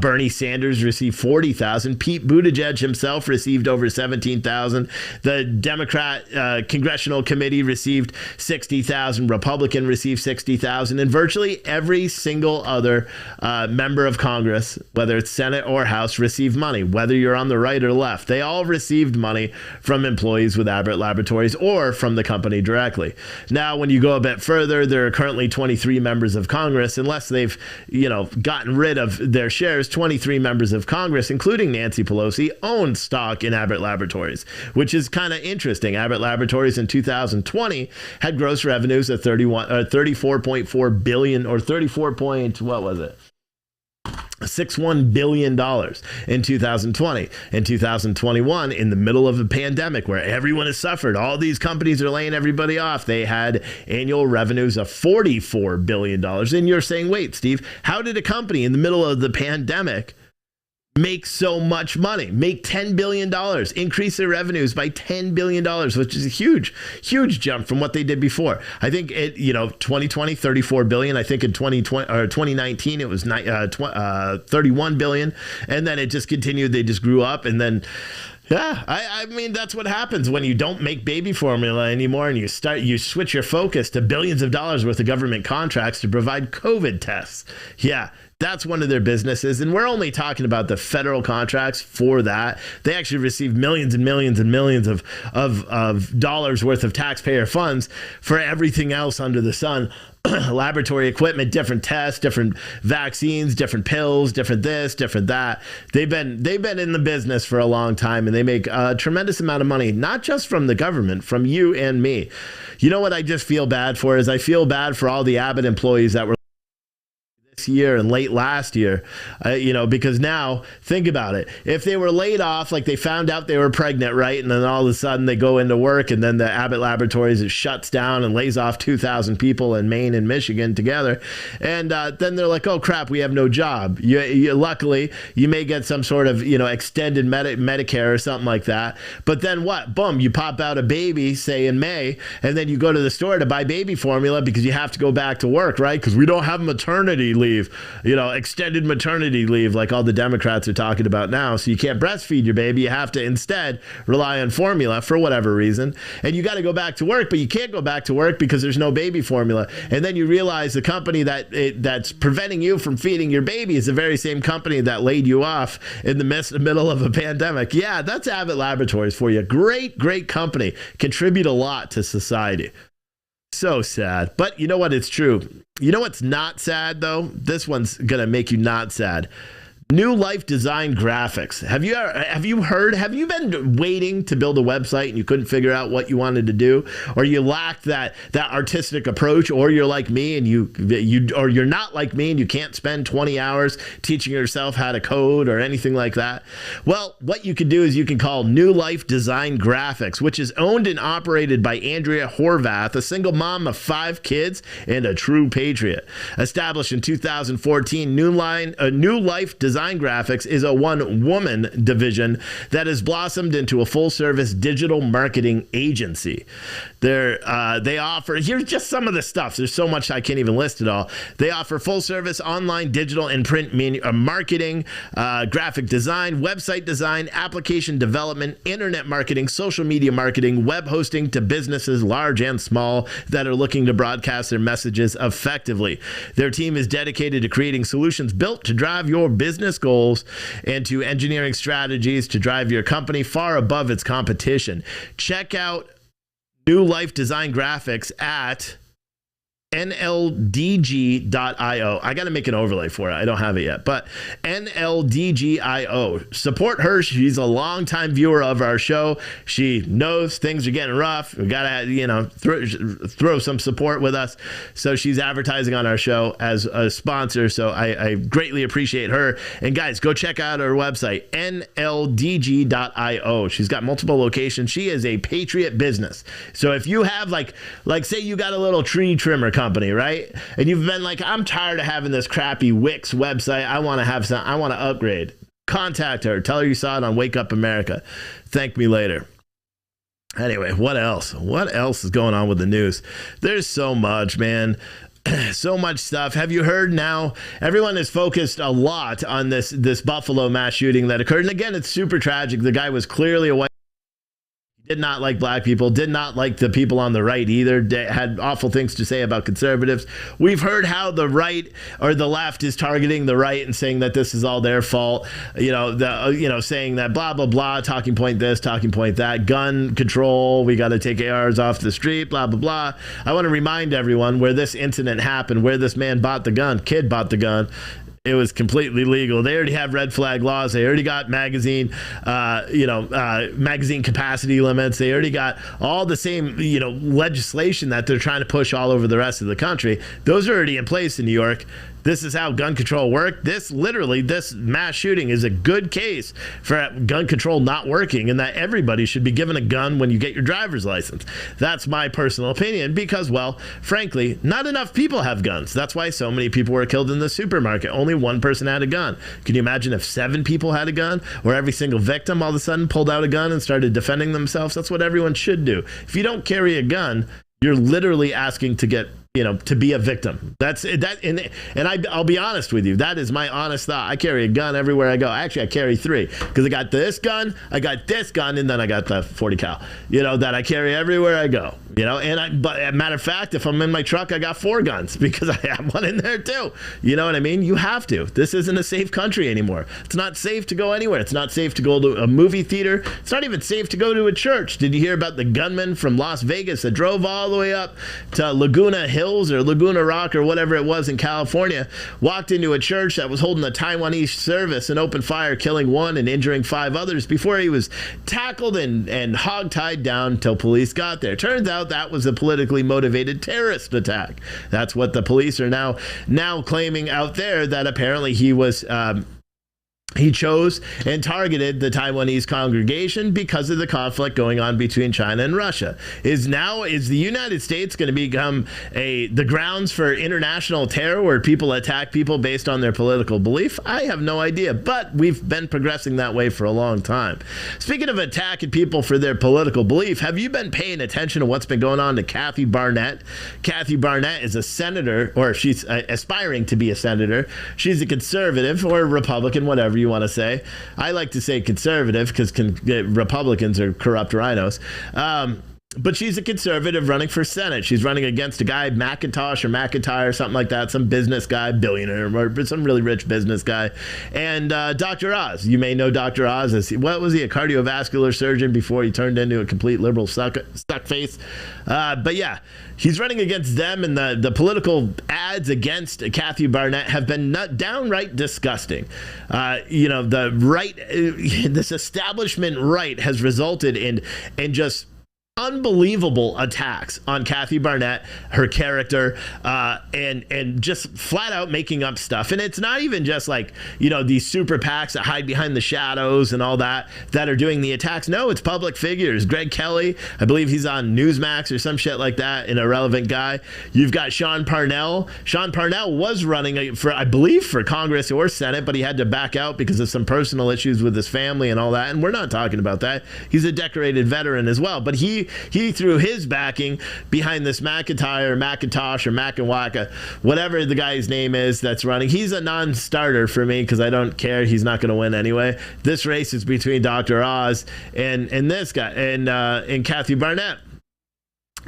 A: Bernie Sanders received $40,000. Pete Buttigieg himself received over $17,000. The Democrat Congressional Committee received $60,000, Republican received $60,000, and virtually every single other member of Congress, whether it's Senate or House, received money, whether you're on the right or left. They all received money from employees with Abbott Laboratories or from the company directly. Now, when you go a bit further, there are currently 23 members of Congress, unless they've, gotten rid of their shares. 23 members of Congress, including Nancy Pelosi, owned stock in Abbott Laboratories, which is kind of interesting. Abbott Laboratories in 2020 had gross revenues of 34.4 billion, or 34 point, what was it? $61 billion in 2020. In 2021, in the middle of a pandemic where everyone has suffered, all these companies are laying everybody off, they had annual revenues of $44 billion. And you're saying, wait, Steve, how did a company in the middle of the pandemic make so much money, make $10 billion, increase their revenues by $10 billion, which is a huge jump from what they did before? I think 2020, 34 billion. I think in 2020 or 2019, it was 31 billion. And then it just continued. They just grew up. And then, yeah, I mean, that's what happens when you don't make baby formula anymore and you switch your focus to billions of dollars worth of government contracts to provide COVID tests. Yeah. That's one of their businesses. And we're only talking about the federal contracts for that. They actually receive millions and millions and millions of dollars worth of taxpayer funds for everything else under the sun. Laboratory equipment, different tests, different vaccines, different pills, different this, different that. They've been in the business for a long time, and they make a tremendous amount of money, not just from the government, from you and me. You know what I just feel bad for is I feel bad for all the Abbott employees that were year and late last year, because now think about it. If they were laid off, like they found out they were pregnant, right? And then all of a sudden they go into work, and then the Abbott Laboratories, it shuts down and lays off 2,000 people in Maine and Michigan together. And then they're like, oh crap, we have no job. Luckily, you may get some sort of, extended Medicare or something like that. But then what? Boom, you pop out a baby, say in May, and then you go to the store to buy baby formula because you have to go back to work, right? Because we don't have maternity leave, extended maternity leave like all the Democrats are talking about now. So you can't breastfeed your baby. You have to instead rely on formula for whatever reason. And you got to go back to work, but you can't go back to work because there's no baby formula. And then you realize the company that's preventing you from feeding your baby is the very same company that laid you off in the middle of a pandemic. Yeah, that's Abbott Laboratories for you. Great company. Contribute a lot to society. So sad. But you know what? It's true. You know what's not sad, though? This one's going to make you not sad. New Life Design Graphics. Have you been waiting to build a website and you couldn't figure out what you wanted to do, or you lacked that artistic approach, or you're like me and you're not like me and you can't spend 20 hours teaching yourself how to code or anything like that? Well, what you can do is you can call New Life Design Graphics, which is owned and operated by Andrea Horvath, a single mom of 5 kids and a true patriot. Established in 2014, New Life Design Graphics is a one-woman division that has blossomed into a full-service digital marketing agency. They offer, here's just some of the stuff. There's so much I can't even list it all. They offer full-service online, digital, and print marketing, graphic design, website design, application development, internet marketing, social media marketing, web hosting to businesses large and small that are looking to broadcast their messages effectively. Their team is dedicated to creating solutions built to drive your business goals and to engineering strategies to drive your company far above its competition. Check out New Life Design Graphics at NLDG.io. I got to make an overlay for it. I don't have it yet, but NLDG.io. Support her. She's a longtime viewer of our show. She knows things are getting rough. We got to, throw some support with us. So she's advertising on our show as a sponsor. So I greatly appreciate her. And guys, go check out her website, NLDG.io. She's got multiple locations. She is a patriot business. So if you have like say you got a little tree trimmer company, right? And you've been like, I'm tired of having this crappy Wix website. I want to upgrade. Contact her. Tell her you saw it on Wake Up America. Thank me later. Anyway, what else? What else is going on with the news? There's so much, man. So much stuff. Have you heard now? Everyone is focused a lot on this Buffalo mass shooting that occurred. And again, it's super tragic. The guy was clearly away. did not like black people, did not like the people on the right either, had awful things to say about conservatives. We've heard how the right or the left is targeting the right and saying that this is all their fault, saying that blah, blah, blah, talking point this, talking point that, gun control, we got to take ARs off the street, blah, blah, blah. I want to remind everyone where this incident happened, where this man bought the gun, kid bought the gun. It was completely legal. They already have red flag laws. They already got magazine capacity limits. They already got all the same, legislation that they're trying to push all over the rest of the country. Those are already in place in New York. This is how gun control works. This mass shooting is a good case for gun control not working, and that everybody should be given a gun when you get your driver's license. That's my personal opinion because, well, frankly, not enough people have guns. That's why so many people were killed in the supermarket. Only one person had a gun. Can you imagine if 7 people had a gun, or every single victim all of a sudden pulled out a gun and started defending themselves? That's what everyone should do. If you don't carry a gun, you're literally asking to get to be a victim. That's that. And I'll be honest with you. That is my honest thought. I carry a gun everywhere I go. Actually, I carry 3 because I got this gun, and then I got the 40 cal, that I carry everywhere I go, but as a matter of fact, if I'm in my truck, I got 4 guns because I have one in there too. You know what I mean? You have to. This isn't a safe country anymore. It's not safe to go anywhere. It's not safe to go to a movie theater. It's not even safe to go to a church. Did you hear about the gunman from Las Vegas that drove all the way up to Laguna Hills or Laguna Rock or whatever it was in California, walked into a church that was holding a Taiwanese service and opened fire, killing 1 and injuring 5 others before he was tackled and hogtied down until police got there. Turns out that was a politically motivated terrorist attack. That's what the police are now claiming out there, that apparently he was he chose and targeted the Taiwanese congregation because of the conflict going on between China and Russia. Is the United States going to become the grounds for international terror where people attack people based on their political belief? I have no idea, but we've been progressing that way for a long time. Speaking of attacking people for their political belief, have you been paying attention to what's been going on to Kathy Barnett? Kathy Barnett is a senator, or she's aspiring to be a senator. She's a conservative or a Republican, whatever you want to say. I like to say conservative because Republicans are corrupt rhinos. But she's a conservative running for Senate. She's running against a guy, McIntyre, something like that, some business guy, billionaire, or some really rich business guy. And Dr. Oz, you may know Dr. Oz as, what was he, a cardiovascular surgeon before he turned into a complete liberal stuck face. But yeah, he's running against them, and the political ads against Kathy Barnett have been downright disgusting. The right, this establishment right has resulted in just unbelievable attacks on Kathy Barnett, her character, and just flat out making up stuff. And it's not even just like, these super PACs that hide behind the shadows and all that are doing the attacks. No, it's public figures. Greg Kelly, I believe he's on Newsmax or some shit like that, an irrelevant guy. You've got Sean Parnell. Sean Parnell was running for, I believe, for Congress or Senate, but he had to back out because of some personal issues with his family and all that. And we're not talking about that. He's a decorated veteran as well, but he threw his backing behind this McIntyre or Macintosh or Macinwaka, whatever the guy's name is that's running. He's a non-starter for me because I don't care. He's not going to win anyway. This race is between Dr. Oz and this guy and Kathy Barnett.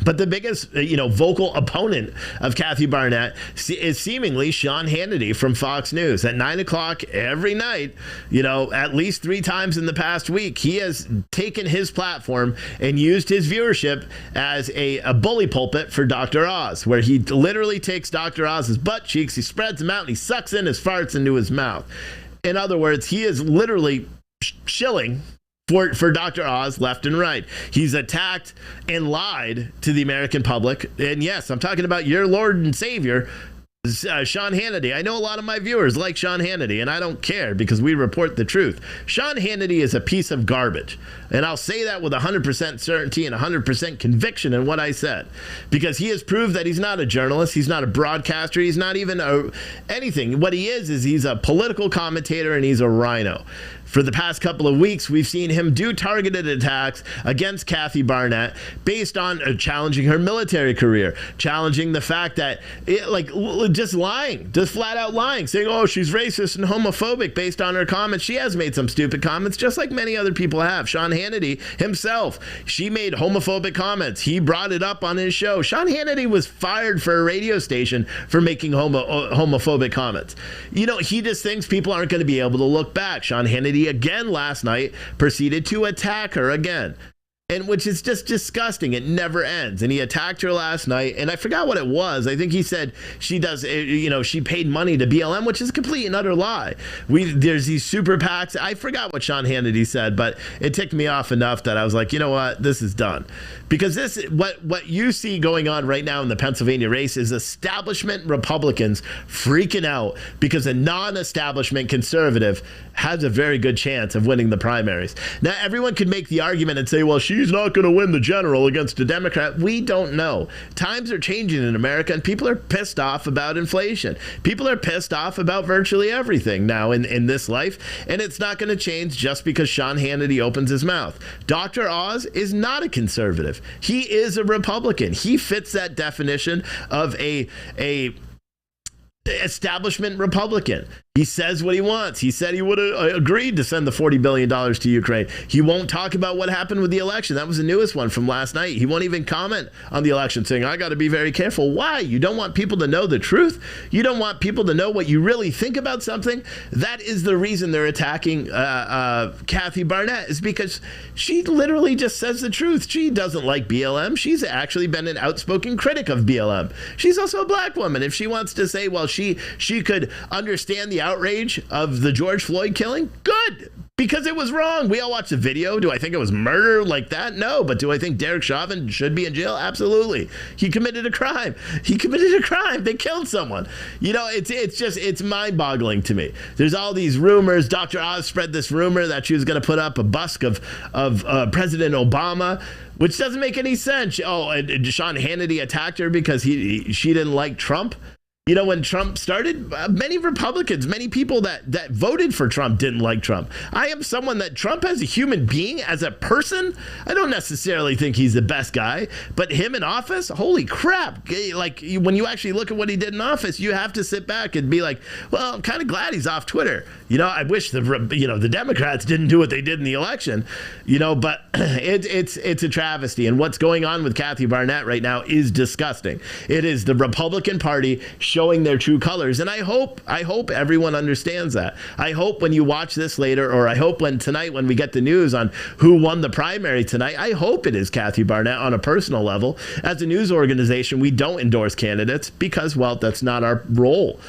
A: But the biggest, vocal opponent of Kathy Barnett is seemingly Sean Hannity from Fox News. At 9 o'clock every night, at least 3 times in the past week, he has taken his platform and used his viewership as a bully pulpit for Dr. Oz, where he literally takes Dr. Oz's butt cheeks, he spreads them out, and he sucks in his farts into his mouth. In other words, he is literally shilling for Dr. Oz left and right. He's attacked and lied to the American public. And yes, I'm talking about your Lord and Savior, Sean Hannity. I know a lot of my viewers like Sean Hannity, and I don't care because we report the truth. Sean Hannity is a piece of garbage. And I'll say that with 100% certainty and 100% conviction in what I said, because he has proved that he's not a journalist. He's not a broadcaster. He's not even anything. What he is he's a political commentator, and he's a rhino. For the past couple of weeks, we've seen him do targeted attacks against Kathy Barnett based on challenging her military career, challenging the fact that, just lying, just flat out lying, saying, oh, she's racist and homophobic based on her comments. She has made some stupid comments, just like many other people have. Sean Hannity himself, she made homophobic comments. He brought it up on his show. Sean Hannity was fired for a radio station for making homophobic comments. He just thinks people aren't going to be able to look back. Sean Hannity again last night proceeded to attack her again, and which is just disgusting. It never ends. And he attacked her last night, and I forgot what it was. I think he said she paid money to BLM, which is a complete and utter lie. There's these super PACs. I forgot what Sean Hannity said, but it ticked me off enough that I was like, you know what, this is done. Because what you see going on right now in the Pennsylvania race is establishment Republicans freaking out because a non-establishment conservative has a very good chance of winning the primaries. Now, everyone could make the argument and say, well, she's not going to win the general against a Democrat. We don't know. Times are changing in America, and people are pissed off about inflation. People are pissed off about virtually everything now in this life, and it's not going to change just because Sean Hannity opens his mouth. Dr. Oz is not a conservative. He is a Republican. He fits that definition of a establishment Republican. He says what he wants. He said he would have agreed to send the $40 billion to Ukraine. He won't talk about what happened with the election. That was the newest one from last night. He won't even comment on the election, saying, I got to be very careful. Why? You don't want people to know the truth? You don't want people to know what you really think about something? That is the reason they're attacking Kathy Barnett, is because she literally just says the truth. She doesn't like BLM. She's actually been an outspoken critic of BLM. She's also a black woman. If she wants to say, well, she could understand the outrage of the George Floyd killing, good, because it was wrong. We all watched the video. Do I think it was murder like that? No. But do I think Derek Chauvin should be in jail? Absolutely. He committed a crime. They killed someone. It's mind-boggling to me. There's all these rumors. Dr. Oz spread this rumor that she was going to put up a bust of President Obama, which doesn't make any sense. Oh, and Sean Hannity attacked her because she didn't like Trump. When Trump started, many Republicans, many people that voted for Trump didn't like Trump. I am someone that Trump as a human being, as a person, I don't necessarily think he's the best guy, but him in office, holy crap. Like, when you actually look at what he did in office, you have to sit back and be like, well, I'm kind of glad he's off Twitter. I wish the Democrats didn't do what they did in the election, but it's a travesty. And what's going on with Kathy Barnett right now is disgusting. It is the Republican Party showing their true colors. And I hope everyone understands that. I hope when you watch this later, or I hope tonight when we get the news on who won the primary tonight, I hope it is Kathy Barnett on a personal level. As a news organization, we don't endorse candidates because, well, that's not our role.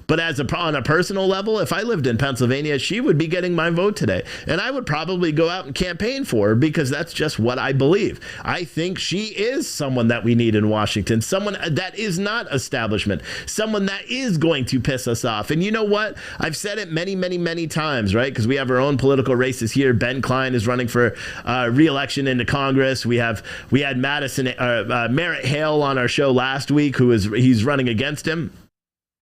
A: But on a personal level, if I lived in Pennsylvania, she would be getting my vote today. And I would probably go out and campaign for her because that's just what I believe. I think she is someone that we need in Washington, someone that is not establishment, someone that is going to piss us off. And you know what? I've said it many, many, many times, right? Because we have our own political races here. Ben Klein is running for re-election into Congress. We had Merritt Hale on our show last week, he's running against him.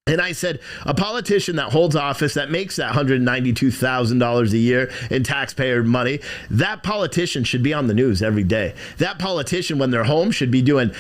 A: And I said, a politician that holds office, that makes that $192,000 a year in taxpayer money, that politician should be on the news every day. That politician, when they're home, should be doing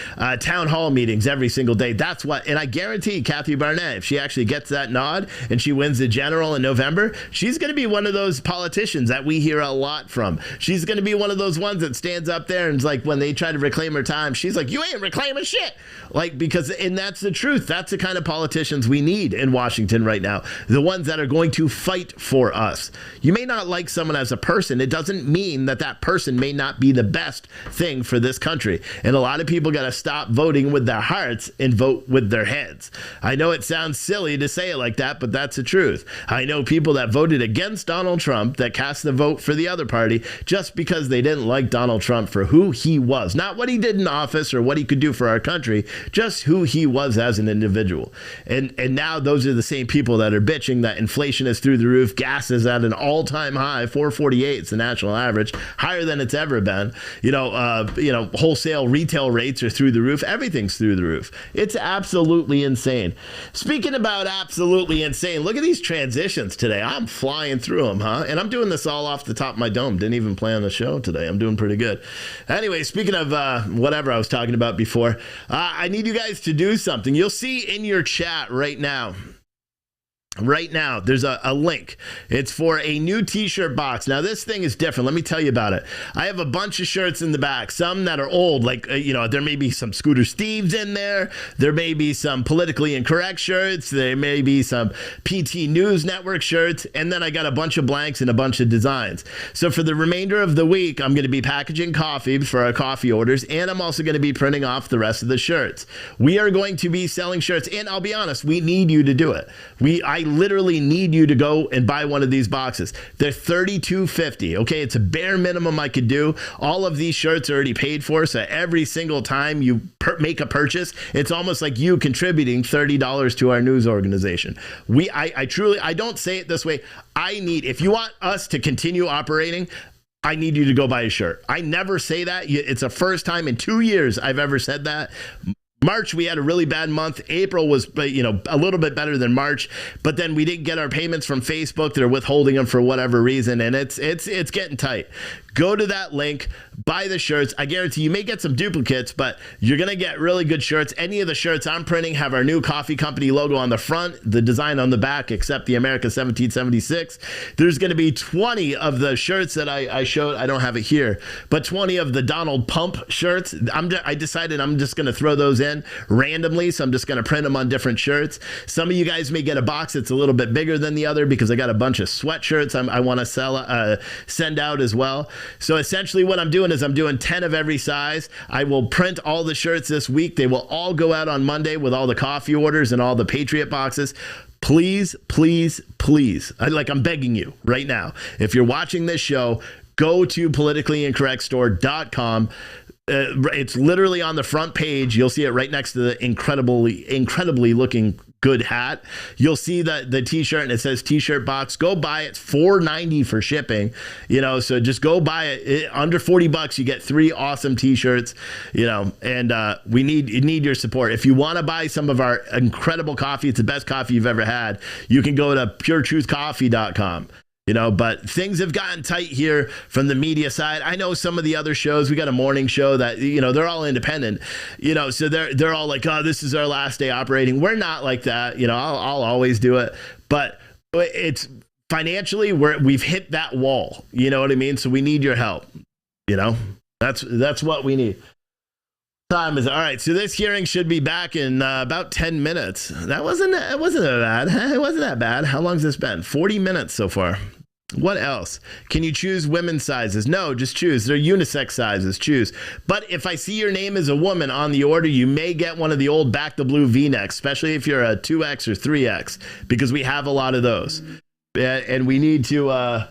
A: town hall meetings every single day. That's what, and I guarantee Kathy Barnett, if she actually gets that nod and she wins the general in November, she's going to be one of those politicians that we hear a lot from. She's going to be one of those ones that stands up there and is like, when they try to reclaim her time, she's like, you ain't reclaiming shit. And that's the truth. That's the kind of politicians we need in Washington right now. The ones that are going to fight for us. You may not like someone as a person. It doesn't mean that person may not be the best thing for this country. And a lot of people got to stop voting with their hearts and vote with their heads. I know it sounds silly to say it like that, but that's the truth. I know people that voted against Donald Trump that cast the vote for the other party just because they didn't like Donald Trump for who he was. Not what he did in office or what he could do for our country, just who he was as an individual. And And now those are the same people that are bitching that inflation is through the roof. Gas is at an all-time high, 448. It's the national average, higher than it's ever been. Wholesale retail rates are through the roof. Everything's through the roof. It's absolutely insane. Speaking about absolutely insane, look at these transitions today. I'm flying through them, huh? And I'm doing this all off the top of my dome. Didn't even plan the show today. I'm doing pretty good. Anyway, speaking of whatever I was talking about before, I need you guys to do something. You'll see in your chat right now, there's a link. It's for a new t-shirt box. Now, this thing is different. Let me tell you about it. I have a bunch of shirts in the back, some that are old, like, there may be some Scooter Steves in there. There may be some politically incorrect shirts. There may be some PT News Network shirts. And then I got a bunch of blanks and a bunch of designs. So for the remainder of the week, I'm going to be packaging coffee for our coffee orders. And I'm also going to be printing off the rest of the shirts. We are going to be selling shirts. And I'll be honest, we need you to do it. I literally need you to go and buy one of these boxes. They're $32.50. Okay, it's a bare minimum I could do. All of these shirts are already paid for, so every single time you make a purchase, it's almost like you contributing $30 to our news organization. I don't say it this way. If you want us to continue operating, I need you to go buy a shirt. I never say that. It's the first time in 2 years I've ever said that. March, we had a really bad month. April was, a little bit better than March, but then we didn't get our payments from Facebook. They're withholding them for whatever reason, and it's getting tight. Go to that link, buy the shirts. I guarantee you may get some duplicates, but you're going to get really good shirts. Any of the shirts I'm printing have our new coffee company logo on the front, the design on the back, except the America 1776. There's going to be 20 of the shirts that I showed. I don't have it here, but 20 of the Donald Pump shirts. I decided I'm just going to throw those in randomly, so I'm just going to print them on different shirts. Some of you guys may get a box that's a little bit bigger than the other because I got a bunch of sweatshirts I want to send out as well. So essentially what I'm doing is I'm doing 10 of every size. I will print all the shirts this week. They will all go out on Monday with all the coffee orders and all the Patriot boxes. Please, please, please. I'm begging you right now. If you're watching this show, go to politicallyincorrectstore.com. It's literally on the front page. You'll see it right next to the incredibly looking good hat. You'll see the t-shirt and it says t-shirt box. Go buy it. $4.90 for shipping. So just go buy it. Under $40 you get 3 awesome t-shirts. And we need your support. If you want to buy some of our incredible coffee, it's the best coffee you've ever had. You can go to puretruthcoffee.com. But things have gotten tight here from the media side. I know some of the other shows, we got a morning show that, they're all independent, so they're all like, oh, this is our last day operating. We're not like that. I'll always do it, but it's financially we've hit that wall. You know what I mean? So we need your help. That's what we need. Time is all right. So this hearing should be back in about 10 minutes. It wasn't that bad. It wasn't that bad. How long's this been? 40 minutes so far. What else? Can you choose women's sizes? No, just choose. They're unisex sizes. Choose. But if I see your name as a woman on the order, you may get one of the old back the blue V-necks, especially if you're a 2X or 3X, because we have a lot of those. And we need to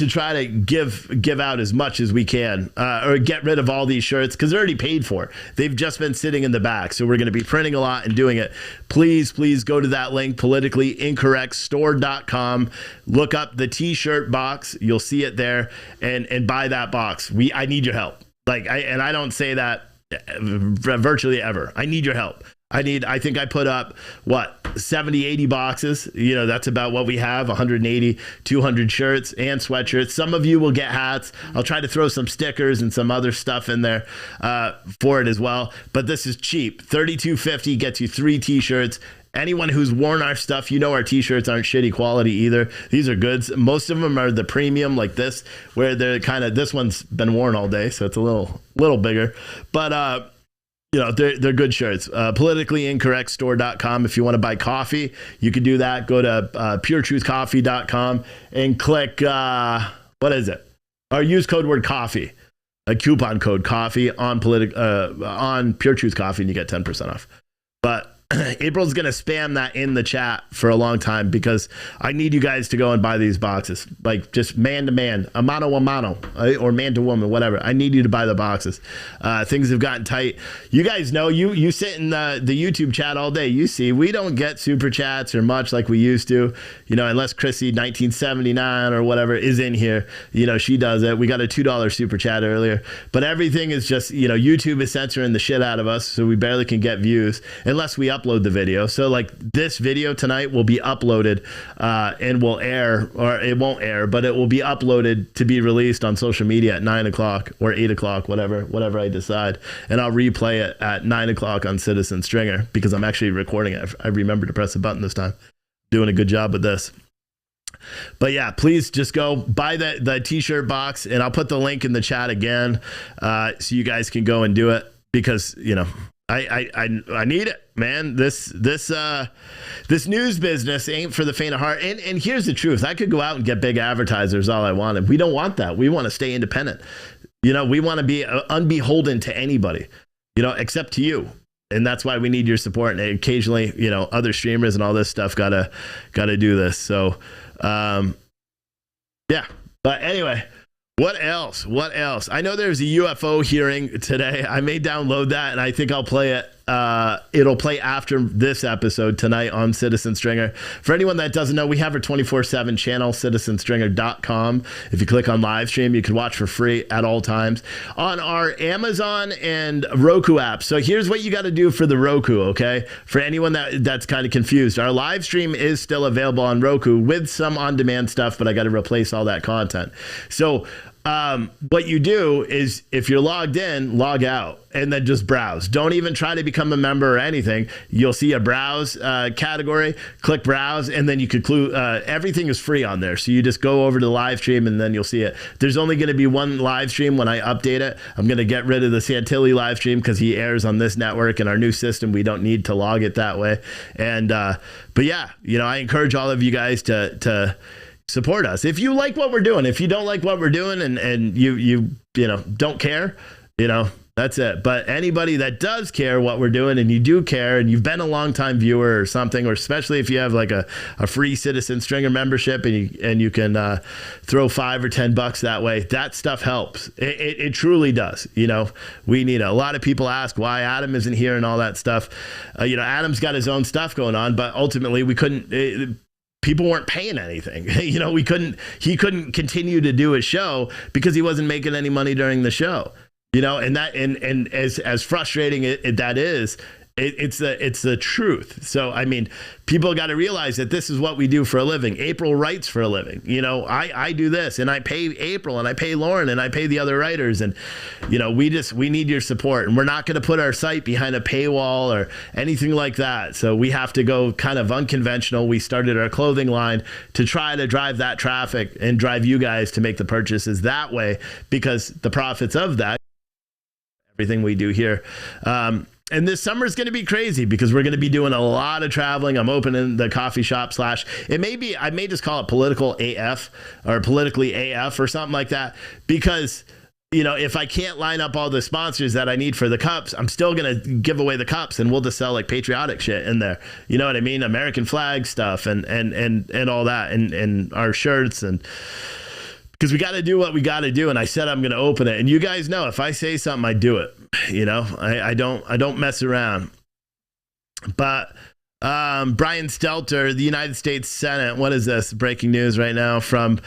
A: try to give out as much as we can, or get rid of all these shirts because they're already paid for. They've just been sitting in the back. So we're going to be printing a lot and doing it. Please go to that link, politicallyincorrectstore.com. Look up the t-shirt box. You'll see it there and buy that box. I need your help. I don't say that virtually ever. I need your help. I think I put up 70, 80 boxes. That's about what we have. 180, 200 shirts and sweatshirts. Some of you will get hats. I'll try to throw some stickers and some other stuff in there for it as well. But this is cheap. $32.50 gets you 3 t-shirts. Anyone who's worn our stuff, our t-shirts aren't shitty quality either. These are goods. Most of them are the premium like this, where they're this one's been worn all day, so it's a little bigger. But they're good shirts. Politicallyincorrectstore.com. If you want to buy coffee, you can do that. Go to puretruthcoffee.com and click, what is it? Or use code word coffee, a coupon code coffee on Pure Truth Coffee, and you get 10% off. But April's going to spam that in the chat for a long time because I need you guys to go and buy these boxes. Like just man to man, a mano, or man to woman, whatever. I need you to buy the boxes. Things have gotten tight. You guys know, you sit in the YouTube chat all day. You see, we don't get super chats or much like we used to, unless Chrissy 1979 or whatever is in here. She does it. We got a $2 super chat earlier, but everything is just, YouTube is censoring the shit out of us. So we barely can get views unless we upload the video. So like this video tonight will be uploaded and will air, or it won't air, but it will be uploaded to be released on social media at 9 o'clock or 8 o'clock, whatever I decide. And I'll replay it at 9 o'clock on Citizen Stringer because I'm actually recording it. I remember to press the button this time. Doing a good job with this. But yeah, please just go buy the t-shirt box, and I'll put the link in the chat again so you guys can go and do it because, I need it, man. This news business ain't for the faint of heart. And here's the truth. I could go out and get big advertisers all I wanted. We don't want that. We want to stay independent. We want to be unbeholden to anybody, except to you. And that's why we need your support. And occasionally, other streamers and all this stuff gotta do this. So, yeah. But anyway, what else? I know there's a UFO hearing today. I may download that, and I think I'll play it. It'll play after this episode tonight on Citizen Stringer. For anyone that doesn't know, we have our 24/7 channel, citizenstringer.com. If you click on live stream, you can watch for free at all times on our Amazon and Roku apps. So here's what you got to do for the Roku, okay? For anyone that's kind of confused, our live stream is still available on Roku with some on-demand stuff, but I got to replace all that content. So what you do is if you're logged in, log out and then just browse. Don't even try to become a member or anything. You'll see a browse category, click browse, and then you could everything is free on there. So you just go over to the live stream and then you'll see it. There's only going to be one live stream when I update it. I'm going to get rid of the Santilli live stream because he airs on this network and our new system. We don't need to log it that way. And, but yeah, I encourage all of you guys to support us. If you like what we're doing, if you don't like what we're doing and you don't care, that's it. But anybody that does care what we're doing and you do care and you've been a long time viewer or something, or especially if you have like a free Citizen Stringer membership and you can throw $5 or $10 that way, that stuff helps. It truly does. We need a lot of people ask why Adam isn't here and all that stuff. Adam's got his own stuff going on, but ultimately we couldn't, people weren't paying anything. He couldn't continue to do his show because he wasn't making any money during the show. And as frustrating that is, it's the truth. So, I mean, people got to realize that this is what we do for a living. April writes for a living. I do this and I pay April and I pay Lauren and I pay the other writers. And, we need your support, and we're not going to put our site behind a paywall or anything like that. So we have to go kind of unconventional. We started our clothing line to try to drive that traffic and drive you guys to make the purchases that way, because the profits of that, everything we do here. And this summer is going to be crazy because we're going to be doing a lot of traveling. I'm opening the coffee shop / I may just call it political AF or politically AF or something like that, because if I can't line up all the sponsors that I need for the cups, I'm still going to give away the cups and we'll just sell like patriotic shit in there. You know what I mean? American flag stuff and all that and our shirts, and because we got to do what we got to do. And I said I'm going to open it. And you guys know if I say something, I do it. I don't mess around. But Brian Stelter, the United States Senate. What is this? Breaking news right now from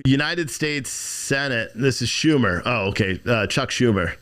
A: United States Senate. This is Schumer. Oh, okay. Chuck Schumer.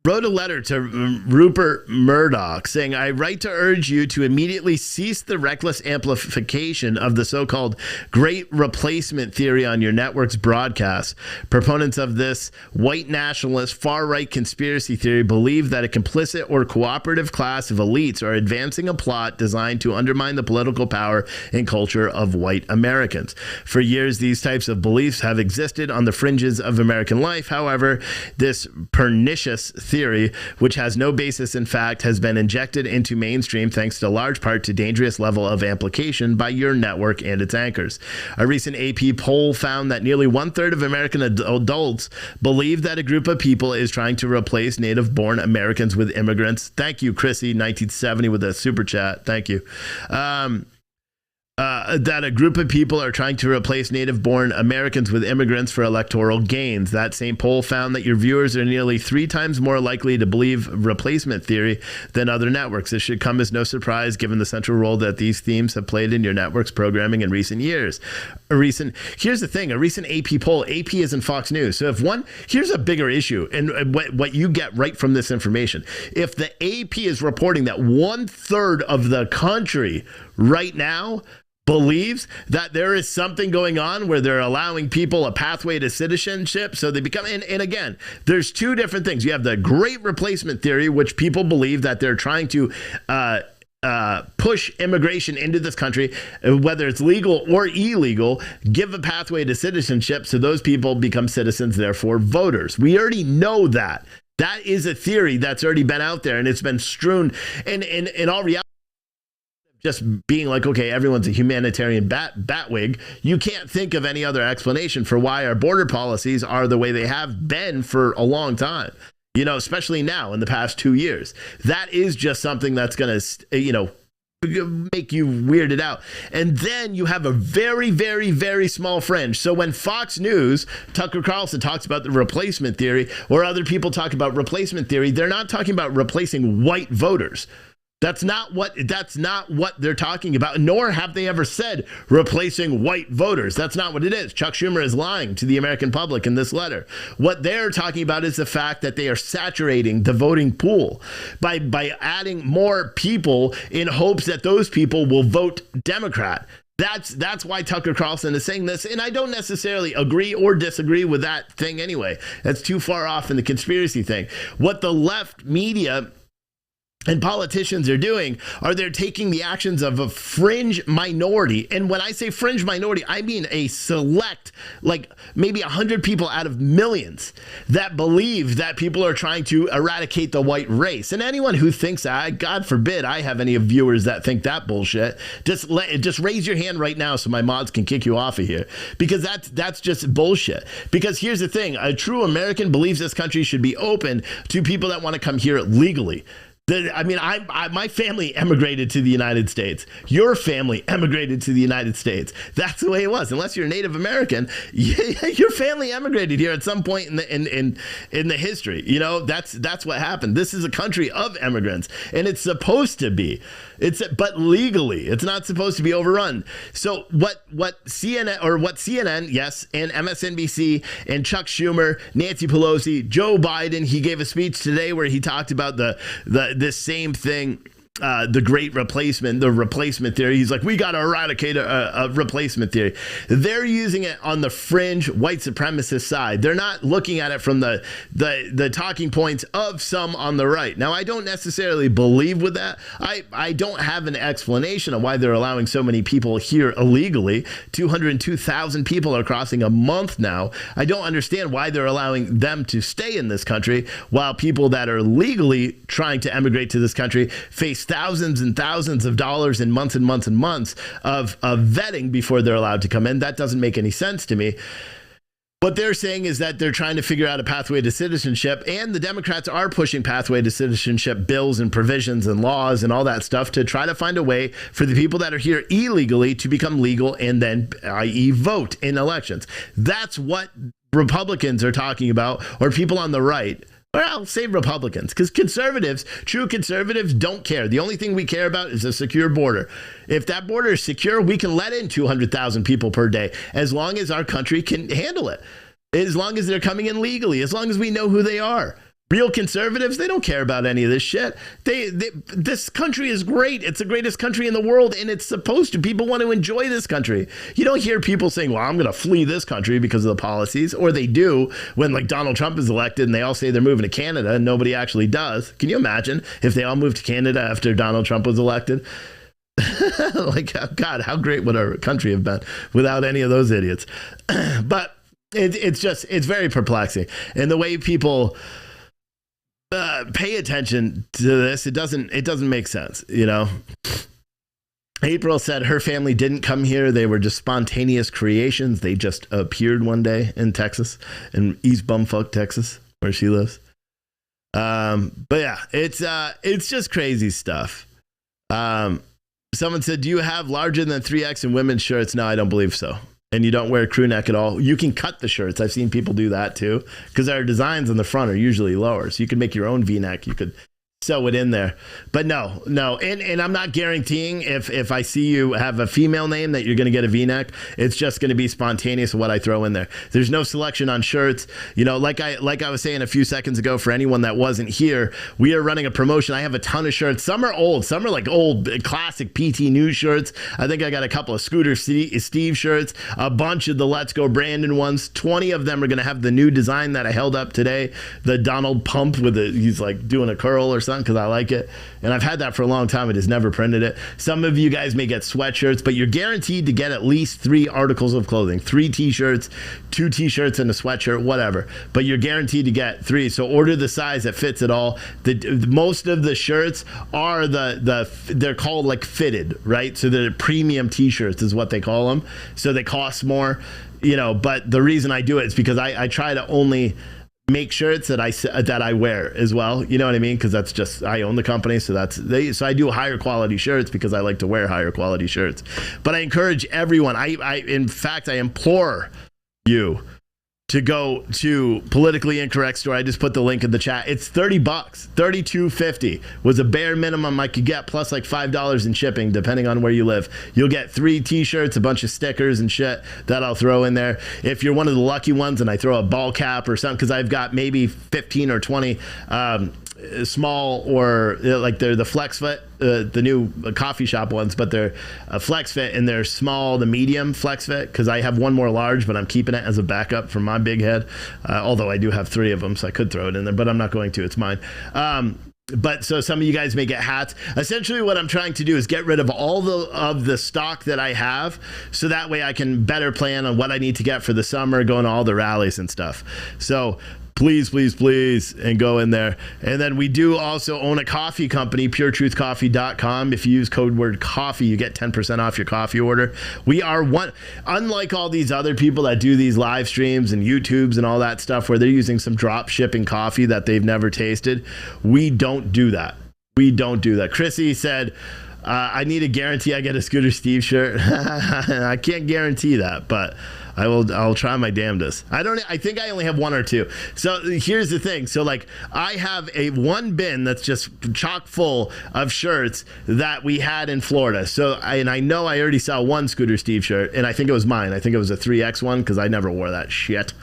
A: Wrote a letter to Rupert Murdoch saying, I write to urge you to immediately cease the reckless amplification of the so-called great replacement theory on your network's broadcasts. Proponents of this white nationalist far-right conspiracy theory believe that a complicit or cooperative class of elites are advancing a plot designed to undermine the political power and culture of white Americans. For years, these types of beliefs have existed on the fringes of American life. However, this pernicious theory theory, which has no basis in fact, has been injected into mainstream thanks to large part to dangerous level of amplification by your network and its anchors. A recent AP poll found that nearly 1/3 of American adults believe that a group of people is trying to replace native-born Americans with immigrants. Thank you, Chrissy, 1970, with a super chat. Thank you. That a group of people are trying to replace native-born Americans with immigrants for electoral gains. That same poll found that your viewers are nearly 3 times more likely to believe replacement theory than other networks. This should come as no surprise given the central role that these themes have played in your network's programming in recent years. Here's the thing, a recent AP poll, AP isn't Fox News. So here's a bigger issue, and what you get right from this information. If the AP is reporting that 1/3 of the country right now believes that there is something going on where they're allowing people a pathway to citizenship, so they become, and again, there's two different things. You have the great replacement theory, which people believe that they're trying to push immigration into this country, whether it's legal or illegal, give a pathway to citizenship so those people become citizens, therefore voters. We already know that. That is a theory that's already been out there, and it's been strewn in all reality. Just being like, okay, everyone's a humanitarian batwig. You can't think of any other explanation for why our border policies are the way they have been for a long time, especially now in the past 2 years. That is just something that's going to, make you weirded out. And then you have a very, very, very small fringe. So when Fox News, Tucker Carlson talks about the replacement theory, or other people talk about replacement theory, they're not talking about replacing white voters. That's not what they're talking about, nor have they ever said replacing white voters. That's not what it is. Chuck Schumer is lying to the American public in this letter. What they're talking about is the fact that they are saturating the voting pool by adding more people in hopes that those people will vote Democrat. That's why Tucker Carlson is saying this, and I don't necessarily agree or disagree with that thing anyway. That's too far off in the conspiracy thing. What the left media and politicians are doing are they're taking the actions of a fringe minority. And when I say fringe minority, I mean a select, like maybe 100 people out of millions that believe that people are trying to eradicate the white race. And anyone who thinks that, God forbid I have any viewers that think that bullshit, just raise your hand right now so my mods can kick you off of here, because that's just bullshit. Because here's the thing, a true American believes this country should be open to people that want to come here legally. My family emigrated to the United States. Your family emigrated to the United States. That's the way it was. Unless you're Native American, your family emigrated here at some point in the history. That's what happened. This is a country of immigrants, and it's supposed to be. But legally, it's not supposed to be overrun. So what CNN, yes, and MSNBC and Chuck Schumer, Nancy Pelosi, Joe Biden, he gave a speech today where he talked about this same thing, the great replacement, the replacement theory. He's like, we got to eradicate a replacement theory. They're using it on the fringe white supremacist side. They're not looking at it from the talking points of some on the right. Now, I don't necessarily believe with that. I don't have an explanation of why they're allowing so many people here illegally. 202,000 people are crossing a month now. I don't understand why they're allowing them to stay in this country while people that are legally trying to emigrate to this country face thousands and thousands of dollars in months and months and months of vetting before they're allowed to come in. That doesn't make any sense to me. What they're saying is that they're trying to figure out a pathway to citizenship, and the Democrats are pushing pathway to citizenship bills and provisions and laws and all that stuff to try to find a way for the people that are here illegally to become legal and then, i.e., vote in elections. That's what Republicans are talking about, or people on the right. Or I'll say Republicans, because true conservatives don't care. The only thing we care about is a secure border. If that border is secure, we can let in 200,000 people per day, as long as our country can handle it, as long as they're coming in legally, as long as we know who they are. Real conservatives, they don't care about any of this shit. This country is great. It's the greatest country in the world, and it's supposed to. People want to enjoy this country. You don't hear people saying, well, I'm going to flee this country because of the policies, or they do when like Donald Trump is elected and they all say they're moving to Canada and nobody actually does. Can you imagine if they all moved to Canada after Donald Trump was elected? Like, God, how great would our country have been without any of those idiots? But it's very perplexing. And the way people pay attention to this. It doesn't make sense, you know. April said her family didn't come here. They were just spontaneous creations. They just appeared one day in Texas, in East Bumfuck, Texas, where she lives. But yeah, it's just crazy stuff. Someone said, do you have larger than 3X in women's shirts? No, I don't believe so. And you don't wear a crew neck at all. You can cut the shirts. I've seen people do that too, because our designs on the front are usually lower. So you can make your own V-neck. You could sew it in there. But no. And I'm not guaranteeing if I see you have a female name that you're going to get a V-neck. It's just going to be spontaneous what I throw in there. There's no selection on shirts. You know, like I was saying a few seconds ago, for anyone that wasn't here, we are running a promotion. I have a ton of shirts. Some are old. Some are like old classic PT News shirts. I think I got a couple of Scooter Steve shirts, a bunch of the Let's Go Brandon ones. 20 of them are going to have the new design that I held up today. The Donald Pump he's like doing a curl or something, because I like it. And I've had that for a long time. It has never printed it. Some of you guys may get sweatshirts, but you're guaranteed to get at least 3 articles of clothing, 3 t-shirts, 2 t-shirts and a sweatshirt, whatever. But you're guaranteed to get 3. So order the size that fits it all. Most of the shirts are they're called like fitted, right? So they're premium t-shirts is what they call them. So they cost more, you know, but the reason I do it is because I try to only make shirts that I wear as well. You know what I mean? Because that's just, I own the company. So so I do higher quality shirts because I like to wear higher quality shirts. But I encourage everyone, in fact, I implore you to go to Politically Incorrect store. I just put the link in the chat. It's $30, $32.50 was a bare minimum I could get, plus like $5 in shipping, depending on where you live. You'll get 3 t-shirts, a bunch of stickers and shit that I'll throw in there. If you're one of the lucky ones and I throw a ball cap or something, because I've got maybe 15 or 20 small, or like they're the flex fit, the new coffee shop ones, but they're a flex fit and they're small, the medium flex fit, because I have one more large, but I'm keeping it as a backup for my big head, although I do have 3 of them, so I could throw it in there, but I'm not going to. It's mine. But so some of you guys may get hats. Essentially what I'm trying to do is get rid of all of the stock that I have, so that way I can better plan on what I need to get for the summer, going to all the rallies and stuff. So please, and go in there. And then we do also own a coffee company, puretruthcoffee.com. If you use code word coffee, you get 10% off your coffee order. We are unlike all these other people that do these live streams and YouTubes and all that stuff where they're using some drop shipping coffee that they've never tasted. We don't do that. Chrissy said, I need a guarantee I get a Scooter Steve shirt. I can't guarantee that, but I'll try my damnedest. I think I only have 1 or 2. So here's the thing. So like I have one bin that's just chock full of shirts that we had in Florida. So I know I already saw 1 Scooter Steve shirt, and I think it was mine. I think it was a 3X one, because I never wore that shit.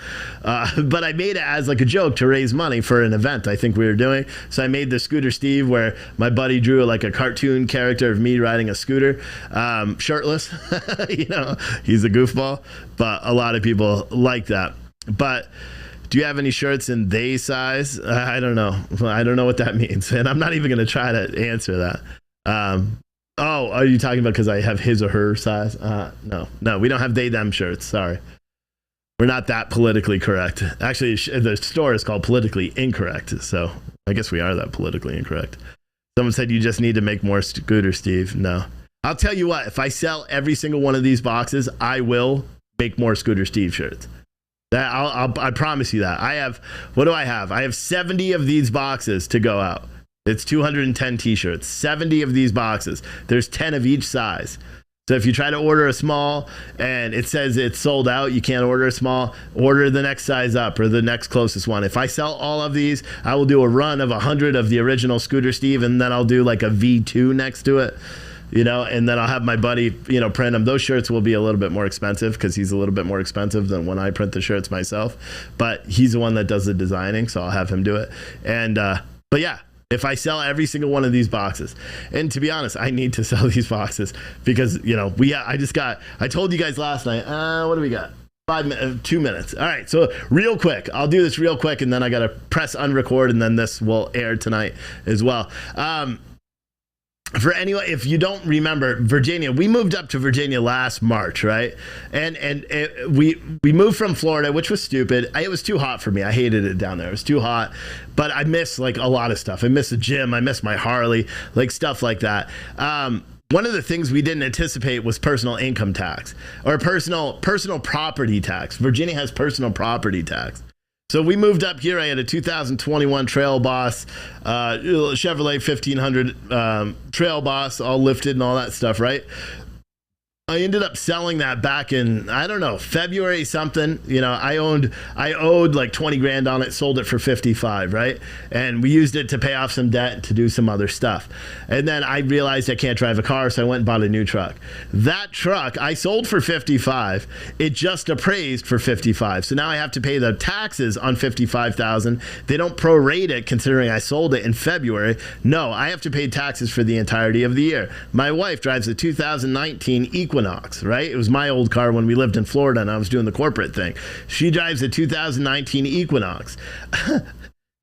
A: But I made it as like a joke to raise money for an event I think we were doing. So I made the Scooter Steve where my buddy drew like a cartoon character of me riding a scooter, shirtless. You know, he's a goofball. But a lot of people like that. But do you have any shirts in they size? I don't know. I don't know what that means. And I'm not even going to try to answer that. Oh, are you talking about because I have his or her size? No, we don't have they them shirts. Sorry. We're not that politically correct. Actually, the store is called Politically Incorrect. So I guess we are that politically incorrect. Someone said you just need to make more Scooter Steve. No. I'll tell you what. If I sell every single one of these boxes, I will make more Scooter Steve shirts. I promise you that. What do I have? I have 70 of these boxes to go out. It's 210 t-shirts, 70 of these boxes. There's 10 of each size. So if you try to order a small and it says it's sold out, you can't order a small, order the next size up or the next closest one. If I sell all of these, I will do a run of 100 of the original Scooter Steve, and then I'll do like a V2 next to it. You know, and then I'll have my buddy, print them. Those shirts will be a little bit more expensive because he's a little bit more expensive than when I print the shirts myself. But he's the one that does the designing, so I'll have him do it. And but yeah, if I sell every single one of these boxes, and to be honest, I need to sell these boxes because I told you guys last night. What do we got? 2 minutes. All right, so real quick, I'll do this real quick, and then I got to press unrecord, and then this will air tonight as well. For anyone, if you don't remember, Virginia, we moved up to Virginia last March, right? We moved from Florida, which was stupid. It was too hot for me. I hated it down there. It was too hot. But I miss like a lot of stuff. I miss the gym. I miss my Harley, like stuff like that. One of the things we didn't anticipate was personal income tax or personal property tax. Virginia has personal property tax. So we moved up here. I had a 2021 Trail Boss, Chevrolet 1500 Trail Boss, all lifted and all that stuff, right? I ended up selling that back in, I don't know, February something. You know, I owed like 20 grand on it, sold it for 55, right? And we used it to pay off some debt to do some other stuff. And then I realized I can't drive a car, so I went and bought a new truck. That truck I sold for 55. It just appraised for 55. So now I have to pay the taxes on 55,000. They don't prorate it considering I sold it in February. No, I have to pay taxes for the entirety of the year. My wife drives a 2019 Equinox, right? It was my old car when we lived in Florida and I was doing the corporate thing. She drives a 2019 Equinox.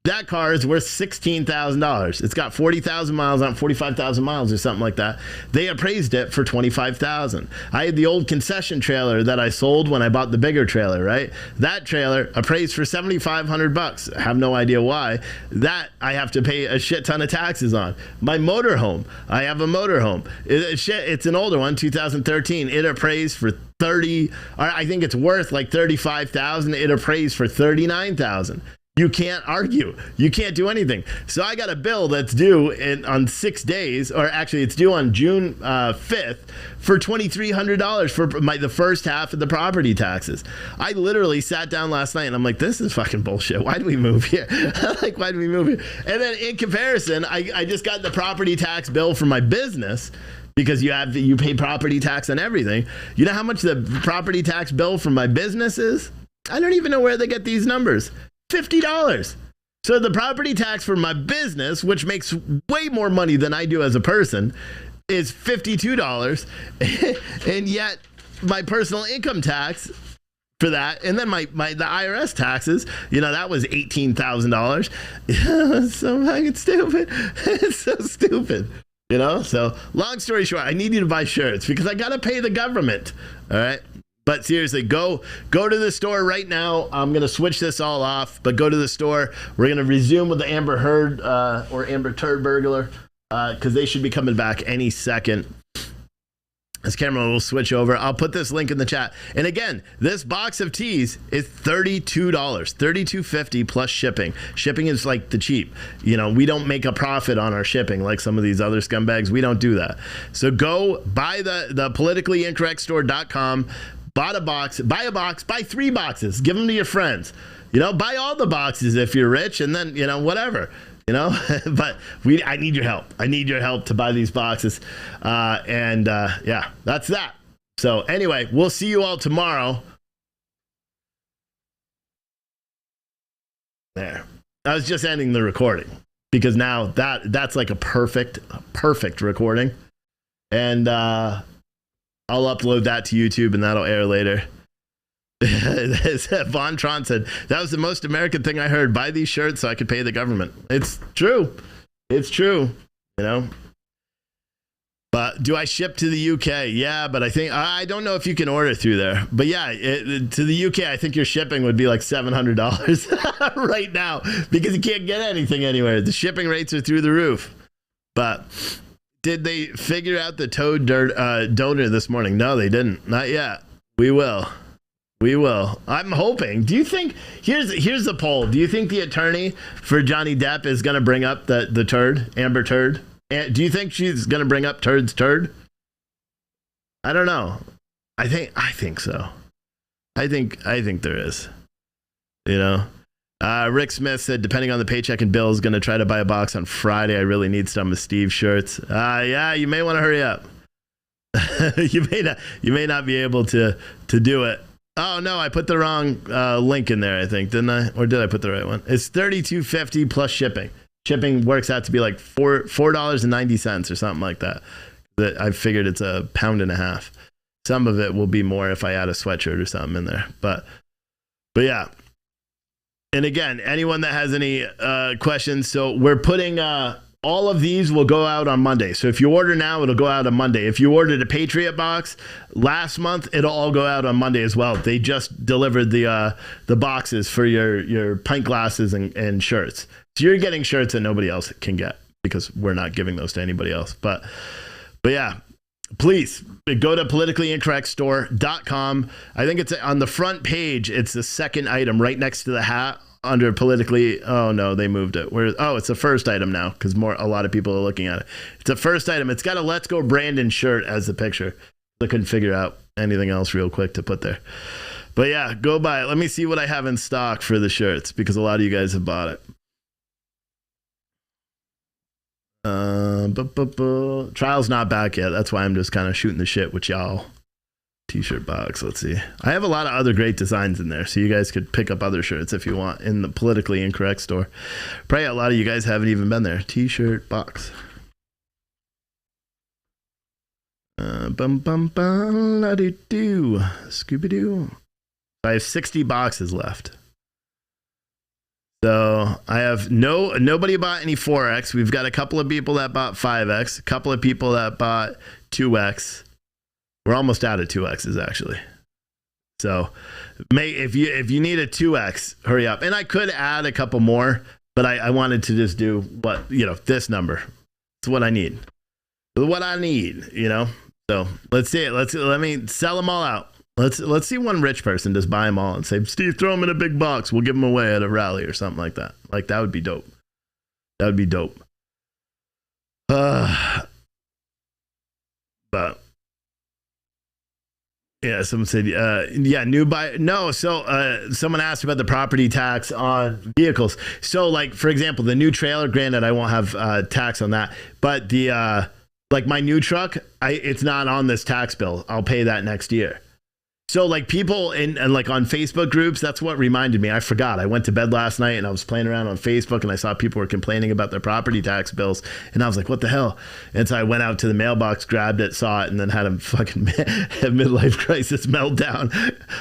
A: That car is worth $16,000. It's got 40,000 miles on 45,000 miles or something like that. They appraised it for 25,000. I had the old concession trailer that I sold when I bought the bigger trailer, right? That trailer appraised for 7,500 bucks. I have no idea why. That I have to pay a shit ton of taxes on. My motorhome, I have a motorhome. It's an older one, 2013. It appraised for 30, or I think it's worth like 35,000. It appraised for 39,000. You can't argue. You can't do anything. So I got a bill that's due on 6 days, or actually it's due on June 5th for $2,300 for the first half of the property taxes. I literally sat down last night and I'm like, this is fucking bullshit. Why did we move here? Like, why did we move here? And then in comparison, I just got the property tax bill for my business. Because you pay property tax on everything. You know how much the property tax bill for my business is? I don't even know where they get these numbers. $50. So the property tax for my business, which makes way more money than I do as a person, is $52. And yet my personal income tax for that, and then the IRS taxes, you know, that was $18,000. So fucking stupid. It's so stupid. You know, so long story short, I need you to buy shirts because I got to pay the government. All right. But seriously, go to the store right now. I'm going to switch this all off, but go to the store. We're going to resume with the Amber Heard or Amber Turd Burglar because they should be coming back any second. This camera will switch over. I'll put this link in the chat. And again, this box of teas is $32, $32.50 plus shipping. Shipping is like the cheap. You know, we don't make a profit on our shipping like some of these other scumbags. We don't do that. So go buy the politicallyincorrectstore.com. Buy a box, buy 3 boxes, give them to your friends. You know, buy all the boxes if you're rich, and then, you know, whatever. You know, but I need your help. I need your help to buy these boxes. Yeah, that's that. So anyway, we'll see you all tomorrow. There. I was just ending the recording because now that's like a perfect recording. And I'll upload that to YouTube and that'll air later. Von Tron said, that was the most American thing I heard. Buy these shirts so I could pay the government. It's true. It's true. You know? But do I ship to the UK? Yeah, but I don't know if you can order through there. But yeah, to the UK, I think your shipping would be like $700 right now because you can't get anything anywhere. The shipping rates are through the roof. But did they figure out the toad donor this morning? No, they didn't. Not yet. We will. We will. I'm hoping. Do you think here's the poll? Do you think the attorney for Johnny Depp is going to bring up the turd, Amber Turd? Do you think she's going to bring up Turd's turd? I don't know. I think so. I think there is. You know. Rick Smith said, depending on the paycheck and bills, going to try to buy a box on Friday. I really need some of Steve's shirts. Yeah, you may want to hurry up. you may not be able to do it. Oh no, I put the wrong link in there, I think, didn't I? Or did I put the right one? It's $32.50 plus shipping. Shipping works out to be like $4.90 or something like that. I figured it's £1.50. Some of it will be more if I add a sweatshirt or something in there. But yeah. And again, anyone that has any questions, so we're putting all of these will go out on Monday. So if you order now, it'll go out on Monday. If you ordered a Patriot box last month, it'll all go out on Monday as well. They just delivered the boxes for your pint glasses and shirts. So you're getting shirts that nobody else can get because we're not giving those to anybody else. But yeah, please go to politicallyincorrectstore.com. I think it's on the front page. It's the second item right next to the hat. Under politically, oh no, they moved it. It's the first item now because a lot of people are looking at it. It's the first item. It's got a Let's Go Brandon shirt as the picture. I couldn't figure out anything else real quick to put there. But yeah, go buy it. Let me see what I have in stock for the shirts because a lot of you guys have bought it. Trial's not back yet. That's why I'm just kind of shooting the shit with y'all. T-shirt box. Let's see. I have a lot of other great designs in there, so you guys could pick up other shirts if you want in the politically incorrect store. Probably a lot of you guys haven't even been there. T-shirt box. Bum bum bum la doo doo. Scooby Doo. I have 60 boxes left. So I have nobody bought any 4X. We've got a couple of people that bought 5X, a couple of people that bought 2X. We're almost out of 2Xs actually. So if you need a 2X, hurry up. And I could add a couple more, but I wanted to just do this number. It's what I need. So let's see it. Let me sell them all out. Let's see one rich person just buy them all and say, Steve, throw them in a big box. We'll give them away at a rally or something like that. Like that would be dope. That would be dope. But yeah, someone said, new buy. No, so someone asked about the property tax on vehicles. So, like, for example, the new trailer, granted, I won't have tax on that. But the my new truck, it's not on this tax bill. I'll pay that next year. So like people and like on Facebook groups, that's what reminded me. I forgot. I went to bed last night and I was playing around on Facebook and I saw people were complaining about their property tax bills. And I was like, what the hell? And so I went out to the mailbox, grabbed it, saw it, and then had a fucking midlife crisis meltdown.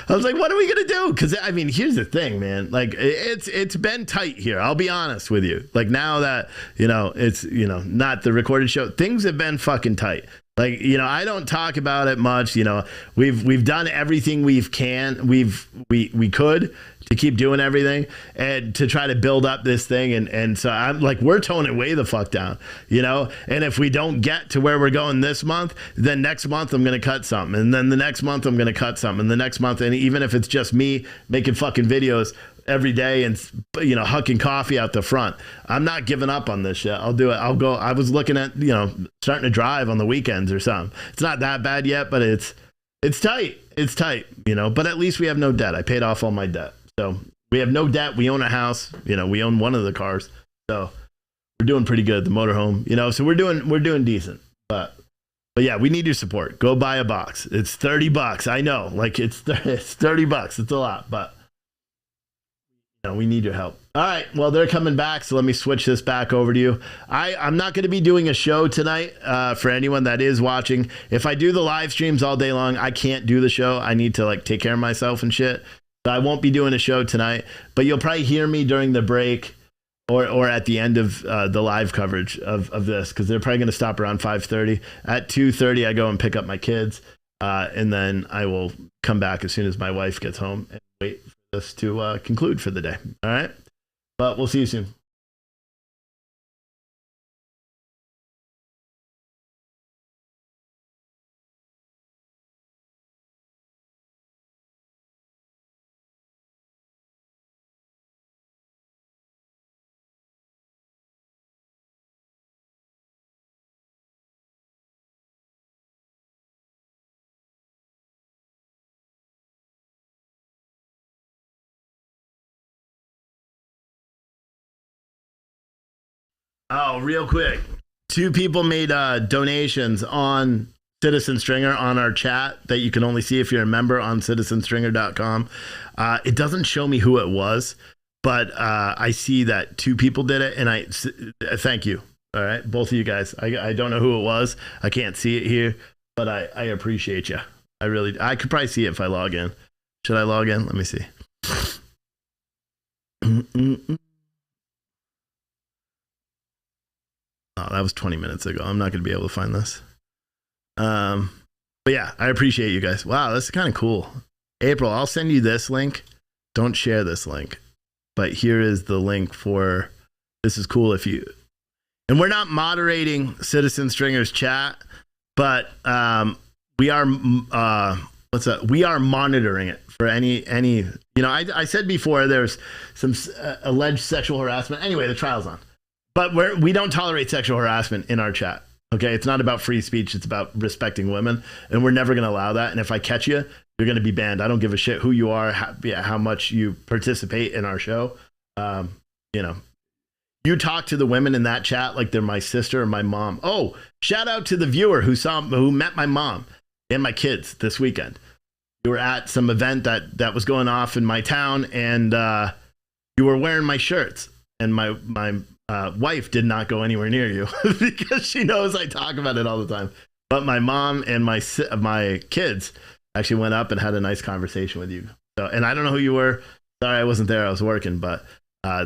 A: I was like, what are we going to do? Because I mean, here's the thing, man. Like it's been tight here. I'll be honest with you. Like now that, it's, not the recorded show, things have been fucking tight. Like, I don't talk about it much. We've done everything we could to keep doing everything and to try to build up this thing. And so I'm like, we're toning it way the fuck down, and if we don't get to where we're going this month, then next month I'm going to cut something. And then the next month I'm going to cut something. And the next month, and even if it's just me making fucking videos every day and hucking coffee out the front, I'm not giving up on this shit. I'll do it. I'll go. I was looking at starting to drive on the weekends or something. It's not that bad yet, but it's tight. It's tight, but at least we have no debt. I paid off all my debt, so we have no debt. We own a house. We own one of the cars, so we're doing pretty good. The motorhome, so we're doing decent. But yeah, we need your support. Go buy a box. It's $30. I know, like it's $30. It's a lot, but we need your help. All right. Well, they're coming back, so let me switch this back over to you. I'm not going to be doing a show tonight for anyone that is watching. If I do the live streams all day long, I can't do the show. I need to take care of myself and shit. So I won't be doing a show tonight, but you'll probably hear me during the break or at the end of the live coverage of this, because they're probably going to stop around 5:30. At 2:30, I go and pick up my kids, and then I will come back as soon as my wife gets home and wait us to conclude for the day. All right, but we'll see you soon. Oh, real quick. 2 people made donations on Citizen Stringer on our chat that you can only see if you're a member on citizenstringer.com. It doesn't show me who it was, but I see that 2 people did it, and I thank you. All right, both of you guys. I don't know who it was. I can't see it here, but I appreciate you. I could probably see it if I log in. Should I log in? Let me see. Oh, that was 20 minutes ago. I'm not going to be able to find this. But yeah, I appreciate you guys. Wow, this is kind of cool. April, I'll send you this link. Don't share this link. But here is the link for, this is cool if you, and we're not moderating Citizen Stringer's chat, but we are, we are monitoring it for any, I said before there's some alleged sexual harassment. Anyway, the trial's on. But we don't tolerate sexual harassment in our chat. Okay, it's not about free speech. It's about respecting women, and we're never going to allow that. And if I catch you, you're going to be banned. I don't give a shit who you are, how much you participate in our show. You talk to the women in that chat like they're my sister or my mom. Oh, shout out to the viewer who met my mom and my kids this weekend. You were at some event that was going off in my town, and you were wearing my shirts, and my wife did not go anywhere near you because she knows I talk about it all the time. But my mom and my kids actually went up and had a nice conversation with you. So, and I don't know who you were. Sorry, I wasn't there. I was working, but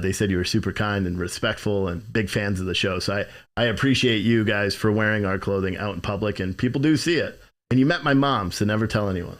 A: they said you were super kind and respectful and big fans of the show. So I appreciate you guys for wearing our clothing out in public, and people do see it. And you met my mom, so never tell anyone.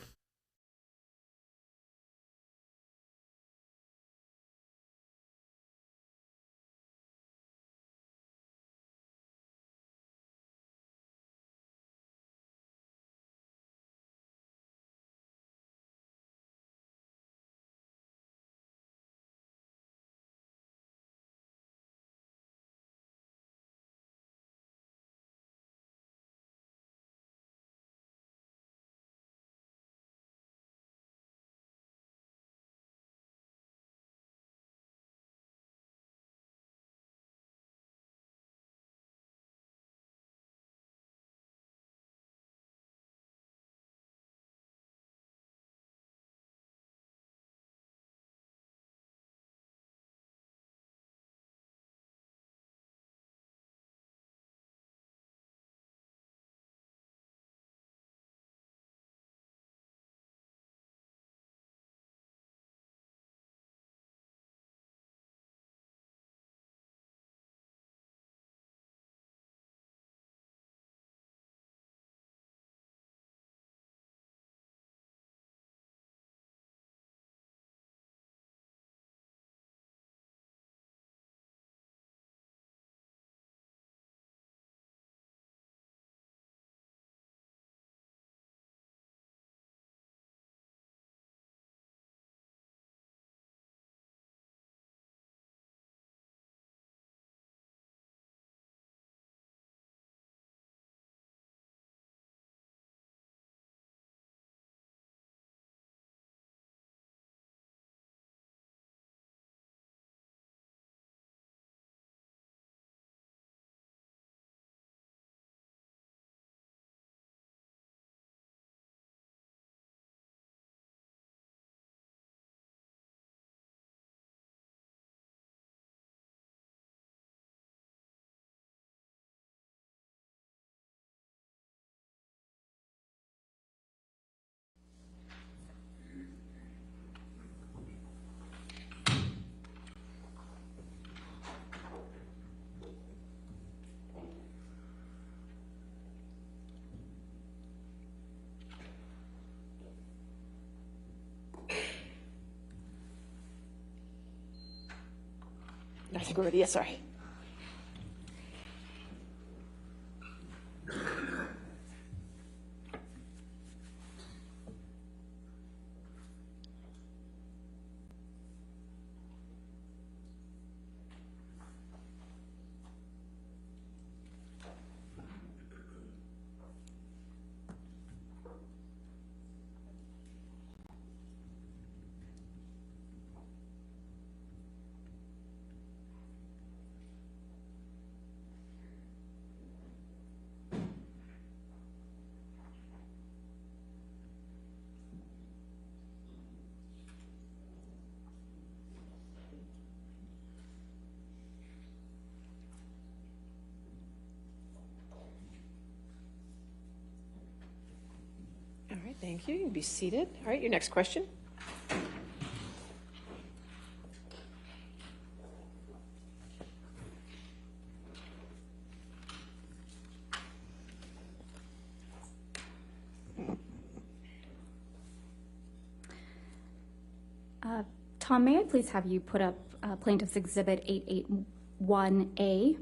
B: I think we're ready. Yeah, sorry. All right, thank you. You can be seated. All right, your next question.
C: Tom, may I please have you put up Plaintiff's Exhibit 881A?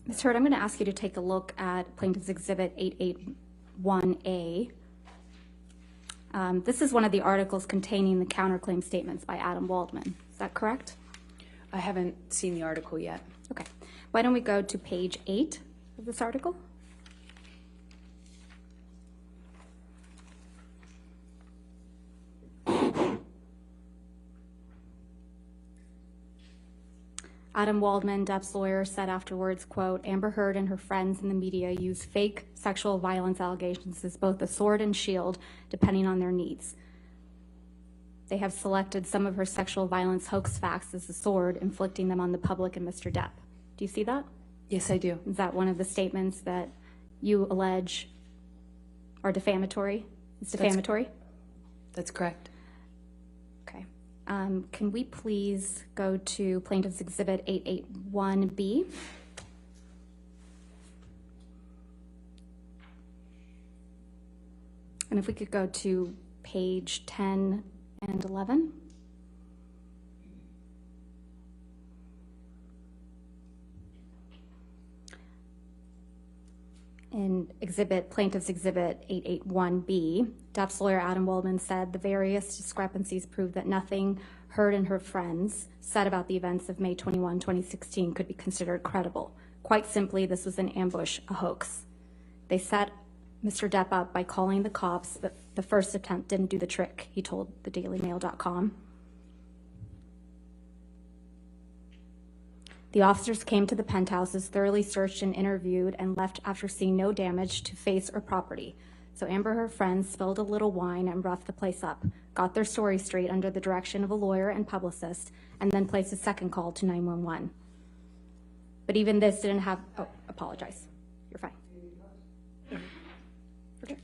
C: Ms. Hurd, I'm going to ask you to take a look at Plaintiff's Exhibit 881A. This is one of the articles containing the counterclaim statements by Adam Waldman. Is that correct?
D: I haven't seen the article yet.
C: Okay. Why don't we go to page 8 of this article? Adam Waldman, Depp's lawyer, said afterwards, quote, Amber Heard and her friends in the media use fake sexual violence allegations as both a sword and shield, depending on their needs. They have selected some of her sexual violence hoax facts as a sword, inflicting them on the public and Mr. Depp. Do you see that?
D: Yes, I do.
C: Is that one of the statements that you allege are defamatory? It's defamatory?
D: That's correct.
C: Okay. Can we please go to Plaintiff's Exhibit 881B? And if we could go to page 10 and 11. In Plaintiff's Exhibit 881B, Depp's lawyer Adam Waldman said the various discrepancies prove that nothing Heard and her friends said about the events of May 21, 2016 could be considered credible. Quite simply, this was an ambush, a hoax. They set Mr. Depp up by calling the cops, but the first attempt didn't do the trick, he told thedailymail.com. The officers came to the penthouses, thoroughly searched and interviewed, and left after seeing no damage to face or property. So Amber and her friends spilled a little wine and roughed the place up, got their story straight under the direction of a lawyer and publicist, and then placed a second call to 911. But even this didn't have, apologize. You're fine. Okay.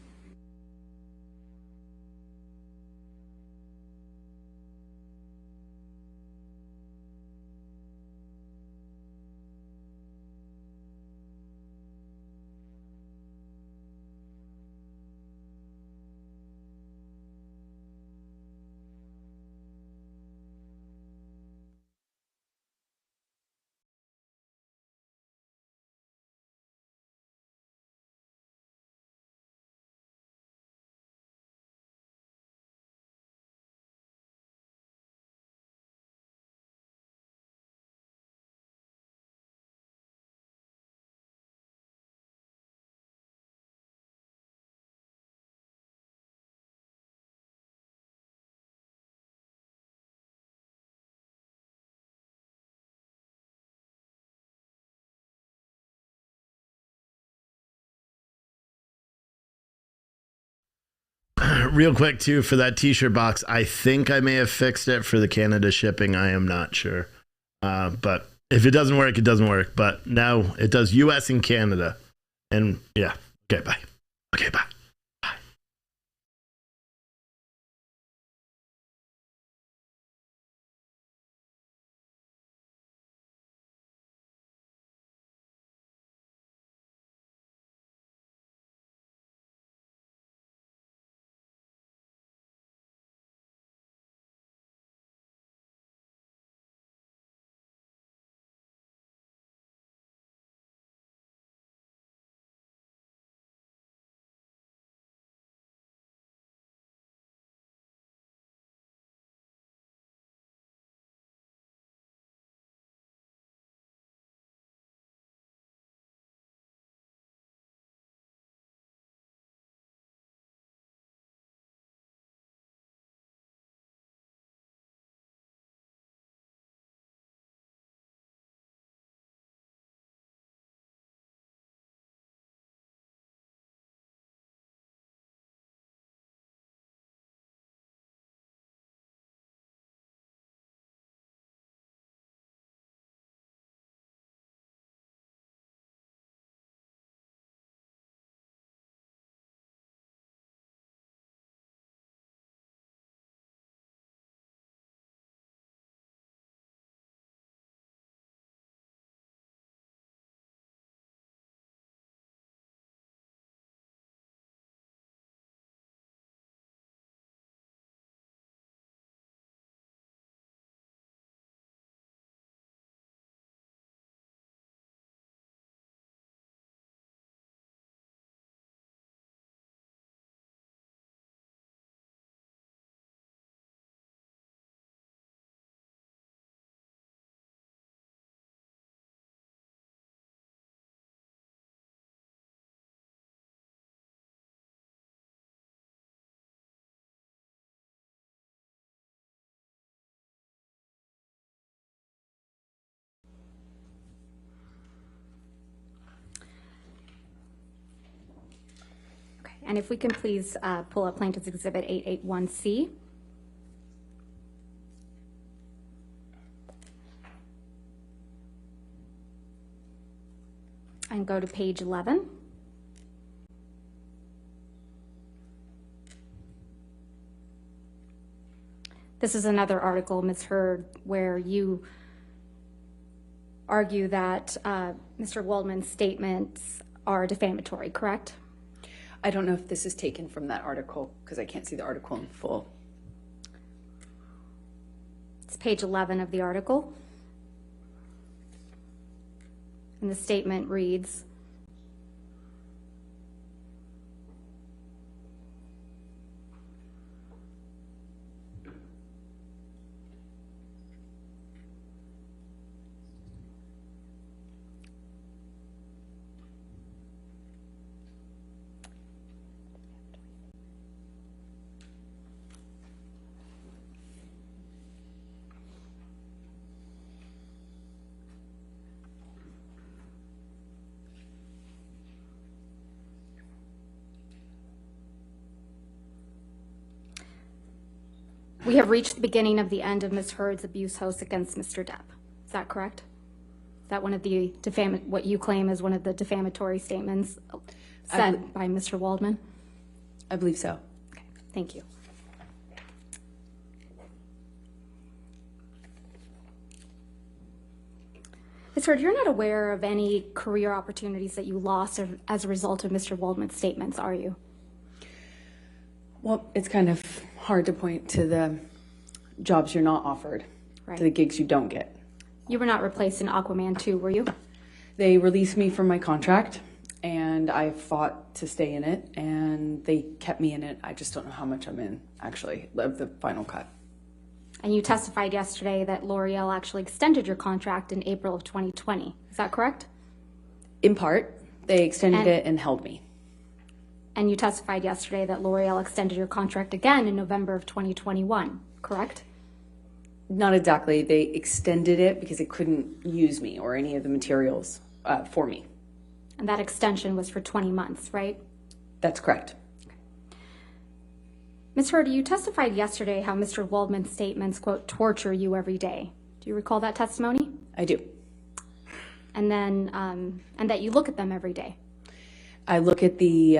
A: Real quick, too, for that t-shirt box, I think I may have fixed it for the Canada shipping. I am not sure. But if it doesn't work, it doesn't work. But now it does US and Canada. And yeah. Okay, bye. Okay, bye.
C: And if we can please pull up Plaintiff's Exhibit 881C. And go to page 11. This is another article, Ms. Hurd, where you argue that Mr. Waldman's statements are defamatory, correct?
D: I don't know if this is taken from that article because I can't see the article in full.
C: It's page 11 of the article. And the statement reads, we have reached the beginning of the end of Ms. Hurd's abuse hoax against Mr. Depp. Is that correct? Is that one of the what you claim is one of the defamatory statements said by Mr. Waldman?
D: I believe so.
C: Okay, thank you. Ms. Hurd, you're not aware of any career opportunities that you lost as a result of Mr. Waldman's statements, are you?
D: Well, it's kind of hard to point to the jobs you're not offered,
C: Right.
D: to the gigs you don't get.
C: You were not replaced in Aquaman 2, were you?
D: They released me from my contract, and I fought to stay in it, and they kept me in it. I just don't know how much I'm in, actually, of the final cut.
C: And you testified yesterday that L'Oreal actually extended your contract in April of 2020. Is that correct?
D: In part, they extended it and held me.
C: And you testified yesterday that L'Oreal extended your contract again in November of 2021, correct?
D: Not exactly. They extended it because they couldn't use me or any of the materials for me.
C: And that extension was for 20 months, right?
D: That's correct.
C: Ms. Hurd, you testified yesterday how Mr. Waldman's statements, quote, torture you every day. Do you recall that testimony?
D: I do.
C: And then, and that you look at them every day.
D: I look at the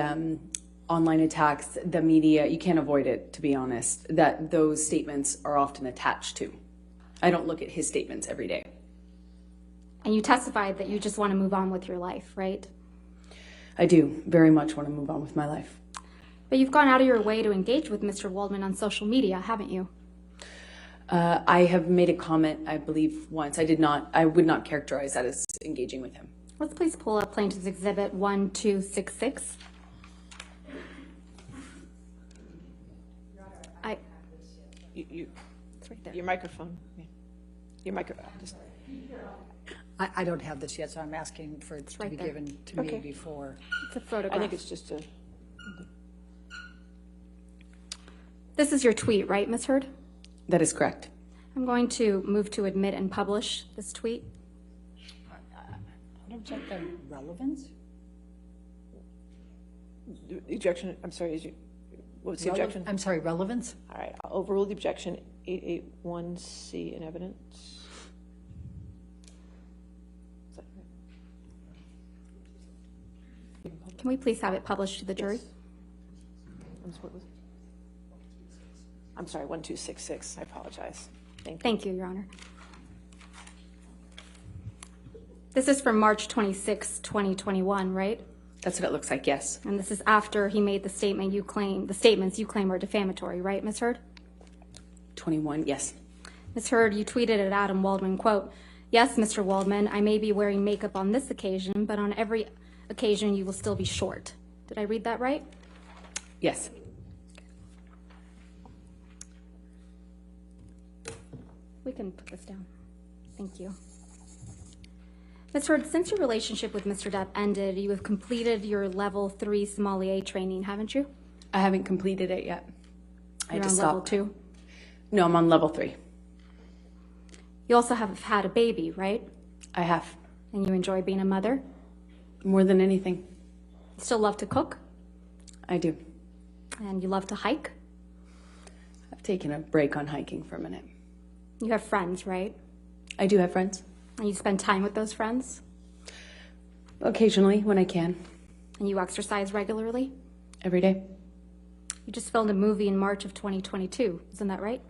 D: online attacks, the media, you can't avoid it, to be honest, that those statements are often attached to. I don't look at his statements every day.
C: And you testified that you just want to move on with your life, right?
D: I do very much want to move on with my life.
C: But you've gone out of your way to engage with Mr. Waldman on social media, haven't you?
D: I have made a comment, I believe, once. I would not characterize that as engaging with him.
C: Let's please pull up Plaintiff's Exhibit 1266. It's right there.
B: Your microphone. Yeah. Your microphone.
E: I don't have this yet, so I'm asking for it to
C: right
E: be
C: there.
E: given to me before.
C: It's a photograph.
B: I think it's just a.
C: This is your tweet, right, Ms. Hurd?
D: That is correct.
C: I'm going to move to admit and publish this tweet.
E: I don't check the relevance.
B: The objection, I'm sorry, what was the objection?
E: I'm sorry, relevance?
B: All right, I'll overrule the objection. 881C in evidence.
C: Can we please have it published to the jury?
B: I'm sorry, 1266. I apologize.
C: Thank you, Your Honor. This is from March 26, 2021, right?
D: That's what it looks like, yes.
C: And this is after he made the statements you claim are defamatory, right, Ms. Hurd?
D: 21, yes.
C: Ms. Hurd, you tweeted at Adam Waldman, quote, "Yes, Mr. Waldman, I may be wearing makeup on this occasion, but on every occasion you will still be short." Did I read that right?
D: Yes.
C: We can put this down. Thank you. Ms. Hurd, since your relationship with Mr. Depp ended, you have completed your level 3 sommelier training, haven't you?
D: I haven't completed it yet.
C: You're on level 2?
D: No, I'm on level 3.
C: You also have had a baby, right?
D: I have.
C: And you enjoy being a mother?
D: More than anything.
C: You still love to cook?
D: I do.
C: And you love to hike?
D: I've taken a break on hiking for a minute.
C: You have friends, right?
D: I do have friends.
C: And you spend time with those friends?
D: Occasionally, when I can.
C: And you exercise regularly?
D: Every day.
C: You just filmed a movie in March of 2022, isn't that right?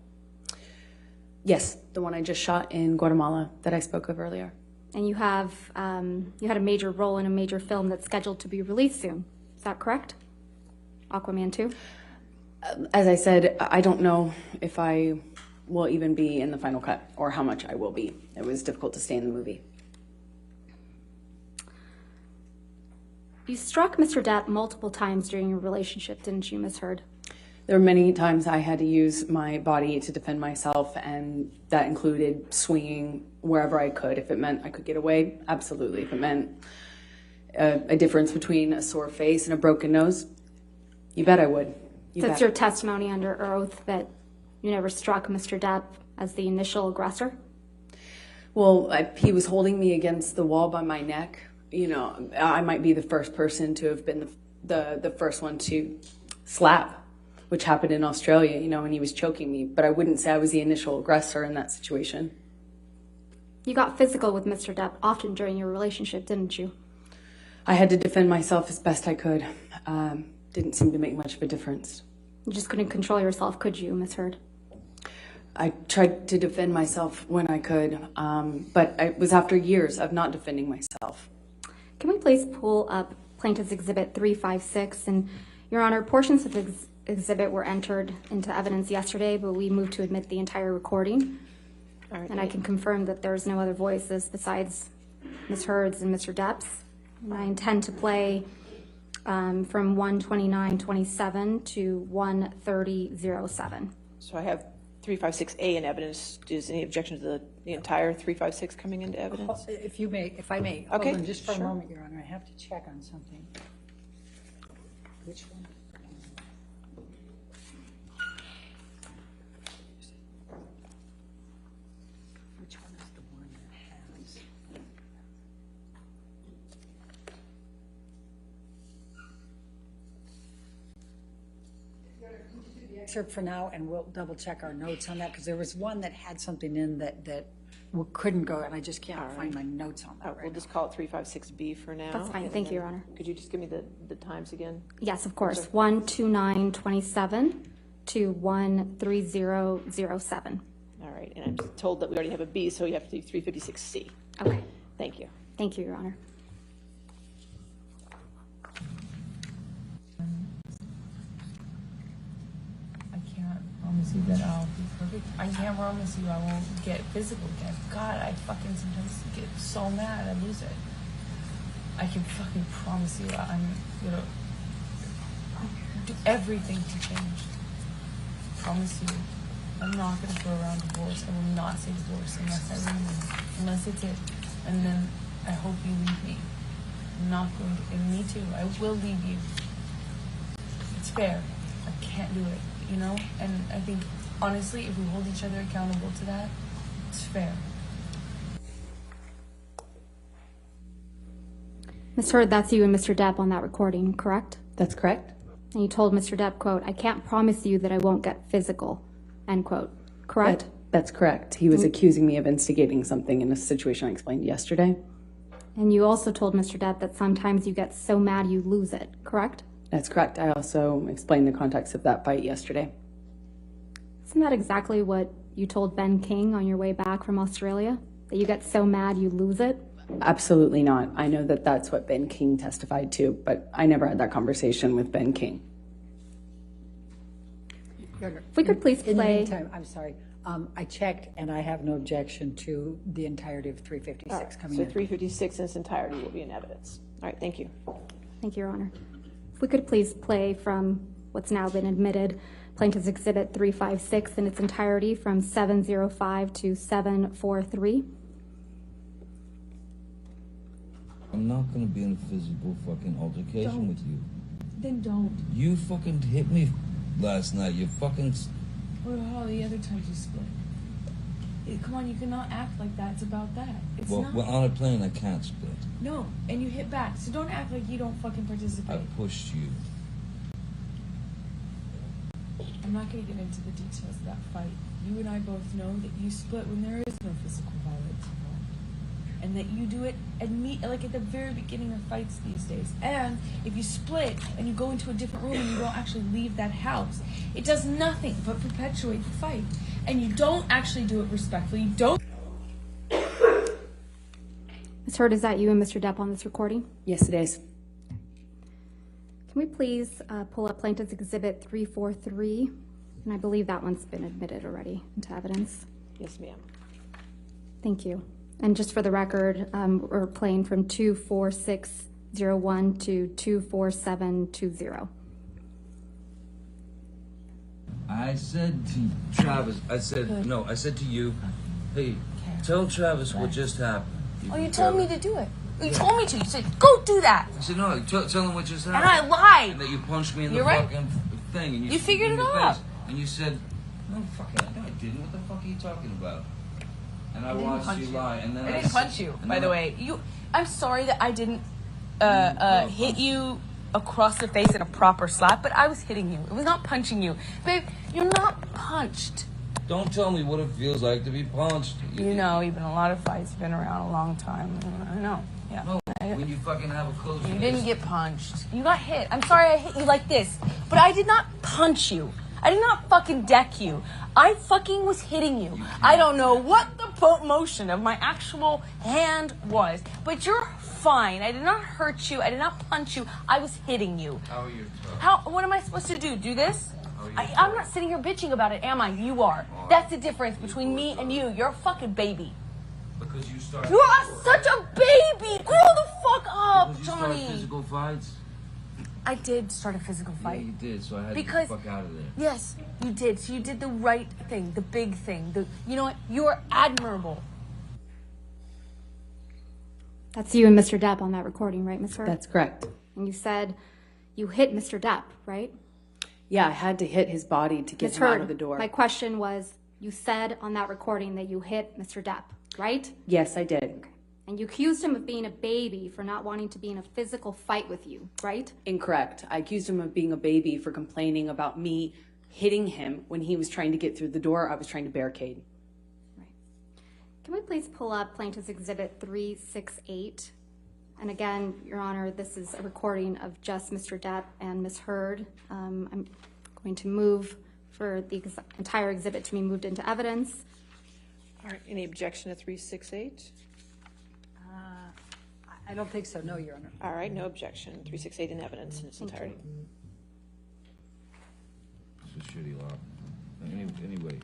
D: Yes, the one I just shot in Guatemala that I spoke of earlier.
C: And you had a major role in a major film that's scheduled to be released soon. Is that correct? Aquaman 2?
D: As I said, I don't know if I will even be in the final cut or how much I will be. It was difficult to stay in the movie.
C: You struck Mr. Depp multiple times during your relationship, didn't you, Ms. Heard?
D: There were many times I had to use my body to defend myself, and that included swinging wherever I could. If it meant I could get away, absolutely. If it meant a difference between a sore face and a broken nose, you bet I would.
C: So it's your testimony under oath that you never struck Mr. Depp as the initial aggressor?
D: Well, he was holding me against the wall by my neck. You know, I might be the first person to have been the first one to slap, which happened in Australia, you know, when he was choking me. But I wouldn't say I was the initial aggressor in that situation.
C: You got physical with Mr. Depp often during your relationship, didn't you?
D: I had to defend myself as best I could. Didn't seem to make much of a difference.
C: You just couldn't control yourself, could you, Ms. Heard?
D: I tried to defend myself when I could, but it was after years of not defending myself.
C: Can we please pull up Plaintiff's Exhibit 356? And, Your Honor, portions of the exhibit were entered into evidence yesterday, but we moved to admit the entire recording.
B: All right,
C: and I can confirm that there's no other voices besides Ms. Heard's and Mr. Depp's. And I intend to play from 1:29:27 to 1:30:07.
B: So I have 356A in evidence. Is any objection to the entire 356 coming into evidence?
E: If I may.
B: Okay,
E: Hold on just for
B: sure.
E: a moment, Your Honor. I have to check on something. Which one? Which one is the one that has? Excerpt for now, and we'll double check our notes on that, because there was one that had something in that couldn't go, and I just can't find my notes on that
B: We'll just call it 356B for now.
C: That's fine. Thank you, Your Honor.
B: Could you just give me the times again?
C: Yes, of course. 1:29:27 to 1:30:07.
B: All right, and I'm just told that we already have a B, so you have to do 356C.
C: Okay.
B: Thank you.
C: Thank you, Your Honor.
I: I can't promise you that I'll be perfect. I can't promise you I won't get physical again. God, I fucking sometimes get so mad I lose it. I can fucking promise you I'm gonna do everything to change. Promise you. I'm not gonna throw around divorce. I will not say divorce unless I leave you. Unless it's it. And then I hope you leave me. I'm not going to, and me too. I will leave you. It's fair. I can't do it, you know? And I think, honestly, if we hold each other accountable to that, it's fair.
C: Ms. Heard, that's you and Mr. Depp on that recording, correct?
D: That's correct.
C: And you told Mr. Depp, quote, "I can't promise you that I won't get physical," end quote. Correct?
D: That's correct. He was accusing me of instigating something in a situation I explained yesterday.
C: And you also told Mr. Depp that sometimes you get so mad you lose it, correct?
D: That's correct. I also explained the context of that fight yesterday.
C: Isn't that exactly what you told Ben King on your way back from Australia? That you get so mad you lose it?
D: Absolutely not. I know that that's what Ben King testified to, but I never had that conversation with Ben King.
C: If we could please
E: In the
C: play.
E: meantime, I'm sorry. I checked, and I have no objection to the entirety of 356 coming
B: So
E: in.
B: 356 in its entirety will be in evidence. All right, thank you.
C: Thank you, Your Honor. If we could please play from what's now been admitted, Plaintiff's Exhibit 356 in its entirety from 7:05 to 7:43.
G: I'm not gonna be in a physical fucking altercation with you.
I: Then don't.
G: You fucking hit me last night. You fucking.
I: What about all the other times you split? Come on, you cannot act like that. It's about that. It's
G: Well,
I: not.
G: well, on a plane, I can't split.
I: No, and you hit back. So don't act like you don't fucking
G: I
I: participate.
G: pushed you.
I: I'm not going to get into the details of that fight. You and I both know that you split when there is no physical violence involved. And that you do it like at the very beginning of fights these days. And if you split and you go into a different room and you don't actually leave that house, it does nothing but perpetuate the fight. And you don't actually do it respectfully. You don't.
C: Ms. Hurd, is that you and Mr. Depp on this recording?
D: Yes, it is.
C: Can we please pull up Plaintiff's Exhibit 343? And I believe that one's been admitted already into evidence.
B: Yes, ma'am.
C: Thank you. And just for the record, we're playing from 24601 to 24720.
G: I said to Travis, I said to you, hey, tell Travis what just happened.
F: You told me to do it. You told me to. You said, go do that.
G: I said, no, tell him what just happened.
F: And I lied.
G: And that you punched me in the
F: You're right.
G: fucking thing. And
F: You figured it out.
G: And you said, no, I didn't. What the fuck are you talking about? And I watched you lie. And then
F: I didn't punch you, by the way. I'm sorry that I didn't hit you across the face in a proper slap, but I was hitting you. It was not punching you. Babe, you're not punched.
G: Don't tell me what it feels like to be punched.
F: You know, you've been in a lot of fights. You've been around a long time. I know. Yeah.
G: No, when you fucking have a close.
F: You didn't get punched. You got hit. I'm sorry I hit you like this, but I did not punch you. I did not fucking deck you. I fucking was hitting you. I don't know what the motion of my actual hand was, but you're fine. I did not hurt you. I did not punch you. I was hitting you.
G: How are you tough?
F: What am I supposed to do? Do this? I'm not sitting here bitching about it, am I? You are. That's the difference between me and you. You're a fucking baby.
G: Because you started.
F: You are such a baby. Grow the fuck up,
G: Because you
F: Johnny.
G: started physical fights.
F: I did start a physical fight.
G: Yeah, you did. So I had to get the fuck out of there.
F: Yes, you did. So you did the right thing, the big thing. You know what? You are admirable.
C: That's you and Mr. Depp on that recording, right, Ms. Hurd?
D: That's correct.
C: And you said you hit Mr. Depp, right?
D: Yeah, I had to hit his body to get
C: Ms.
D: him out
C: Hurd,
D: of the door.
C: my question was, you said on that recording that you hit Mr. Depp, right?
D: Yes, I did.
C: And you accused him of being a baby for not wanting to be in a physical fight with you, right?
D: Incorrect. I accused him of being a baby for complaining about me hitting him when he was trying to get through the door. I was trying to barricade.
C: Right. Can we please pull up Plaintiff's Exhibit 368? And again, Your Honor, this is a recording of just Mr. Depp and Ms. Hurd. I'm going to move for the entire exhibit to be moved into evidence.
B: All right, any objection to 368?
E: I don't think so, no, Your Honor.
B: All right, no objection. 368 in evidence in its entirety.
G: It's a shitty lock. Anyway,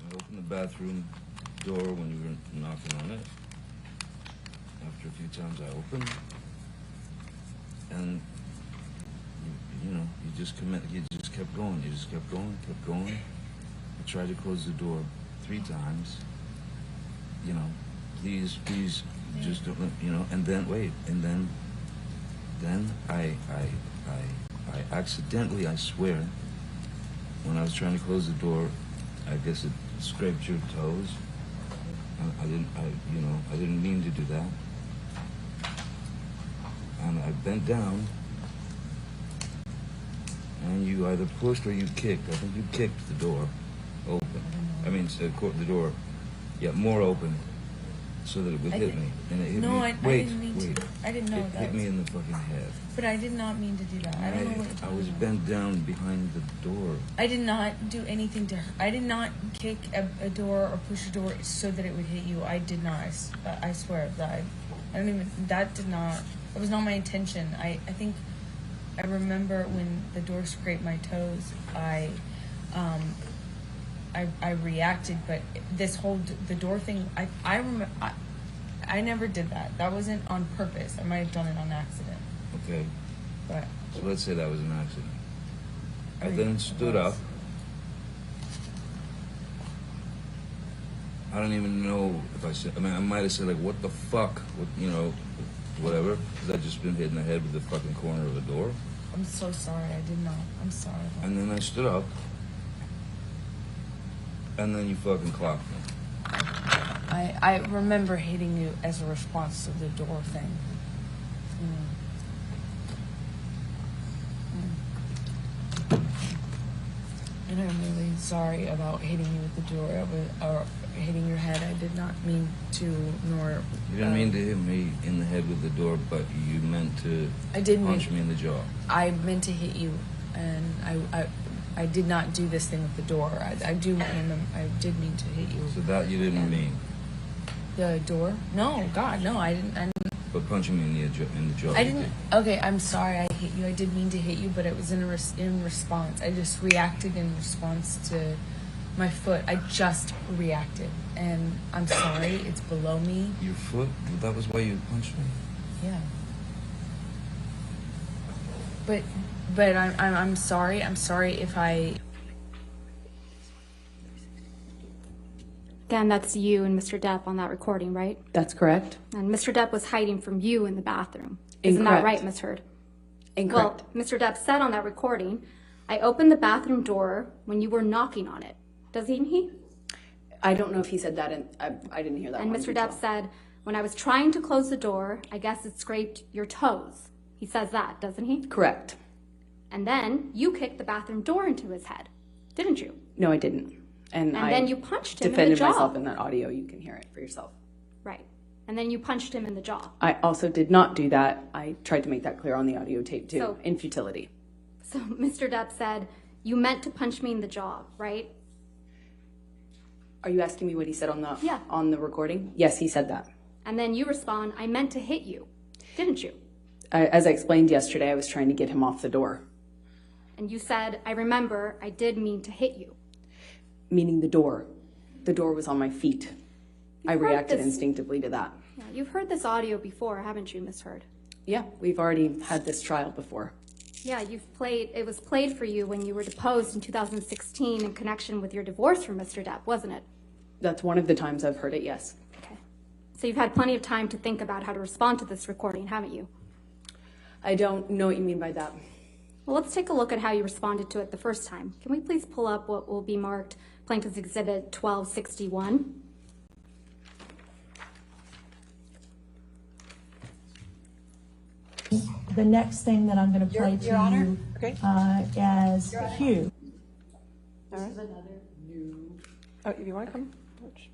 G: I opened the bathroom door when you were knocking on it. After a few times I opened, and you just kept going. You just kept going. I tried to close the door 3 times. Please, just don't. And then wait, and then I accidentally, I swear, when I was trying to close the door, I guess it scraped your toes. I didn't mean to do that. And I bent down, and you either pushed or you kicked. I think you kicked the door open. I mean, the door, more open, so that it would hit me. And it hit me.
I: I didn't mean to. I didn't know that.
G: It hit me in the fucking head.
I: But I did not mean to do that. I don't know what you're talking
G: I was
I: about.
G: bent down behind the door.
I: I did not do anything to her. I did not kick a door or push a door so that it would hit you. I did not. I swear that that was not my intention. I think I remember when the door scraped my toes, I reacted, but this whole the door thing, I remember I never did that. That wasn't on purpose. I might have done it on accident.
G: Okay.
I: But
G: so let's say that was an accident. I then stood up. I don't even know if I said. I might have said like, "What the fuck?" Whatever. Because I'd just been hit in the head with the fucking corner of the door.
I: I'm so sorry. I did not. I'm sorry.
G: And then I stood up. And then you fucking clocked me.
I: I remember hitting you as a response to the door thing. And I'm really sorry about hitting you with the door, or hitting your head. I did not mean to, nor...
G: You didn't mean to hit me in the head with the door, but you meant to punch me in the jaw.
I: I meant to hit you, and I did not do this thing with the door. I did mean to hit you.
G: So that you didn't mean?
I: The door? No, God, no, I didn't.
G: But punching me in the jaw.
I: I didn't. Okay, I'm sorry I hit you. I did mean to hit you, but it was in response. I just reacted in response to my foot. I just reacted, and I'm sorry. It's below me.
G: Your foot? That was why you punched me?
I: Yeah. But I'm sorry. I'm sorry if I.
C: Again, that's you and Mr. Depp on that recording, right?
D: That's correct.
C: And Mr. Depp was hiding from you in the bathroom. Isn't that right, Ms. Heard?
D: Incorrect.
C: Well, Mr. Depp said on that recording, I opened the bathroom door when you were knocking on it. Doesn't he?
D: I don't know if he said that, and I didn't hear that.
C: And Mr. Depp said, when I was trying to close the door, I guess it scraped your toes. He says that, doesn't he?
D: Correct.
C: And then you kicked the bathroom door into his head, didn't you?
D: No, I didn't. And
C: then you punched him in the
D: defended
C: jaw.
D: myself in that audio. You can hear it for yourself.
C: Right. And then you punched him in the jaw.
D: I also did not do that. I tried to make that clear on the audio tape too,
C: So-
D: in futility.
C: So Mr. Depp said, you meant to punch me in the jaw, right?
D: Are you asking me what he said on the
C: Yeah.
D: on the recording? Yes, he said that.
C: And then you respond, I meant to hit you, didn't you?
D: As I explained yesterday, I was trying to get him off the door,
C: And you said, I remember, I did mean to hit you.
D: meaning the door. The door was on my feet. I
C: heard
D: reacted
C: this-
D: instinctively to that.
C: Yeah, you've heard this audio before, haven't you, Miss Heard?
D: Yeah, we've already had this trial before.
C: Yeah, it was played for you when you were deposed in 2016 in connection with your divorce from Mr. Depp, wasn't it?
D: That's one of the times I've heard it, yes.
C: Okay. So you've had plenty of time to think about how to respond to this recording, haven't you?
D: I don't know what you mean by that.
C: Well, let's take a look at how you responded to it the first time. Can we please pull up what will be marked Plaintiff's Exhibit 1261?
O: The next thing that I'm going to play
B: Your
O: to
B: Honor?
O: you
B: Okay.
O: as Hugh.
B: All right. Oh, if you want to come? Which-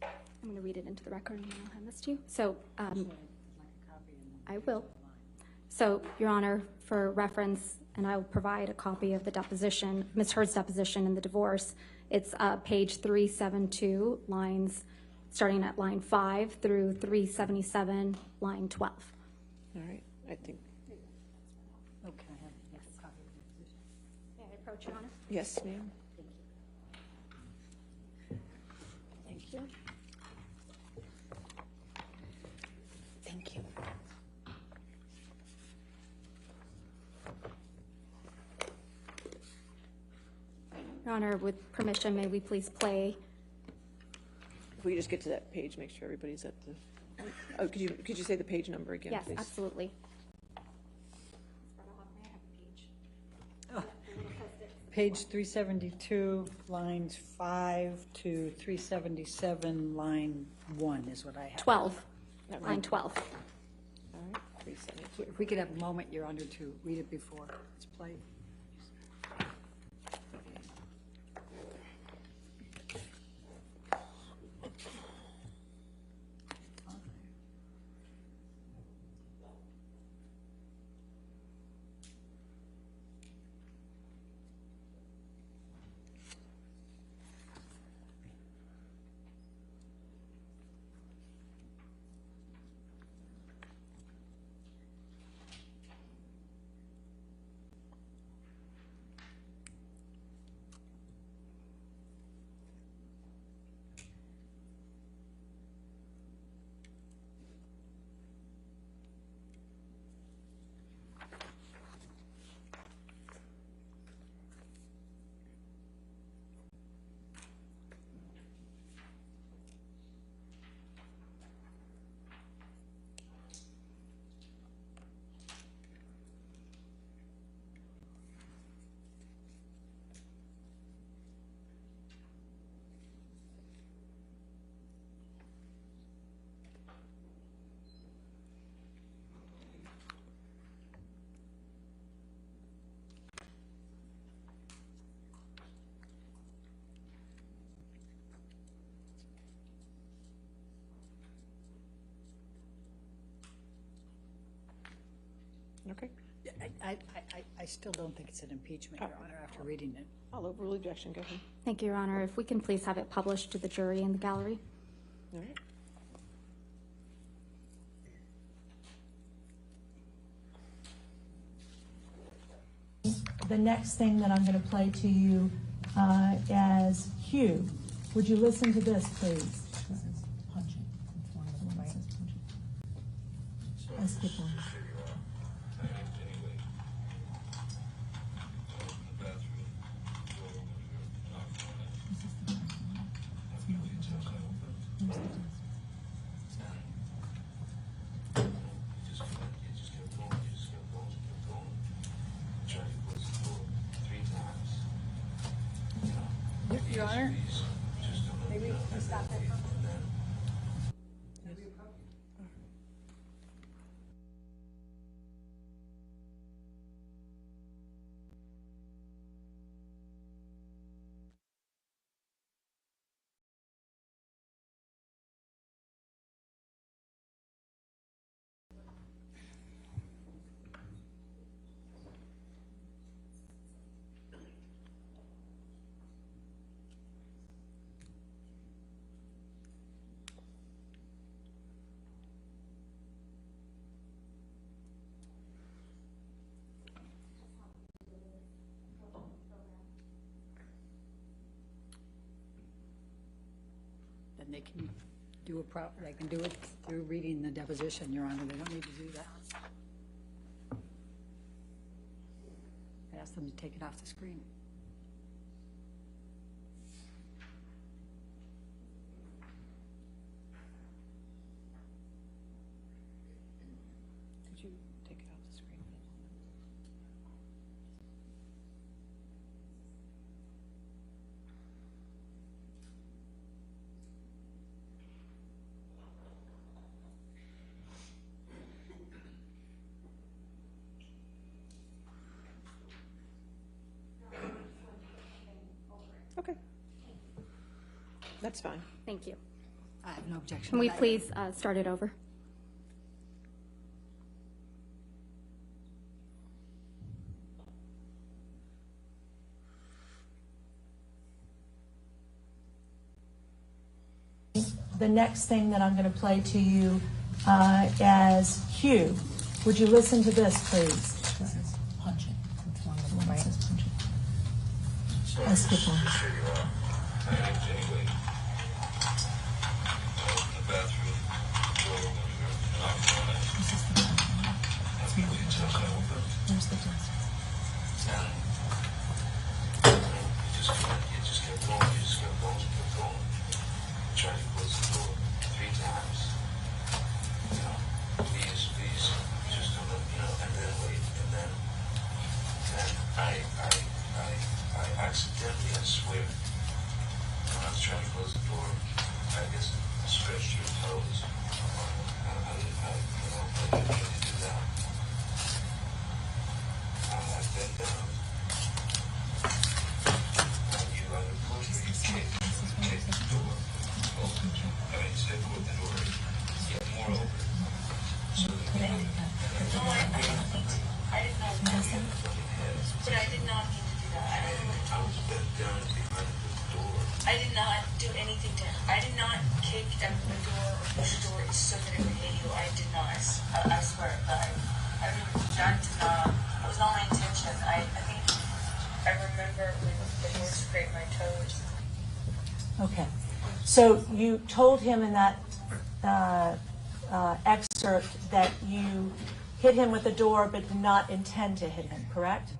C: I'm going to read it into the record and then I'll hand this to you. So, I will. So, Your Honor, for reference, and I will provide a copy of the deposition, Ms. Heard's deposition in the divorce. It's page 372, lines starting at line 5 through 377, line 12.
B: All right, I think,
E: Oh, can I have a copy of the decision?
C: May I approach, Your Honor?
B: yes, ma'am. Thank you.
C: Thank you. Your Honor, with permission, may we please play?
B: If we just get to that page, make sure everybody's at the, oh, could you say the page number again,
C: Yes,
B: please?
C: absolutely.
E: Page 372, lines 5 to 377, line 1 is what I have.
C: 12, line 12.
B: All right, 372.
E: If we could have a moment, Your Honor, to read it before it's played.
B: Okay.
E: I still don't think it's an impeachment, Your Honor, after reading it.
B: I'll overrule objection. Go ahead.
C: Thank you, Your Honor. If we can please have it published to the jury in the gallery.
B: All right.
O: The next thing that I'm going to play to you as Hugh. Would you listen to this, please? This is punching. Let's skip one.
E: Your Honor, maybe we stop that. Then they can do they can do it through reading the deposition, Your Honor. They don't need to do that. I asked them to take it off the screen.
B: Could you take it off the screen? Okay. That's fine.
C: Thank you.
E: I have no objection.
C: Can we
E: to that.
C: please start it over?
O: The next thing that I'm going to play to you as Hugh. Would you listen to this, please? This is punching. It's one of them, right? Let's skip one. Where's the desk?
H: I did not do anything to her. I did not kick at the door or push the door so that it would hit you. I did not. I swear. But I mean, that did not. It was not my intention. I think I remember when the door scraped my toes.
O: Okay. So you told him in that excerpt that you hit him with the door but did not intend to hit him, correct?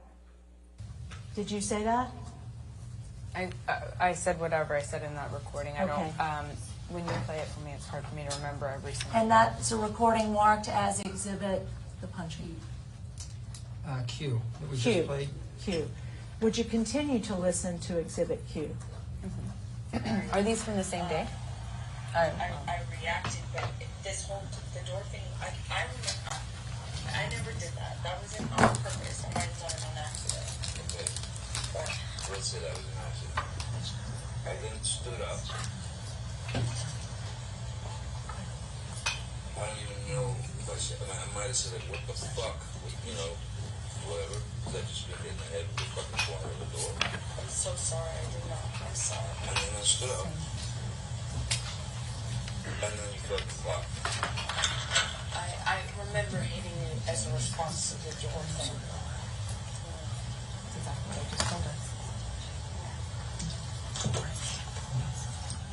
O: Did you say that?
I: I said whatever I said in that recording. I
O: Okay.
I: don't. When you play it for me, it's hard for me to remember every single.
O: And that's a recording marked as exhibit the punching.
P: Q. That we
O: Q.
P: just played.
O: Q. Would you continue to listen to exhibit Q?
I: Are these from the same day?
H: I reacted, but this whole the door thing. I remember. I never did that. That was on purpose. I might have done it on accident.
G: Okay. But let's say that was an accident. I then stood up. I don't even know if I said. I might have said, like, "What the fuck?" You know, whatever. That just been hit in the head with the fucking corner of the door.
H: I'm so sorry. I did not. I'm sorry.
G: And then I stood up. And then you felt the clock.
H: I remember hitting it as a response to the door thing.
I: That's exactly what I just told us.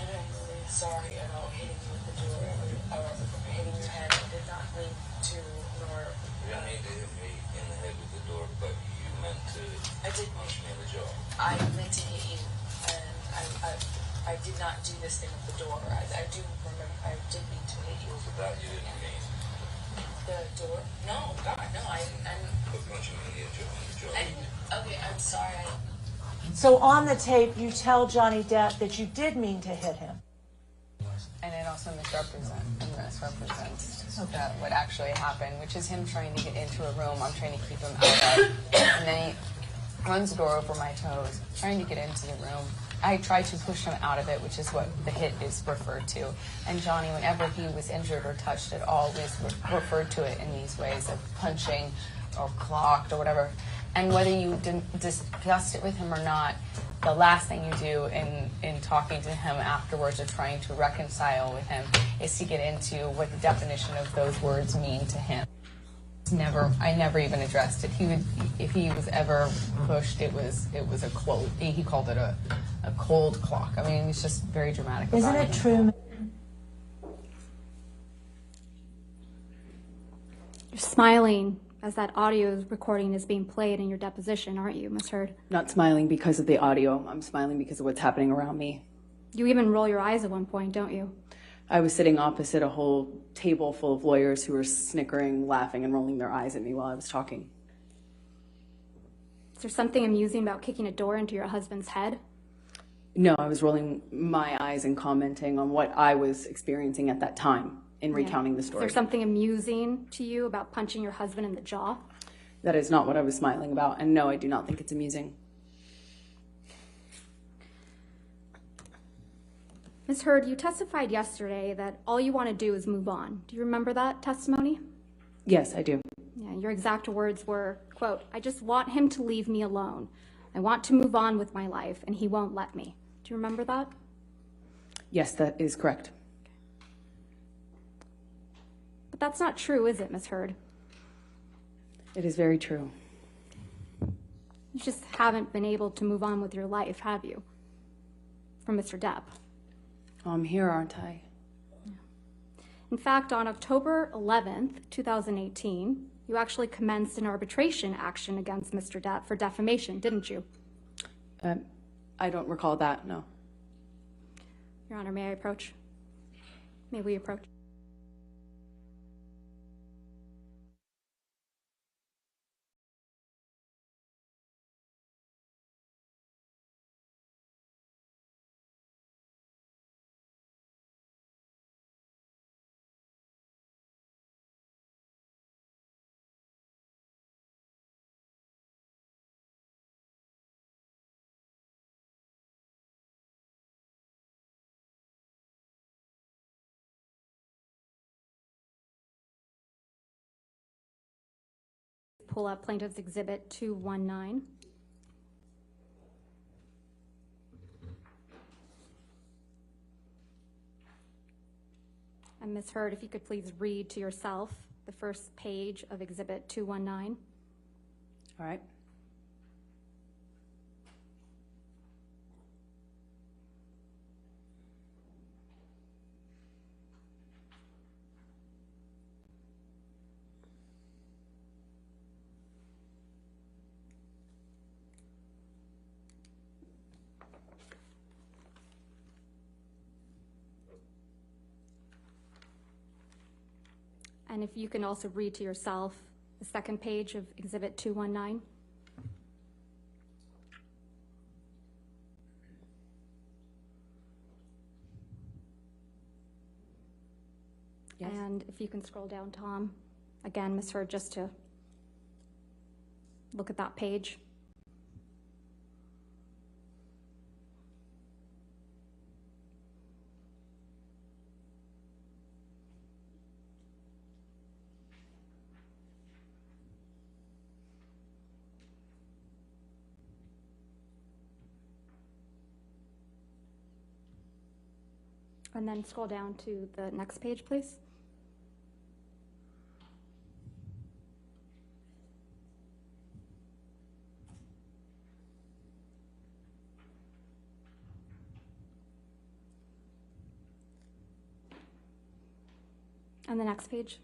H: And I'm really sorry about hitting you with the door or hitting your head. I did not mean to, nor.
G: You didn't need to hit me in the head with the door, but you meant to punch me in the jaw.
H: I meant to hit you, and I did not do this thing with the door. I do remember. I did mean to hit you.
G: So that you didn't mean.
H: The door? No, God, no.
G: But punching me in the jaw.
H: Okay, I'm sorry.
O: So on the tape, you tell Johnny Depp that you did mean to hit him.
I: And it also misrepresents what actually happened, which is him trying to get into a room I'm trying to keep him out of. And then he runs the door over my toes, trying to get into the room. I tried to push him out of it, which is what the hit is referred to. And Johnny, whenever he was injured or touched, it always referred to it in these ways of punching or clocked or whatever. And whether you discussed it with him or not, the last thing you do in talking to him afterwards or trying to reconcile with him is to get into what the definition of those words mean to him. I never even addressed it. If he was ever pushed, it was a quote. He called it a cold clock. I mean, it's just very dramatic.
O: Isn't it true?
C: You're smiling as that audio recording is being played in your deposition, aren't you, Ms. Heard?
D: Not smiling because of the audio. I'm smiling because of what's happening around me.
C: You even roll your eyes at one point, don't you?
D: I was sitting opposite a whole table full of lawyers who were snickering, laughing, and rolling their eyes at me while I was talking.
C: Is there something amusing about kicking a door into your husband's head?
D: No, I was rolling my eyes and commenting on what I was experiencing at that time in recounting the story.
C: Is there something amusing to you about punching your husband in the jaw?
D: That is not what I was smiling about, and no, I do not think it's amusing.
C: Ms. Heard, you testified yesterday that all you want to do is move on. Do you remember that testimony?
D: Yes, I do.
C: Yeah, your exact words were, quote, "I just want him to leave me alone. I want to move on with my life, and he won't let me." Do you remember that?
D: Yes, that is correct.
C: But that's not true, is it, Ms. Heard?
D: It is very true.
C: You just haven't been able to move on with your life, have you? From Mr. Depp.
D: I'm here, aren't I?
C: In fact, on October 11th, 2018, you actually commenced an arbitration action against Mr. Depp for defamation, didn't you?
D: I don't recall that, no.
C: Your Honor, may I approach? May we approach? pull up Plaintiff's Exhibit 219. And Ms. Hurd, if you could please read to yourself the first page of Exhibit 219.
D: All right.
C: And if you can also read to yourself the second page of Exhibit 219.
D: Yes.
C: And if you can scroll down, Tom. Again, Ms. Hurd, just to look at that page. And then scroll down to the next page, please. And the next page.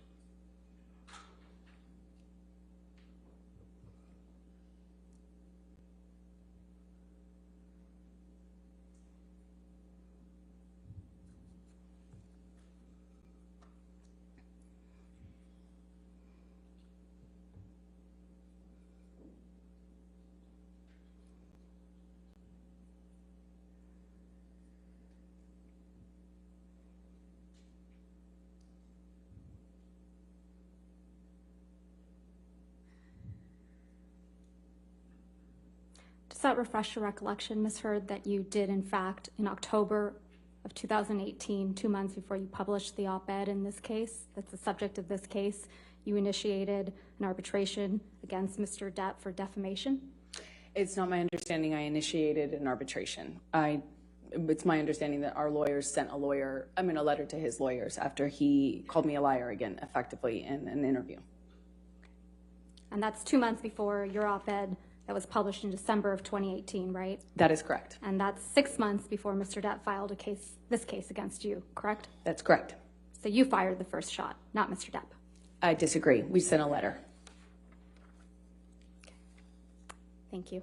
C: Does that refresh your recollection, Ms. Hurd, that you did, in fact, in October of 2018, 2 months before you published the op-ed in this case, that's the subject of this case, you initiated an arbitration against Mr. Depp for defamation?
D: It's not my understanding I initiated an arbitration. It's my understanding that our lawyers sent a letter to his lawyers after he called me a liar again, effectively, in an interview.
C: And that's 2 months before your op-ed that was published in December of 2018, right?
D: That is correct.
C: And that's 6 months before Mr. Depp filed this case against you, correct?
D: That's correct.
C: So you fired the first shot, not Mr. Depp.
D: I disagree. We sent a letter.
C: Thank you.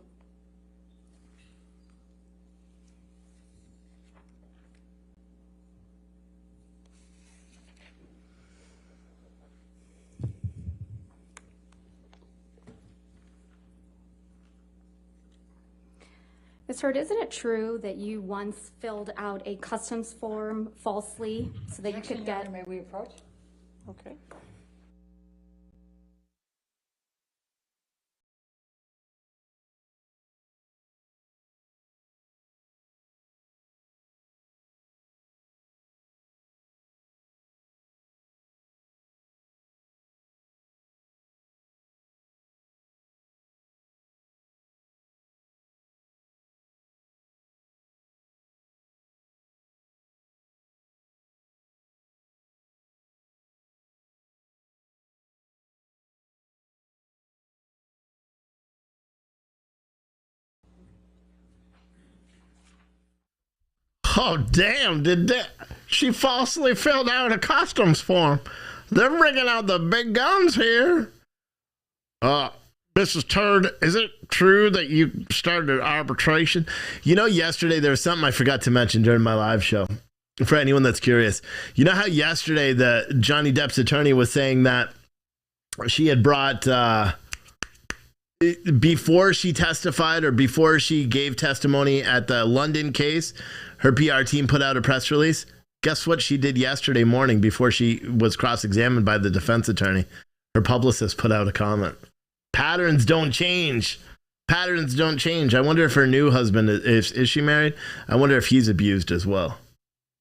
C: Ms. Hurd, isn't it true that you once filled out a customs form falsely so that you could get...
E: May we approach?
B: Okay.
A: Oh, damn, she falsely filled out a customs form. They're bringing out the big guns here. Mrs. Turd, is it true that you started an arbitration? You know, yesterday there was something I forgot to mention during my live show. For anyone that's curious, you know how yesterday the Johnny Depp's attorney was saying that she had brought, before she testified or before she gave testimony at the London case, her PR team put out a press release. Guess what she did yesterday morning before she was cross-examined by the defense attorney? Her publicist put out a comment. Patterns don't change. Patterns don't change. I wonder if her new husband, is she married? I wonder if he's abused as well.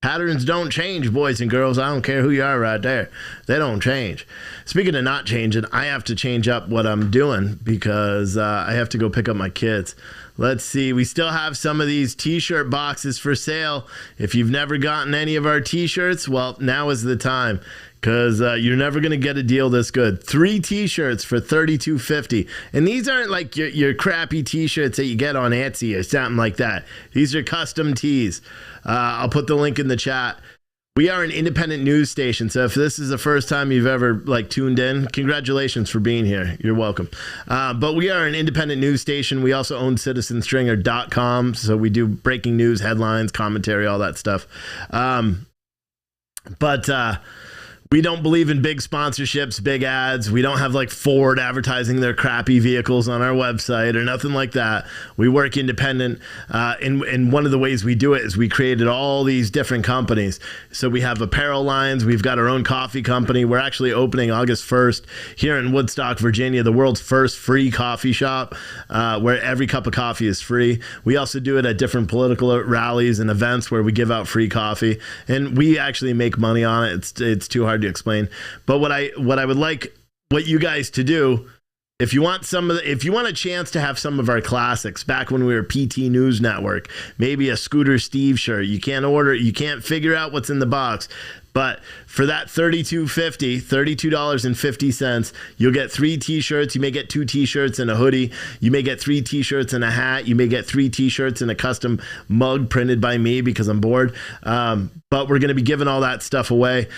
A: Patterns don't change, boys and girls. I don't care who you are right there. They don't change. Speaking of not changing, I have to change up what I'm doing because I have to go pick up my kids. Let's see. We still have some of these T-shirt boxes for sale. If you've never gotten any of our T-shirts, well, now is the time because you're never going to get a deal this good. 3 T-shirts for $32.50. And these aren't like your crappy T-shirts that you get on Etsy or something like that. These are custom tees. I'll put the link in the chat. We are an independent news station, so if this is the first time you've ever tuned in, congratulations for being here. You're welcome. But we are an independent news station. We also own citizenstringer.com, so we do breaking news, headlines, commentary, all that stuff. But we don't believe in big sponsorships, big ads. We don't have like Ford advertising their crappy vehicles on our website or nothing like that. We work independent. And one of the ways we do it is we created all these different companies. So we have apparel lines. We've got our own coffee company. We're actually opening August 1st here in Woodstock, Virginia, the world's first free coffee shop where every cup of coffee is free. We also do it at different political rallies and events where we give out free coffee. And we actually make money on it. It's too hard to explain, but what I would like you guys to do, if you want a chance to have some of our classics back when we were PT News Network, maybe a Scooter Steve shirt, you can't figure out what's in the box, but for that $32.50, you'll get 3 T-shirts. You may get 2 T-shirts and a hoodie. You may get 3 T-shirts and a hat. You may get 3 T-shirts and a custom mug printed by me because I'm bored. But we're going to be giving all that stuff away.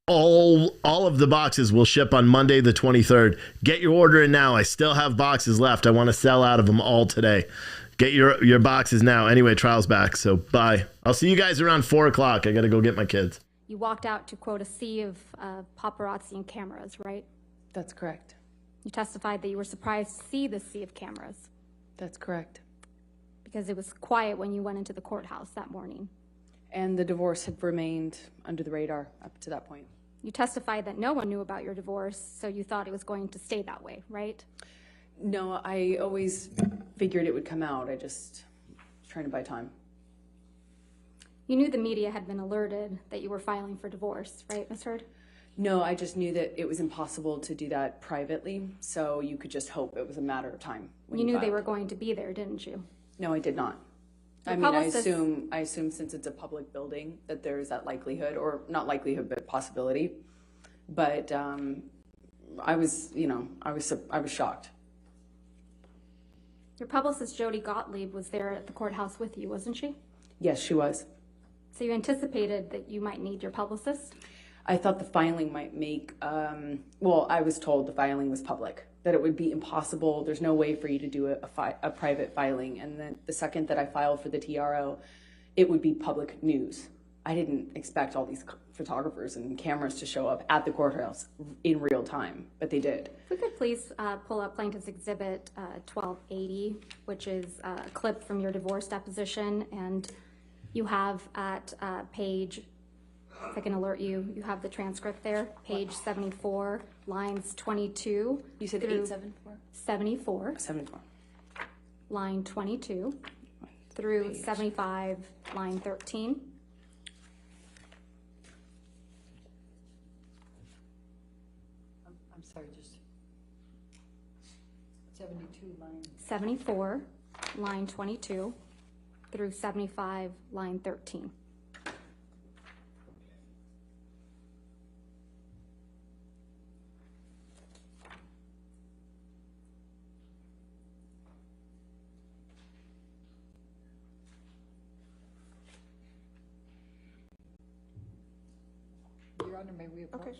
A: All of the boxes will ship on Monday the 23rd. Get your order in now. I still have boxes left. I want to sell out of them all today. Get your boxes now. Anyway, trial's back, so bye. I'll see you guys around 4 o'clock. I got to go get my kids.
C: You walked out to, quote, a sea of paparazzi and cameras, right?
D: That's correct.
C: You testified that you were surprised to see this sea of cameras.
D: That's correct.
C: Because it was quiet when you went into the courthouse that morning.
D: And the divorce had remained under the radar up to that point.
C: You testified that no one knew about your divorce, so you thought it was going to stay that way, right?
D: No, I always figured it would come out. I just was trying to buy time.
C: You knew the media had been alerted that you were filing for divorce, right, Ms. Heard?
D: No, I just knew that it was impossible to do that privately, so you could just hope it was a matter of time.
C: You knew they were going to be there, didn't you?
D: No, I did not. I mean, I assume since it's a public building that there's that likelihood, or not likelihood, but possibility. But I was shocked.
C: Your publicist, Jody Gottlieb, was there at the courthouse with you, wasn't she?
D: Yes, she was.
C: So you anticipated that you might need your publicist?
D: I thought the filing might make, well, I was told the filing was public, that it would be impossible. There's no way for you to do a private filing. And then the second that I filed for the TRO, it would be public news. I didn't expect all these photographers and cameras to show up at the courthouse in real time, but they did.
C: If we could please pull up Plaintiff's Exhibit 1280, which is a clip from your divorce deposition, and you have at page, if I can alert you, you have the transcript there, page 74, lines 22.
D: You said 874?
C: 74.
D: 74.
C: Line 22 through 75, line 13.
E: I'm sorry, just 72 lines.
C: 74, line 22 through 75, line 13.
E: Your Honor, may we approach?
C: Okay.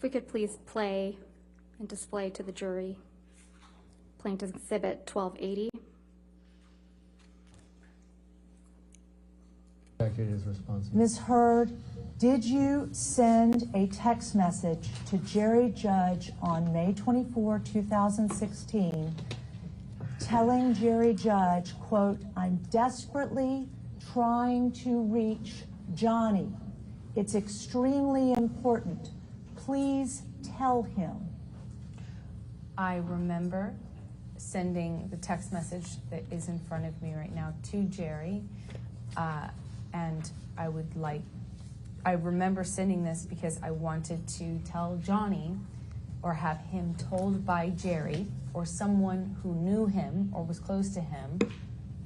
C: we could please play and display to the jury Plaintiff's Exhibit 1280.
Q: Is responsible.
O: Ms. Heard, did you send a text message to Jerry Judge on May 24, 2016, telling Jerry Judge, quote, "I'm desperately trying to reach Johnny. It's extremely important. Please tell him"?
D: I remember sending the text message that is in front of me right now to Jerry. And I remember sending this because I wanted to tell Johnny or have him told by Jerry or someone who knew him or was close to him.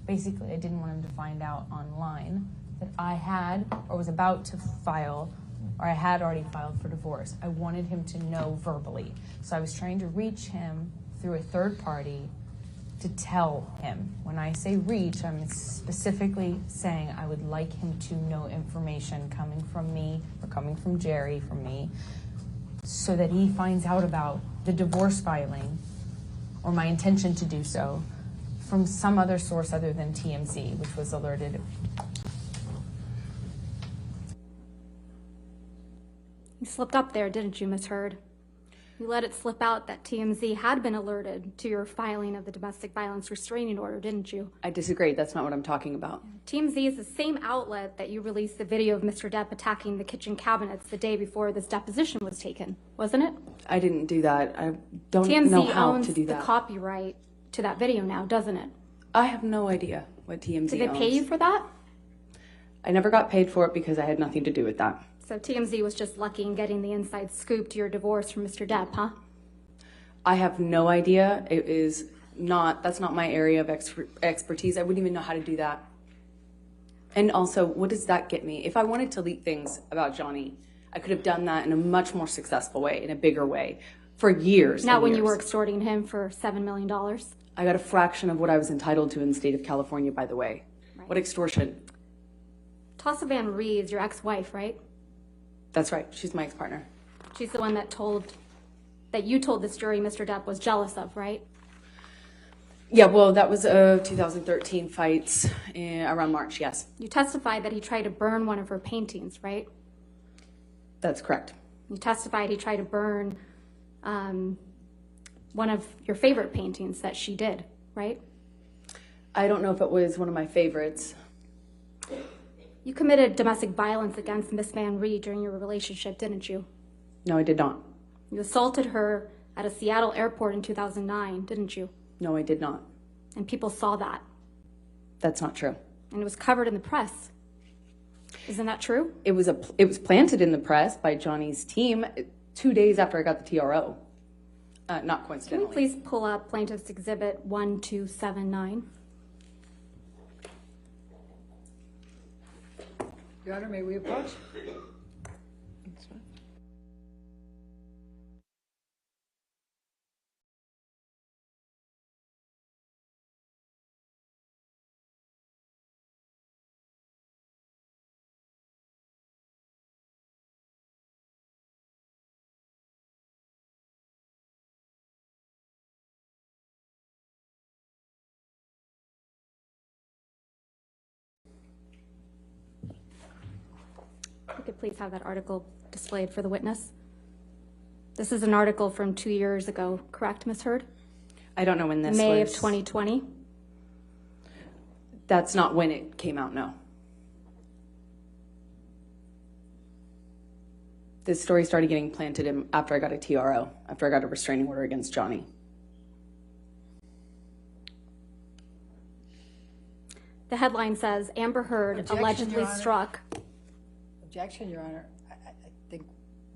D: Basically, I didn't want him to find out online that I had or was about to file, or I had already filed for divorce. I wanted him to know verbally. So I was trying to reach him through a third party to tell him. When I say reach, I'm specifically saying I would like him to know information coming from me or coming from Jerry from me so that he finds out about the divorce filing or my intention to do so from some other source other than TMZ, which was alerted.
C: You slipped up there, didn't you, Ms. Heard? You let it slip out that TMZ had been alerted to your filing of the domestic violence restraining order, didn't you?
D: I disagree. That's not what I'm talking about.
C: TMZ is the same outlet that you released the video of Mr. Depp attacking the kitchen cabinets the day before this deposition was taken, wasn't it?
D: I didn't do that. I don't
C: TMZ
D: know how
C: owns
D: to do
C: the
D: that.
C: copyright to that video now, doesn't it?
D: I have no idea what TMZ owns.
C: Did they pay you for that?
D: I never got paid for it because I had nothing to do with that.
C: So TMZ was just lucky in getting the inside scoop to your divorce from Mr. Depp, huh?
D: I have no idea. That's not my area of expertise. I wouldn't even know how to do that. And also, what does that get me? If I wanted to leak things about Johnny, I could have done that in a much more successful way, in a bigger way, for years.
C: Not when you were extorting him for $7 million.
D: I got a fraction of what I was entitled to in the state of California, by the way. Right. What extortion?
C: Tassa Van Reeves, your ex-wife, right?
D: That's right. She's my ex-partner.
C: She's the one that you told this jury Mr. Depp was jealous of, right?
D: Yeah, well, that was 2013 fights around March, yes.
C: You testified that he tried to burn one of her paintings, right?
D: That's correct.
C: You testified he tried to burn one of your favorite paintings that she did, right?
D: I don't know if it was one of my favorites.
C: You committed domestic violence against Miss Van Reed during your relationship, didn't you?
D: No, I did not.
C: You assaulted her at a Seattle airport in 2009, didn't you?
D: No, I did not.
C: And people saw that.
D: That's not true.
C: And it was covered in the press. Isn't that true?
D: It was planted in the press by Johnny's team 2 days after I got the TRO. Not coincidentally.
C: Can you please pull up Plaintiff's Exhibit 1279?
E: Your Honor, may we approach?
C: You could please have that article displayed for the witness. This is an article from 2 years ago, correct, Ms. Heard?
D: I don't know when this
C: May
D: was.
C: of 2020?
D: That's not when it came out, no. This story started getting planted after I got a TRO, after I got a restraining order against Johnny.
C: The headline says, Amber Heard
E: Objection,
C: allegedly
E: Your Honor.
C: struck.
E: Objection, Your Honor. I think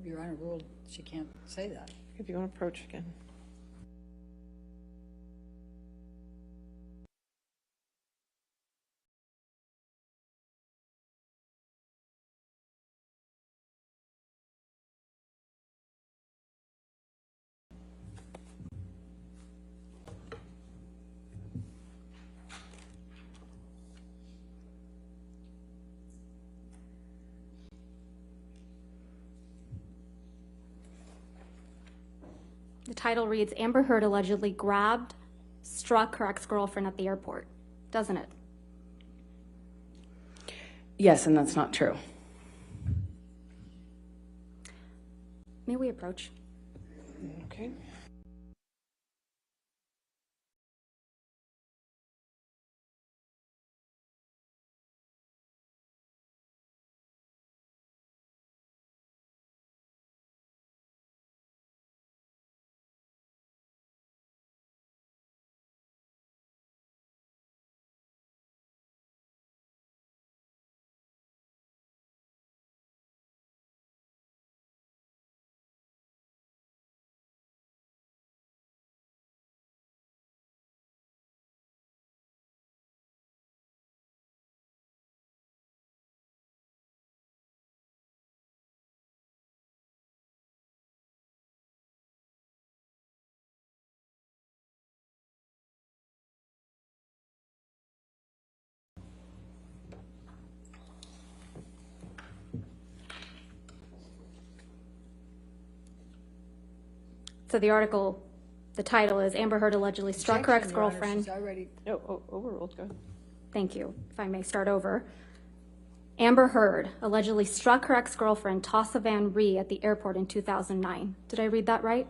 E: Your Honor ruled she can't say that.
B: If you want to approach again.
C: The title reads, Amber Heard allegedly grabbed, struck her ex-girlfriend at the airport, doesn't it?
D: Yes, and that's not true.
C: May we approach?
B: Okay.
C: So the article, the title is Amber Heard allegedly struck her
E: Objection, Your Honor,
C: ex-girlfriend.
B: No, overruled. Go ahead.
C: Thank you. If I may start over. Amber Heard allegedly struck her ex-girlfriend, Tassa Van Ree, at the airport in 2009. Did I read that right?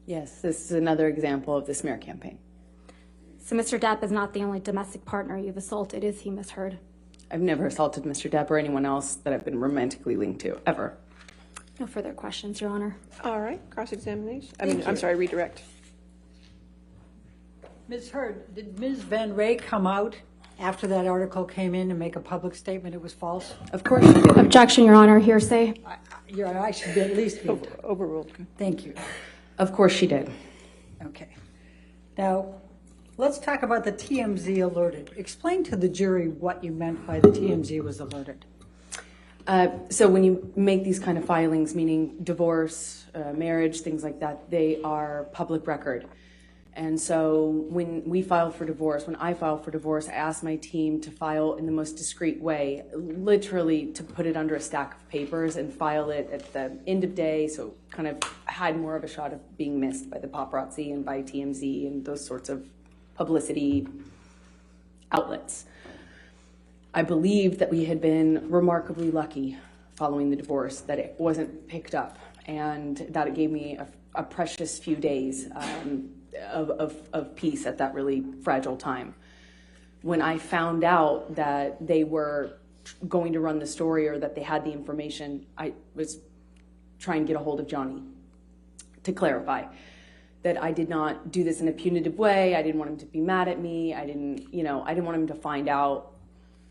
D: Yes, this is another example of the smear campaign.
C: So Mr. Depp is not the only domestic partner you've assaulted, is he, Ms. Heard?
D: I've never assaulted Mr. Depp or anyone else that I've been romantically linked to, ever.
C: No further questions, Your Honor.
B: All right, cross-examination. I'm sorry, redirect.
E: Ms. Heard, did Ms. Van Ray come out after that article came in and make a public statement it was false?
D: Of course she did.
C: Objection, Your Honor. Hearsay.
E: Your Honor, I should be at least be.
B: Overruled.
E: Thank you.
D: Of course she did.
E: Okay. Now, let's talk about the TMZ alerted. Explain to the jury what you meant by the TMZ was alerted.
D: So when you make these kind of filings, meaning divorce, marriage, things like that, they are public record. And so when we filed for divorce, when I filed for divorce, I asked my team to file in the most discreet way, literally to put it under a stack of papers and file it at the end of day, so kind of had more of a shot of being missed by the paparazzi and by TMZ and those sorts of publicity outlets. I believed that we had been remarkably lucky following the divorce, that it wasn't picked up, and that it gave me a precious few days of peace at that really fragile time. When I found out that they were going to run the story or that they had the information, I was trying to get a hold of Johnny to clarify that I did not do this in a punitive way. I didn't want him to be mad at me. I didn't want him to find out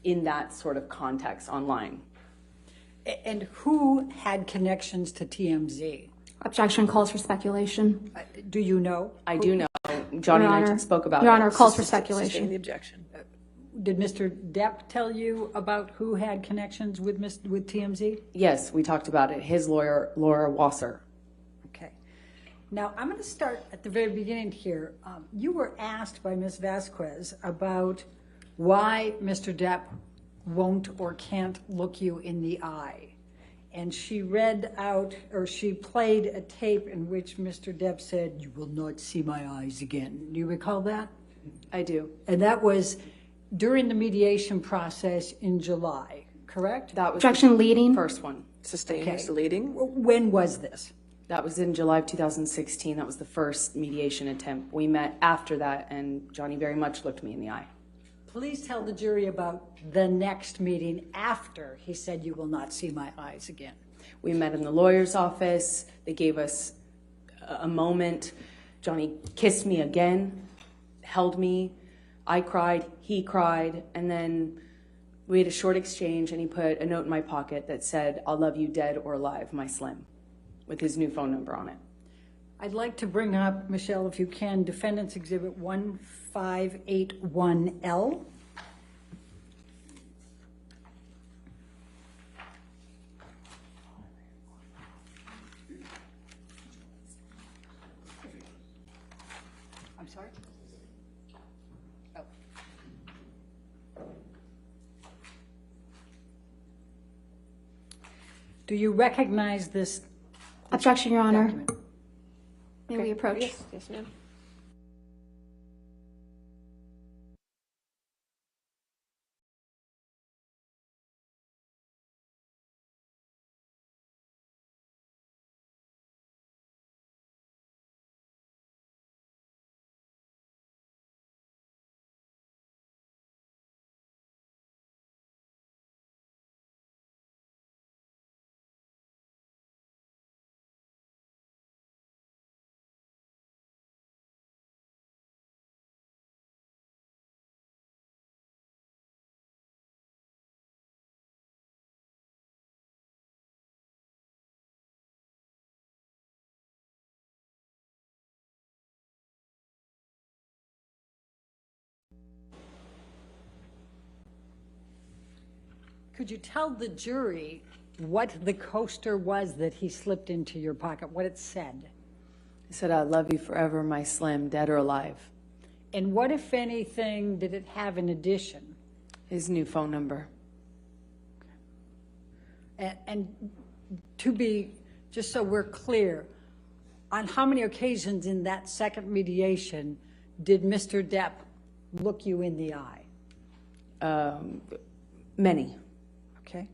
D: in that sort of context online.
E: And who had connections to TMZ?
C: Objection calls for speculation.
E: Do you know?
D: I do know. Johnny and I spoke about it.
C: Your Honor, calls for
B: Sustain
C: speculation.
B: the objection.
E: Did Mr. Depp tell you about who had connections with TMZ?
D: Yes, we talked about it. His lawyer, Laura Wasser.
E: Okay. Now, I'm going to start at the very beginning here. You were asked by Ms. Vasquez about why Mr. Depp won't or can't look you in the eye. And she read out, or she played a tape in which Mr. Depp said, "You will not see my eyes again." Do you recall that?
D: I do.
E: And that was during the mediation process in July, correct?
D: That was
C: Objection leading.
D: first one.
B: Sustained is the leading.
E: When was this?
D: That was in July of 2016. That was the first mediation attempt. We met after that, and Johnny very much looked me in the eye.
E: Please tell the jury about the next meeting after he said, "You will not see my eyes again."
D: We met in the lawyer's office. They gave us a moment. Johnny kissed me again, held me. I cried, he cried, and then we had a short exchange, and he put a note in my pocket that said, "I'll love you dead or alive, my Slim," with his new phone number on it.
E: I'd like to bring up, Michelle, if you can, Defendant's Exhibit 1581L. I'm sorry? Oh. Do you recognize this?
C: Objection, Your Honor.
E: Document?
C: May we approach?
B: Yes, yes, ma'am.
E: Could you tell the jury what the coaster was that he slipped into your pocket, what it said?
D: It said, "I love you forever, my Slim, dead or alive."
E: And what, if anything, did it have in addition?
D: His new phone number.
E: And to be, just so we're clear, on how many occasions in that second mediation did Mr. Depp look you in the eye?
D: Many.
E: Okay.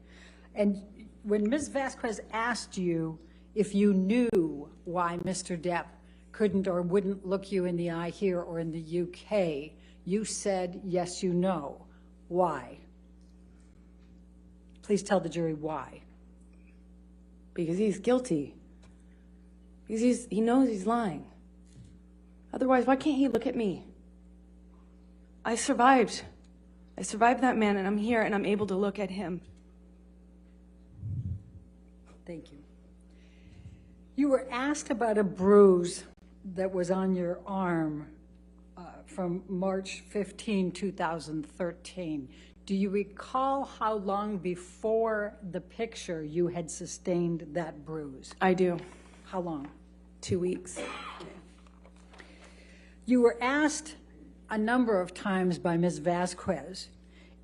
E: And when Ms. Vasquez asked you if you knew why Mr. Depp couldn't or wouldn't look you in the eye here or in the UK, you said, yes, you know. Why? Please tell the jury why.
D: Because he's guilty. Because he knows he's lying. Otherwise, why can't he look at me? I survived. I survived that man, and I'm here, and I'm able to look at him.
E: Thank you. You were asked about a bruise that was on your arm from March 15, 2013. Do you recall how long before the picture you had sustained that bruise?
D: I do.
E: How long?
D: 2 weeks.
E: You were asked a number of times by Ms. Vasquez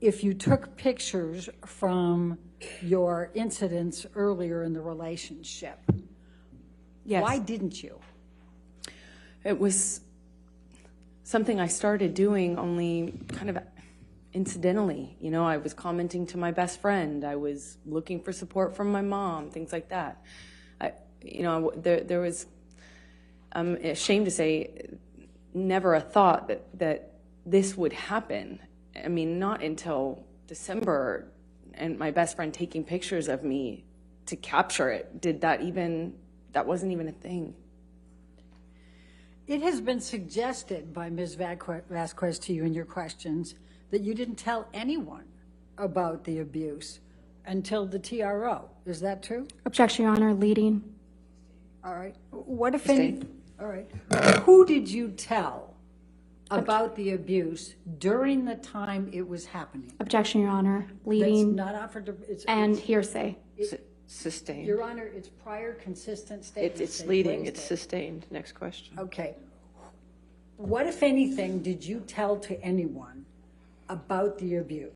E: if you took pictures from your incidents earlier in the relationship.
D: Yes.
E: Why didn't you?
D: It was something I started doing only kind of incidentally. You know, I was commenting to my best friend. I was looking for support from my mom, things like that. There was, I'm ashamed to say, never a thought that this would happen. I mean, not until December and my best friend taking pictures of me to capture it that wasn't even a thing.
E: It has been suggested by Ms. Vasquez to you in your questions that you didn't tell anyone about the abuse until the TRO. Is that true?
C: Objection, Your Honor. Leading.
E: All right. What if any? All right. Who did you tell about the abuse during the time it was happening?
C: Objection, Your Honor. Leading.
E: That's not offered to.
C: And hearsay.
Q: Sustained.
E: Your Honor, it's prior consistent statements.
Q: It's leading. It's sustained. Next question.
E: Okay. What, if anything, did you tell to anyone about the abuse?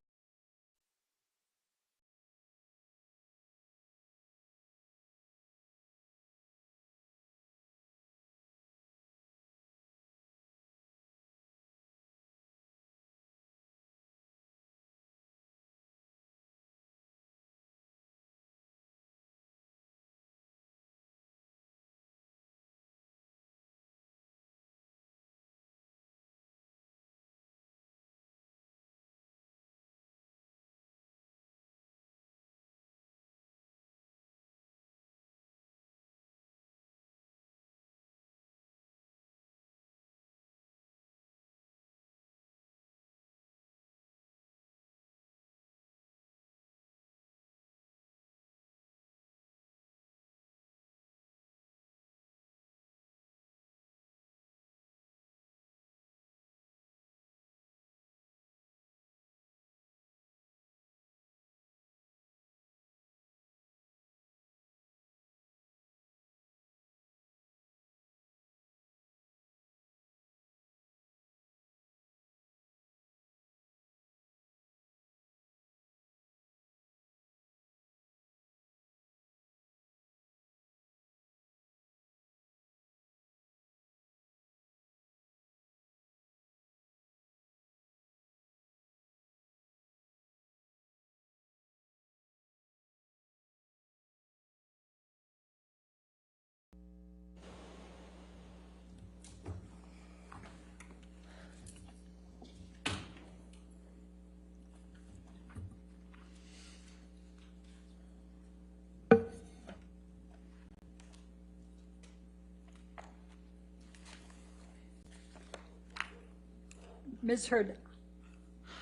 E: Ms. Heard,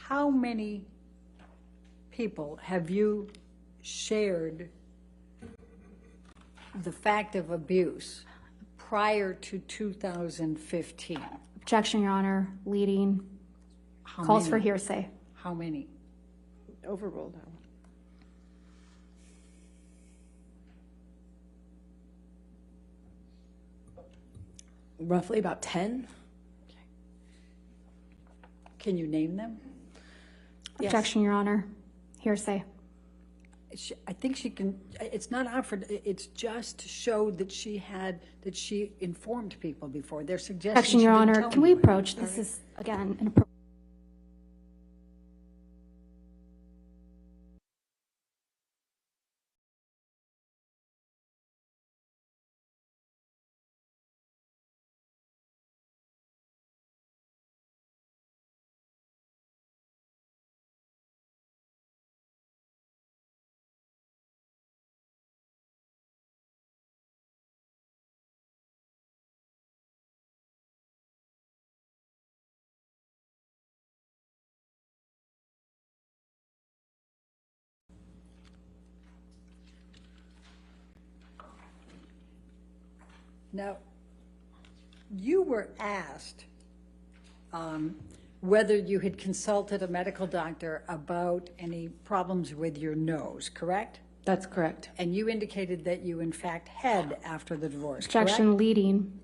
E: how many people have you shared the fact of abuse prior to 2015?
C: Objection, Your Honor. Leading.
E: How
C: Calls
E: many?
C: for hearsay.
E: How many?
B: Overruled that one.
D: Roughly about 10.
E: Can you name them?
C: Objection, Your Honor. Hearsay.
E: I think she can, it's not offered, it's just to show that she informed people before. They're suggesting
C: Objection,
E: she
C: Your
E: didn't
C: Honor.
E: tell
C: Can we
E: anyone.
C: approach? This is, again, an approach.
E: Now, you were asked whether you had consulted a medical doctor about any problems with your nose, correct?
D: That's correct.
E: And you indicated that you in fact had after the divorce,
C: Objection,
E: correct?
C: leading.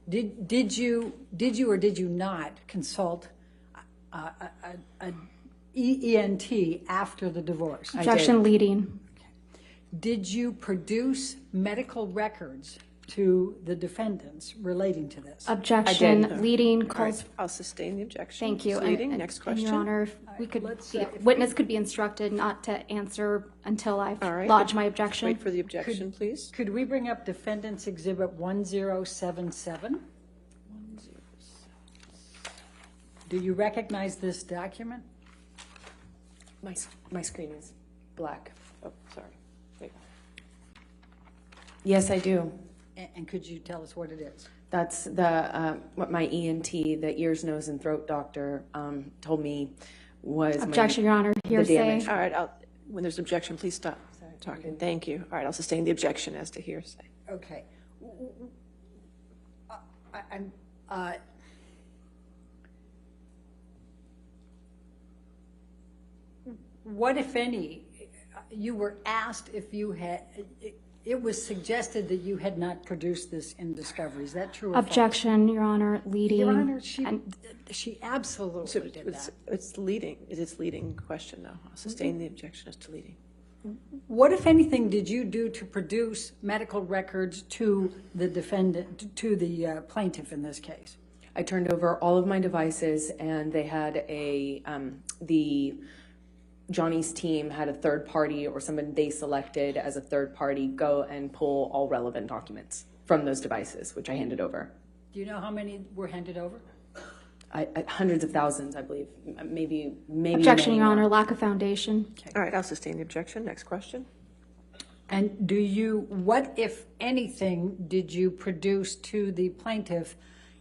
E: Did you or did you not consult an ENT after the divorce?
C: Objection, leading.
E: Did you produce medical records to the defendants relating to this?
C: Objection, leading. Calls.
B: I'll sustain the objection.
C: Thank you.
B: It's leading.
C: And-
B: Next
C: and
B: question.
C: Your Honor, if we could,
E: if
C: witness could be instructed not to answer until I've
B: All right.
C: lodged my objection.
B: Wait for the objection, please.
E: Could we bring up Defendant's Exhibit 1077? Do you recognize this document?
D: My screen is black.
B: Oh, sorry. Wait.
D: Yes, I do.
E: And could you tell us what it is?
D: That's the what my ENT, the ears, nose, and throat doctor, told me was
C: Objection, Your Honor.
D: the
C: Hearsay.
D: damage.
B: All right. When there's objection, please stop talking. Thank you. All right. I'll sustain the objection as to hearsay.
E: Okay. What, if any, you were asked if you had, it was suggested that you had not produced this in discovery. Is that true or false?
C: Objection, Your Honor. Leading.
E: Your Honor, she absolutely did that.
B: It's leading. It's leading question, though. I'll sustain the objection as to leading.
E: What, if anything, did you do to produce medical records to the defendant, to the plaintiff in this case?
D: I turned over all of my devices, and they had Johnny's team had a third party or someone they selected as a third party go and pull all relevant documents from those devices, which I handed over.
E: Do you know how many were handed over?
D: Hundreds of thousands, I believe. Maybe.
C: Objection,
D: many
C: Your
D: more.
C: Honor. Lack of foundation.
B: Okay. All right. I'll sustain the objection. Next question.
E: And what, if anything, did you produce to the plaintiff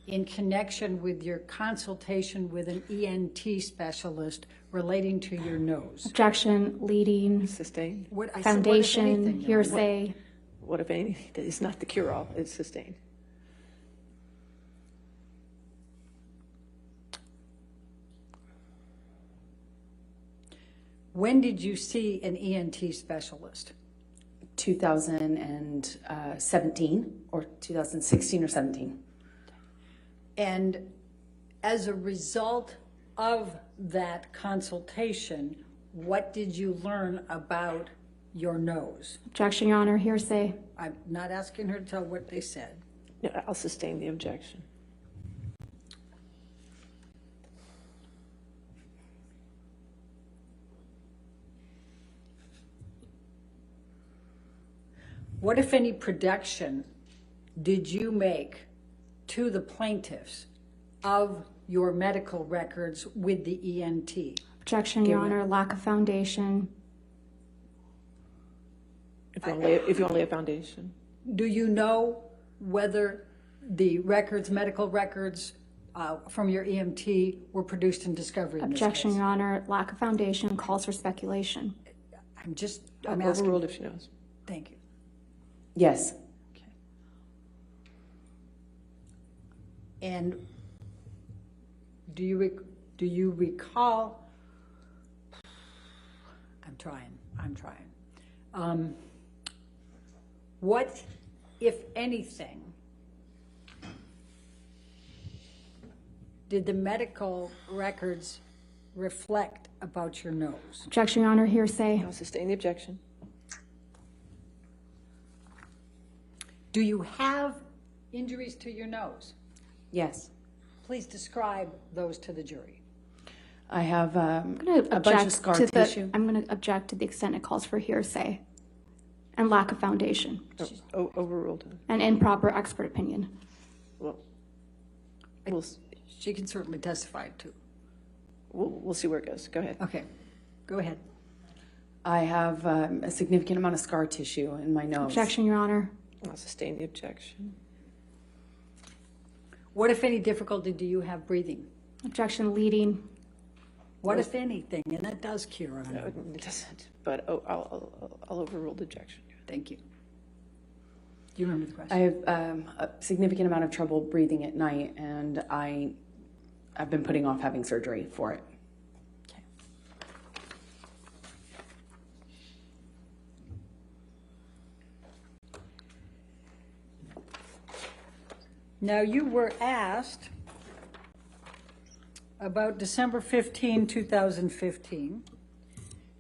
E: in connection with your consultation with an ENT specialist relating to your nose?
C: Objection, leading.
B: Sustained.
C: Foundation, hearsay.
B: What, if anything? It's not the cure-all. It's sustained.
E: When did you see an ENT specialist?
D: 2017 or 2016 or 17.
E: And as a result of that consultation, what did you learn about your nose?
C: Objection, Your Honor. Hearsay.
E: I'm not asking her to tell what they said.
B: No, I'll sustain the objection.
E: What, if any, production did you make to the plaintiffs of your medical records with the ENT?
C: Objection, Your Honor. Lack of foundation.
B: If you only have foundation.
E: Do you know whether the records, medical records, from your EMT were produced in discovery in this
C: Objection,
E: case?
C: Your Honor. Lack of foundation calls for speculation.
E: I'm asking.
B: Overruled if she knows.
E: Thank you.
D: Yes.
E: And do you recall? I'm trying. What, if anything, did the medical records reflect about your nose?
C: Objection, Your Honor. Hearsay.
B: I'll sustain the objection.
E: Do you have injuries to your nose?
D: Yes.
E: Please describe those to the jury.
D: I have
C: I'm going to
D: a bunch of
C: object
D: scar
C: to
D: tissue.
C: I'm going to object to the extent it calls for hearsay and lack of foundation
B: Overruled.
C: and improper expert opinion.
B: Well,
E: she can certainly testify too.
B: We'll see where it goes. Go ahead.
E: Okay, go ahead.
D: I have a significant amount of scar tissue in my nose.
C: Objection, Your Honor.
B: I'll sustain the objection.
E: What, if any, difficulty do you have breathing?
C: Objection, leading.
E: What, if anything? And that does cure on
B: No,
E: it.
B: it doesn't. But I'll overrule the objection.
E: Thank you. Do you remember the question?
D: I have a significant amount of trouble breathing at night, and I've been putting off having surgery for it.
E: Now, you were asked about December 15, 2015,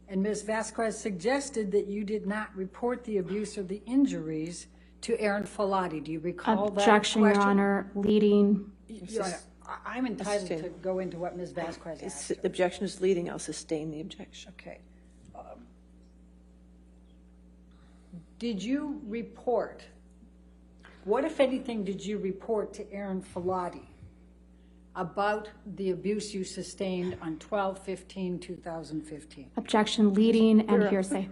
E: and Ms. Vasquez suggested that you did not report the abuse or the injuries to Aaron Falati. Do you recall that
C: Objection, Your
E: question?
C: Honor. Leading.
E: Your Honor, I'm entitled to go into what Ms. Vasquez asked.
B: The objection is leading. I'll sustain the objection.
E: Okay. Did you report, what, if anything, did you report to Aaron Falati about the abuse you sustained on 12/15/2015?
C: Objection, leading and hearsay.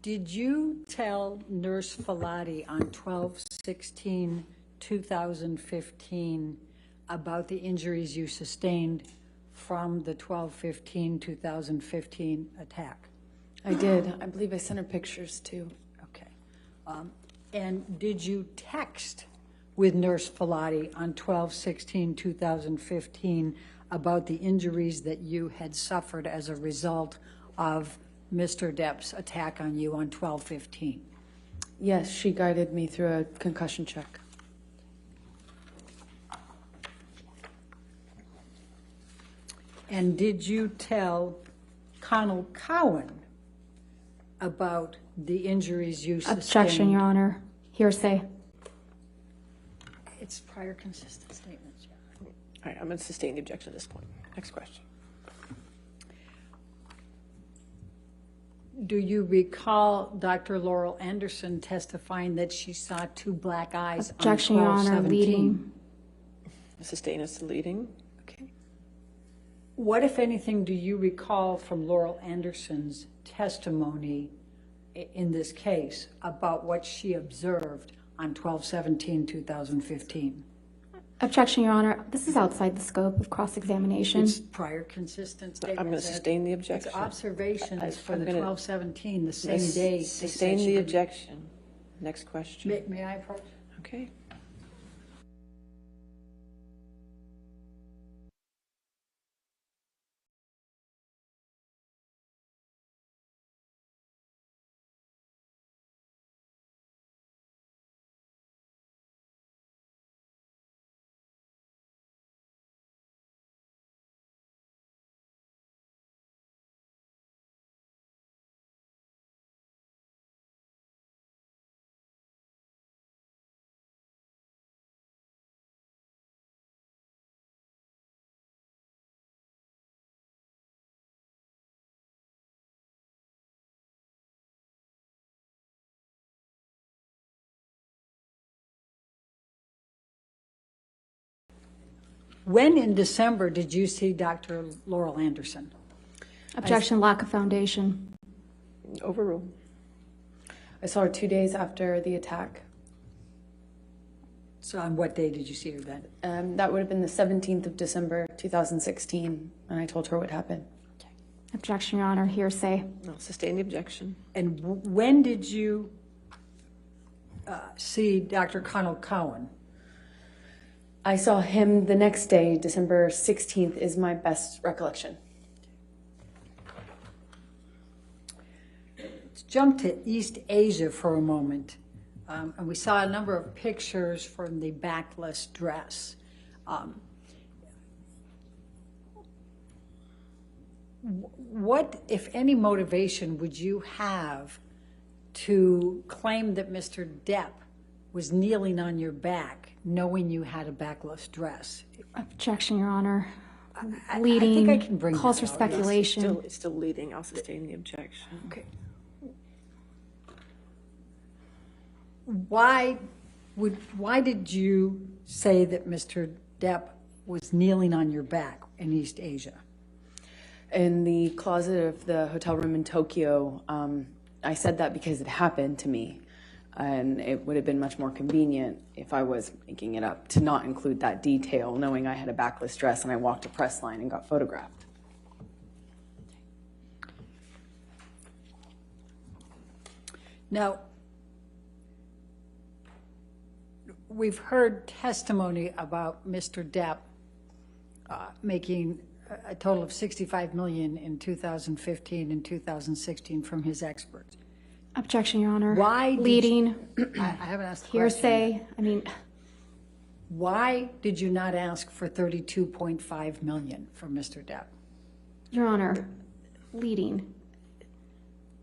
E: Did you tell Nurse Filati on 12/16/2015 about the injuries you sustained from the 12/15/2015 attack?
D: I did. I believe I sent her pictures too.
E: Okay. And did you text with Nurse Filati on 12/16/2015 about the injuries that you had suffered as a result of Mr. Depp's attack on you on 12/15?
D: Yes, she guided me through a concussion check.
E: And did you tell Connell Cowan about the injuries you sustained?
C: Objection, Your Honor. Hearsay.
E: It's prior consistent statements. Yeah.
B: All right, I'm going to sustain the objection at this point. Next question.
E: Do you recall Dr. Laurel Anderson testifying that she saw two black eyes
C: Objection,
E: on
C: Your Honor.
E: 12/17?
C: Leading.
B: Sustain as to leading. Okay.
E: What, if anything, do you recall from Laurel Anderson's testimony in this case about what she observed on 12/17/2015?
C: Objection, Your Honor. This is outside the scope of cross-examination.
E: It's prior consistent statements.
B: I'm going to sustain the objection.
E: It's observations for
B: I'm
E: the
B: gonna
E: 12/17, the same day.
B: Sustain the objection. Next question.
E: May I approach?
B: Okay.
E: When in December did you see Dr. Laurel Anderson?
C: Objection, lack of foundation.
B: Overruled.
D: I saw her 2 days after the attack.
E: So on what day did you see her then?
D: That would have been the 17th of December, 2016, and I told her what happened.
C: Objection, Your Honor. Hearsay.
B: No, sustain the objection.
E: And when did you see Dr. Connell Cowan?
D: I saw him the next day, December 16th is my best recollection.
E: Let's jump to East Asia for a moment. And we saw a number of pictures from the backless dress. What, if any, motivation would you have to claim that Mr. Depp was kneeling on your back, knowing you had a backless dress?
C: Objection, Your Honor.
E: I
C: Leading.
E: think I can bring
C: calls for
E: that out, yes.
C: speculation.
B: It's still leading. I'll sustain the objection.
E: Okay. Why did you say that Mr. Depp was kneeling on your back in East Asia?
D: In the closet of the hotel room in Tokyo, I said that because it happened to me. And it would have been much more convenient if I was making it up to not include that detail, knowing I had a backless dress and I walked a press line and got photographed.
E: Now, we've heard testimony about Mr. Depp making a total of $65 million in 2015 and 2016 from his experts.
C: Objection, Your Honor.
E: Why did
C: leading?
E: I haven't asked the
C: Hearsay.
E: question.
C: I mean,
E: Why did you not ask for $32.5 million from Mr. Depp?
C: Your Honor, leading.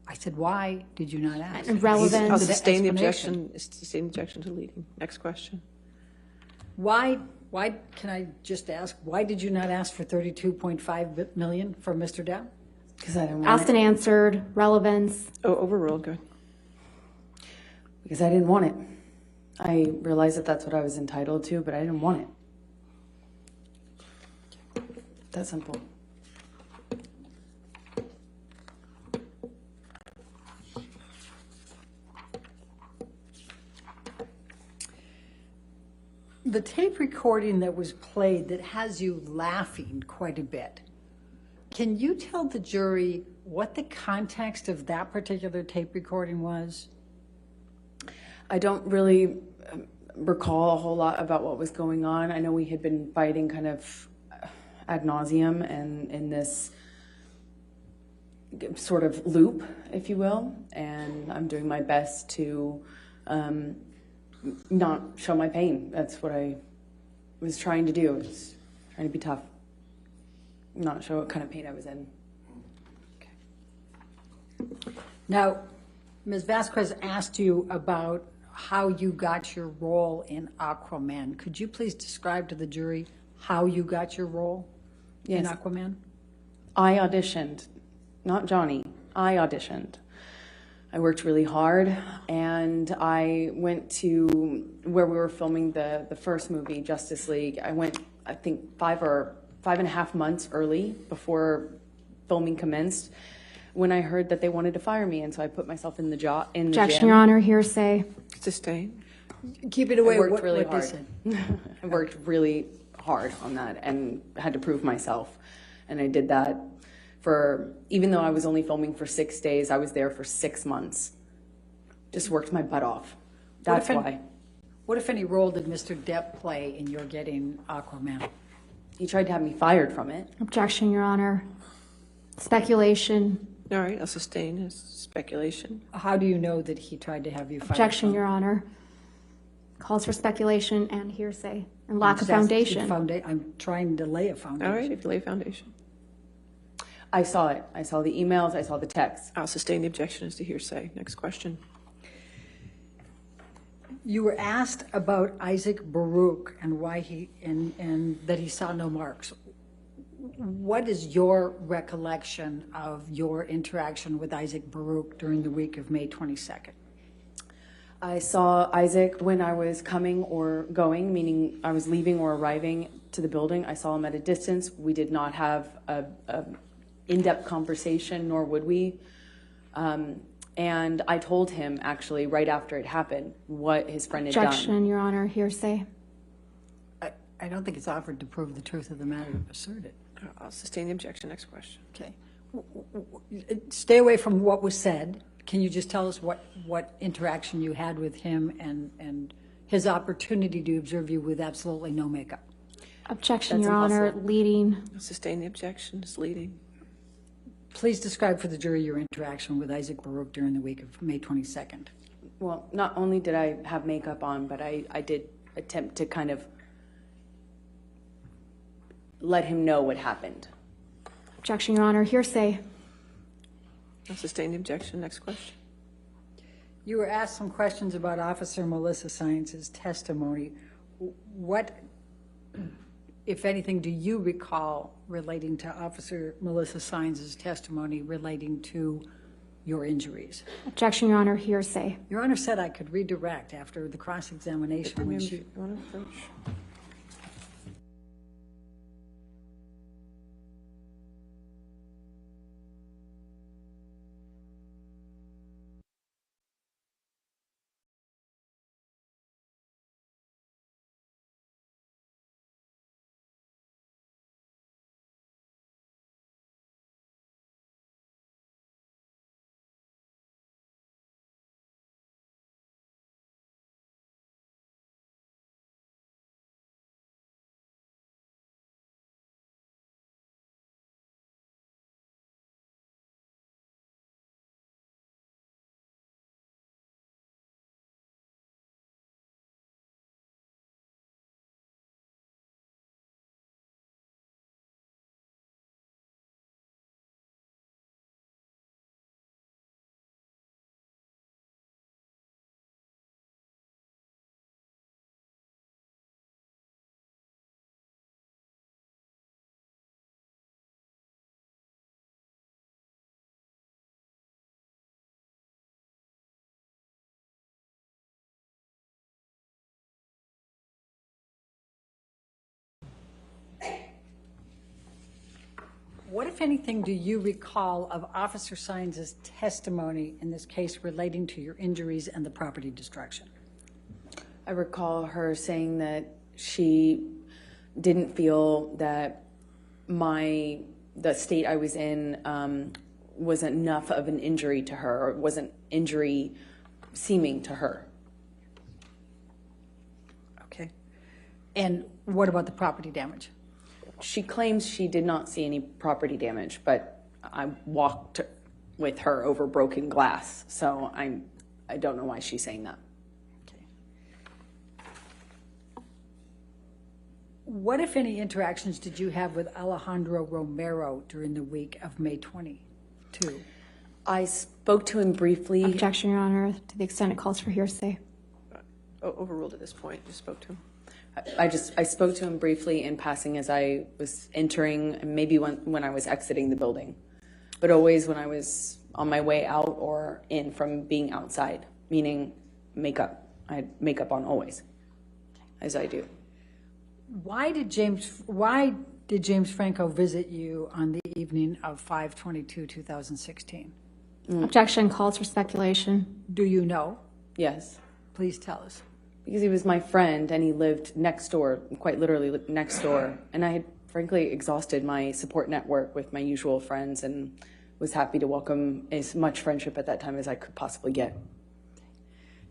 E: I said, why did you not ask?
C: Relevant.
B: I'll sustain the
E: explanation.
B: objection. Sustain the objection to leading. Next question.
E: Why, can I just ask, why did you not ask for $32.5 million from Mr. Depp?
D: Because I didn't want
C: Asked
D: it.
C: and answered. Relevance.
B: Oh, overruled. Good.
D: Because I didn't want it. I realized that that's what I was entitled to, but I didn't want it. That simple.
E: The tape recording that was played that has you laughing quite a bit, can you tell the jury what the context of that particular tape recording was?
D: I don't really recall a whole lot about what was going on. I know we had been fighting kind of ad nauseum and in this sort of loop, if you will, and I'm doing my best to not show my pain. That's what I was trying to do, just trying to be tough, not show what kind of pain I was in.
E: Now, Ms. Vasquez asked you about how you got your role in Aquaman. Could you please describe to the jury how you got your role in Aquaman?
D: I auditioned, not Johnny. I auditioned. I worked really hard, and I went to where we were filming the first movie, Justice League. I went, I think, 5.5 months early before filming commenced, when I heard that they wanted to fire me, and so I put myself in the job.
C: Objection, Your Honor. Hearsay.
B: Sustained.
E: Keep it away.
D: I worked really
E: what
D: hard.
E: they said.
D: I worked really hard on that and had to prove myself, and I did that for, even though I was only filming for 6 days, I was there for 6 months. Just worked my butt off. That's why.
E: What, if any, role did Mr. Depp play in your getting Aquaman?
D: He tried to have me fired from it.
C: Objection, Your Honor. Speculation.
B: All right, I'll sustain his speculation.
E: How do you know that he tried to have you fired?
C: Objection, Your Honor. Calls for speculation and hearsay and lack of foundation.
E: I'm trying to lay a foundation.
B: All right, if you lay a foundation.
D: I saw it. I saw the emails. I saw the texts.
B: I'll sustain the objection as to hearsay. Next question.
E: You were asked about Isaac Baruch and why he and that he saw no marks. What is your recollection of your interaction with Isaac Baruch during the week of May 22nd?
D: I saw Isaac when I was coming or going, meaning I was leaving or arriving to the building. I saw him at a distance. We did not have a in-depth conversation, nor would we. And I told him, actually, right after it happened, what his friend had done.
C: Objection, Your Honor. Hearsay.
E: I don't think it's offered to prove the truth of the matter asserted.
B: I'll sustain the objection. Next question.
E: Okay. Stay away from what was said. Can you just tell us what interaction you had with him and his opportunity to observe you with absolutely no makeup?
C: Objection, Your Honor. Leading.
B: I'll sustain the objection. It's leading.
E: Please describe for the jury your interaction with Isaac Baruch during the week of May 22nd.
D: Well, not only did I have makeup on, but I did attempt to kind of let him know what happened.
C: Objection, Your Honor. Hearsay.
B: I'll sustain the objection. Next question.
E: You were asked some questions about Officer Melissa Science's testimony. What, if anything, do you recall relating to Officer Melissa Science's testimony relating to your injuries?
C: Objection, Your Honor. Hearsay.
E: Your Honor said I could redirect after the cross-examination. When she... What, if anything, do you recall of Officer Science's testimony in this case relating to your injuries and the property destruction?
D: I recall her saying that She didn't feel that the state I was in was enough of an injury to her, or wasn't injury seeming to her.
E: Okay. And what about the property damage?
D: She claims she did not see any property damage, but I walked with her over broken glass, so I don't know why she's saying that.
E: What, if any, interactions did you have with Alejandro Romero during the week of May 22?
D: I spoke to him briefly.
C: Objection, Your Honor, to the extent it calls for hearsay.
B: Overruled at this point. You spoke to him.
D: I spoke to him briefly in passing as I was entering, and maybe when I was exiting the building, but always when I was on my way out or in from being outside, meaning makeup. I had makeup on always, as I do.
E: Why did James Franco visit you on the evening of 5/22/2016?
C: Objection calls for speculation.
E: Do you know?
D: Yes.
E: Please tell us.
D: Because he was my friend and he lived next door, quite literally next door. And I had frankly exhausted my support network with my usual friends and was happy to welcome as much friendship at that time as I could possibly get.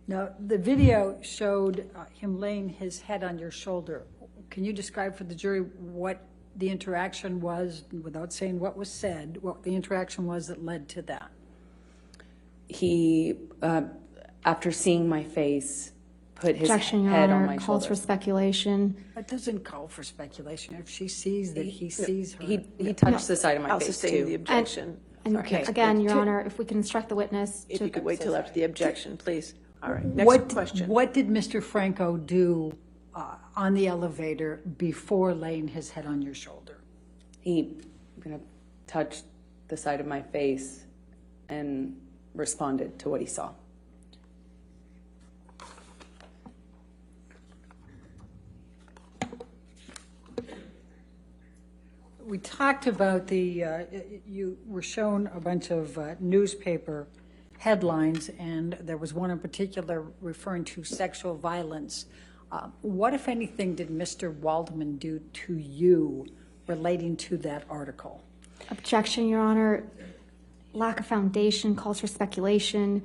E: Now, the video showed him laying his head on your shoulder. Can you describe for the jury what the interaction was, without saying what was said, what the interaction was that led to that?
D: He, after seeing my face, put his
C: Objection, Your
D: head
C: Honor,
D: on my
C: calls
D: shoulder.
C: for speculation.
E: That doesn't call for speculation. If she sees that he sees her.
D: He touched the side of my
B: I'll
D: face
B: sustain
D: too.
B: the objection.
C: And
B: Sorry.
C: again, Your Honor, if we can instruct the witness
B: If
C: to...
B: you could wait till after the objection, please. All right, next question.
E: What did Mr. Franco do on the elevator before laying his head on your shoulder?
D: He touched the side of my face and responded to what he saw.
E: We talked about you were shown a bunch of newspaper headlines, and there was one in particular referring to sexual violence. What, if anything, did Mr. Waldman do to you relating to that article?
C: Objection, Your Honor. Lack of foundation calls for speculation.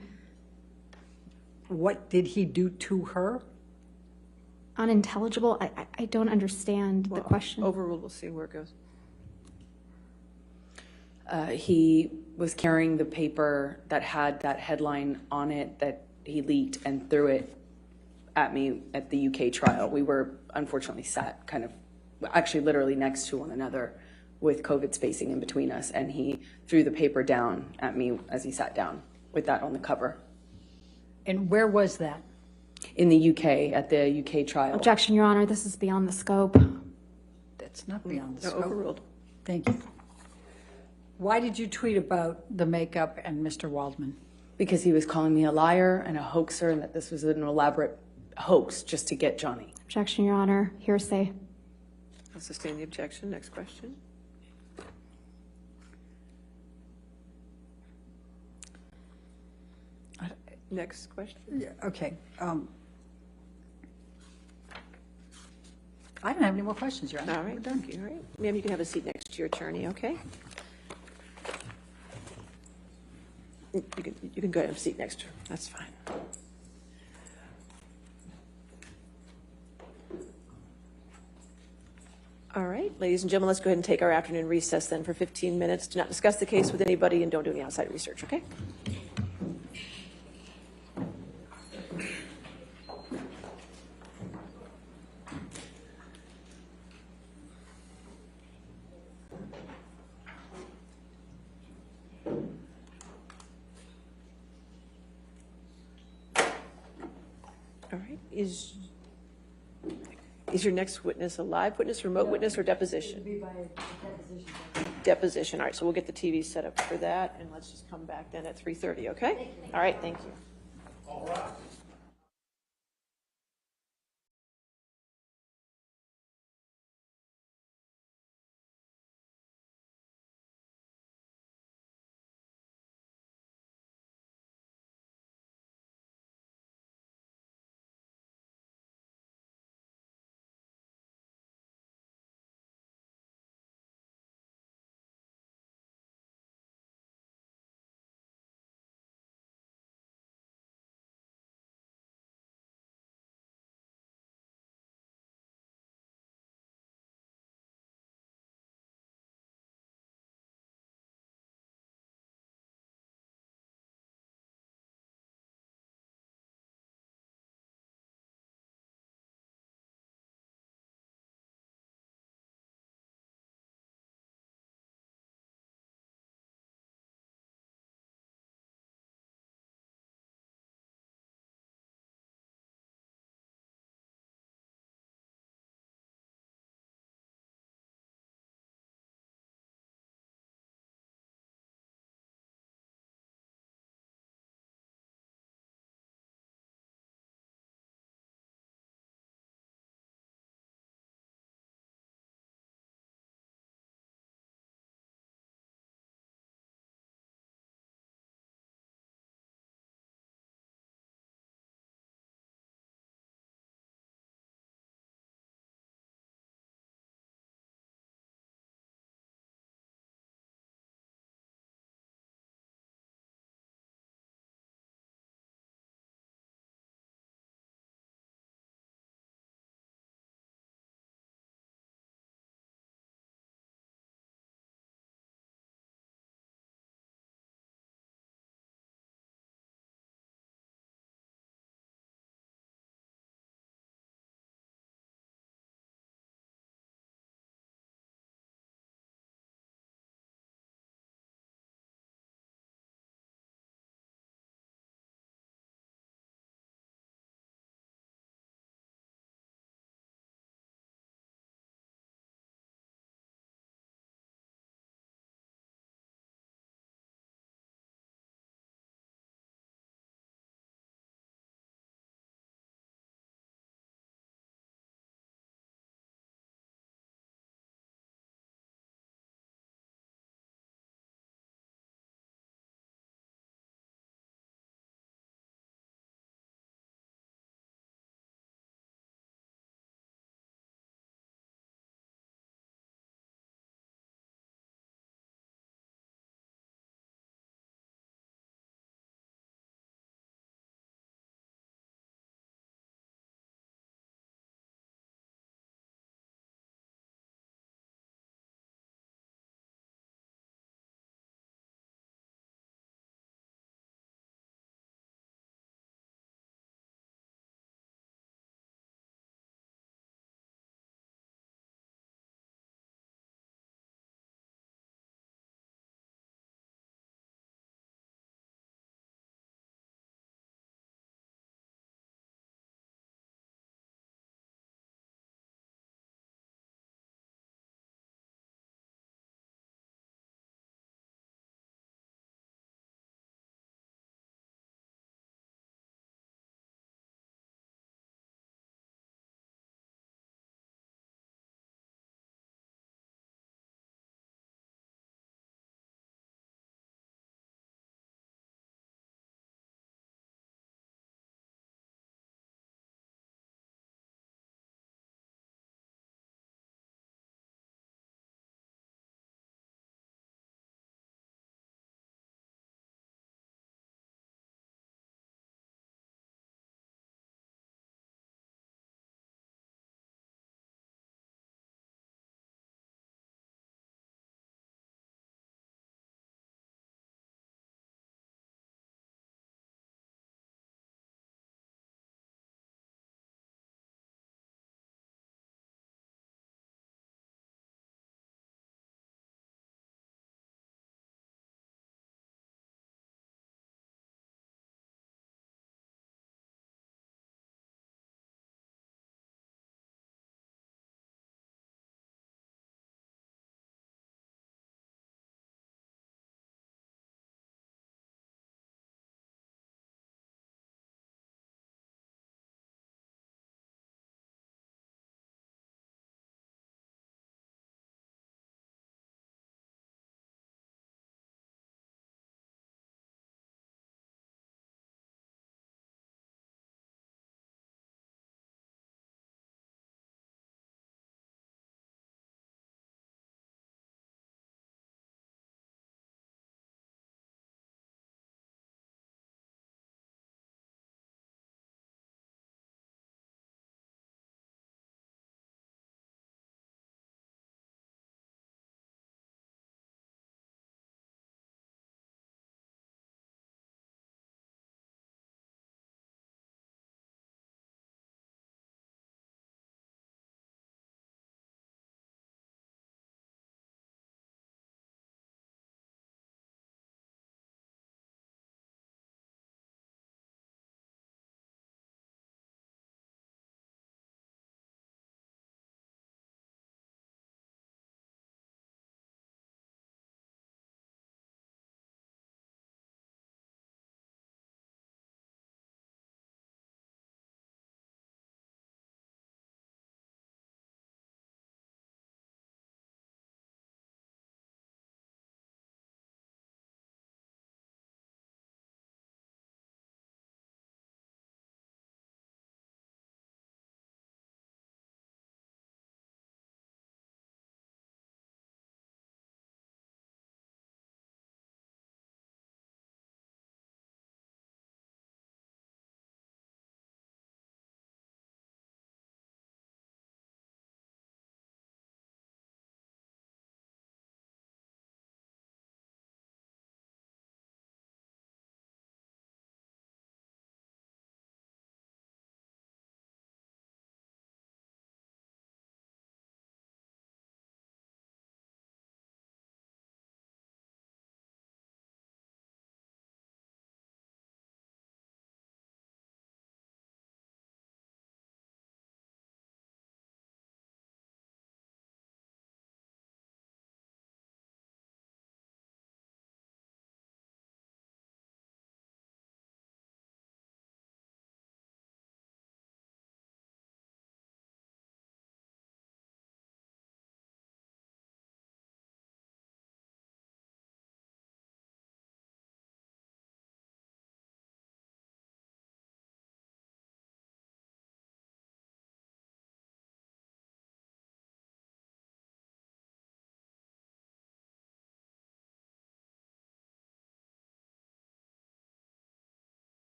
E: What did he do to her?
C: Unintelligible. I don't understand the question.
B: Overruled. We'll see where it goes.
D: He was carrying the paper that had that headline on it that he leaked and threw it at me at the UK trial. We were unfortunately sat kind of, actually literally next to one another with COVID spacing in between us, and he threw the paper down at me as he sat down with that on the cover.
E: And where was that?
D: In the UK, at the UK trial.
C: Objection, Your Honor. This is beyond the scope.
E: That's not beyond the
B: No,
E: scope.
B: overruled.
E: Thank you. Why did you tweet about the makeup and Mr. Waldman?
D: Because he was calling me a liar and a hoaxer, and that this was an elaborate hoax just to get Johnny.
C: Objection, Your Honor. Hearsay.
B: I'll sustain the objection. Next question. Next question.
E: Yeah, okay. I don't have any more questions, Your Honor.
B: All right, thank you. All right. Ma'am, you can have a seat next to your attorney, okay? You can go ahead and have a seat next to her. That's fine. All right, ladies and gentlemen, let's go ahead and take our afternoon recess then for 15 minutes. Do not discuss the case with anybody and don't do any outside research, okay? All right, is your next witness a live witness, remote witness, or deposition?
E: It'd be by deposition.
B: Deposition, all right, so we'll get the TV set up for that, and let's just come back then at 3:30, okay? All right, thank you.
A: All right.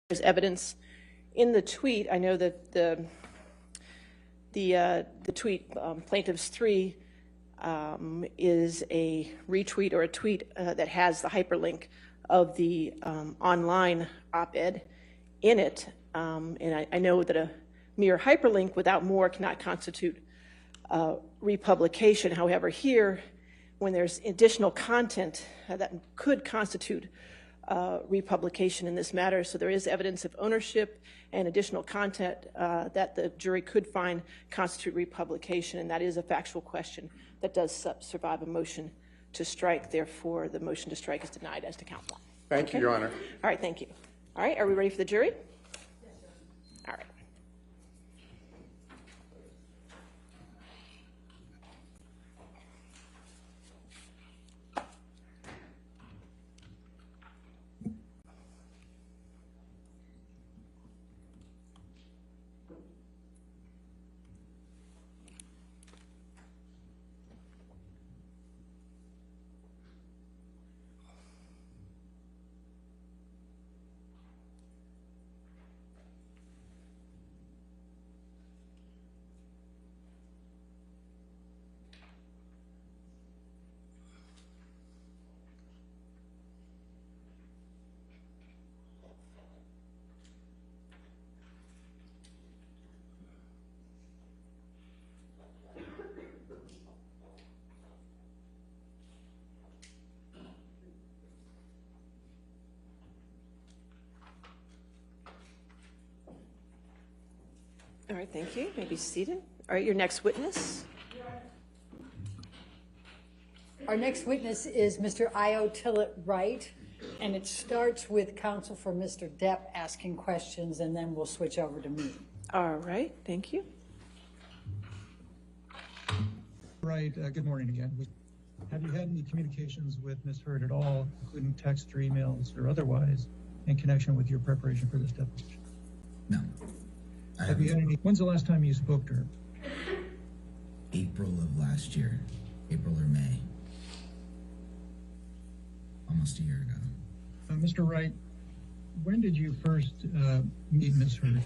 B: There's evidence in the tweet. I know that the tweet, Plaintiffs 3, is a retweet or a tweet that has the hyperlink of the online op-ed in it. And I know that a mere hyperlink without more cannot constitute republication. However, here, when there's additional content that could constitute republication in this matter, so there is evidence of ownership and additional content that the jury could find constitute republication, and that is a factual question that does survive a motion to strike. Therefore, the motion to strike is denied as to count 1.
R: Thank you, Your Honor.
B: All right, thank you. All right, are we ready for the jury? All right. All right, thank you. You may be seated. All right, your next witness.
E: Our next witness is Mr. Io Tillett Wright, and it starts with counsel for Mr. Depp asking questions, and then we'll switch over to me.
B: All right, thank you.
S: Right, good morning again. Have you had any communications with Ms. Heard at all, including text or emails or otherwise, in connection with your preparation for this deposition?
T: No.
S: Have you had any? When's the last time you spoke to her?
T: April of last year, April or May. Almost a year ago.
S: Mr. Wright, when did you first meet Ms. Heard?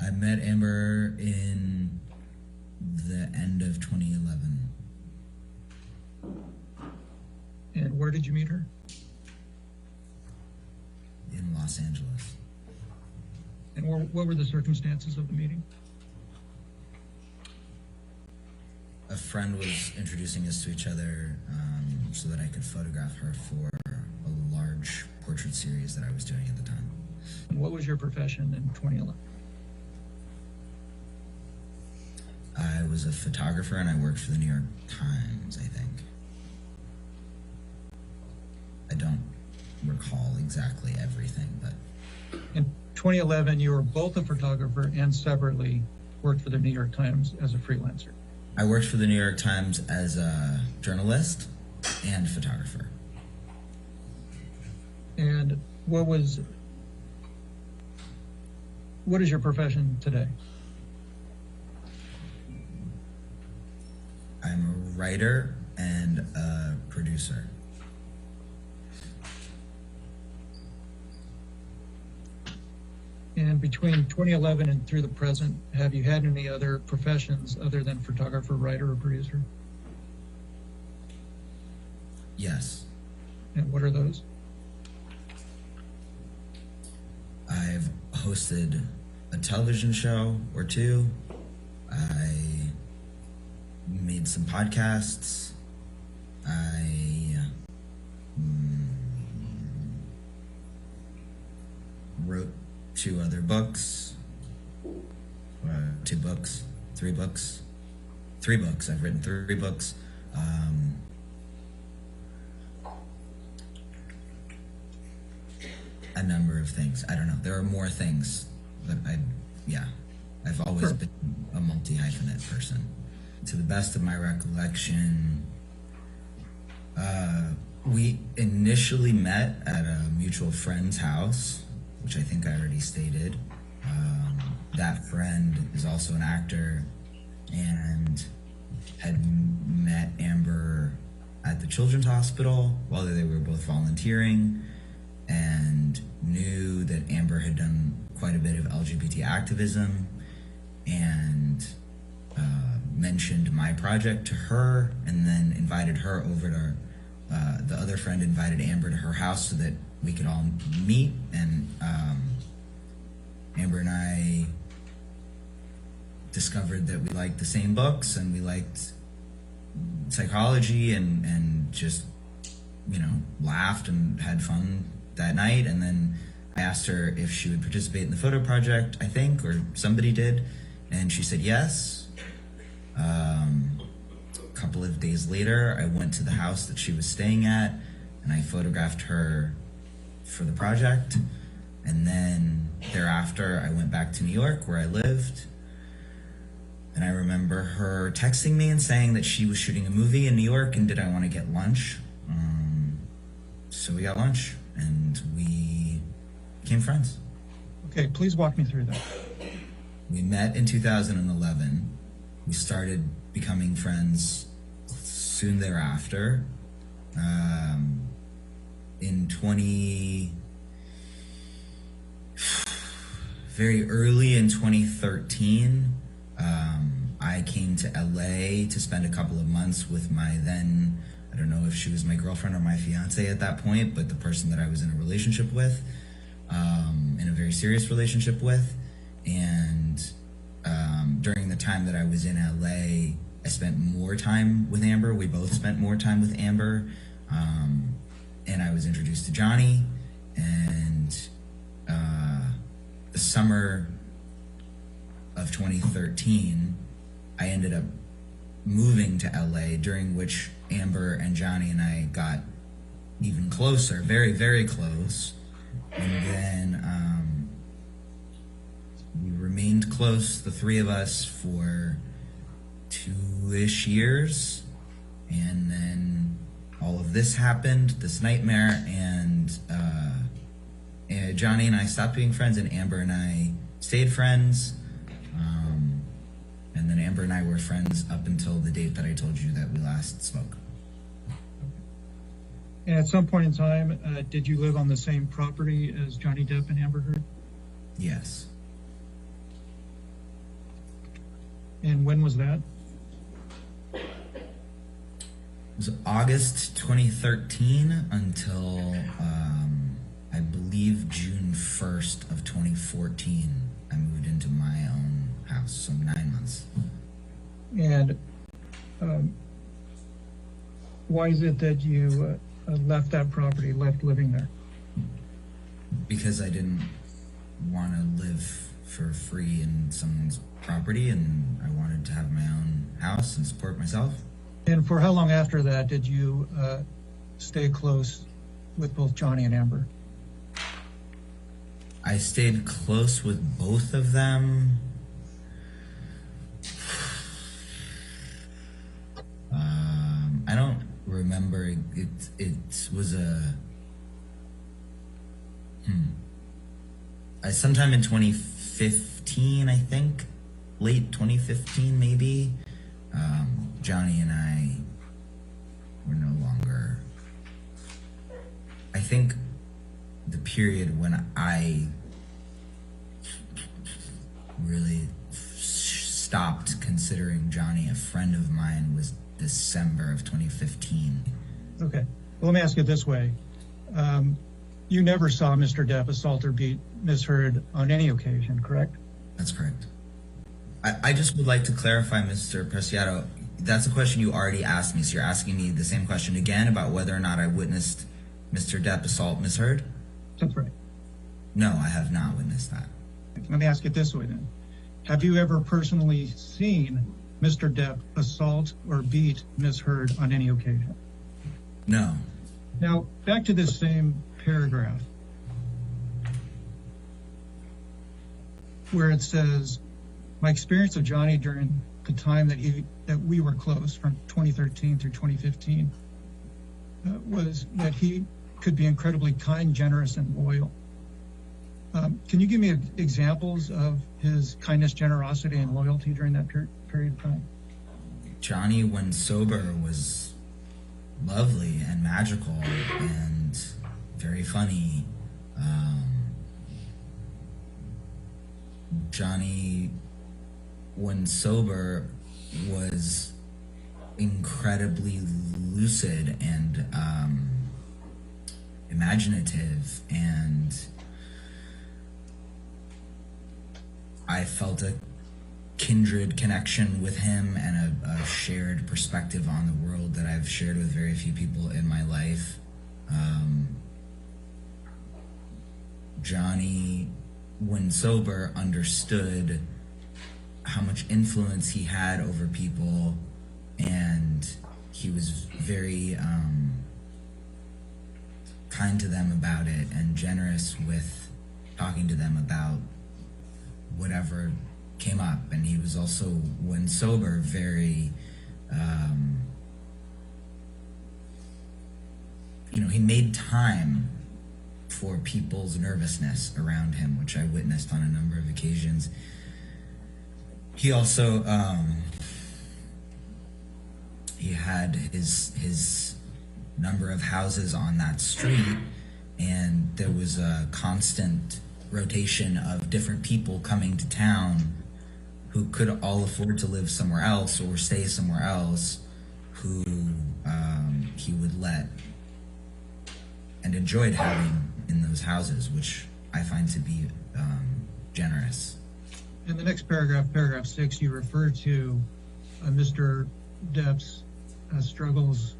T: I met Amber in the end of 2011.
S: And where did you meet her?
T: In Los Angeles.
S: And what were the circumstances of the meeting?
T: A friend was introducing us to each other so that I could photograph her for a large portrait series that I was doing at the time.
S: And what was your profession in 2011?
T: I was a photographer and I worked for the New York Times, I think. I don't recall exactly everything, but...
S: In 2011, you were both a photographer and separately worked for the New York Times as a freelancer.
T: I worked for the New York Times as a journalist and photographer.
S: And what is your profession today?
T: I'm a writer and a producer.
S: And between 2011 and through the present, have you had any other professions other than photographer, writer, or producer?
T: Yes.
S: And what are those?
T: I've hosted a television show or two. I made some podcasts. I wrote 2 other books. 2 books, 3 books. 3 books. I've written 3 books. A number of things. I don't know. There are more things that I've always been a multi-hyphenate person. To the best of my recollection, we initially met at a mutual friend's house, which I think I already stated. That friend is also an actor and had met Amber at the Children's Hospital while they were both volunteering, and knew that Amber had done quite a bit of LGBT activism, and mentioned my project to her, and then invited her over to the other friend invited Amber to her house so that we could all meet. And Amber and I discovered that we liked the same books, and we liked psychology, and just, you know, laughed and had fun that night. And then I asked her if she would participate in the photo project, I think, or somebody did, and she said yes. A couple of days later, I went to the house that she was staying at, and I photographed her for the project. And then thereafter, I went back to New York, where I lived. And I remember her texting me and saying that she was shooting a movie in New York, and did I want to get lunch? So we got lunch, and we became friends.
S: Okay, please walk me through that.
T: We met in 2011. We started becoming friends soon thereafter. Very early in 2013, I came to LA to spend a couple of months with my then, I don't know if she was my girlfriend or my fiance at that point, but the person that I was in a relationship with, in a very serious relationship with. And during the time that I was in LA, I spent more time with Amber. We both spent more time with Amber. And I was introduced to Johnny. And the summer of 2013, I ended up moving to LA, during which Amber and Johnny and I got even closer, very, very close. And then we remained close, the three of us, for 2-ish years. And then all of this happened, this nightmare, and Johnny and I stopped being friends, and Amber and I stayed friends. And then Amber and I were friends up until the date that I told you that we last spoke.
S: And at some point in time, did you live on the same property as Johnny Depp and Amber Heard?
T: Yes.
S: And when was that?
T: It was August 2013 until, I believe, June 1st of 2014. I moved into my own house, so 9 months.
S: And why is it that you left that property, left living there?
T: Because I didn't want to live for free in someone's property, and I wanted to have my own house and support myself.
S: And for how long after that did you stay close with both Johnny and Amber?
T: I stayed close with both of them. I don't remember. It was sometime in 2015, I think, late 2015 maybe. Johnny and I were no longer. I think the period when I really stopped considering Johnny a friend of mine was December of 2015.
S: Okay. Well, let me ask it this way. You never saw Mr. Depp assault or beat Ms. Heard on any occasion, correct?
T: That's correct. I just would like to clarify, Mr. Preciado, that's a question you already asked me, so you're asking me the same question again about whether or not I witnessed Mr. Depp assault Ms. Heard?
S: That's right.
T: No, I have not witnessed that.
S: Let me ask it this way then. Have you ever personally seen Mr. Depp assault or beat Ms. Heard on any occasion?
T: No.
S: Now, back to this same paragraph where it says, my experience of Johnny during the time that we were close, from 2013 through 2015, was that he could be incredibly kind, generous, and loyal. Can you give me examples of his kindness, generosity, and loyalty during that period of time?
T: Johnny, when sober, was lovely and magical and very funny. Johnny, when sober, was incredibly lucid and imaginative, and I felt a kindred connection with him and a shared perspective on the world that I've shared with very few people in my life. Johnny, when sober, understood how much influence he had over people, and he was very kind to them about it and generous with talking to them about whatever came up. And he was also, when sober, very he made time for people's nervousness around him, which I witnessed on a number of occasions. He also he had his number of houses on that street, and there was a constant rotation of different people coming to town who could all afford to live somewhere else or stay somewhere else, who he would let and enjoyed having in those houses, which I find to be generous.
S: In the next paragraph, paragraph 6, you refer to Mr. Depp's struggles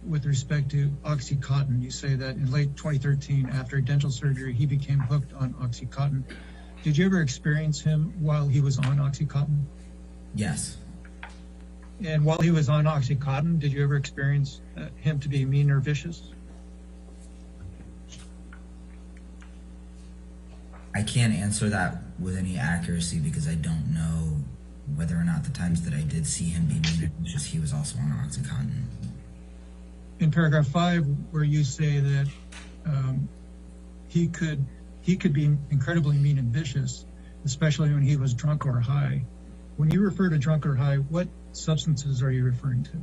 S: with respect to OxyContin. You say that in late 2013, after dental surgery, he became hooked on OxyContin. Did you ever experience him while he was on OxyContin?
T: Yes.
S: And while he was on OxyContin, did you ever experience him to be mean or vicious?
T: I can't answer that with any accuracy because I don't know whether or not the times that I did see him be mean or vicious, he was also on OxyContin.
S: In paragraph 5, where you say that he could be incredibly mean and vicious, especially when he was drunk or high. When you refer to drunk or high, what substances are you referring to?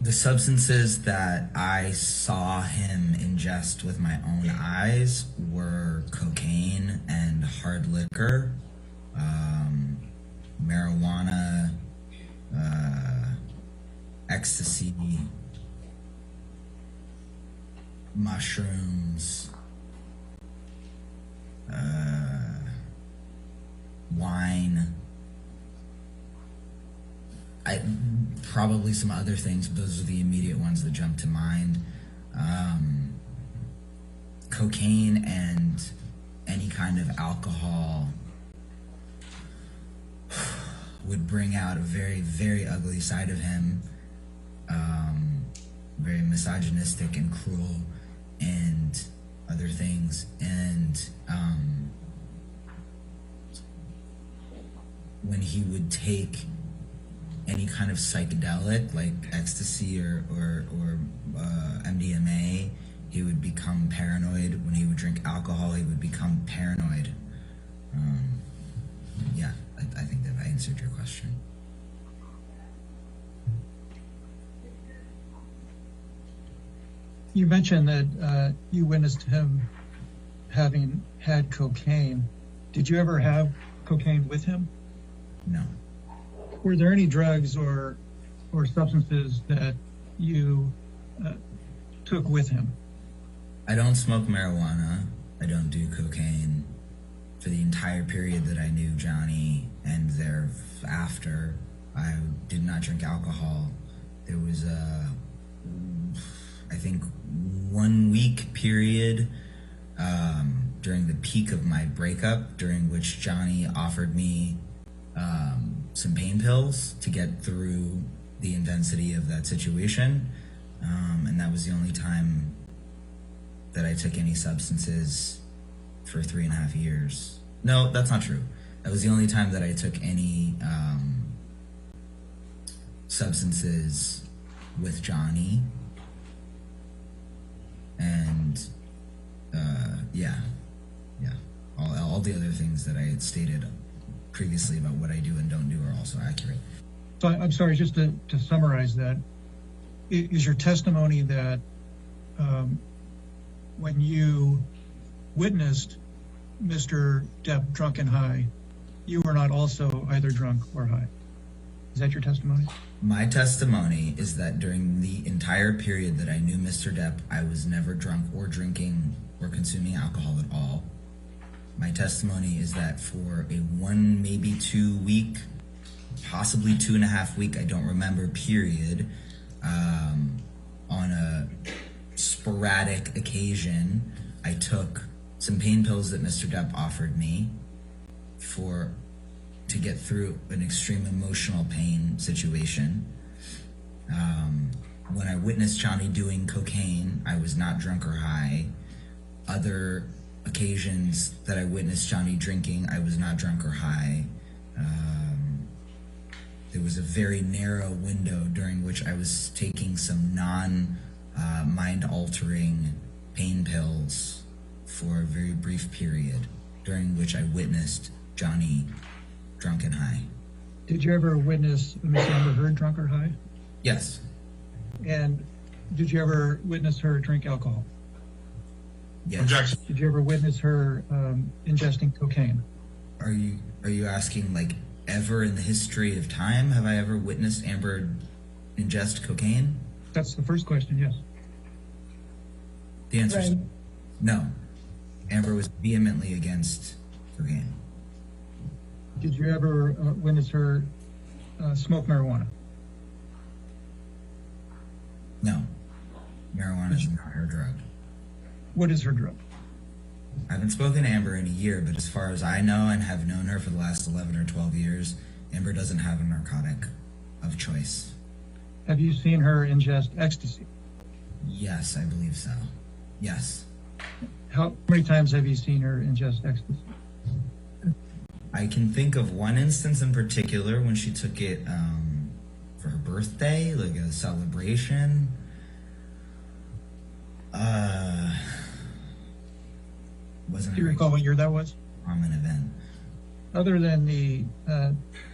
T: The substances that I saw him ingest with my own eyes were cocaine and hard liquor, marijuana, ecstasy, mushrooms, wine. Probably some other things, but those are the immediate ones that jump to mind. Cocaine and any kind of alcohol would bring out a very, very ugly side of him, very misogynistic and cruel and other things. And when he would take any kind of psychedelic like ecstasy or MDMA, he would become paranoid. When he would drink alcohol, he would become paranoid. Yeah, I think that I answered your question.
S: You mentioned that you witnessed him having had cocaine. Did you ever have cocaine with him?
T: No.
S: Were there any drugs or substances that you took with him?
T: I don't smoke marijuana. I don't do cocaine. For the entire period that I knew Johnny and thereafter, I did not drink alcohol. There was I think 1 week period during the peak of my breakup, during which Johnny offered me some pain pills to get through the intensity of that situation. And that was the only time that I took any substances for 3.5 years. No, that's not true. That was the only time that I took any substances with Johnny. And yeah. All the other things that I had stated previously about what I do and don't do are also accurate.
S: So I'm sorry, just to summarize that, is your testimony that when you witnessed Mr. Depp drunk and high, you were not also either drunk or high? Is that your testimony?
T: My testimony is that during the entire period that I knew Mr. Depp, I was never drunk or drinking or consuming alcohol at all. My testimony is that for a 1, maybe 2 week, possibly 2.5 week, I don't remember, period, on a sporadic occasion, I took some pain pills that Mr. Depp offered me to get through an extreme emotional pain situation. When I witnessed Johnny doing cocaine, I was not drunk or high. Other occasions that I witnessed Johnny drinking, I was not drunk or high. There was a very narrow window during which I was taking some mind-altering pain pills for a very brief period, during which I witnessed Johnny drunk and high.
S: Did you ever witness Miss Amber Heard drunk or high?
T: Yes.
S: And did you ever witness her drink alcohol?
T: Yes.
S: Did you ever witness her ingesting cocaine?
T: Are you asking, like, ever in the history of time have I ever witnessed Amber ingest cocaine?
S: That's the first question, yes.
T: The answer is no. Amber was vehemently against cocaine.
S: Did you ever witness her smoke marijuana?
T: No. Marijuana is not her drug.
S: What is her drug?
T: I haven't spoken to Amber in a year, but as far as I know and have known her for the last 11 or 12 years, Amber doesn't have a narcotic of choice.
S: Have you seen her ingest ecstasy?
T: Yes, I believe so. Yes.
S: How many times have you seen her ingest ecstasy?
T: I can think of one instance in particular when she took it for her birthday, like a celebration.
S: Do you recall what year that was?
T: An event.
S: Other than the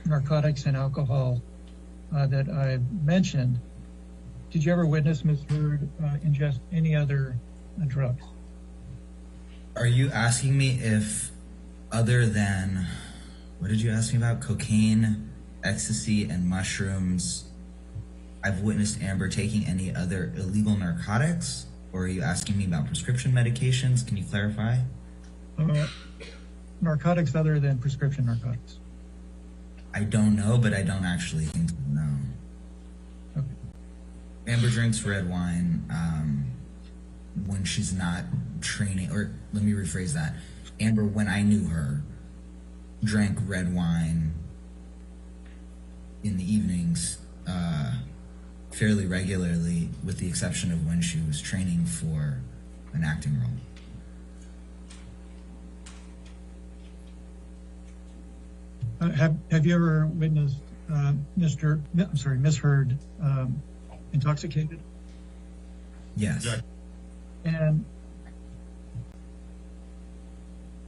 S: narcotics and alcohol that I mentioned, did you ever witness Ms. Heard ingest any other drugs?
T: Are you asking me if, other than, what did you ask me about? Cocaine, ecstasy, and mushrooms, I've witnessed Amber taking any other illegal narcotics? Or are you asking me about prescription medications? Can you clarify?
S: Narcotics other than prescription narcotics.
T: I don't know, but I don't actually think so, no.
S: Okay.
T: Amber drinks red wine when she's not training, or let me rephrase that. Amber, when I knew her, drank red wine in the evenings fairly regularly, with the exception of when she was training for an acting role.
S: Have you ever witnessed Miss Heard intoxicated?
T: Yes.
S: And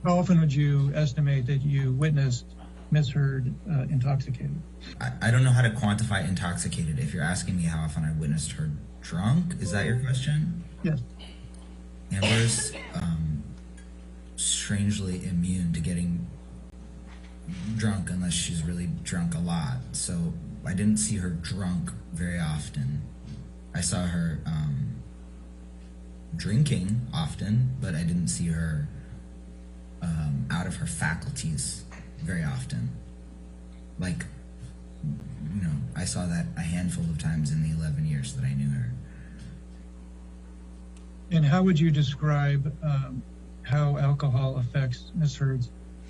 S: how often would you estimate that you witnessed Miss Heard intoxicated?
T: I don't know how to quantify intoxicated. If you're asking me how often I witnessed her drunk, is that your question?
S: Yes.
T: Amber's strangely immune to getting drunk unless she's really drunk a lot. So I didn't see her drunk very often. I saw her drinking often, but I didn't see her out of her faculties very often. Like, you know, I saw that a handful of times in the 11 years that I knew her.
S: And how would you describe how alcohol affects Miss Heard's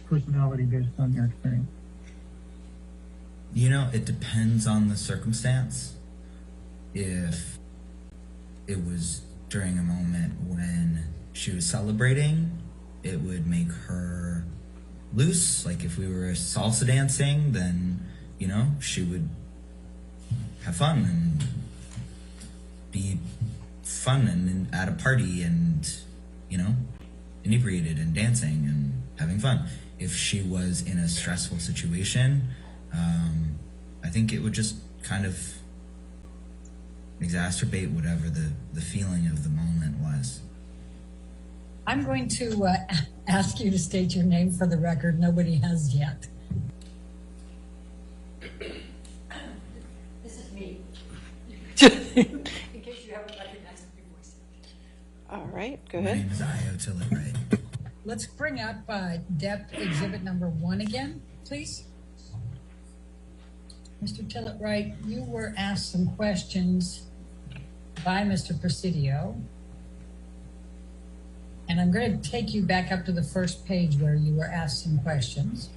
S: personality based on your experience?
T: You know, it depends on the circumstance. If it was during a moment when she was celebrating, it would make her loose. Like if we were salsa dancing, then, you know, she would have fun and be fun and at a party and, you know, inebriated and dancing and having fun. If she was in a stressful situation, I think it would just kind of exacerbate whatever the feeling of the moment was.
R: I'm going to ask you to state your name for the record. Nobody has yet.
H: This is me. In case you haven't recognized my voice.
B: All right, go
T: My
B: ahead.
T: name is Io Tillett.
R: Let's bring up Depp exhibit number 1 again, please. Mr. Tillett-Wright, you were asked some questions by Mr. Presidio. And I'm going to take you back up to the first page where you were asked some questions.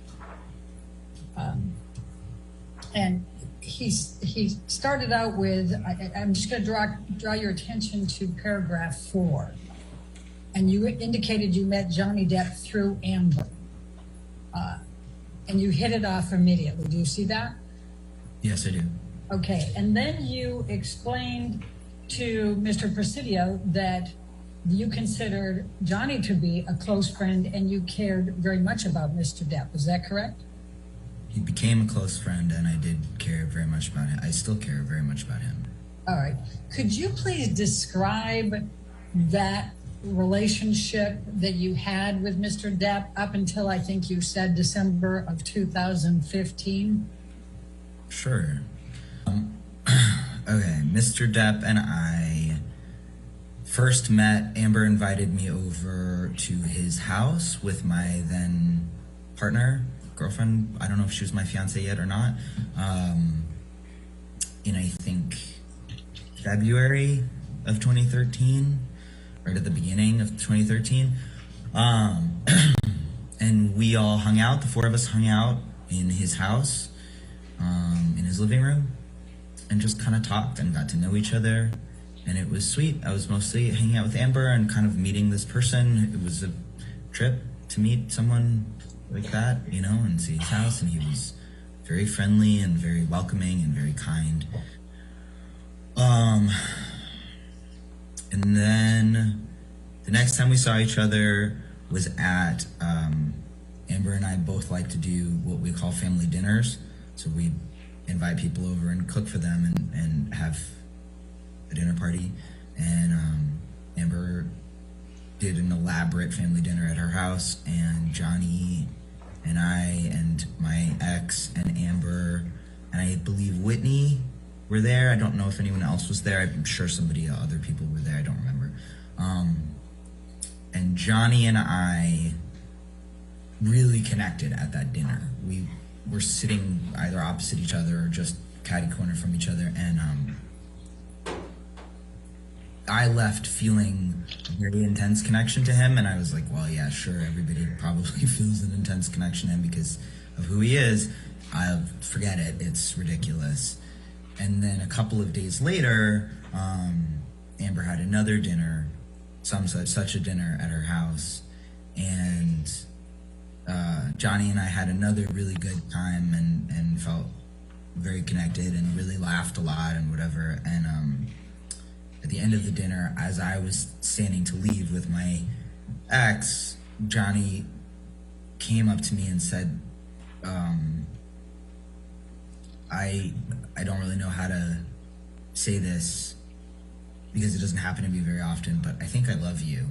R: And he started out with, I'm just going to draw your attention to paragraph 4. And you indicated you met Johnny Depp through Amber. And you hit it off immediately. Do you see that?
T: Yes, I do.
R: Okay, and then you explained to Mr. Presidio that you considered Johnny to be a close friend and you cared very much about Mr. Depp. Is that correct?
T: He became a close friend, and I did care very much about him. I still care very much about him.
R: All right. Could you please describe that relationship that you had with Mr. Depp up until, I think you said, December of 2015?
T: Sure. Okay, Mr. Depp and I first met. Amber invited me over to his house with my then girlfriend. I don't know if she was my fiance yet or not. In, I think, February of 2013, right at the beginning of 2013. And we all hung out, the 4 of us hung out in his house, in his living room, and just kind of talked and got to know each other. And it was sweet. I was mostly hanging out with Amber and kind of meeting this person. It was a trip to meet someone like that, you know, and see his house. And he was very friendly and very welcoming and very kind. And then the next time we saw each other was at, Amber and I both like to do what we call family dinners. So we invite people over and cook for them and have a dinner party. And Amber did an elaborate family dinner at her house, and Johnny and I and my ex and Amber and I believe Whitney were there. I don't know if anyone else was there. I'm sure other people were there. I don't remember. And Johnny and I really connected at that dinner. We were sitting either opposite each other or just catty corner from each other, and I left feeling a very intense connection to him, and I was like, well, yeah, sure, everybody probably feels an intense connection to him because of who he is. I'll forget it. It's ridiculous. And then a couple of days later, Amber had another dinner, such a dinner at her house, and Johnny and I had another really good time and felt very connected and really laughed a lot and whatever. And at the end of the dinner, as I was standing to leave with my ex, Johnny came up to me and said, I don't really know how to say this because it doesn't happen to me very often, but I think I love you.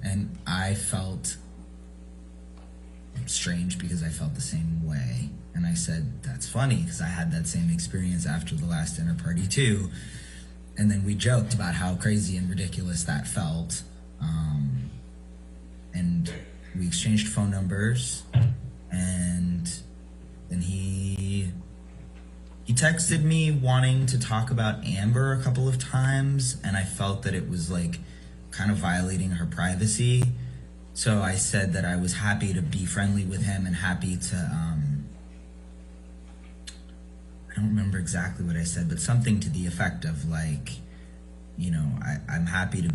T: And I felt strange because I felt the same way. And I said, that's funny because I had that same experience after the last dinner party too. And then we joked about how crazy and ridiculous that felt. And we exchanged phone numbers, and then he texted me wanting to talk about Amber a couple of times, and I felt that it was like kind of violating her privacy. So I said that I was happy to be friendly with him and happy to, I don't remember exactly what I said, but something to the effect of like, you know, I'm happy to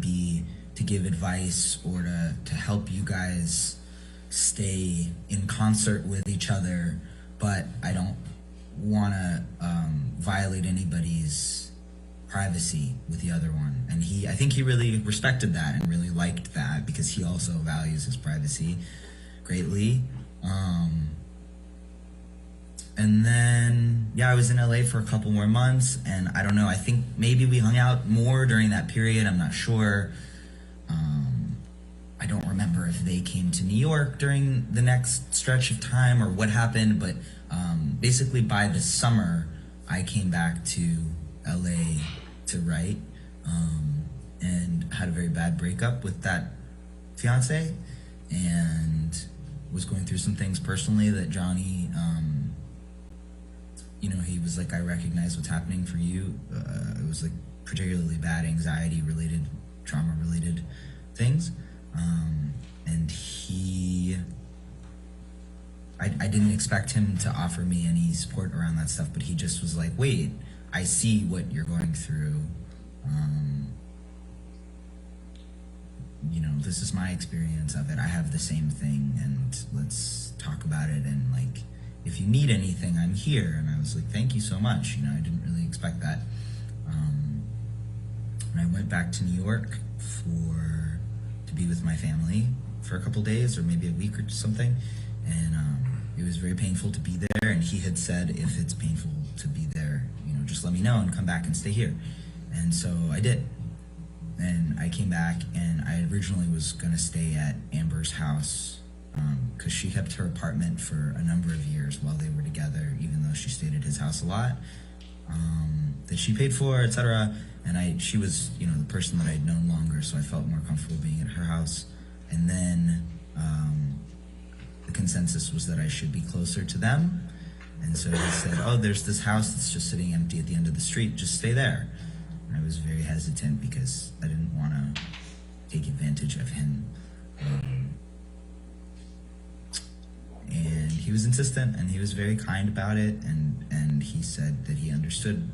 T: give advice or to help you guys stay in concert with each other, but I don't want to violate anybody's privacy with the other one. And I think he really respected that and really liked that because he also values his privacy greatly. And then, yeah, I was in LA for a couple more months, and I don't know, I think maybe we hung out more during that period, I'm not sure. I don't remember if they came to New York during the next stretch of time or what happened, but basically by the summer, I came back to LA to write, and had a very bad breakup with that fiance, and was going through some things personally that Johnny, you know, he was like, I recognize what's happening for you. It was like particularly bad anxiety related, trauma related things. And I didn't expect him to offer me any support around that stuff, but he just was like, wait, I see what you're going through. You know, this is my experience of it. I have the same thing, and let's talk about it. And like, if you need anything, I'm here. And I was like, thank you so much. You know, I didn't really expect that. And I went back to New York to be with my family for a couple days, or maybe a week or something. And it was very painful to be there. And he had said, if it's painful to be there, you know, just let me know and come back and stay here. And so I did. And I came back, and I originally was going to stay at Amber's house because she kept her apartment for a number of years while they were together, even though she stayed at his house a lot, that she paid for, etc. And she was, you know, the person that I'd known longer, so I felt more comfortable being at her house. And then the consensus was that I should be closer to them. And so he said, oh, there's this house that's just sitting empty at the end of the street, just stay there. And I was very hesitant because I didn't want to take advantage of him. And he was insistent, and he was very kind about it, and he said that he understood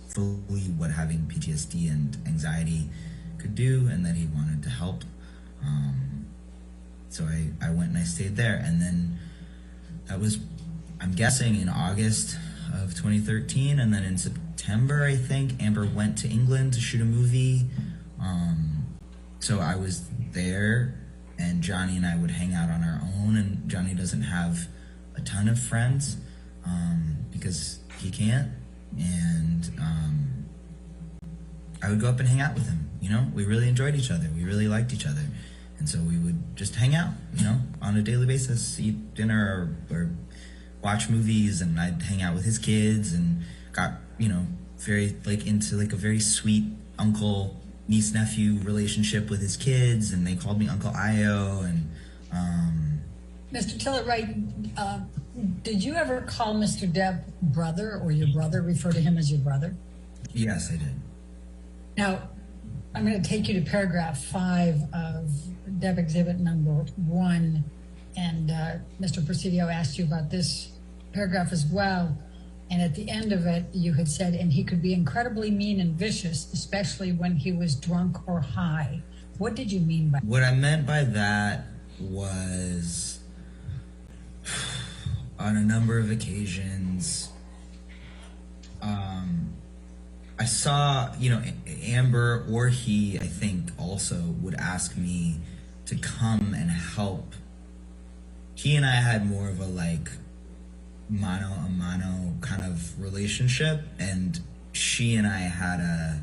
T: fully what having PTSD and anxiety could do, and that he wanted to help. So I went and I stayed there, and then that was, I'm guessing, in August of 2013, and then in September, I think, Amber went to England to shoot a movie. So I was there, and Johnny and I would hang out on our own, and Johnny doesn't have a ton of friends because he can't, and I would go up and hang out with him. You know, we really enjoyed each other. We really liked each other. And so we would just hang out, you know, on a daily basis, eat dinner or watch movies, and I'd hang out with his kids, and got, you know, very like into like a very sweet uncle niece nephew relationship with his kids, and they called me Uncle Io. And
R: Mr. Tillett-Wright, did you ever call Mr. Depp brother, or your brother, refer to him as your brother?
T: Yes, I did.
R: Now, I'm going to take you to paragraph 5 of Depp Exhibit number 1, and Mr. Presidio asked you about this paragraph as well. And at the end of it, you had said, and he could be incredibly mean and vicious, especially when he was drunk or high. What did you mean by that?
T: What I meant by that was, on a number of occasions, I saw, you know, Amber or he, I think, also would ask me to come and help. He and I had more of a like mano a mano kind of relationship, and she and I had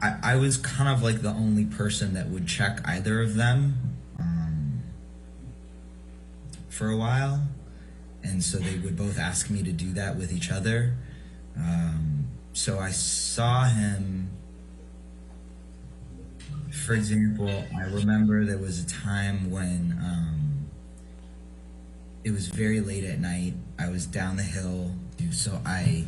T: I was kind of like the only person that would check either of them for a while, and so they would both ask me to do that with each other. So I saw him, for example, I remember there was a time when it was very late at night. I was down the hill, so I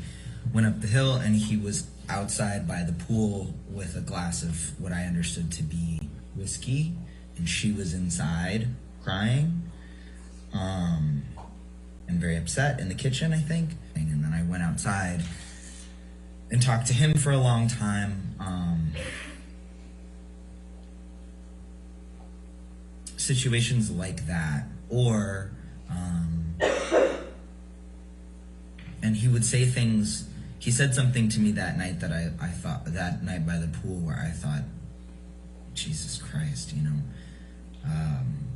T: went up the hill, and he was outside by the pool with a glass of what I understood to be whiskey, and she was inside crying and very upset in the kitchen, I think. And then I went outside and talked to him for a long time. Situations like that, or and he would say things. He said something to me that night that I thought, that night by the pool, where I thought, Jesus Christ, you know,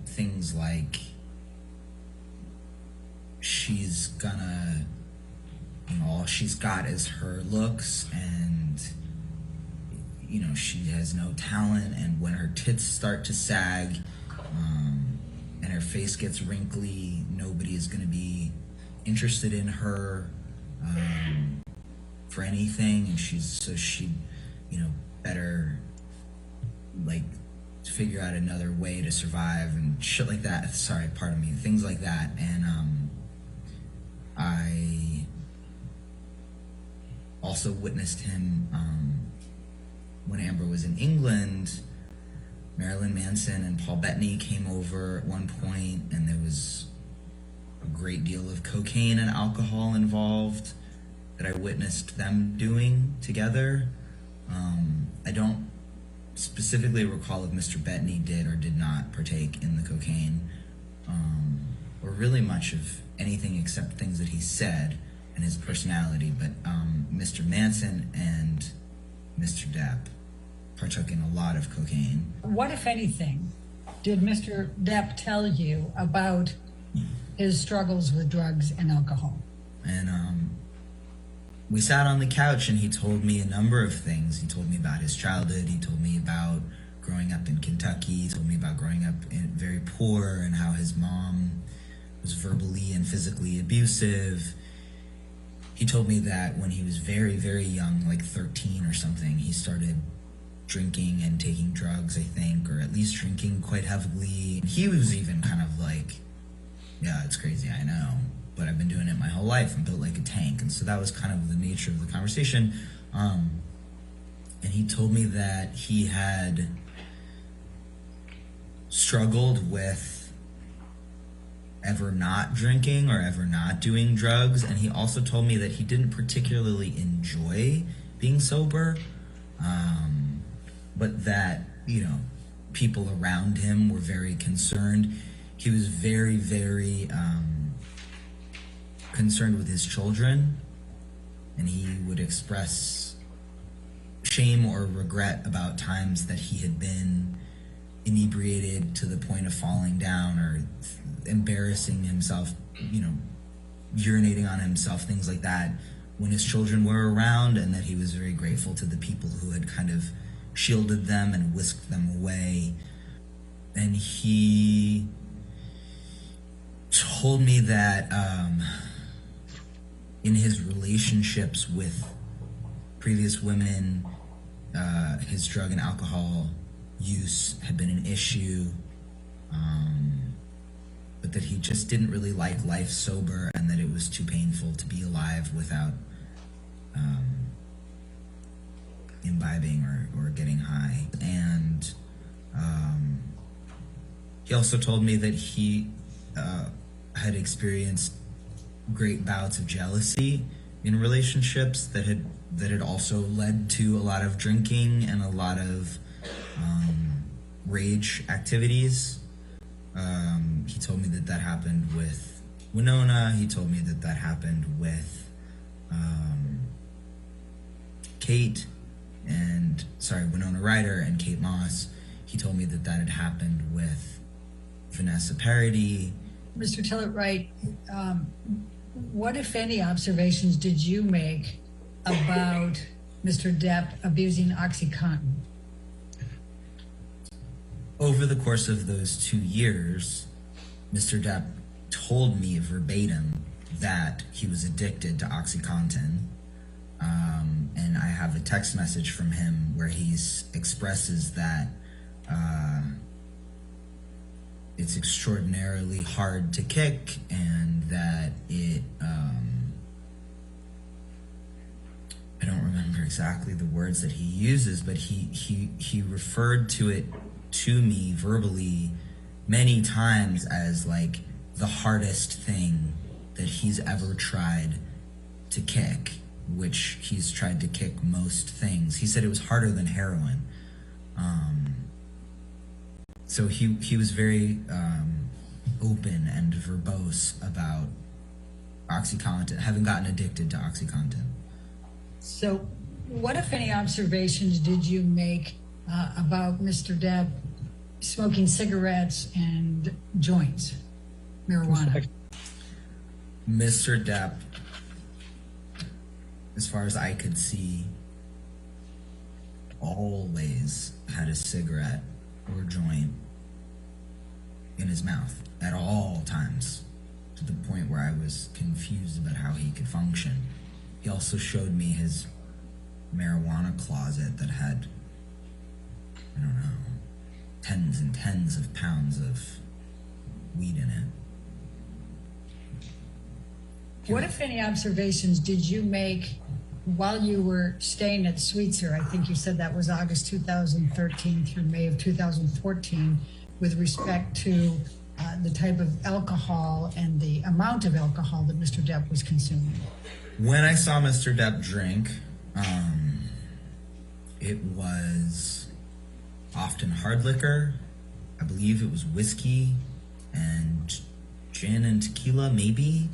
T: things like, she's gonna, all she's got is her looks, and she has no talent, and when her tits start to sag and her face gets wrinkly, nobody is going to be interested in her for anything, and she better figure out another way to survive and shit like that. Sorry, pardon me, things like that. And I also witnessed him when Amber was in England. Marilyn Manson and Paul Bettany came over at one point, and there was a great deal of cocaine and alcohol involved that I witnessed them doing together. I don't specifically recall if Mr. Bettany did or did not partake in the cocaine, or really much of anything except things that he said and his personality, but Mr. Manson and Mr. Depp partook in a lot of cocaine.
R: What, if anything, did Mr. Depp tell you about his struggles with drugs and alcohol?
T: And we sat on the couch and he told me a number of things. He told me about his childhood. He told me about growing up in Kentucky. He told me about growing up very poor and how his mom was verbally and physically abusive. He told me that when he was very, very young, like 13 or something, he started drinking and taking drugs, I think, or at least drinking quite heavily. He was even kind of like, yeah, it's crazy, I know, but I've been doing it my whole life. I'm built like a tank. And so that was kind of the nature of the conversation. And he told me that he had struggled with ever not drinking or ever not doing drugs. And he also told me that he didn't particularly enjoy being sober, but that, people around him were very concerned. He was very, very concerned with his children, and he would express shame or regret about times that he had been inebriated to the point of falling down or embarrassing himself, urinating on himself, things like that, when his children were around, and that he was very grateful to the people who had kind of shielded them and whisked them away. And he told me that in his relationships with previous women, his drug and alcohol use had been an issue, but that he just didn't really like life sober, and that it was too painful to be alive without imbibing or getting high. And he also told me that he had experienced great bouts of jealousy in relationships that had also led to a lot of drinking and a lot of rage activities. He told me that happened with Winona. He told me that happened with Winona Ryder and Kate Moss. He told me that had happened with Vanessa Paradis.
R: Mr. Tillett-Wright, what, if any, observations did you make about Mr. Depp abusing OxyContin?
T: Over the course of those 2 years, Mr. Depp told me verbatim that he was addicted to OxyContin. And I have a text message from him where he expresses that it's extraordinarily hard to kick, and that it, I don't remember exactly the words that he uses, but he referred to it to me verbally many times as like the hardest thing that he's ever tried to kick, which he's tried to kick most things. He said it was harder than heroin. So he was very open and verbose about OxyContin, having gotten addicted to OxyContin.
R: So what, if any, observations did you make about Mr. Depp smoking cigarettes and joints, marijuana?
T: Mr. Depp, as far as I could see, always had a cigarette or joint in his mouth at all times, to the point where I was confused about how he could function. He also showed me his marijuana closet that had, I don't know, tens and tens of pounds of weed in it.
R: What, if any, observations did you make while you were staying at Sweetser? I think you said that was August 2013 through May of 2014, with respect to the type of alcohol and the amount of alcohol that Mr. Depp was consuming.
T: When I saw Mr. Depp drink, it was often hard liquor. I believe it was whiskey and gin and tequila, maybe.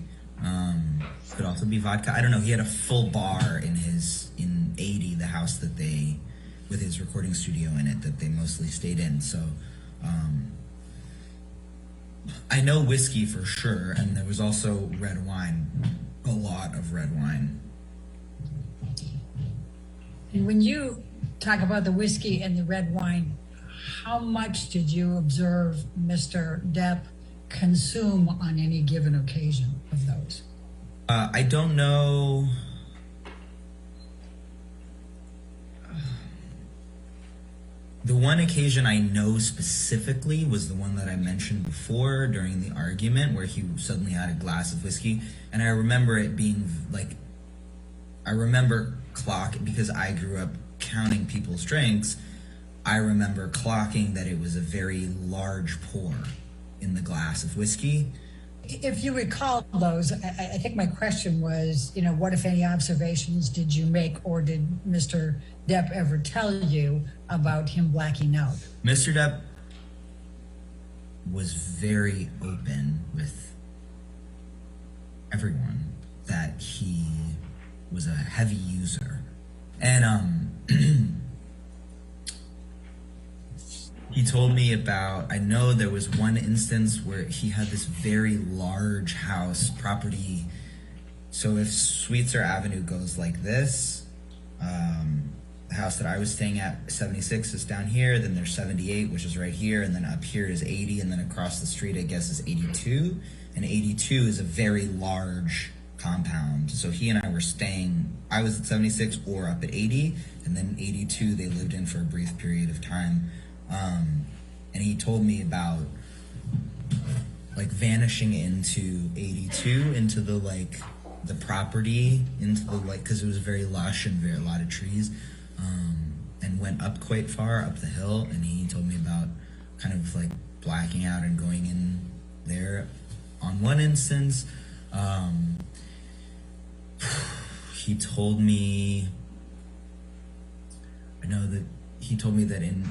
T: Could also be vodka. I don't know. He had a full bar in 80, the house that they, with his recording studio in it, that they mostly stayed in. So, I know whiskey for sure, and there was also red wine, a lot of red wine.
R: And when you talk about the whiskey and the red wine, how much did you observe Mr. Depp consume on any given occasion of those?
T: I don't know. The one occasion I know specifically was the one that I mentioned before during the argument, where he suddenly had a glass of whiskey, and I remember it being like, I remember clock, because I grew up counting people's drinks, I remember clocking that it was a very large pour in the glass of whiskey.
R: If you recall those, I think my question was, what, if any, observations did you make, or did Mr. Depp ever tell you about him blacking out?
T: Mr. Depp was very open with everyone that he was a heavy user. And he told me about, I know there was one instance where he had this very large house property. So if Sweetser Avenue goes like this, the house that I was staying at, 76, is down here, then there's 78, which is right here, and then up here is 80, and then across the street, I guess, is 82. And 82 is a very large compound. So he and I were staying, I was at 76 or up at 80, and then 82 they lived in for a brief period of time. And he told me about like vanishing into 82, into the the property, into the because it was very lush and a lot of trees, and went up quite far up the hill. And he told me about kind of blacking out and going in there. On one instance, he told me, he told me that in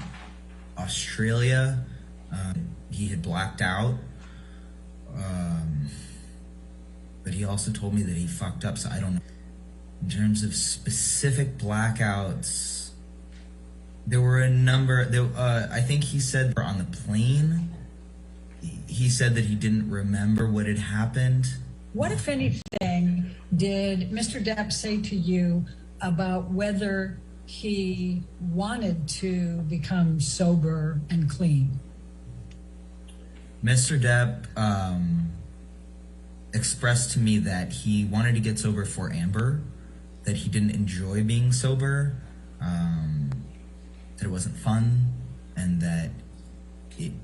T: Australia, he had blacked out, but he also told me that he fucked up, so I don't know. In terms of specific blackouts, there were a number, I think he said on the plane, he said that he didn't remember what had happened.
R: What, if anything, did Mr. Depp say to you about whether he wanted to become sober and clean?
T: Mr. Depp expressed to me that he wanted to get sober for Amber, that he didn't enjoy being sober, that it wasn't fun, and that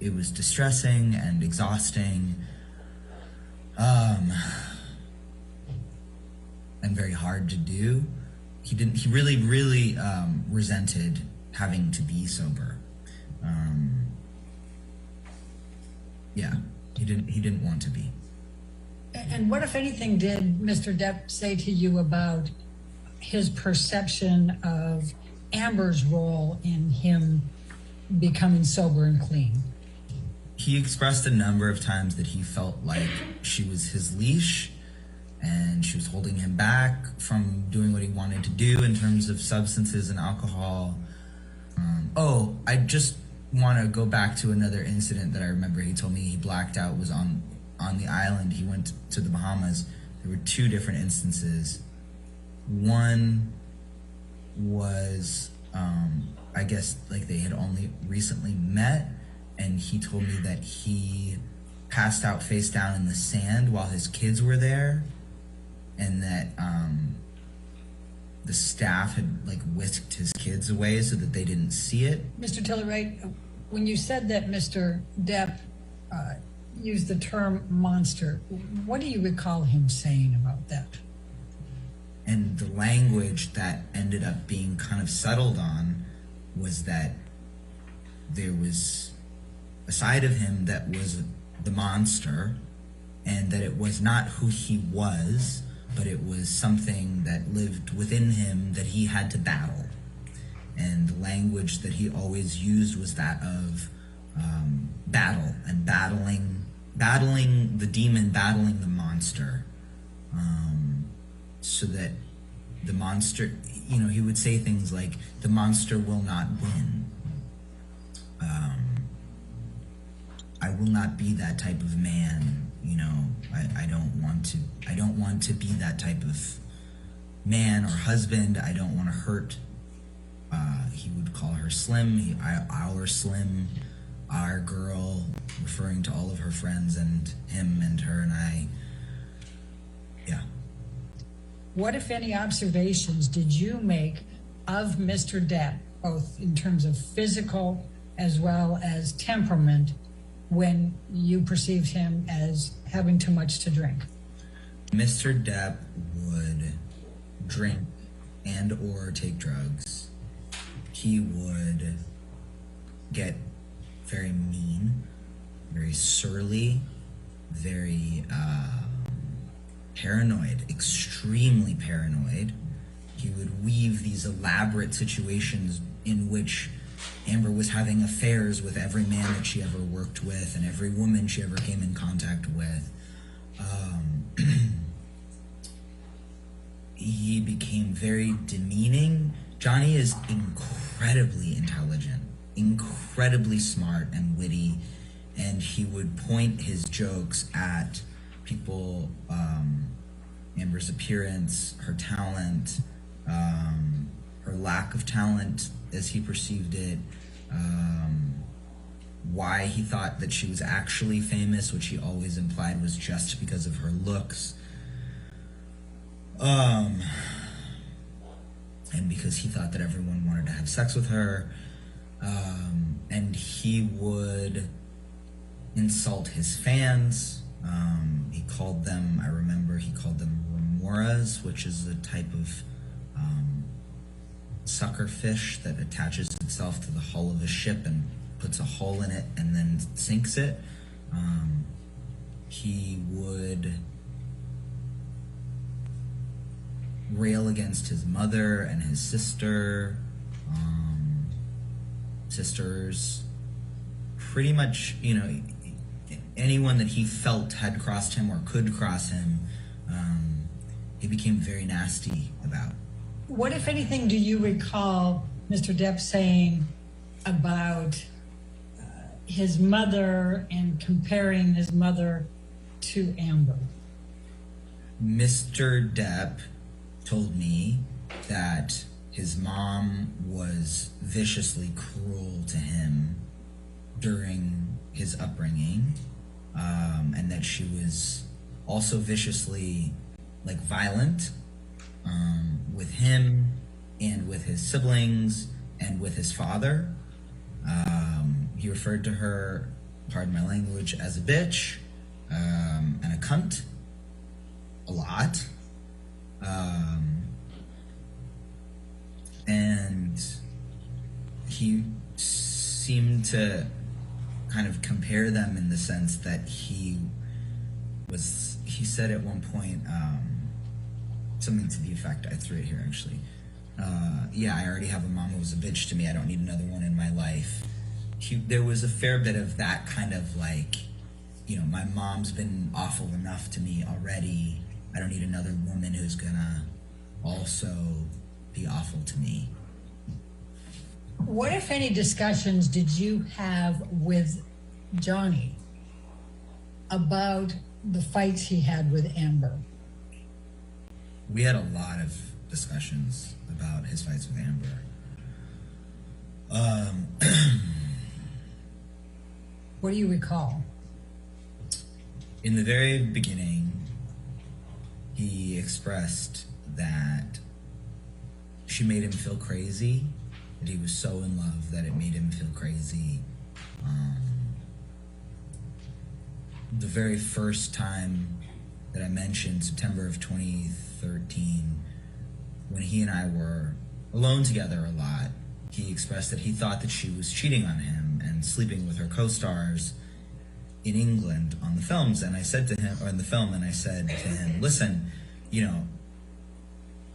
T: it was distressing and exhausting, and very hard to do. He really resented having to be sober. Yeah, he didn't want to be.
R: And what, if anything, did Mr. Depp say to you about his perception of Amber's role in him becoming sober and clean?
T: He expressed a number of times that he felt like she was his leash and she was holding him back from doing what he wanted to do in terms of substances and alcohol. I just want to go back to another incident that I remember he told me he blacked out, was on the island. He went to the Bahamas there were two different instances. One was, I guess, like they had only recently met, and he told me that he passed out face down in the sand while his kids were there, and that the staff had like whisked his kids away so that they didn't see it.
R: Mr. Tilleray, when you said that Mr. Depp used the term monster, what do you recall him saying about that?
T: And the language that ended up being kind of settled on was that there was a side of him that was the monster, and that it was not who he was, but it was something that lived within him that he had to battle. And the language that he always used was that of battle and battling the demon, battling the monster, so that the monster, you know, he would say things like, the monster will not win. I will not be that type of man, you know. I don't want to be that type of man or husband. I don't want to hurt. He would call her Slim, our Slim, our girl, referring to all of her friends and him and her and I. Yeah.
R: What, if any, observations did you make of Mr. Depp, both in terms of physical as well as temperament, when you perceived him as having too much to drink?
T: Mr. Depp would drink and or take drugs. He would get very mean, very surly, very paranoid, extremely paranoid. He would weave these elaborate situations in which Amber was having affairs with every man that she ever worked with and every woman she ever came in contact with. He became very demeaning. Johnny is incredibly intelligent, incredibly smart and witty, and he would point his jokes at people, Amber's appearance, her talent, her lack of talent as he perceived it, why he thought that she was actually famous, which he always implied was just because of her looks, and because he thought that everyone wanted to have sex with her, and he would insult his fans. He called them, I remember he called them remoras, which is a type of sucker fish that attaches itself to the hull of a ship and puts a hole in it and then sinks it. He would rail against his mother and his sisters, pretty much, you know, anyone that he felt had crossed him or could cross him, he became very nasty about.
R: What, if anything, do you recall Mr. Depp saying about his mother and comparing his mother to Amber?
T: Mr. Depp told me that his mom was viciously cruel to him during his upbringing, and that she was also viciously, like, violent with him and with his siblings and with his father. He referred to her, pardon my language, as a bitch and a cunt a lot. And he seemed to kind of compare them in the sense that he said at one point, something to the effect, I threw it here actually, yeah, I already have a mom who was a bitch to me, I don't need another one in my life. There was a fair bit of that kind of like, you know, my mom's been awful enough to me already, I don't need another woman who's gonna also be awful to me.
R: What, if any, discussions did you have with Johnny about the fights he had with Amber?
T: We had a lot of discussions about his fights with Amber.
R: What do you recall?
T: In the very beginning, he expressed that she made him feel crazy, that he was so in love that it made him feel crazy. The very first time that I mentioned, September of 2013, when he and I were alone together a lot, he expressed that he thought that she was cheating on him and sleeping with her co-stars in England on the films. And I said to him, or in the film, and I said to him, listen, you know,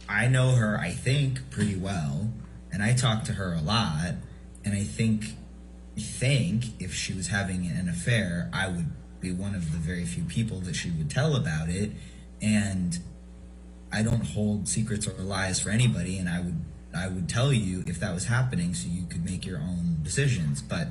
T: I know her, I think, pretty well, and I talk to her a lot, and I think if she was having an affair, I would be one of the very few people that she would tell about it, and I don't hold secrets or lies for anybody, and I would tell you if that was happening so you could make your own decisions. But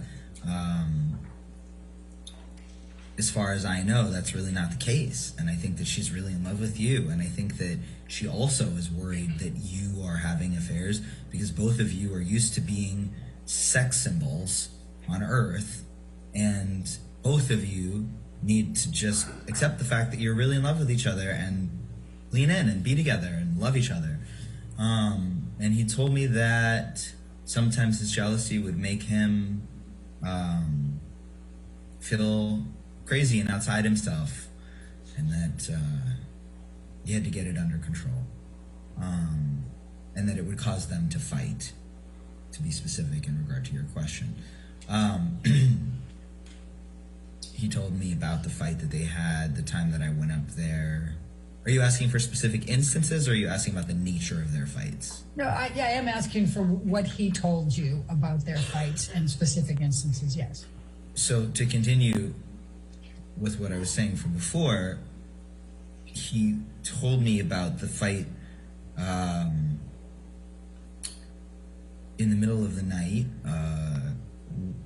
T: as far as I know, that's really not the case, and I think that she's really in love with you, and I think that she also is worried that you are having affairs because both of you are used to being sex symbols on Earth, and both of you need to just accept the fact that you're really in love with each other and lean in and be together and love each other. And he told me that sometimes his jealousy would make him feel crazy and outside himself, and that he had to get it under control, and that it would cause them to fight, to be specific in regard to your question. He told me about the fight that they had the time that I went up there. Are you asking for specific instances, or are you asking about the nature of their fights?
R: No, I am asking for what he told you about their fights and specific instances, yes.
T: So to continue with what I was saying from before, he told me about the fight in the middle of the night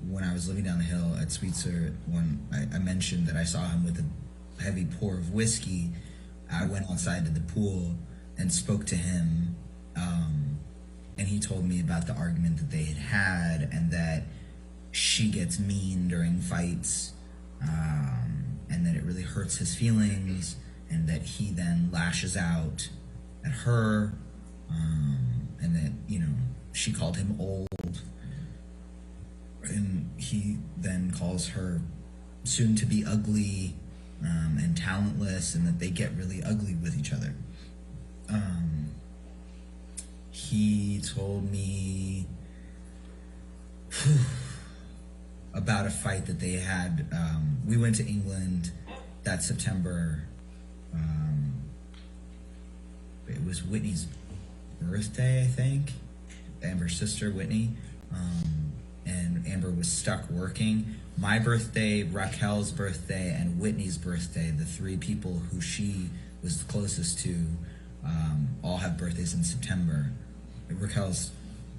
T: when I was living down the hill at Sweetser. When I mentioned that I saw him with a heavy pour of whiskey, I went outside to the pool and spoke to him, and he told me about the argument that they had and that she gets mean during fights, and that it really hurts his feelings, and that he then lashes out at her, and that, you know, she called him old, and he then calls her soon to be ugly and talentless, and that they get really ugly with each other. He told me about a fight that they had. We went to England that September. It was Whitney's birthday, I think. Amber's sister, Whitney. And Amber was stuck working. My birthday, Raquel's birthday, and Whitney's birthday, the three people who she was the closest to, all have birthdays in September. Raquel's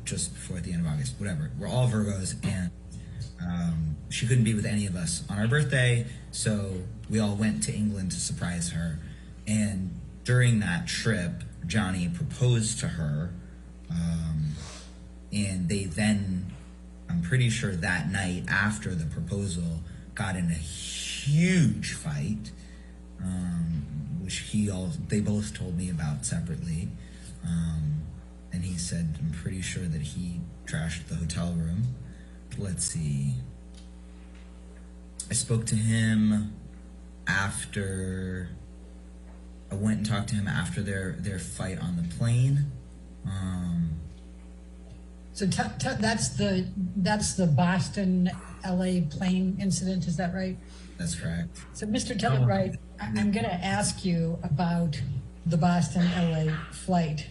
T: just before at the end of August, whatever. We're all Virgos, and she couldn't be with any of us on our birthday, so we all went to England to surprise her. And during that trip, Johnny proposed to her, and they then, I'm pretty sure that night after the proposal, got in a huge fight, which they both told me about separately. And he said, I'm pretty sure that he trashed the hotel room. Let's see. I spoke to him after, I went and talked to him after their fight on the plane.
R: So that's the Boston, LA plane incident, is that right?
T: That's correct.
R: So Mr. Telleright, I'm going to ask you about the Boston, LA flight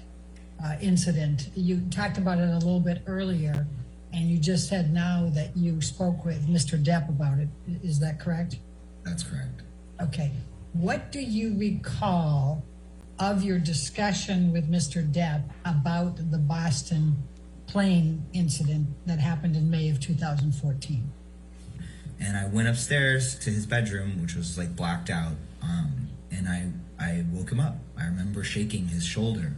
R: incident. You talked about it a little bit earlier, and you just said now that you spoke with Mr. Depp about it. Is that correct?
T: That's correct.
R: Okay. What do you recall of your discussion with Mr. Depp about the Boston plane incident that happened in May of 2014?
T: And I went upstairs to his bedroom, which was like blacked out, and I woke him up. I remember shaking his shoulder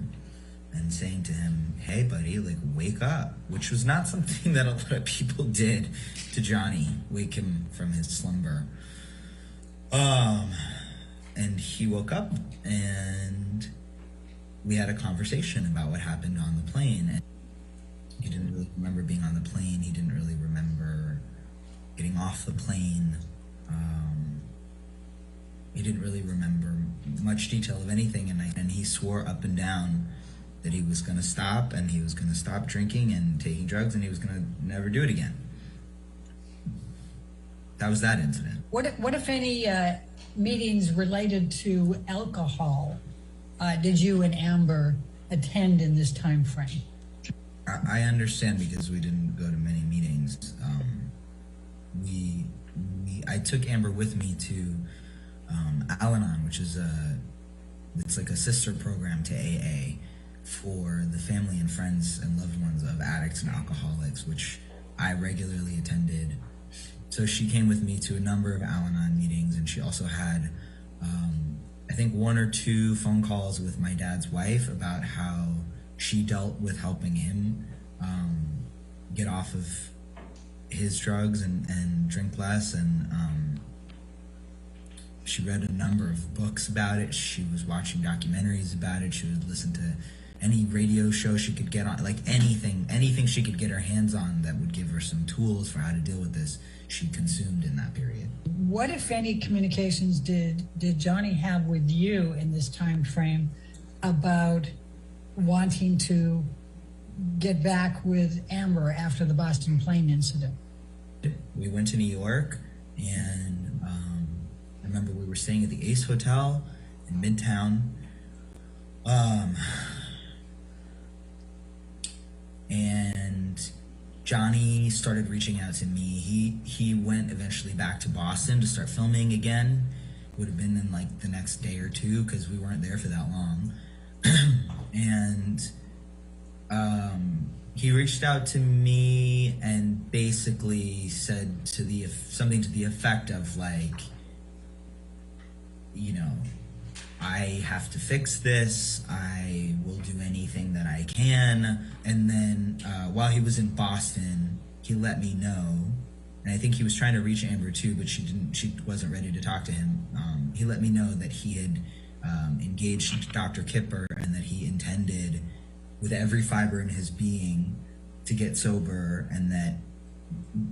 T: and saying to him, "Hey, buddy, like, wake up," which was not something that a lot of people did to Johnny, wake him from his slumber. And he woke up, and we had a conversation about what happened on the plane. And he didn't really remember being on the plane. He didn't really remember getting off the plane. He didn't really remember much detail of anything, and he swore up and down that he was going to stop, and he was going to stop drinking and taking drugs, and he was going to never do it again. That was that incident.
R: What if any meetings related to alcohol did you and Amber attend in this time frame?
T: I understand, because we didn't go to many meetings. I took Amber with me to Al-Anon, which is it's like a sister program to AA for the family and friends and loved ones of addicts and alcoholics, which I regularly attended. So she came with me to a number of Al-Anon meetings, and she also had, I think, 1 or 2 phone calls with my dad's wife about how she dealt with helping him get off of his drugs and drink less, and she read a number of books about it. She was watching documentaries about it. She would listen to any radio show she could get on, like anything she could get her hands on that would give her some tools for how to deal with this, she consumed in that period.
R: What, if any, communications did Johnny have with you in this time frame about wanting to get back with Amber after the Boston plane incident?
T: We went to New York, and I remember we were staying at the Ace Hotel in Midtown. And Johnny started reaching out to me. He went eventually back to Boston to start filming again. Would have been in like the next day or 2, because we weren't there for that long. And he reached out to me and basically said something to the effect of, like, you know, I have to fix this. I will do anything that I can. And then while he was in Boston, he let me know, and I think he was trying to reach Amber too, but she wasn't ready to talk to him. He let me know that he had engaged Dr. Kipper, and that he intended with every fiber in his being to get sober, and that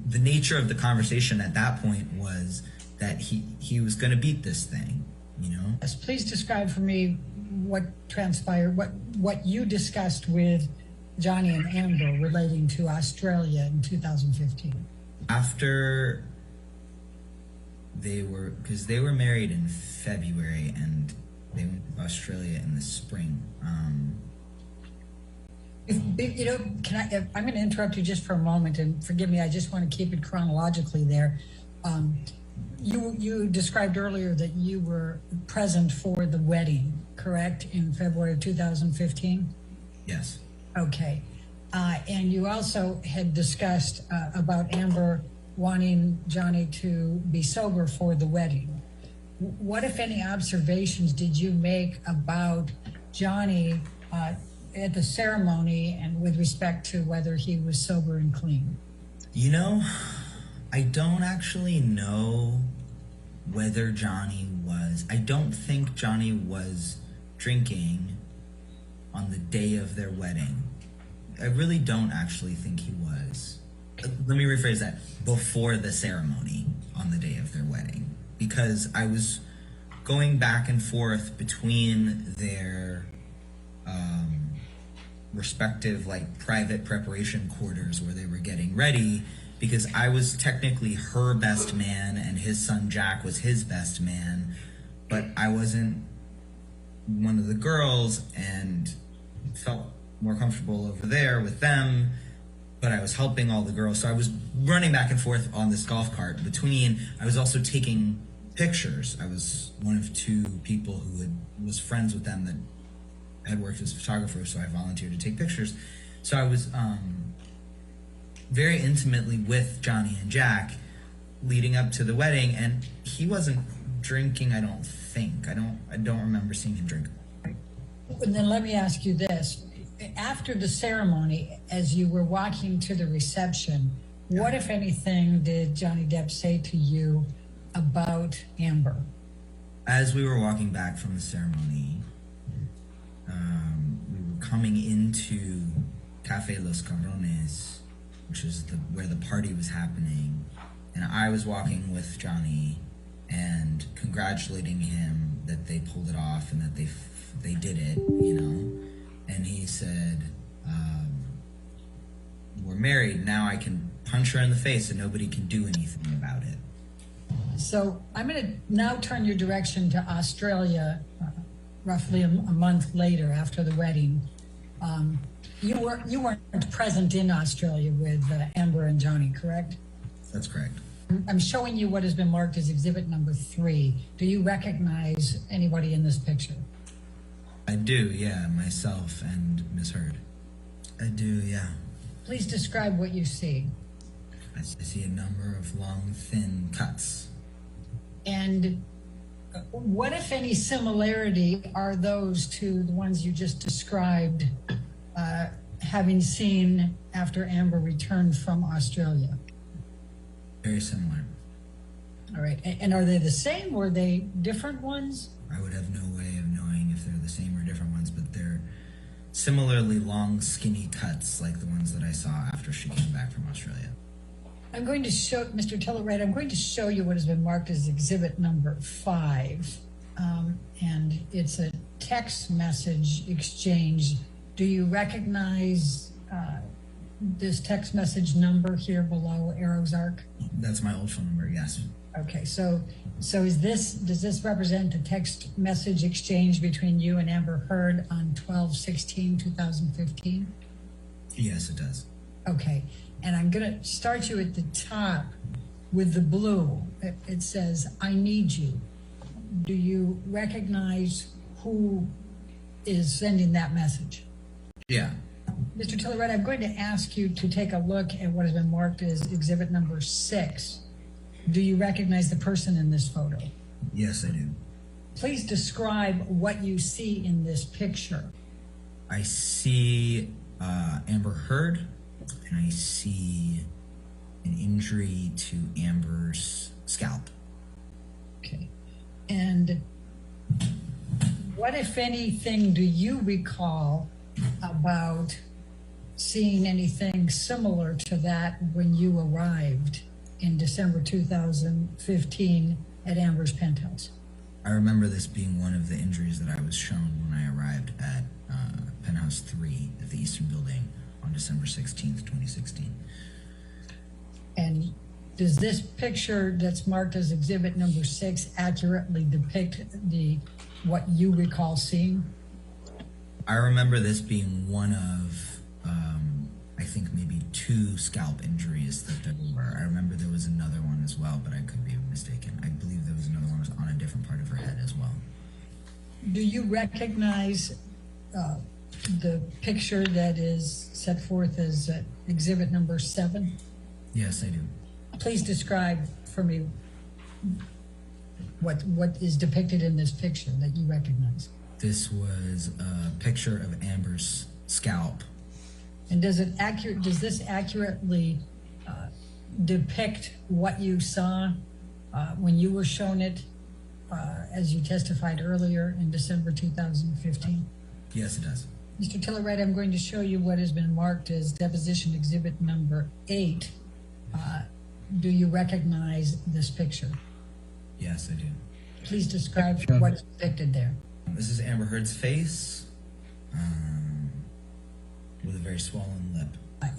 T: the nature of the conversation at that point was that he was going to beat this thing, you know?
R: Yes, please describe for me what transpired, what you discussed with Johnny and Amber relating to Australia in 2015.
T: After because they were married in February, and they went to Australia in the spring.
R: You know, I'm going to interrupt you just for a moment, and forgive me, I just want to keep it chronologically there. You described earlier that you were present for the wedding, correct, in February of 2015?
T: Yes.
R: Okay. And you also had discussed about Amber wanting Johnny to be sober for the wedding. What, if any, observations did you make about Johnny at the ceremony, and with respect to whether he was sober and clean?
T: You know, I don't actually know whether Johnny was. I don't think Johnny was drinking on the day of their wedding. I really don't actually think he was. Let me rephrase that. Before the ceremony on the day of their wedding. Because I was going back and forth between their respective, like, private preparation quarters where they were getting ready, because I was technically her best man and his son Jack was his best man, but I wasn't one of the girls and felt more comfortable over there with them, but I was helping all the girls. So I was running back and forth on this golf cart I was also taking pictures. I was one of 2 people who was friends with them that had worked as photographers, so I volunteered to take pictures. So I was very intimately with Johnny and Jack leading up to the wedding, and he wasn't drinking, I don't think. I don't remember seeing him drink.
R: And then let me ask you this. After the ceremony, as you were walking to the reception, what, if anything, did Johnny Depp say to you about Amber?
T: As we were walking back from the ceremony, we were coming into Cafe Los Cabrones, which is where the party was happening, and I was walking with Johnny and congratulating him that they pulled it off and that they did it, you know. And he said, "We're married now. I can punch her in the face and nobody can do anything about it."
R: So I'm going to now turn your direction to Australia, roughly a month later after the wedding. You weren't present in Australia with Amber and Johnny, correct?
T: That's correct.
R: I'm showing you what has been marked as exhibit number 3. Do you recognize anybody in this picture?
T: I do, yeah. Myself and Miss Heard. I do, yeah.
R: Please describe what you see.
T: I see a number of long, thin cuts.
R: And what, if any, similarity are those to the ones you just described, having seen after Amber returned from Australia?
T: Very similar.
R: All right. And are they the same or are they different ones?
T: I would have no way of knowing if they're the same or different ones, but they're similarly long, skinny cuts like the ones that I saw after she came back from Australia.
R: I'm going to show, Mr. Tillett, I'm going to show you what has been marked as exhibit number 5. And it's a text message exchange. Do you recognize this text message number here below Arrow's Arc?
T: That's my old phone number, yes.
R: Okay, so does this represent a text message exchange between you and Amber Heard on 12/16/2015?
T: Yes, it does.
R: Okay, and I'm gonna start you at the top with the blue. It says, "I need you." Do you recognize who is sending that message?
T: Yeah.
R: Mr. Tillett, I'm going to ask you to take a look at what has been marked as exhibit number 6. Do you recognize the person in this photo?
T: Yes, I do.
R: Please describe what you see in this picture.
T: I see Amber Heard, and I see an injury to Amber's scalp.
R: Okay. And what, if anything, do you recall about seeing anything similar to that when you arrived in December 2015 at Amber's penthouse?
T: I remember this being one of the injuries that I was shown when I arrived at Penthouse 3 at the Eastern Building on December 16th, 2016.
R: And does this picture that's marked as exhibit number 6 accurately depict what you recall seeing?
T: I remember this being one of, I think maybe 2 scalp injuries that there were. I remember there was another one as well, but I could be mistaken. I believe there was another one on a different part of her head as well.
R: Do you recognize the picture that is set forth as exhibit number 7?
T: Yes, I do.
R: Please describe for me what is depicted in this picture that you recognize.
T: This was a picture of Amber's scalp.
R: And does this accurately depict what you saw when you were shown it, as you testified earlier in December 2015?
T: Yes, it does.
R: Mr. Tillett, I'm going to show you what has been marked as deposition exhibit number 8. Do you recognize this picture?
T: Yes, I do.
R: Please describe what is depicted there.
T: This is Amber Heard's face with a very swollen lip.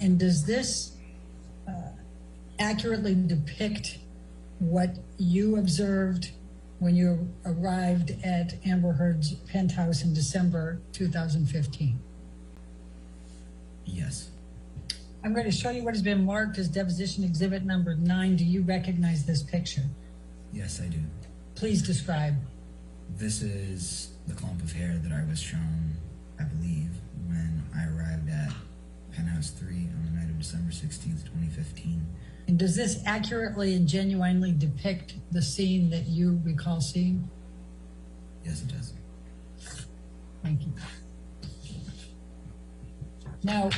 R: And does this accurately depict what you observed when you arrived at Amber Heard's penthouse in December 2015?
T: Yes.
R: I'm going to show you what has been marked as deposition exhibit number 9. Do you recognize this picture?
T: Yes, I do.
R: Please describe.
T: This is the clump of hair that I was shown, I believe, when I arrived at Penthouse 3 on the night of December 16th, 2015.
R: And does this accurately and genuinely depict the scene that you recall seeing?
T: Yes, it does.
R: Thank you. Now,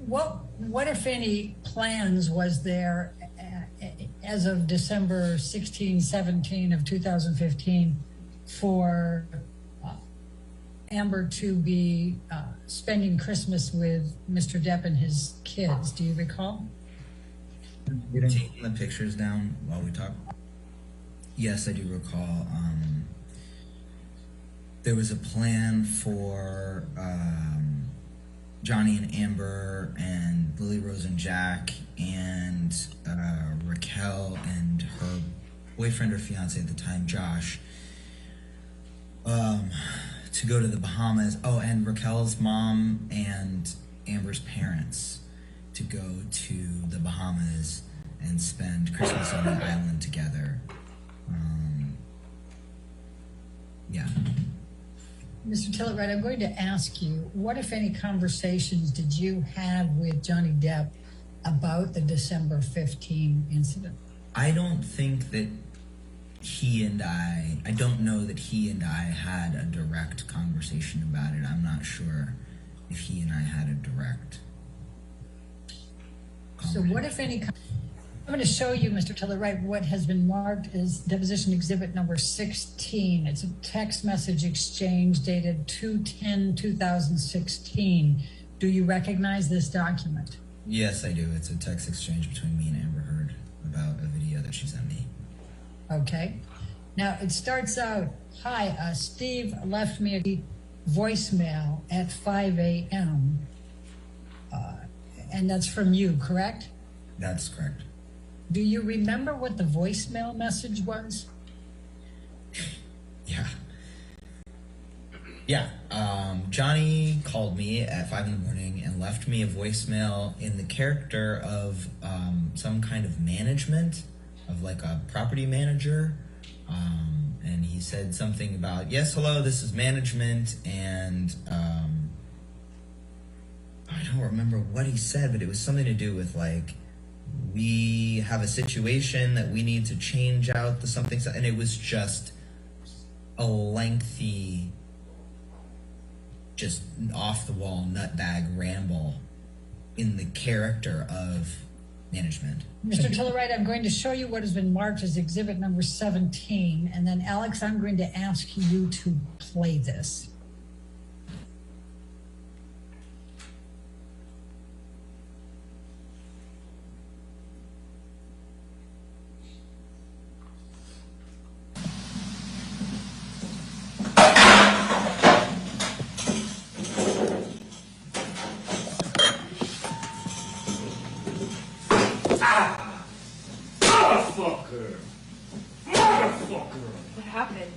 R: what if any plans was there as of December 16, 17 of 2015 for Amber to be spending Christmas with Mr. Depp and his kids? Do you recall?
T: Taking the pictures down while we talk. Yes, I do recall. There was a plan for Johnny and Amber and Lily Rose and Jack and Raquel and her boyfriend or fiance at the time, Josh, to go to the Bahamas. Oh, and Raquel's mom and Amber's parents to go to the Bahamas and spend Christmas on the island together. Yeah.
R: Mr. Tillett, I'm going to ask you, what, if any, conversations did you have with Johnny Depp about the December 15 incident?
T: I don't think that I don't know that he and I had a direct conversation about it. I'm not sure if he and I had a direct
R: So what, if any, I'm going to show you, Mr. Tillett, what has been marked as deposition exhibit number 16. It's a text message exchange dated 2/10/2016. Do you recognize this document?
T: Yes, I do. It's a text exchange between me and Amber Heard about a video that she sent me.
R: Okay. Now, it starts out, hi, Steve left me a voicemail at 5 a.m. And that's from you, correct?
T: That's correct.
R: Do you remember what the voicemail message was?
T: Yeah. Johnny called me at 5 in the morning and left me a voicemail in the character of some kind of management, of like a property manager. And he said something about, yes, hello, this is management. And I don't remember what he said, but it was something to do with like, we have a situation that we need to change out the something. And it was just a lengthy, just off the wall nutbag ramble in the character of management.
R: Mr. Tillett, I'm going to show you what has been marked as exhibit number 17. And then Alex, I'm going to ask you to play this.
H: What happened?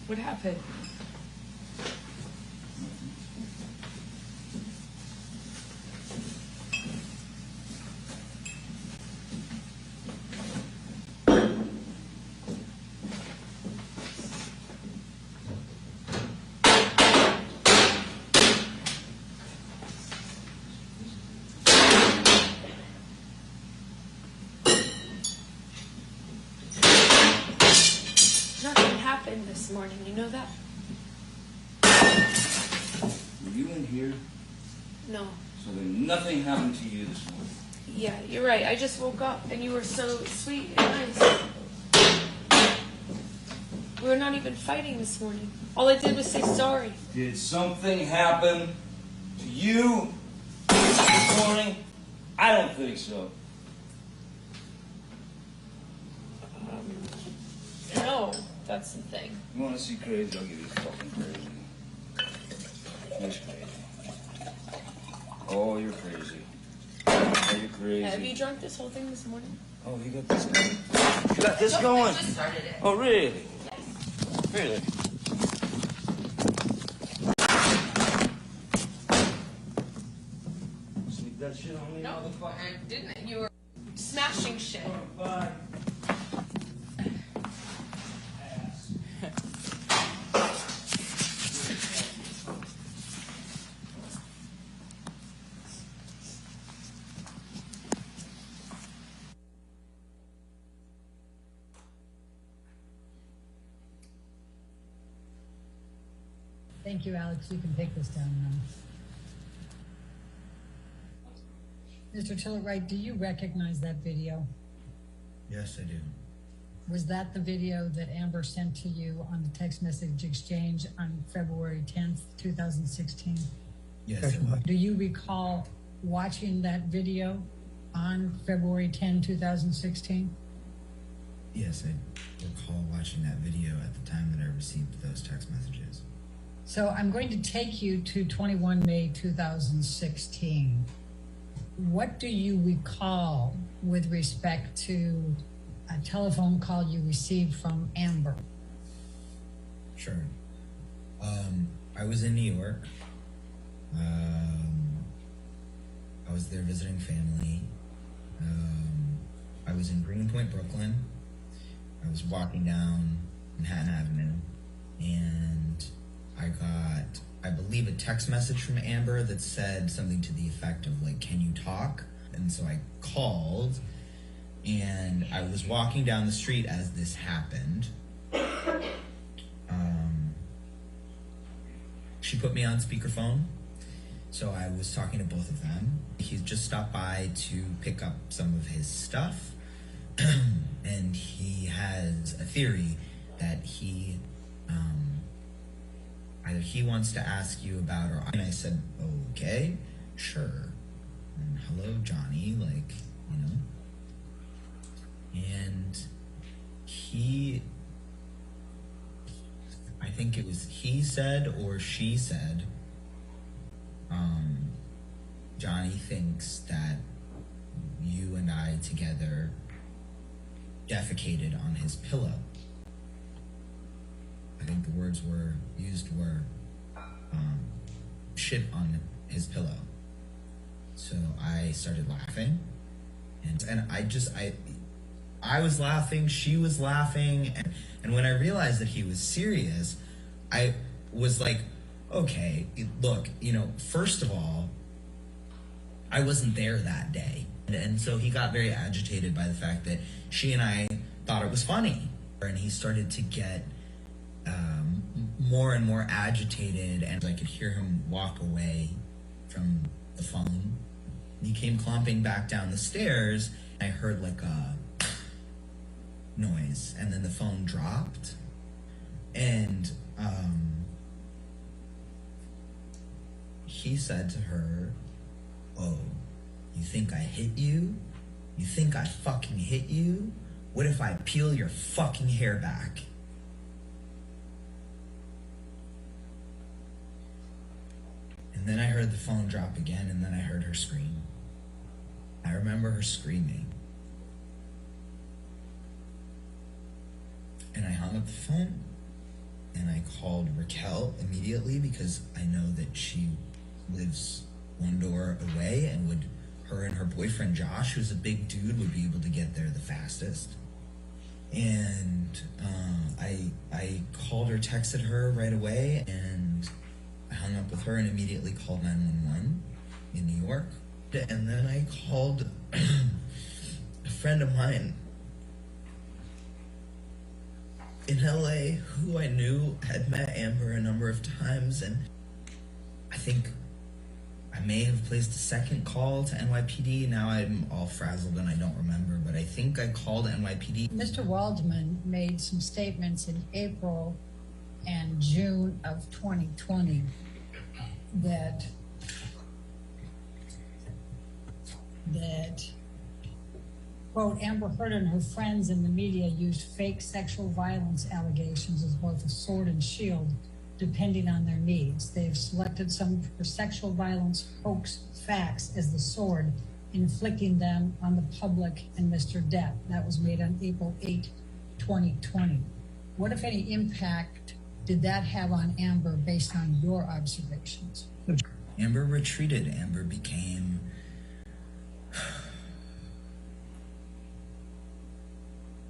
H: What happened? Nothing happened this morning, you know that?
G: Were you in here?
H: No.
G: So then nothing happened to you this morning.
H: Yeah, you're right. I just woke up and you were so sweet and nice. We were not even fighting this morning. All I did was say sorry.
G: Did something happen to you this morning? I don't think so.
H: No, that's the thing.
G: You want to see crazy? I'll give you fucking crazy. Here's crazy. Oh, you're crazy. Oh, you're crazy.
H: Have you drunk this whole thing this morning?
G: Oh, you got this going? You got this going?
H: I just started it.
G: Oh, really?
H: Yes.
G: Really? Sneak that shit on me,
H: No,
G: motherfucker.
H: I didn't. You were smashing shit.
G: Bye.
R: Thank you, Alex. You can take this down now. Mr. Tillett-Wright, do you recognize that video?
T: Yes, I do.
R: Was that the video that Amber sent to you on the text message exchange on February 10th, 2016?
T: Yes, it was.
R: Do you recall watching that video on February 10, 2016?
T: Yes, I recall watching that video at the time that I received those text messages.
R: So I'm going to take you to 21 May 2016. What do you recall with respect to a telephone call you received from Amber?
T: Sure. I was in New York. I was there visiting family. I was in Greenpoint, Brooklyn. I was walking down Manhattan Avenue, and I got, I believe, a text message from Amber that said something to the effect of, like, can you talk? And so I called, and I was walking down the street as this happened. She put me on speakerphone, so I was talking to both of them. He just stopped by to pick up some of his stuff, and he has a theory that he either he wants to ask you about, or and I said, okay, sure. And hello, Johnny, like, you know. And he, I think it was he said or she said, Johnny thinks that you and I together defecated on his pillow. I think the words were used were shit on his pillow. So I started laughing, and I was laughing, she was laughing, and when I realized that he was serious, I was like, okay, look, you know, first of all, I wasn't there that day. And so he got very agitated by the fact that she and I thought it was funny. And he started to get more and more agitated, and I could hear him walk away from the phone. He came clomping back down the stairs, and I heard like a noise, and then the phone dropped. And he said to her, oh, you think I hit you? You think I fucking hit you? What if I peel your fucking hair back? And then I heard the phone drop again, and then I heard her scream. I remember her screaming. And I hung up the phone, and I called Raquel immediately because I know that she lives one door away, and her and her boyfriend Josh, who's a big dude, would be able to get there the fastest. And I called her, texted her right away, and I hung up with her and immediately called 911 in New York. And then I called a friend of mine in LA who I knew had met Amber a number of times, and I think I may have placed a second call to NYPD. Now I'm all frazzled and I don't remember, but I think I called NYPD.
R: Mr. Waldman made some statements in April and June of 2020 that quote, Amber Heard and her friends in the media used fake sexual violence allegations as both a sword and shield, depending on their needs. They've selected some for sexual violence hoax facts as the sword, inflicting them on the public and Mr. Depp. That was made on April 8, 2020. What, if any, impact did that have on Amber based on your observations?
T: Amber retreated. Amber became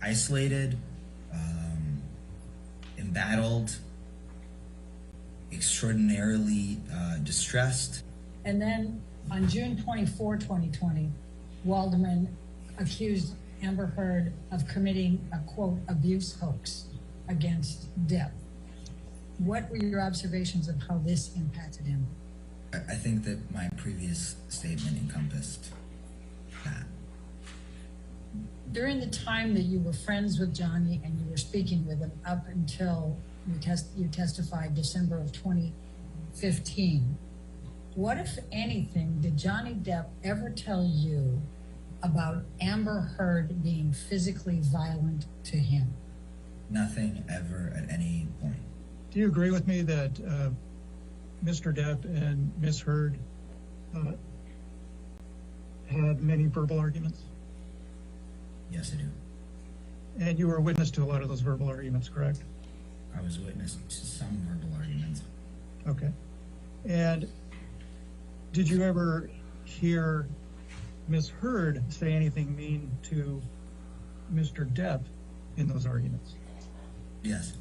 T: isolated, embattled, extraordinarily distressed.
R: And then on June 24, 2020, Waldman accused Amber Heard of committing a, quote, abuse hoax against Depp. what were your observations of how this impacted him?
T: I think that my previous statement encompassed that.
R: During the time that you were friends with Johnny and you were speaking with him up until you testified December of 2015, what, if anything, did Johnny Depp ever tell you about Amber Heard being physically violent to him?
T: Nothing ever at any point.
S: Do you agree with me that Mr. Depp and Ms. Heard had many verbal arguments?
T: Yes, I do.
S: And you were a witness to a lot of those verbal arguments, correct?
T: I was witness to some verbal arguments.
S: Okay. And did you ever hear Ms. Heard say anything mean to Mr. Depp in those arguments?
T: Yes.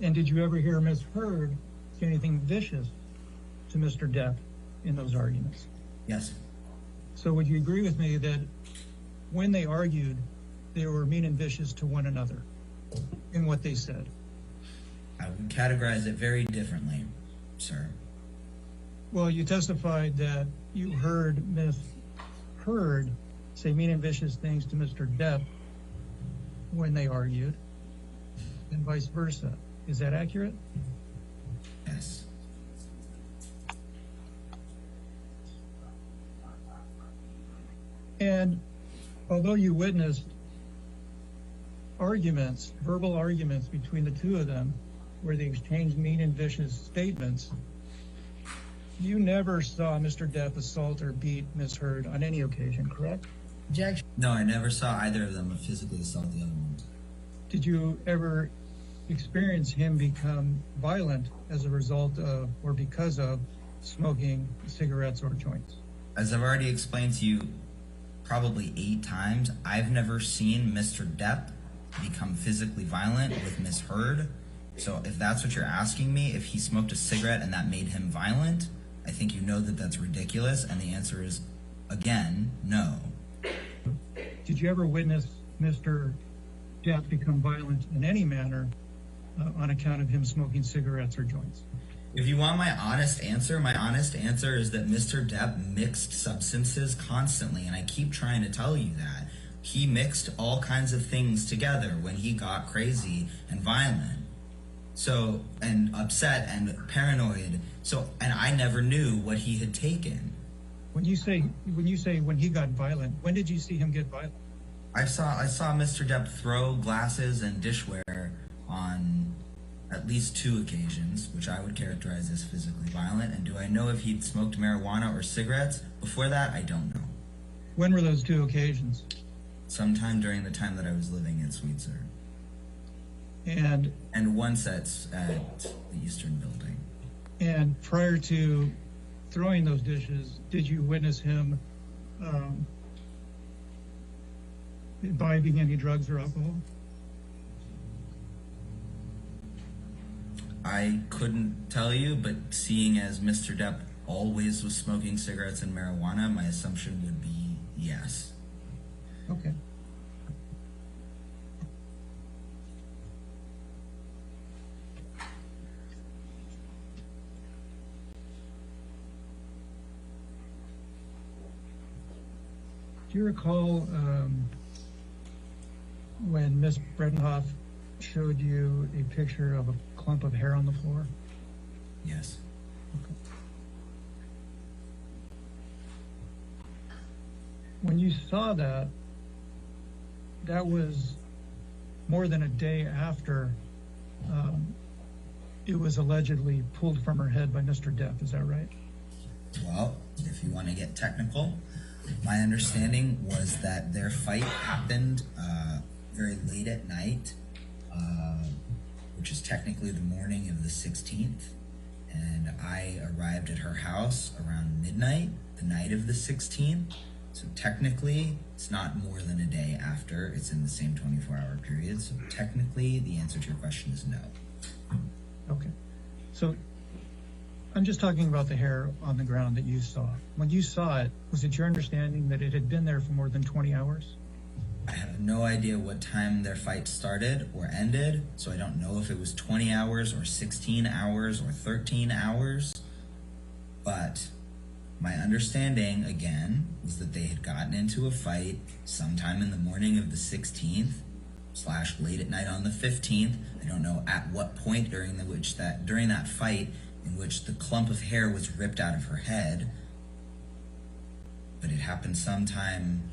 S: And did you ever hear Ms. Heard say anything vicious to Mr. Depp in those arguments?
T: Yes.
S: So would you agree with me that when they argued, they were mean and vicious to one another in what they said?
T: I would categorize it very differently, sir.
S: Well, you testified that you heard Ms. Heard say mean and vicious things to Mr. Depp when they argued, and vice versa. Is that accurate?
T: Yes.
S: And although you witnessed arguments, verbal arguments between the two of them, where they exchanged mean and vicious statements, you never saw Mr. Depp assault or beat Ms. Heard on any occasion, correct?
R: Objection.
T: No, I never saw either of them physically assault the other one.
S: Did you ever experience him become violent as a result of or because of smoking cigarettes or joints?
T: As I've already explained to you probably 8 times, I've never seen Mr. Depp become physically violent with Ms. Heard. So if that's what you're asking me, if he smoked a cigarette and that made him violent, I think you know that that's ridiculous, and the answer is, again, no.
S: Did you ever witness Mr. Depp become violent in any manner on account of him smoking cigarettes or joints?
T: If you want my honest answer is that Mr. Depp mixed substances constantly, and I keep trying to tell you that. He mixed all kinds of things together when he got crazy and violent. So, and upset and paranoid. So, and I never knew what he had taken.
S: When you say when he got violent, when did you see him get violent?
T: I saw Mr. Depp throw glasses and dishware on at least 2 occasions, which I would characterize as physically violent. And do I know if he'd smoked marijuana or cigarettes? Before that, I don't know.
S: When were those 2 occasions?
T: Sometime during the time that I was living at Sweetser.
S: And
T: once at the Eastern Building.
S: And prior to throwing those dishes, did you witness him imbibing any drugs or alcohol?
T: I couldn't tell you, but seeing as Mr. Depp always was smoking cigarettes and marijuana, my assumption would be yes.
S: Okay. Do you recall when Miss Bredenhoff showed you a picture of a clump of hair on the floor?
T: Yes.
S: Okay. When you saw that, that was more than a day after it was allegedly pulled from her head by Mr. Depp, is that right?
T: Well, if you want to get technical, my understanding was that their fight happened very late at night, which is technically the morning of the 16th, and I arrived at her house around midnight, the night of the 16th, so technically it's not more than a day after, it's in the same 24-hour period, so technically the answer to your question is no.
S: Okay, so I'm just talking about the hair on the ground that you saw. When you saw it, was it your understanding that it had been there for more than 20 hours?
T: I have no idea what time their fight started or ended, so I don't know if it was 20 hours or 16 hours or 13 hours. But my understanding, again, was that they had gotten into a fight sometime in the morning of the 16th / late at night on the 15th. I don't know at what point during that fight in which the clump of hair was ripped out of her head, but it happened sometime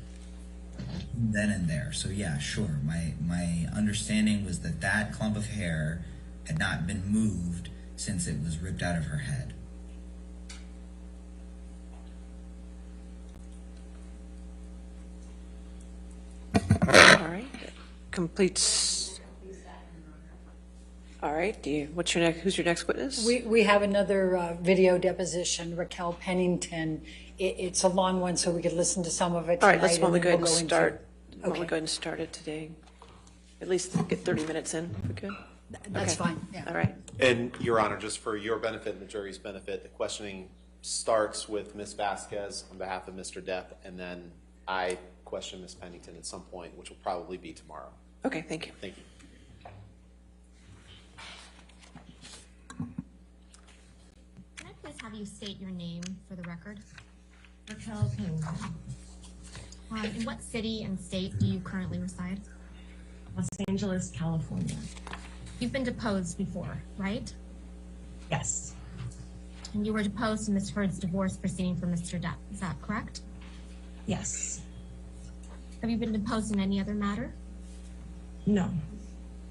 T: then and there. So yeah, sure. My understanding was that that clump of hair had not been moved since it was ripped out of her head.
Q: All right. Completes. All right. Who's your next witness?
E: We have another video deposition, Raquel Pennington. It's a long one, so we could listen to some of it tonight.
Q: All right. Let's
E: and then
Q: go ahead and
E: we'll go
Q: start.
E: into-
Q: We'll go ahead and start it today. At least get 30 minutes in, if we could.
E: That's
Q: Okay.
E: fine, yeah.
Q: All right.
U: And Your Honor, just for your benefit and the jury's benefit, the questioning starts with Ms. Vasquez on behalf of Mr. Depp, and then I question Ms. Pennington at some point, which will probably be tomorrow.
Q: Okay, thank you.
U: Thank you.
C: Can I please have you state your name for the record? Raquel Pennington. In what city and state do you currently reside?
V: Los Angeles, California.
C: You've been deposed before, right?
V: Yes.
C: And you were deposed in Ms. Heard's divorce proceeding for Mr. Depp, is that correct?
V: Yes.
C: Have you been deposed in any other matter?
V: No.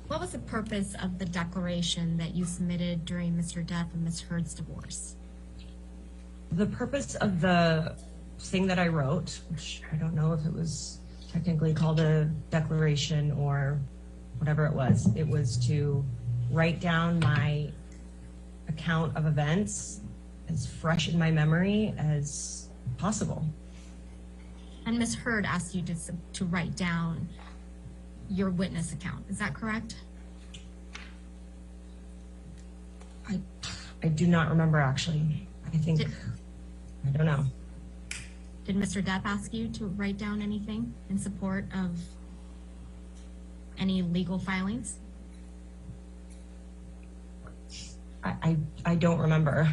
C: What was the purpose of the declaration that you submitted during Mr. Depp and Ms. Heard's divorce?
V: The purpose of the thing that I wrote, which I don't know if it was technically called a declaration or whatever it was to write down my account of events as fresh in my memory as possible.
C: And Ms. Heard asked you to write down your witness account, is that correct?
V: I do not remember, actually. I don't know.
C: Did Mr. Depp ask you to write down anything in support of any legal filings?
V: I don't remember.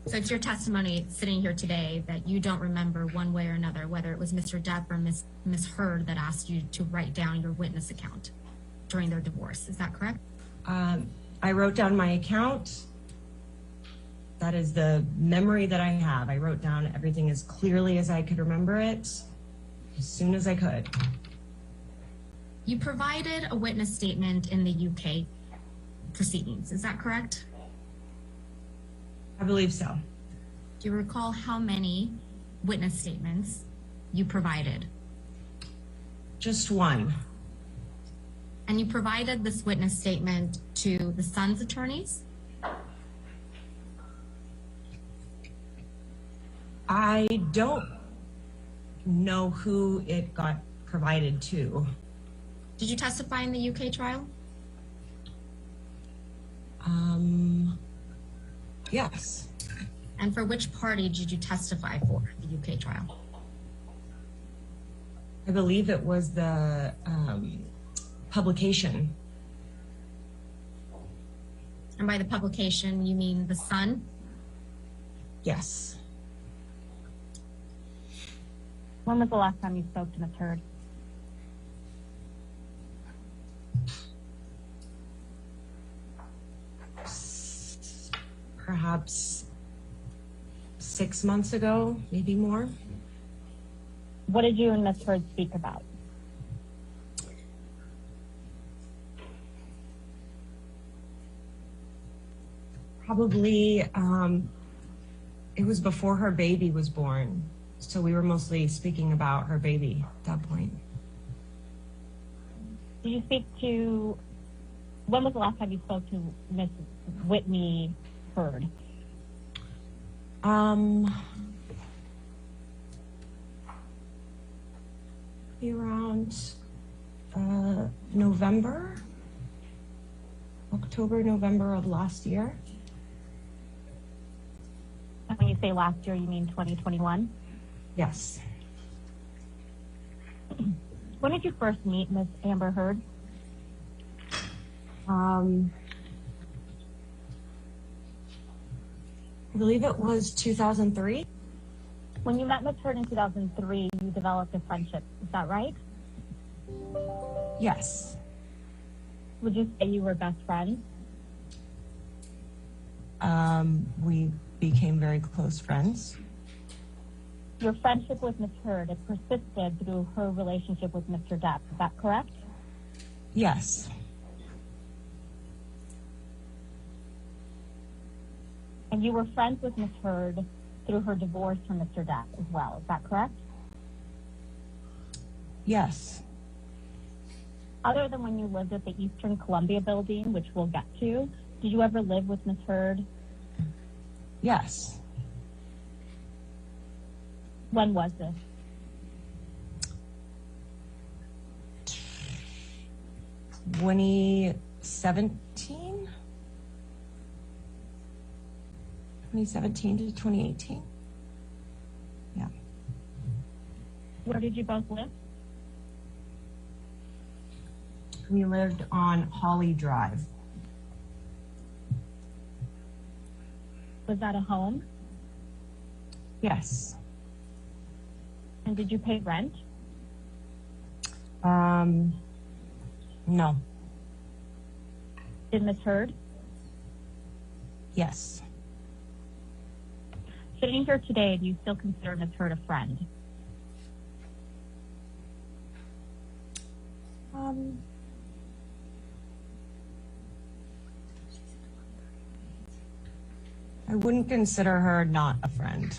C: So it's your testimony sitting here today that you don't remember one way or another, whether it was Mr. Depp or Ms. Heard that asked you to write down your witness account during their divorce. Is that correct?
V: I wrote down my account. That is the memory that I have. I wrote down everything as clearly as I could remember it, as soon as I could.
C: You provided a witness statement in the UK proceedings. Is that correct?
V: I believe so.
C: Do you recall how many witness statements you provided?
V: Just one.
C: And you provided this witness statement to the son's attorneys?
V: I don't know who it got provided to.
C: Did you testify in the UK trial?
V: Yes.
C: And for which party did you testify for the UK trial?
V: I believe it was the publication.
C: And by the publication, you mean the Sun?
V: Yes.
W: When was the last time you spoke to Ms. Heard?
V: Perhaps 6 months ago, maybe more.
W: What did you and Ms. Heard speak about?
V: Probably, it was before her baby was born. So we were mostly speaking about her baby at that point.
W: Did you speak to, when was the last time you spoke to Ms. Whitney Heard?
V: Around October, November of last year.
W: And when you say last year, you mean 2021?
V: Yes.
W: When did you first meet Miss Amber Heard?
V: I believe it was 2003.
W: When you met Miss Heard in 2003, you developed a friendship. Is that right?
V: Yes.
W: Would you say you were best friends?
V: We became very close friends.
W: Your friendship with Miss Heard, it persisted through her relationship with Mr. Depp. Is that correct?
V: Yes.
W: And you were friends with Miss Heard through her divorce from Mr. Depp as well. Is that correct?
V: Yes.
W: Other than when you lived at the Eastern Columbia building, which we'll get to, did you ever live with Miss Heard?
V: Yes.
W: When was this?
V: Twenty 2017 to 2018. Yeah.
W: Where did you both live?
V: We lived on Holly Drive.
W: Was that a home?
V: Yes.
W: And did you pay rent?
V: No.
W: Did Miss Heard?
V: Yes.
W: Sitting here today, do you still consider Miss Heard a friend?
V: I wouldn't consider her not a friend.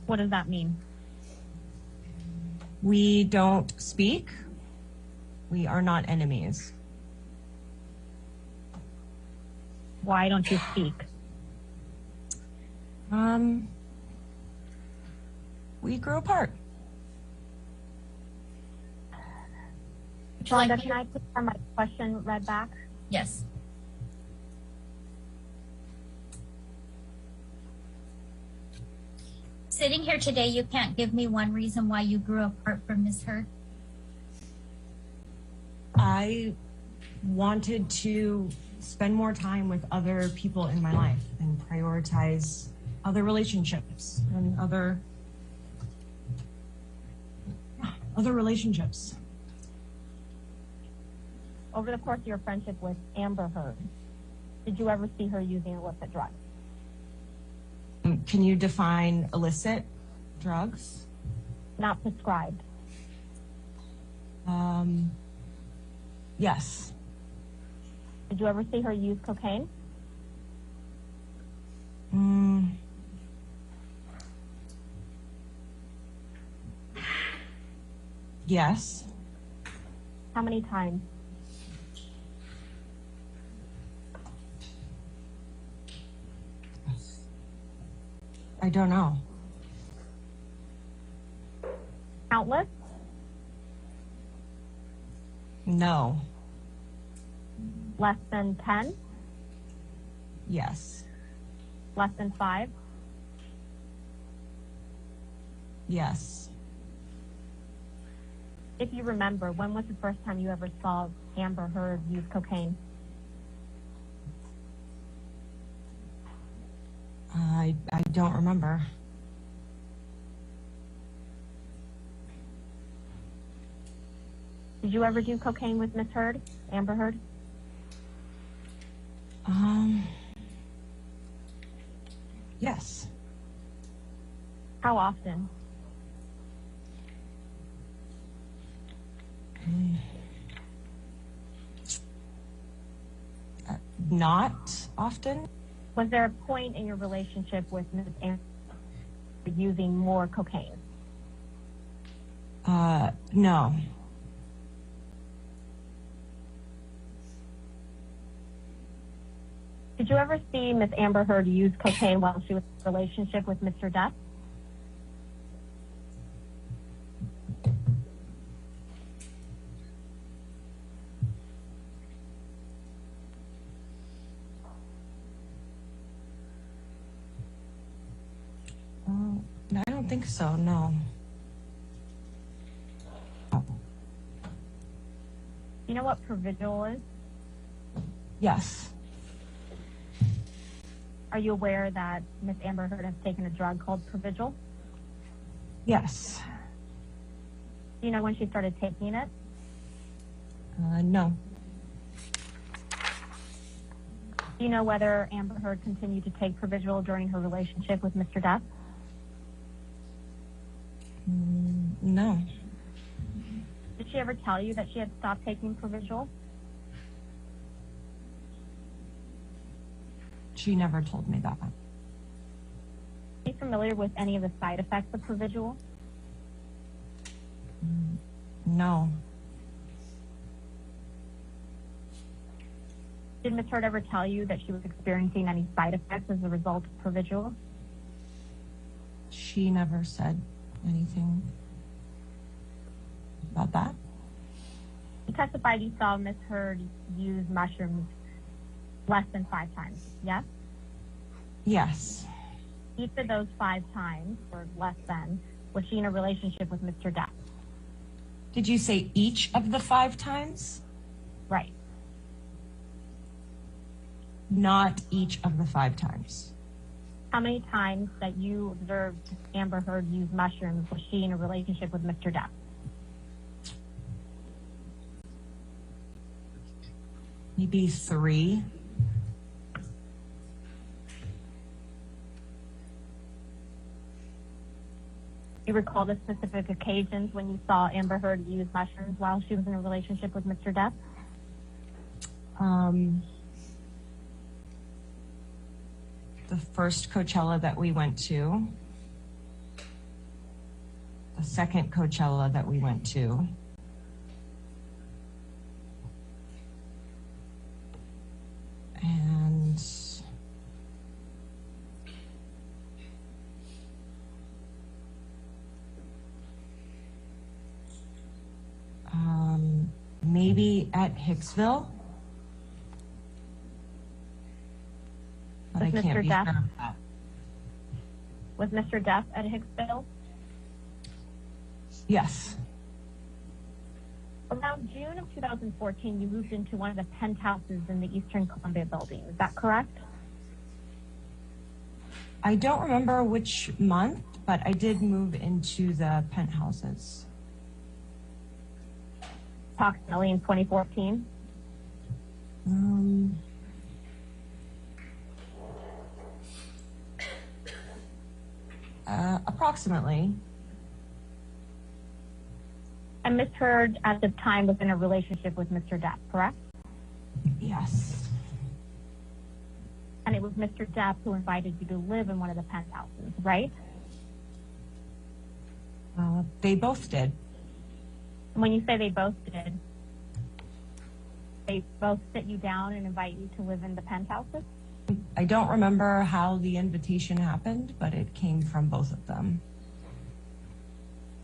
W: What does that mean?
V: We don't speak. We are not enemies.
W: Why don't you speak?
V: We grew apart.
W: Rhonda, can I please have my question read back?
J: Yes. Sitting here today, you can't give me one reason why you grew apart from Miss Heard.
V: I wanted to spend more time with other people in my life and prioritize other relationships and other relationships.
W: Over the course of your friendship with Amber Heard, did you ever see her using illicit drugs?
V: Can you define illicit drugs?
W: Not prescribed.
V: Yes.
W: Did you ever see her use cocaine?
V: Yes.
W: How many times?
V: I don't know.
W: Countless?
V: No.
W: Less than 10?
V: Yes.
W: Less than 5?
V: Yes.
W: If you remember, when was the first time you ever saw Amber Heard use cocaine?
V: I don't remember.
W: Did you ever do cocaine with Miss Heard, Amber Heard?
V: Yes.
W: How often?
V: Not often.
W: Was there a point in your relationship with Ms. Amber using more cocaine?
V: No.
W: Did you ever see Miss Amber Heard use cocaine while she was in a relationship with Mr. Depp?
V: think so, no.
W: You know what Provigil is?
V: Yes.
W: Are you aware that Miss Amber Heard has taken a drug called Provigil?
V: Yes.
W: Do you know when she started taking it?
V: No.
W: Do you know whether Amber Heard continued to take Provigil during her relationship with Mr. Depp?
V: No.
W: Did she ever tell you that she had stopped taking Provigil?
V: She never told me that.
W: Are you familiar with any of the side effects of Provigil?
V: No.
W: Did Ms. Heard ever tell you that she was experiencing any side effects as a result of Provigil?
V: She never said anything about that.
W: You testified you saw Ms. Heard use mushrooms less than 5 times, yes?
V: Yes.
W: Each of those 5 times, or less than, was she in a relationship with Mr. Depp?
V: Did you say each of the 5 times?
W: Right.
V: Not each of the 5 times.
W: How many times that you observed Amber Heard use mushrooms was she in a relationship with Mr. Depp?
V: Maybe 3.
W: Do you recall the specific occasions when you saw Amber Heard use mushrooms while she was in a relationship with Mr. Depp?
V: The first Coachella that we went to, the second Coachella that we went to, and maybe at Hicksville. But I
W: Was
V: can't
W: Mr.
V: be
W: Depp?
V: sure of that.
W: Was Mr. Depp at Hicksville?
V: Yes.
W: Around June of 2014, you moved into one of the penthouses in the Eastern Columbia building. Is that correct?
V: I don't remember which month, but I did move into the penthouses.
W: Approximately in 2014?
V: Approximately.
W: And Ms. Heard at the time was in a relationship with Mr. Depp, correct?
V: Yes.
W: And it was Mr. Depp who invited you to live in one of the penthouses, right?
V: They both did.
W: And when you say they both did, they both sit you down and invite you to live in the penthouses?
V: I don't remember how the invitation happened, but it came from both of them.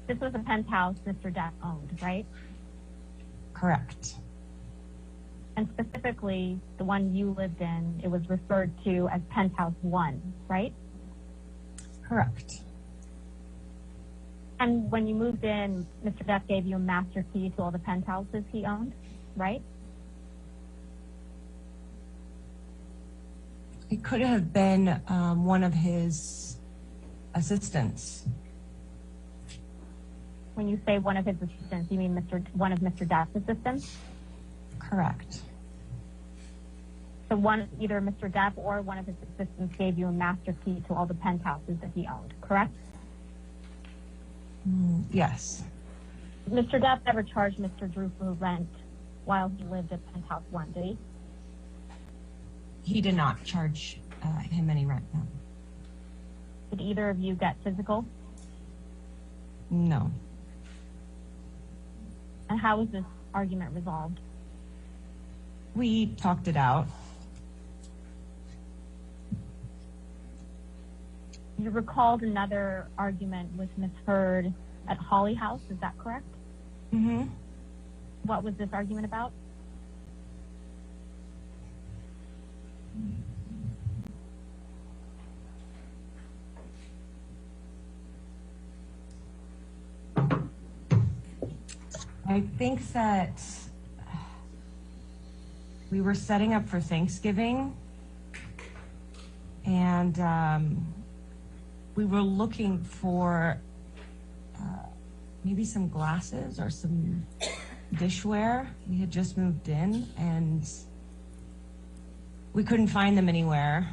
W: This was a penthouse Mr. Depp owned, right?
V: Correct.
W: And specifically, the one you lived in, it was referred to as Penthouse 1, right?
V: Correct.
W: And when you moved in, Mr. Depp gave you a master key to all the penthouses he owned, right?
V: It could have been one of his assistants.
W: When you say one of his assistants, you mean one of Mr. Depp's assistants?
V: Correct.
W: So either Mr. Depp or one of his assistants gave you a master key to all the penthouses that he owned, correct?
V: Yes.
W: Mr. Depp never charged Mr. Drew for rent while he lived at Penthouse 1, did he?
V: He did not charge him any rent, no.
W: Did either of you get physical?
V: No.
W: And how was this argument resolved?
V: We talked it out.
W: You recalled another argument with Ms. Heard at Holly House, is that correct?
V: Mm-hmm.
W: What was this argument about?
V: I think that we were setting up for Thanksgiving, and we were looking for maybe some glasses or some dishware. We had just moved in, and we couldn't find them anywhere.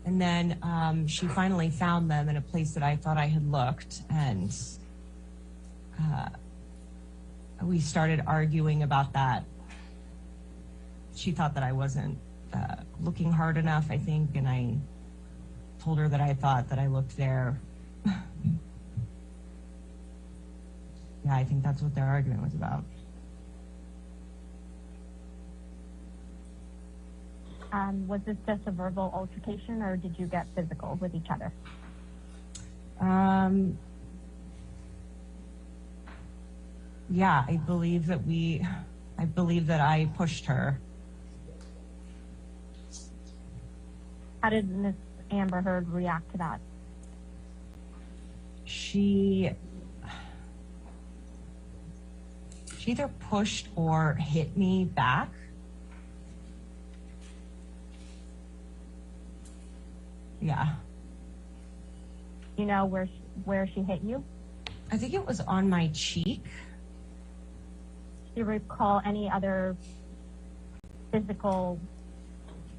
V: And then she finally found them in a place that I thought I had looked, and we started arguing about that. She thought that I wasn't looking hard enough, I think, and I told her that I thought that I looked there. Yeah, I think that's what their argument was about.
W: Was this just a verbal altercation, or did you get physical with each other?
V: Yeah, I believe that I pushed her.
W: How did Miss Amber Heard react to that?
V: She either pushed or hit me back. Yeah.
W: You know where she hit you?
V: I think it was on my cheek.
W: Do you recall any other physical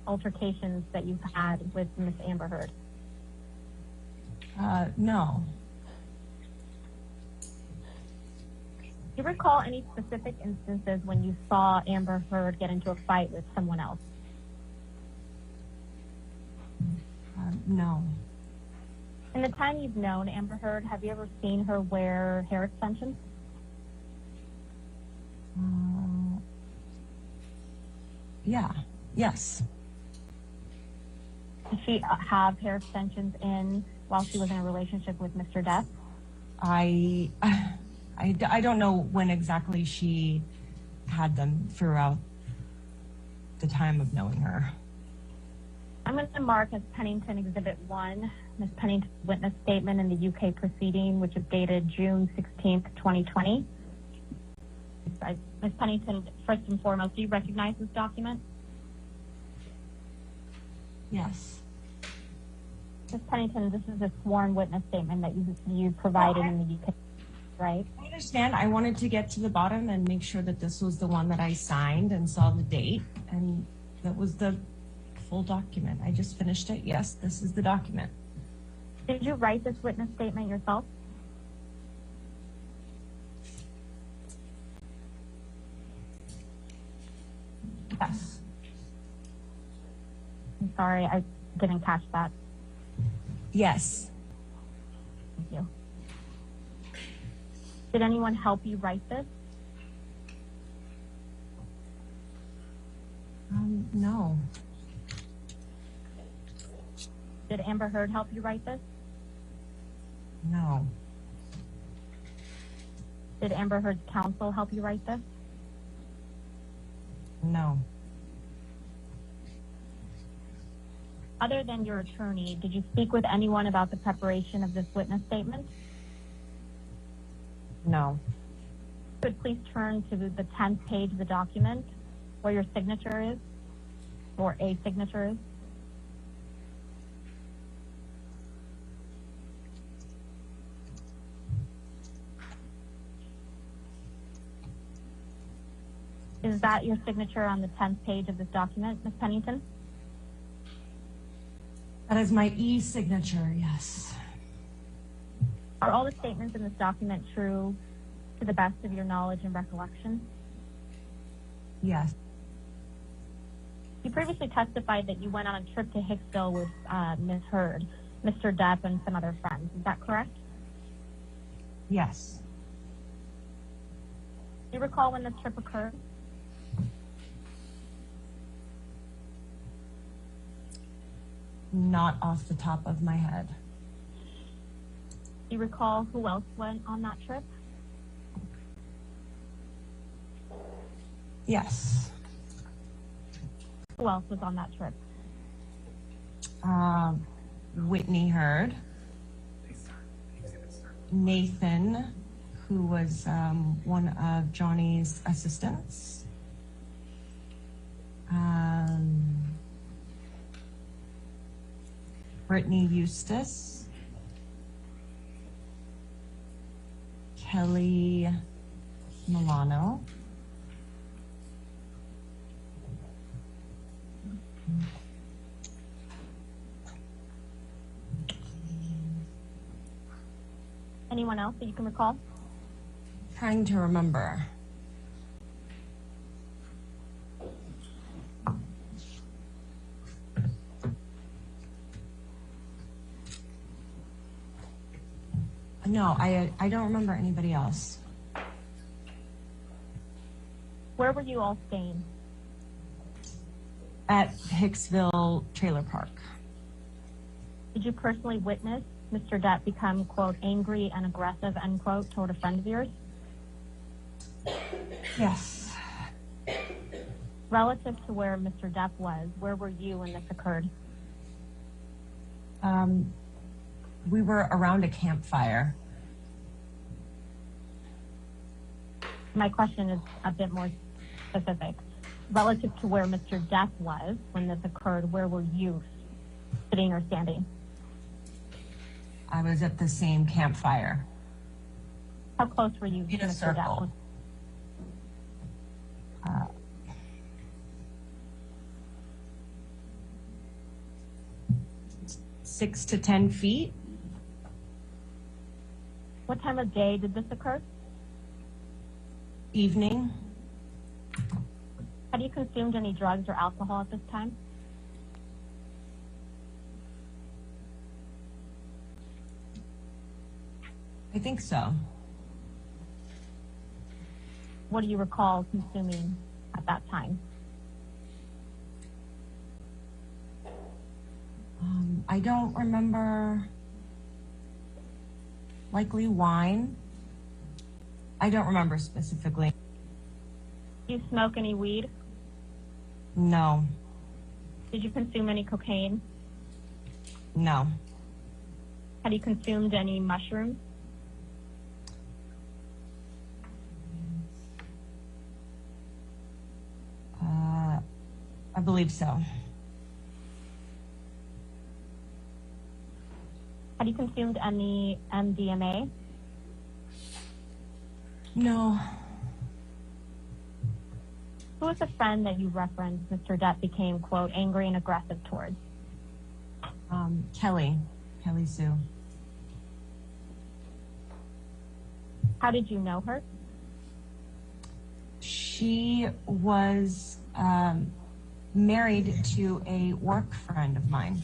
W: altercations that you've had with Miss Amber Heard?
V: No.
W: Do you recall any specific instances when you saw Amber Heard get into a fight with someone else?
V: No.
W: In the time you've known Amber Heard, have you ever seen her wear hair extensions?
V: Yeah. Yes.
W: Did she have hair extensions in while she was in a relationship with Mr. Depp?
V: I don't know when exactly she had them throughout the time of knowing her.
W: I'm going to mark as Pennington Exhibit 1, Ms. Pennington's witness statement in the UK proceeding, which is dated June 16th, 2020. Ms. Pennington, first and foremost, do you recognize this document?
V: Yes.
W: Ms. Pennington, this is a sworn witness statement that you provided in the UK, right?
V: I understand. I wanted to get to the bottom and make sure that this was the one that I signed and saw the date, and that was the full document. I just finished it. Yes, this is the document.
W: Did you write this witness statement yourself?
V: Yes.
W: I'm sorry, I didn't catch that.
V: Yes.
W: Thank you. Did anyone help you write this?
V: No.
W: Did Amber Heard help you write this?
V: No.
W: Did Amber Heard's counsel help you write this?
V: No.
W: Other than your attorney, did you speak with anyone about the preparation of this witness statement?
V: No.
W: Could please turn to the 10th page of the document where your signature is, or a signature is. Is that your signature on the 10th page of this document, Ms. Pennington?
V: That is my e-signature, yes.
W: Are all the statements in this document true to the best of your knowledge and recollection?
V: Yes.
W: You previously testified that you went on a trip to Hicksville with Ms. Heard, Mr. Depp, and some other friends. Is that correct?
V: Yes.
W: Do you recall when this trip occurred?
V: Not off the top of my head.
W: Do you recall who else went on that trip?
V: Yes.
W: Who else was on that trip?
V: Whitney Heard, Nathan who was one of Johnny's assistants. Brittany Eustace, Kelly Milano,
W: Anyone else that you can recall?
V: trying to remember. No, I don't remember anybody else.
W: Where were you all staying?
V: At Hicksville Trailer Park.
W: Did you personally witness Mr. Depp become, quote, angry and aggressive, end quote, toward a friend of yours?
V: Yes.
W: Relative to where Mr. Depp was, where were you when this occurred?
V: We were around a campfire.
W: My question is a bit more specific. Relative to where Mr. Depp was when this occurred, where were you sitting or standing?
V: I was at the same campfire.
W: How close were you
V: In
W: to
V: a
W: Mr.
V: circle.
W: Depp?
V: 6 to 10 feet.
W: What time of day did this occur?
V: Evening.
W: Had you consumed any drugs or alcohol at this time?
V: I think so.
W: What do you recall consuming at that time?
V: I don't remember. Likely wine. I don't remember specifically.
W: Do you smoke any weed?
V: No.
W: Did you consume any cocaine?
V: No.
W: Had you consumed any mushrooms?
V: I believe so.
W: Had you consumed any MDMA?
V: No.
W: Who was the friend that you referenced Mr. Depp became, quote, angry and aggressive towards?
V: Kelly Sue.
W: How did you know her?
V: She was married to a work friend of mine.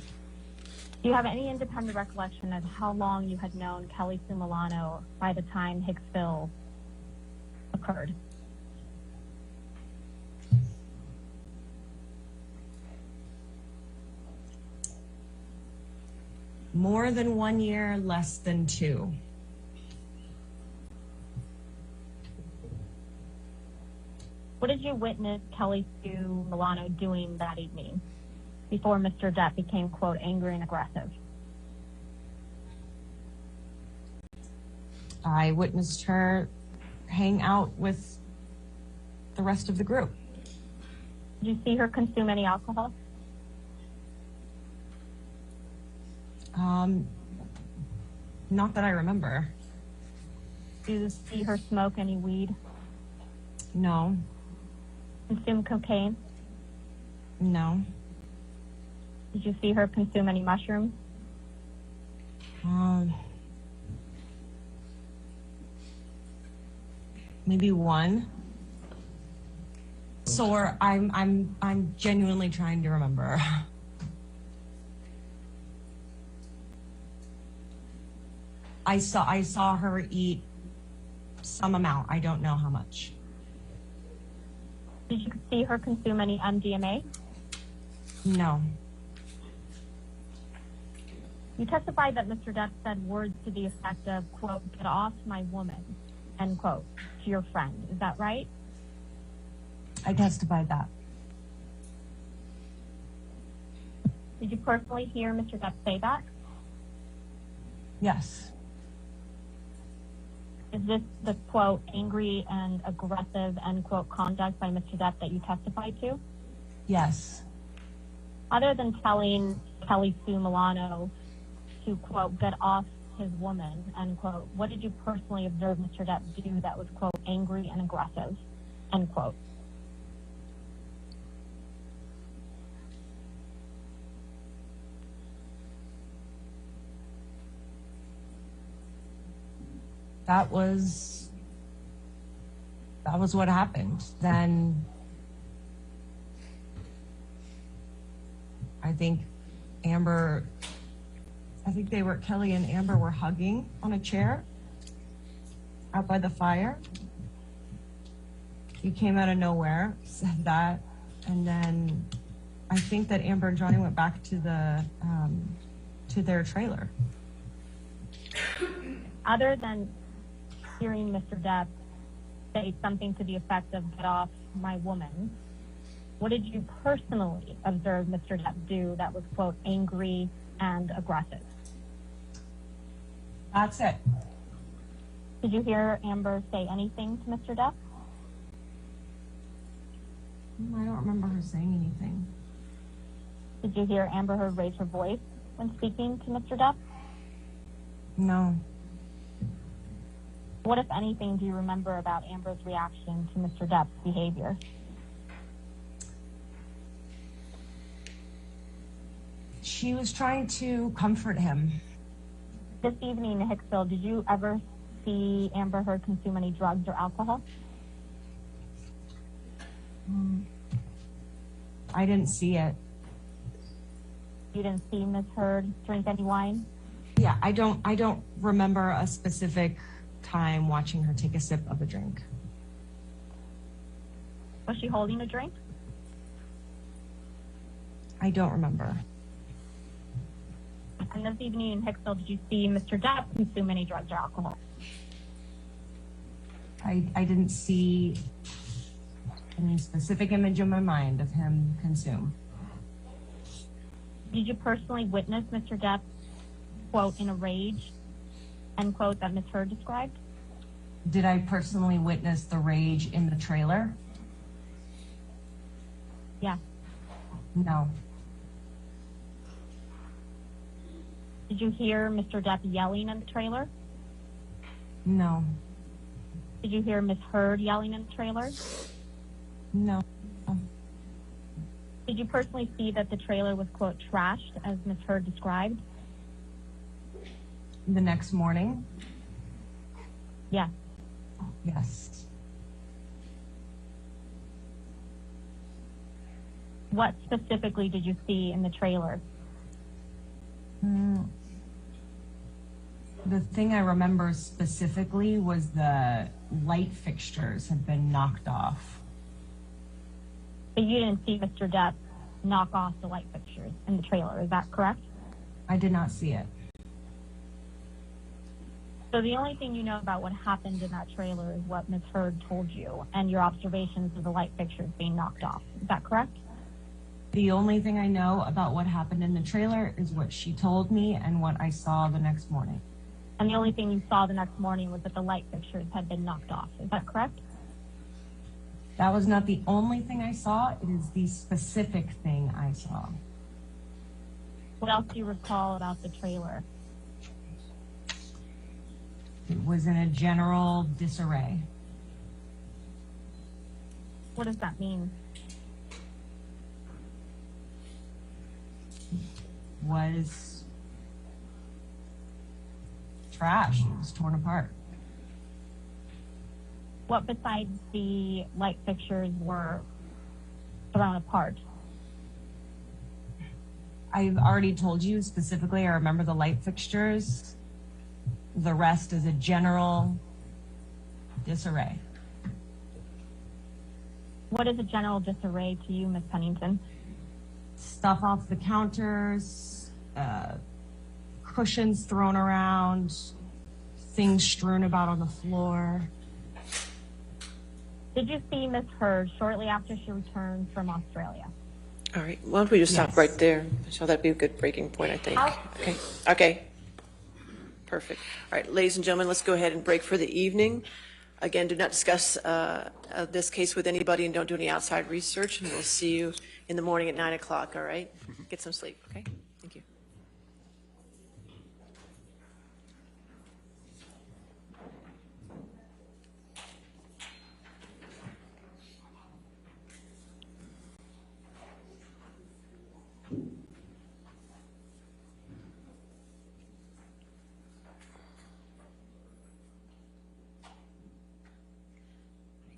W: Do you have any independent recollection of how long you had known Kelly Sue Milano by the time Hicksville occurred?
V: More than 1 year, less than 2.
W: What did you witness Kelly Sue Milano doing that evening before Mr. Depp became, quote, angry and aggressive?
V: I witnessed her hang out with the rest of the group.
W: Did you see her consume any alcohol?
V: Not that I remember.
W: Did you see her smoke any weed?
V: No.
W: Consume cocaine?
V: No.
W: Did you see her consume any mushrooms?
V: Maybe one. Sore. I'm genuinely trying to remember. I saw her eat some amount. I don't know how much.
W: Did you see her consume any MDMA?
V: No.
W: You testified that Mr. Depp said words to the effect of, quote, get off my woman, end quote, to your friend. Is that right?
V: I testified that.
W: Did you personally hear Mr. Depp say that?
V: Yes.
W: Is this the quote angry and aggressive end quote conduct by Mr. Depp that you testified to?
V: Yes.
W: Other than telling Kelly Sue Milano to quote get off his woman end quote, what did you personally observe Mr. Depp do that was quote angry and aggressive end quote?
V: That was what happened. Then I think Kelly and Amber were hugging on a chair out by the fire. He came out of nowhere, said that, and then I think that Amber and Johnny went back to their trailer.
W: Other than hearing Mr. Depp say something to the effect of get off my woman, what did you personally observe Mr. Depp do that was, quote, angry and aggressive?
V: That's it.
W: Did you hear Amber say anything to Mr. Depp?
V: I don't remember her saying anything.
W: Did you hear Amber Heard raise her voice when speaking to Mr. Depp?
V: No.
W: What, if anything, do you remember about Amber's reaction to Mr. Depp's behavior?
V: She was trying to comfort him.
W: This evening in Hicksville, did you ever see Amber Heard consume any drugs or alcohol?
V: I didn't see it.
W: You didn't see Ms. Heard drink any wine?
V: Yeah, I don't remember a specific time watching her take a sip of a drink.
W: Was she holding a drink?
V: I don't remember.
W: And this evening in Hicksville, did you see Mr. Depp consume any drugs or alcohol?
V: I didn't see any specific image in my mind of him consume.
W: Did you personally witness Mr. Depp, quote, in a rage, end quote, that Ms. Heard described?
V: Did I personally witness the rage in the trailer?
W: Yeah.
V: No.
W: Did you hear Mr. Depp yelling in the trailer?
V: No.
W: Did you hear Ms. Heard yelling in the trailer?
V: No.
W: Did you personally see that the trailer was, quote, trashed, as Ms. Heard described?
V: The next morning?
W: Yeah.
V: Yes.
W: What specifically did you see in the trailer?
V: The thing I remember specifically was the light fixtures had been knocked off.
W: But you didn't see Mr. Depp knock off the light fixtures in the trailer, is that correct?
V: I did not see it.
W: So the only thing you know about what happened in that trailer is what Ms. Heard told you and your observations of the light fixtures being knocked off. Is that correct?
V: The only thing I know about what happened in the trailer is what she told me and what I saw the next morning.
W: And the only thing you saw the next morning was that the light fixtures had been knocked off. Is that correct?
V: That was not the only thing I saw. It is the specific thing I saw.
W: What else do you recall about the trailer?
V: It was in a general disarray.
W: What does that mean?
V: Was trash. It was torn apart.
W: What besides the light fixtures were thrown apart?
V: I've already told you specifically, I remember the light fixtures. The rest is a general disarray.
W: What is a general disarray to you, Ms. Pennington?
V: Stuff off the counters, cushions thrown around, things strewn about on the floor.
W: Did you see Ms. Heard shortly after she returned from Australia?
Q: All right, why don't we just stop right there? So that'd be a good breaking point, I think. Okay. Perfect. All right, ladies and gentlemen, let's go ahead and break for the evening. Again, do not discuss this case with anybody and don't do any outside research. And we'll see you in the morning at 9 o'clock, all right? Get some sleep, okay? Thank you.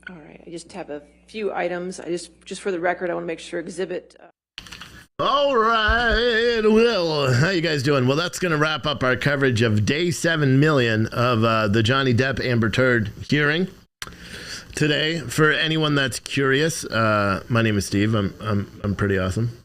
Q: All right, I just have a few items. Just for the record, I want to make sure exhibit.
A: All right. Well, how you guys doing? Well, that's going to wrap up our coverage of day 7 million of the Johnny Depp Amber Heard hearing today. For anyone that's curious, my name is Steve. I'm pretty awesome.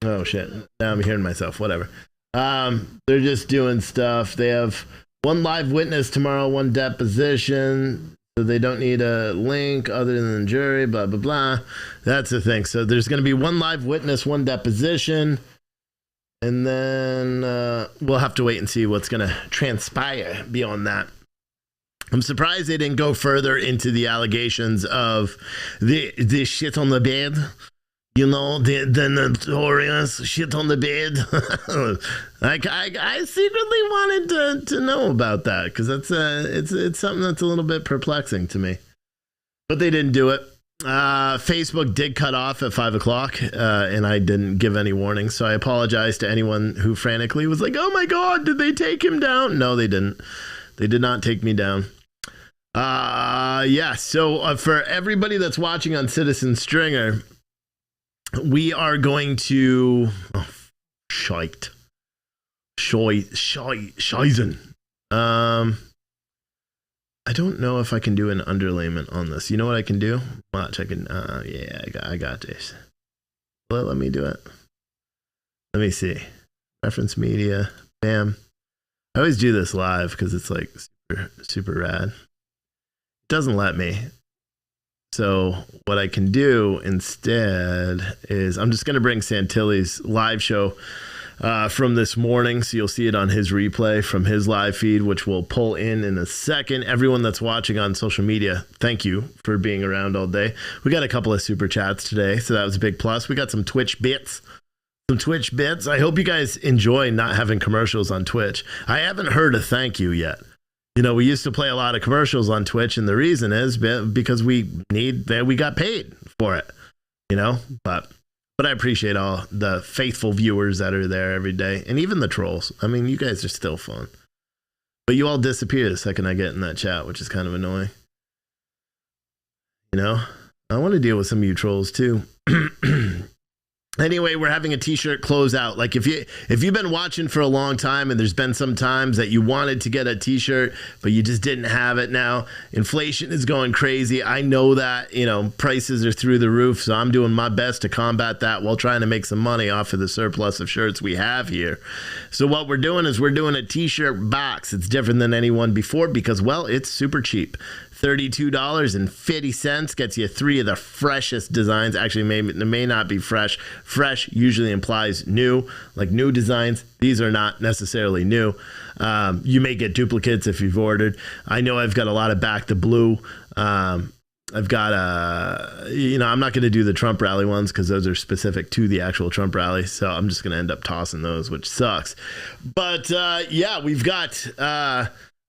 A: Oh shit! Now I'm hearing myself. Whatever. They're just doing stuff. They have one live witness tomorrow, one deposition. So they don't need a link other than the jury, blah, blah, blah. That's the thing. So there's going to be one live witness, one deposition. And then we'll have to wait and see what's going to transpire beyond that. I'm surprised they didn't go further into the allegations of the shit on the bed. You know, the notorious shit on the bed. I secretly wanted to know about that because that's it's something that's a little bit perplexing to me. But they didn't do it. Facebook did cut off at 5 o'clock, and I didn't give any warning. So I apologize to anyone who frantically was like, "Oh my God, did they take him down?" No, they didn't. They did not take me down. Yeah. So for everybody that's watching on Citizen Stringer. We are going to Scheisen. I don't know if I can do an underlayment on this. You know what I can do? Watch, I can. Yeah, I got this. Well, let me do it. Let me see. Reference media. Bam. I always do this live because it's like super rad. It doesn't let me. So what I can do instead is I'm just going to bring Santilli's live show from this morning. So you'll see it on his replay from his live feed, which we'll pull in a second. Everyone that's watching on social media, thank you for being around all day. We got a couple of super chats today, so that was a big plus. We got some Twitch bits. I hope you guys enjoy not having commercials on Twitch. I haven't heard a thank you yet. You know, we used to play a lot of commercials on Twitch, and the reason is because we got paid for it, you know, but I appreciate all the faithful viewers that are there every day, and even the trolls. I mean, you guys are still fun, but you all disappear the second I get in that chat, which is kind of annoying. You know, I want to deal with some of you trolls too. Anyway, we're having a t-shirt closeout. Like if you've been watching for a long time and there's been some times that you wanted to get a t-shirt, but you just didn't have it now. Inflation is going crazy. I know that, you know, prices are through the roof. So I'm doing my best to combat that while trying to make some money off of the surplus of shirts we have here. So what we're doing is we're doing a t-shirt box. It's different than any one before because, well, it's super cheap. $32.50 gets you 3 of the freshest designs. Actually, it may not be fresh. Fresh usually implies new, like new designs. These are not necessarily new. You may get duplicates if you've ordered. I know I've got a lot of Back to Blue. I've got I'm not going to do the Trump rally ones because those are specific to the actual Trump rally. So I'm just going to end up tossing those, which sucks. But yeah, we've got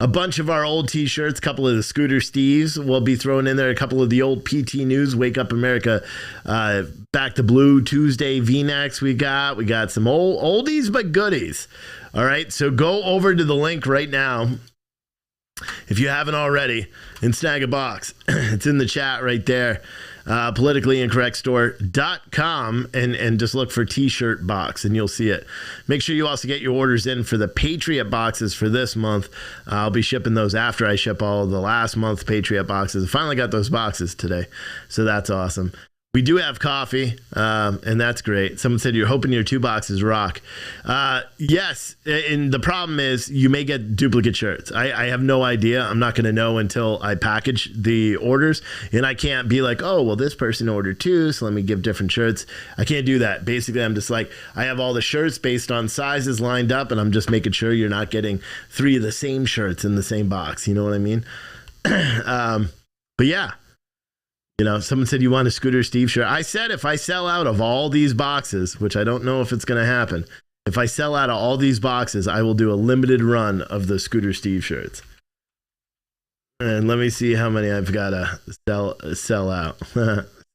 A: a bunch of our old t-shirts, a couple of the Scooter Steves we'll be throwing in there, a couple of the old PT News, Wake Up America, Back to Blue Tuesday V-necks we got some old oldies but goodies. All right, so go over to the link right now if you haven't already and snag a box. It's in the chat right there. politicallyincorrectstore.com and just look for t-shirt box and you'll see it. Make sure you also get your orders in for the Patriot boxes for this month. I'll be shipping those after I ship all of the last month Patriot boxes. I finally got those boxes today, so that's awesome. We do have coffee, and that's great. Someone said you're hoping your 2 boxes rock. Yes, and the problem is you may get duplicate shirts. I have no idea. I'm not going to know until I package the orders, and I can't be like, oh, well, this person ordered 2, so let me give different shirts. I can't do that. Basically, I'm just like, I have all the shirts based on sizes lined up, and I'm just making sure you're not getting 3 of the same shirts in the same box. You know what I mean? But yeah. You know, someone said you want a Scooter Steve shirt. I said if I sell out of all these boxes, which I don't know if it's going to happen, if I sell out of all these boxes, I will do a limited run of the Scooter Steve shirts. And let me see how many I've got to sell out.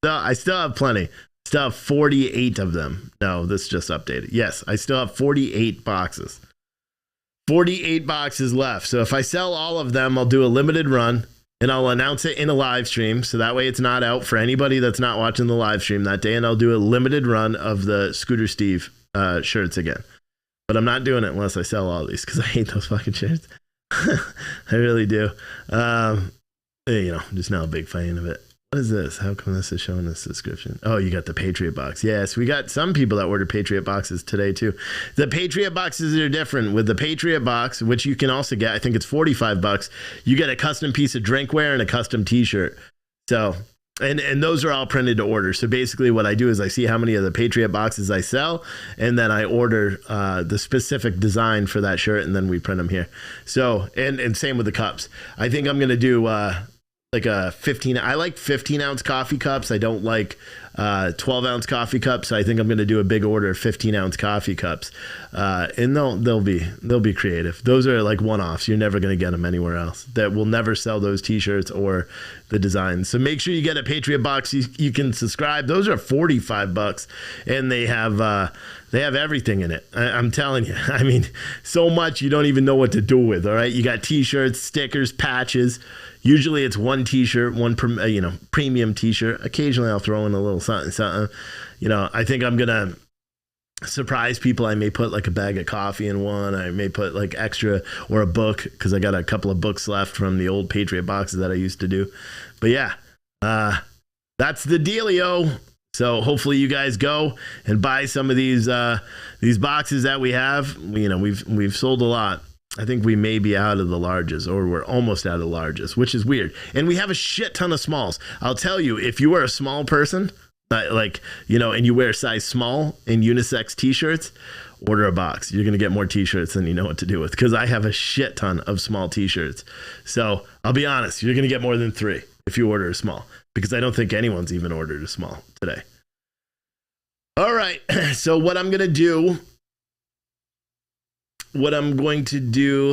A: I still have plenty. Still have 48 of them. No, this just updated. Yes, I still have 48 boxes. 48 boxes left. So if I sell all of them, I'll do a limited run. And I'll announce it in a live stream, so that way it's not out for anybody that's not watching the live stream that day. And I'll do a limited run of the Scooter Steve shirts again. But I'm not doing it unless I sell all these, because I hate those fucking shirts. I really do. I'm just not a big fan of it. What is this? How come this is showing this description? Oh, you got the Patriot box. Yes, we got some people that order Patriot boxes today too. The Patriot boxes are different. With the Patriot box, which you can also get, I think it's $45. You get a custom piece of drinkware and a custom T-shirt. So, and those are all printed to order. So basically, what I do is I see how many of the Patriot boxes I sell, and then I order the specific design for that shirt, and then we print them here. So, and same with the cups. I think I'm gonna do. Like a 15, I like 15 ounce coffee cups. I don't like 12 ounce coffee cups. So I think I'm going to do a big order of 15 ounce coffee cups. And they'll be creative. Those are like one-offs. You're never going to get them anywhere else. That will never sell those t-shirts or the designs. So make sure you get a Patriot box. You can subscribe. Those are $45 and they have everything in it. I'm telling you. I mean, so much you don't even know what to do with. All right. You got t-shirts, stickers, patches. Usually it's one t-shirt, one premium t-shirt. Occasionally I'll throw in a little something. I think I'm going to surprise people. I may put like a bag of coffee in one. I may put like extra or a book, because I got a couple of books left from the old Patriot boxes that I used to do. But yeah, that's the dealio. So hopefully you guys go and buy some of these boxes that we have. We've sold a lot. I think we may be out of the larges, or we're almost out of the larges, which is weird. And we have a shit ton of smalls. I'll tell you, if you are a small person, and you wear size small in unisex t-shirts, order a box. You're going to get more t-shirts than you know what to do with, because I have a shit ton of small t-shirts. So I'll be honest, you're going to get more than 3 if you order a small, because I don't think anyone's even ordered a small today. All right. So what I'm going to do,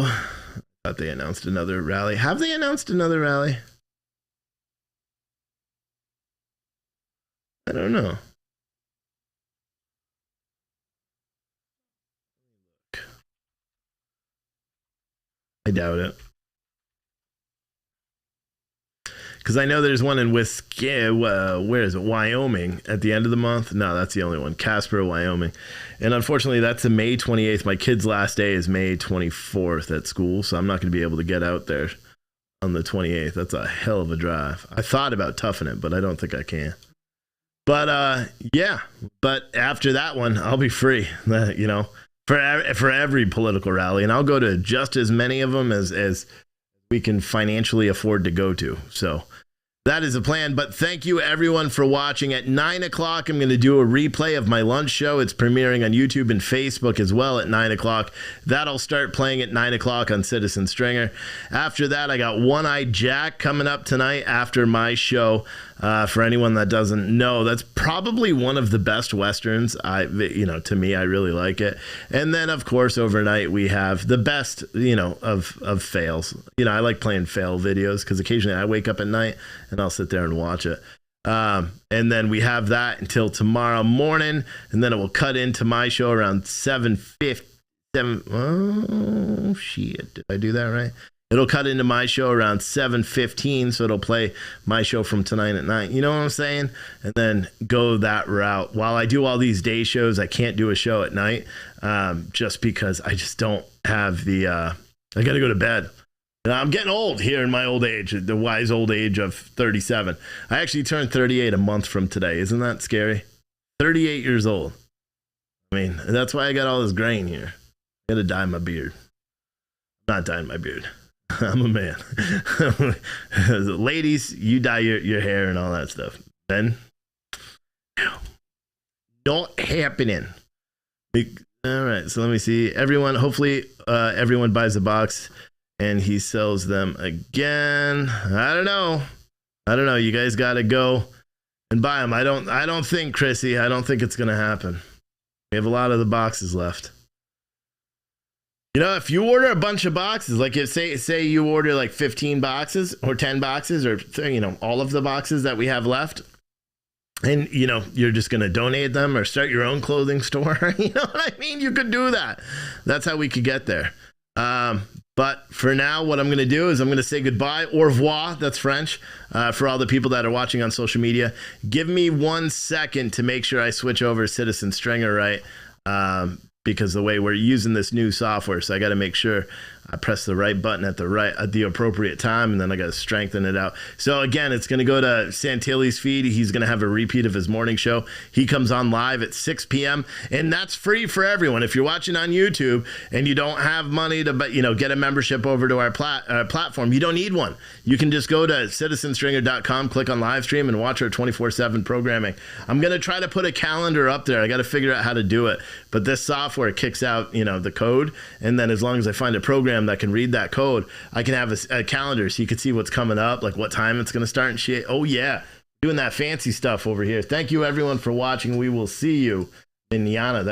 A: I thought they announced another rally. Have they announced another rally? I don't know. I doubt it. Because I know there's one in where is it? Wyoming at the end of the month. No, that's the only one. Casper, Wyoming. And unfortunately, that's a May 28th. My kid's last day is May 24th at school, so I'm not going to be able to get out there on the 28th. That's a hell of a drive. I thought about toughing it, but I don't think I can. But yeah. But after that one, I'll be free. For every political rally, and I'll go to just as many of them as we can financially afford to go to. So that is a plan. But thank you everyone for watching. At 9 o'clock, I'm going to do a replay of my lunch show. It's premiering on YouTube and Facebook as well at 9 o'clock. That'll start playing at 9 o'clock on Citizen Stringer. After that, I got One-Eyed Jack coming up tonight after my show. For anyone that doesn't know, that's probably one of the best Westerns. To me, I really like it. And then, of course, overnight, we have the best, of fails. I like playing fail videos, because occasionally I wake up at night and I'll sit there and watch it. And then we have that until tomorrow morning, and then it will cut into my show around 7:50. Oh, shit. Did I do that right? It'll cut into my show around 7:15, so it'll play my show from tonight at 9. You know what I'm saying? And then go that route. While I do all these day shows, I can't do a show at night, just because I just don't have the. I got to go to bed. And I'm getting old here in my old age, the wise old age of 37. I actually turned 38 a month from today. Isn't that scary? 38 years old. I mean, that's why I got all this grain here. I gotta dye my beard. Not dyeing my beard. I'm a man. Ladies, you dye your hair and all that stuff. Then, not happening. All right, so let me see. Everyone, hopefully, everyone buys a box and he sells them again. I don't know. You guys got to go and buy them. I don't think, Chrissy, I don't think it's going to happen. We have a lot of the boxes left. You know, if you order a bunch of boxes, like if say you order like 15 boxes or 10 boxes or, you know, all of the boxes that we have left, and, you know, you're just going to donate them or start your own clothing store. You know what I mean? You could do that. That's how we could get there. But for now, what I'm going to do is I'm going to say goodbye. Au revoir. That's French. For all the people that are watching on social media. Give me 1 second to make sure I switch over Citizen Stringer right. Because the way we're using this new software, so I got to make sure I press the right button at the appropriate time, and then I got to strengthen it out. So again, it's going to go to Santilli's feed. He's going to have a repeat of his morning show. He comes on live at 6 p.m. and that's free for everyone. If you're watching on YouTube and you don't have money to, you know, get a membership over to our platform, you don't need one. You can just go to citizenstringer.com, click on live stream, and watch our 24/7 programming. I'm going to try to put a calendar up there. I got to figure out how to do it, but this software kicks out, you know, the code, and then as long as I find a program that can read that code, I can have a calendar so you can see what's coming up, like what time it's going to start and shit. Oh yeah, doing that fancy stuff over here. Thank you everyone for watching. We will see you in Yana.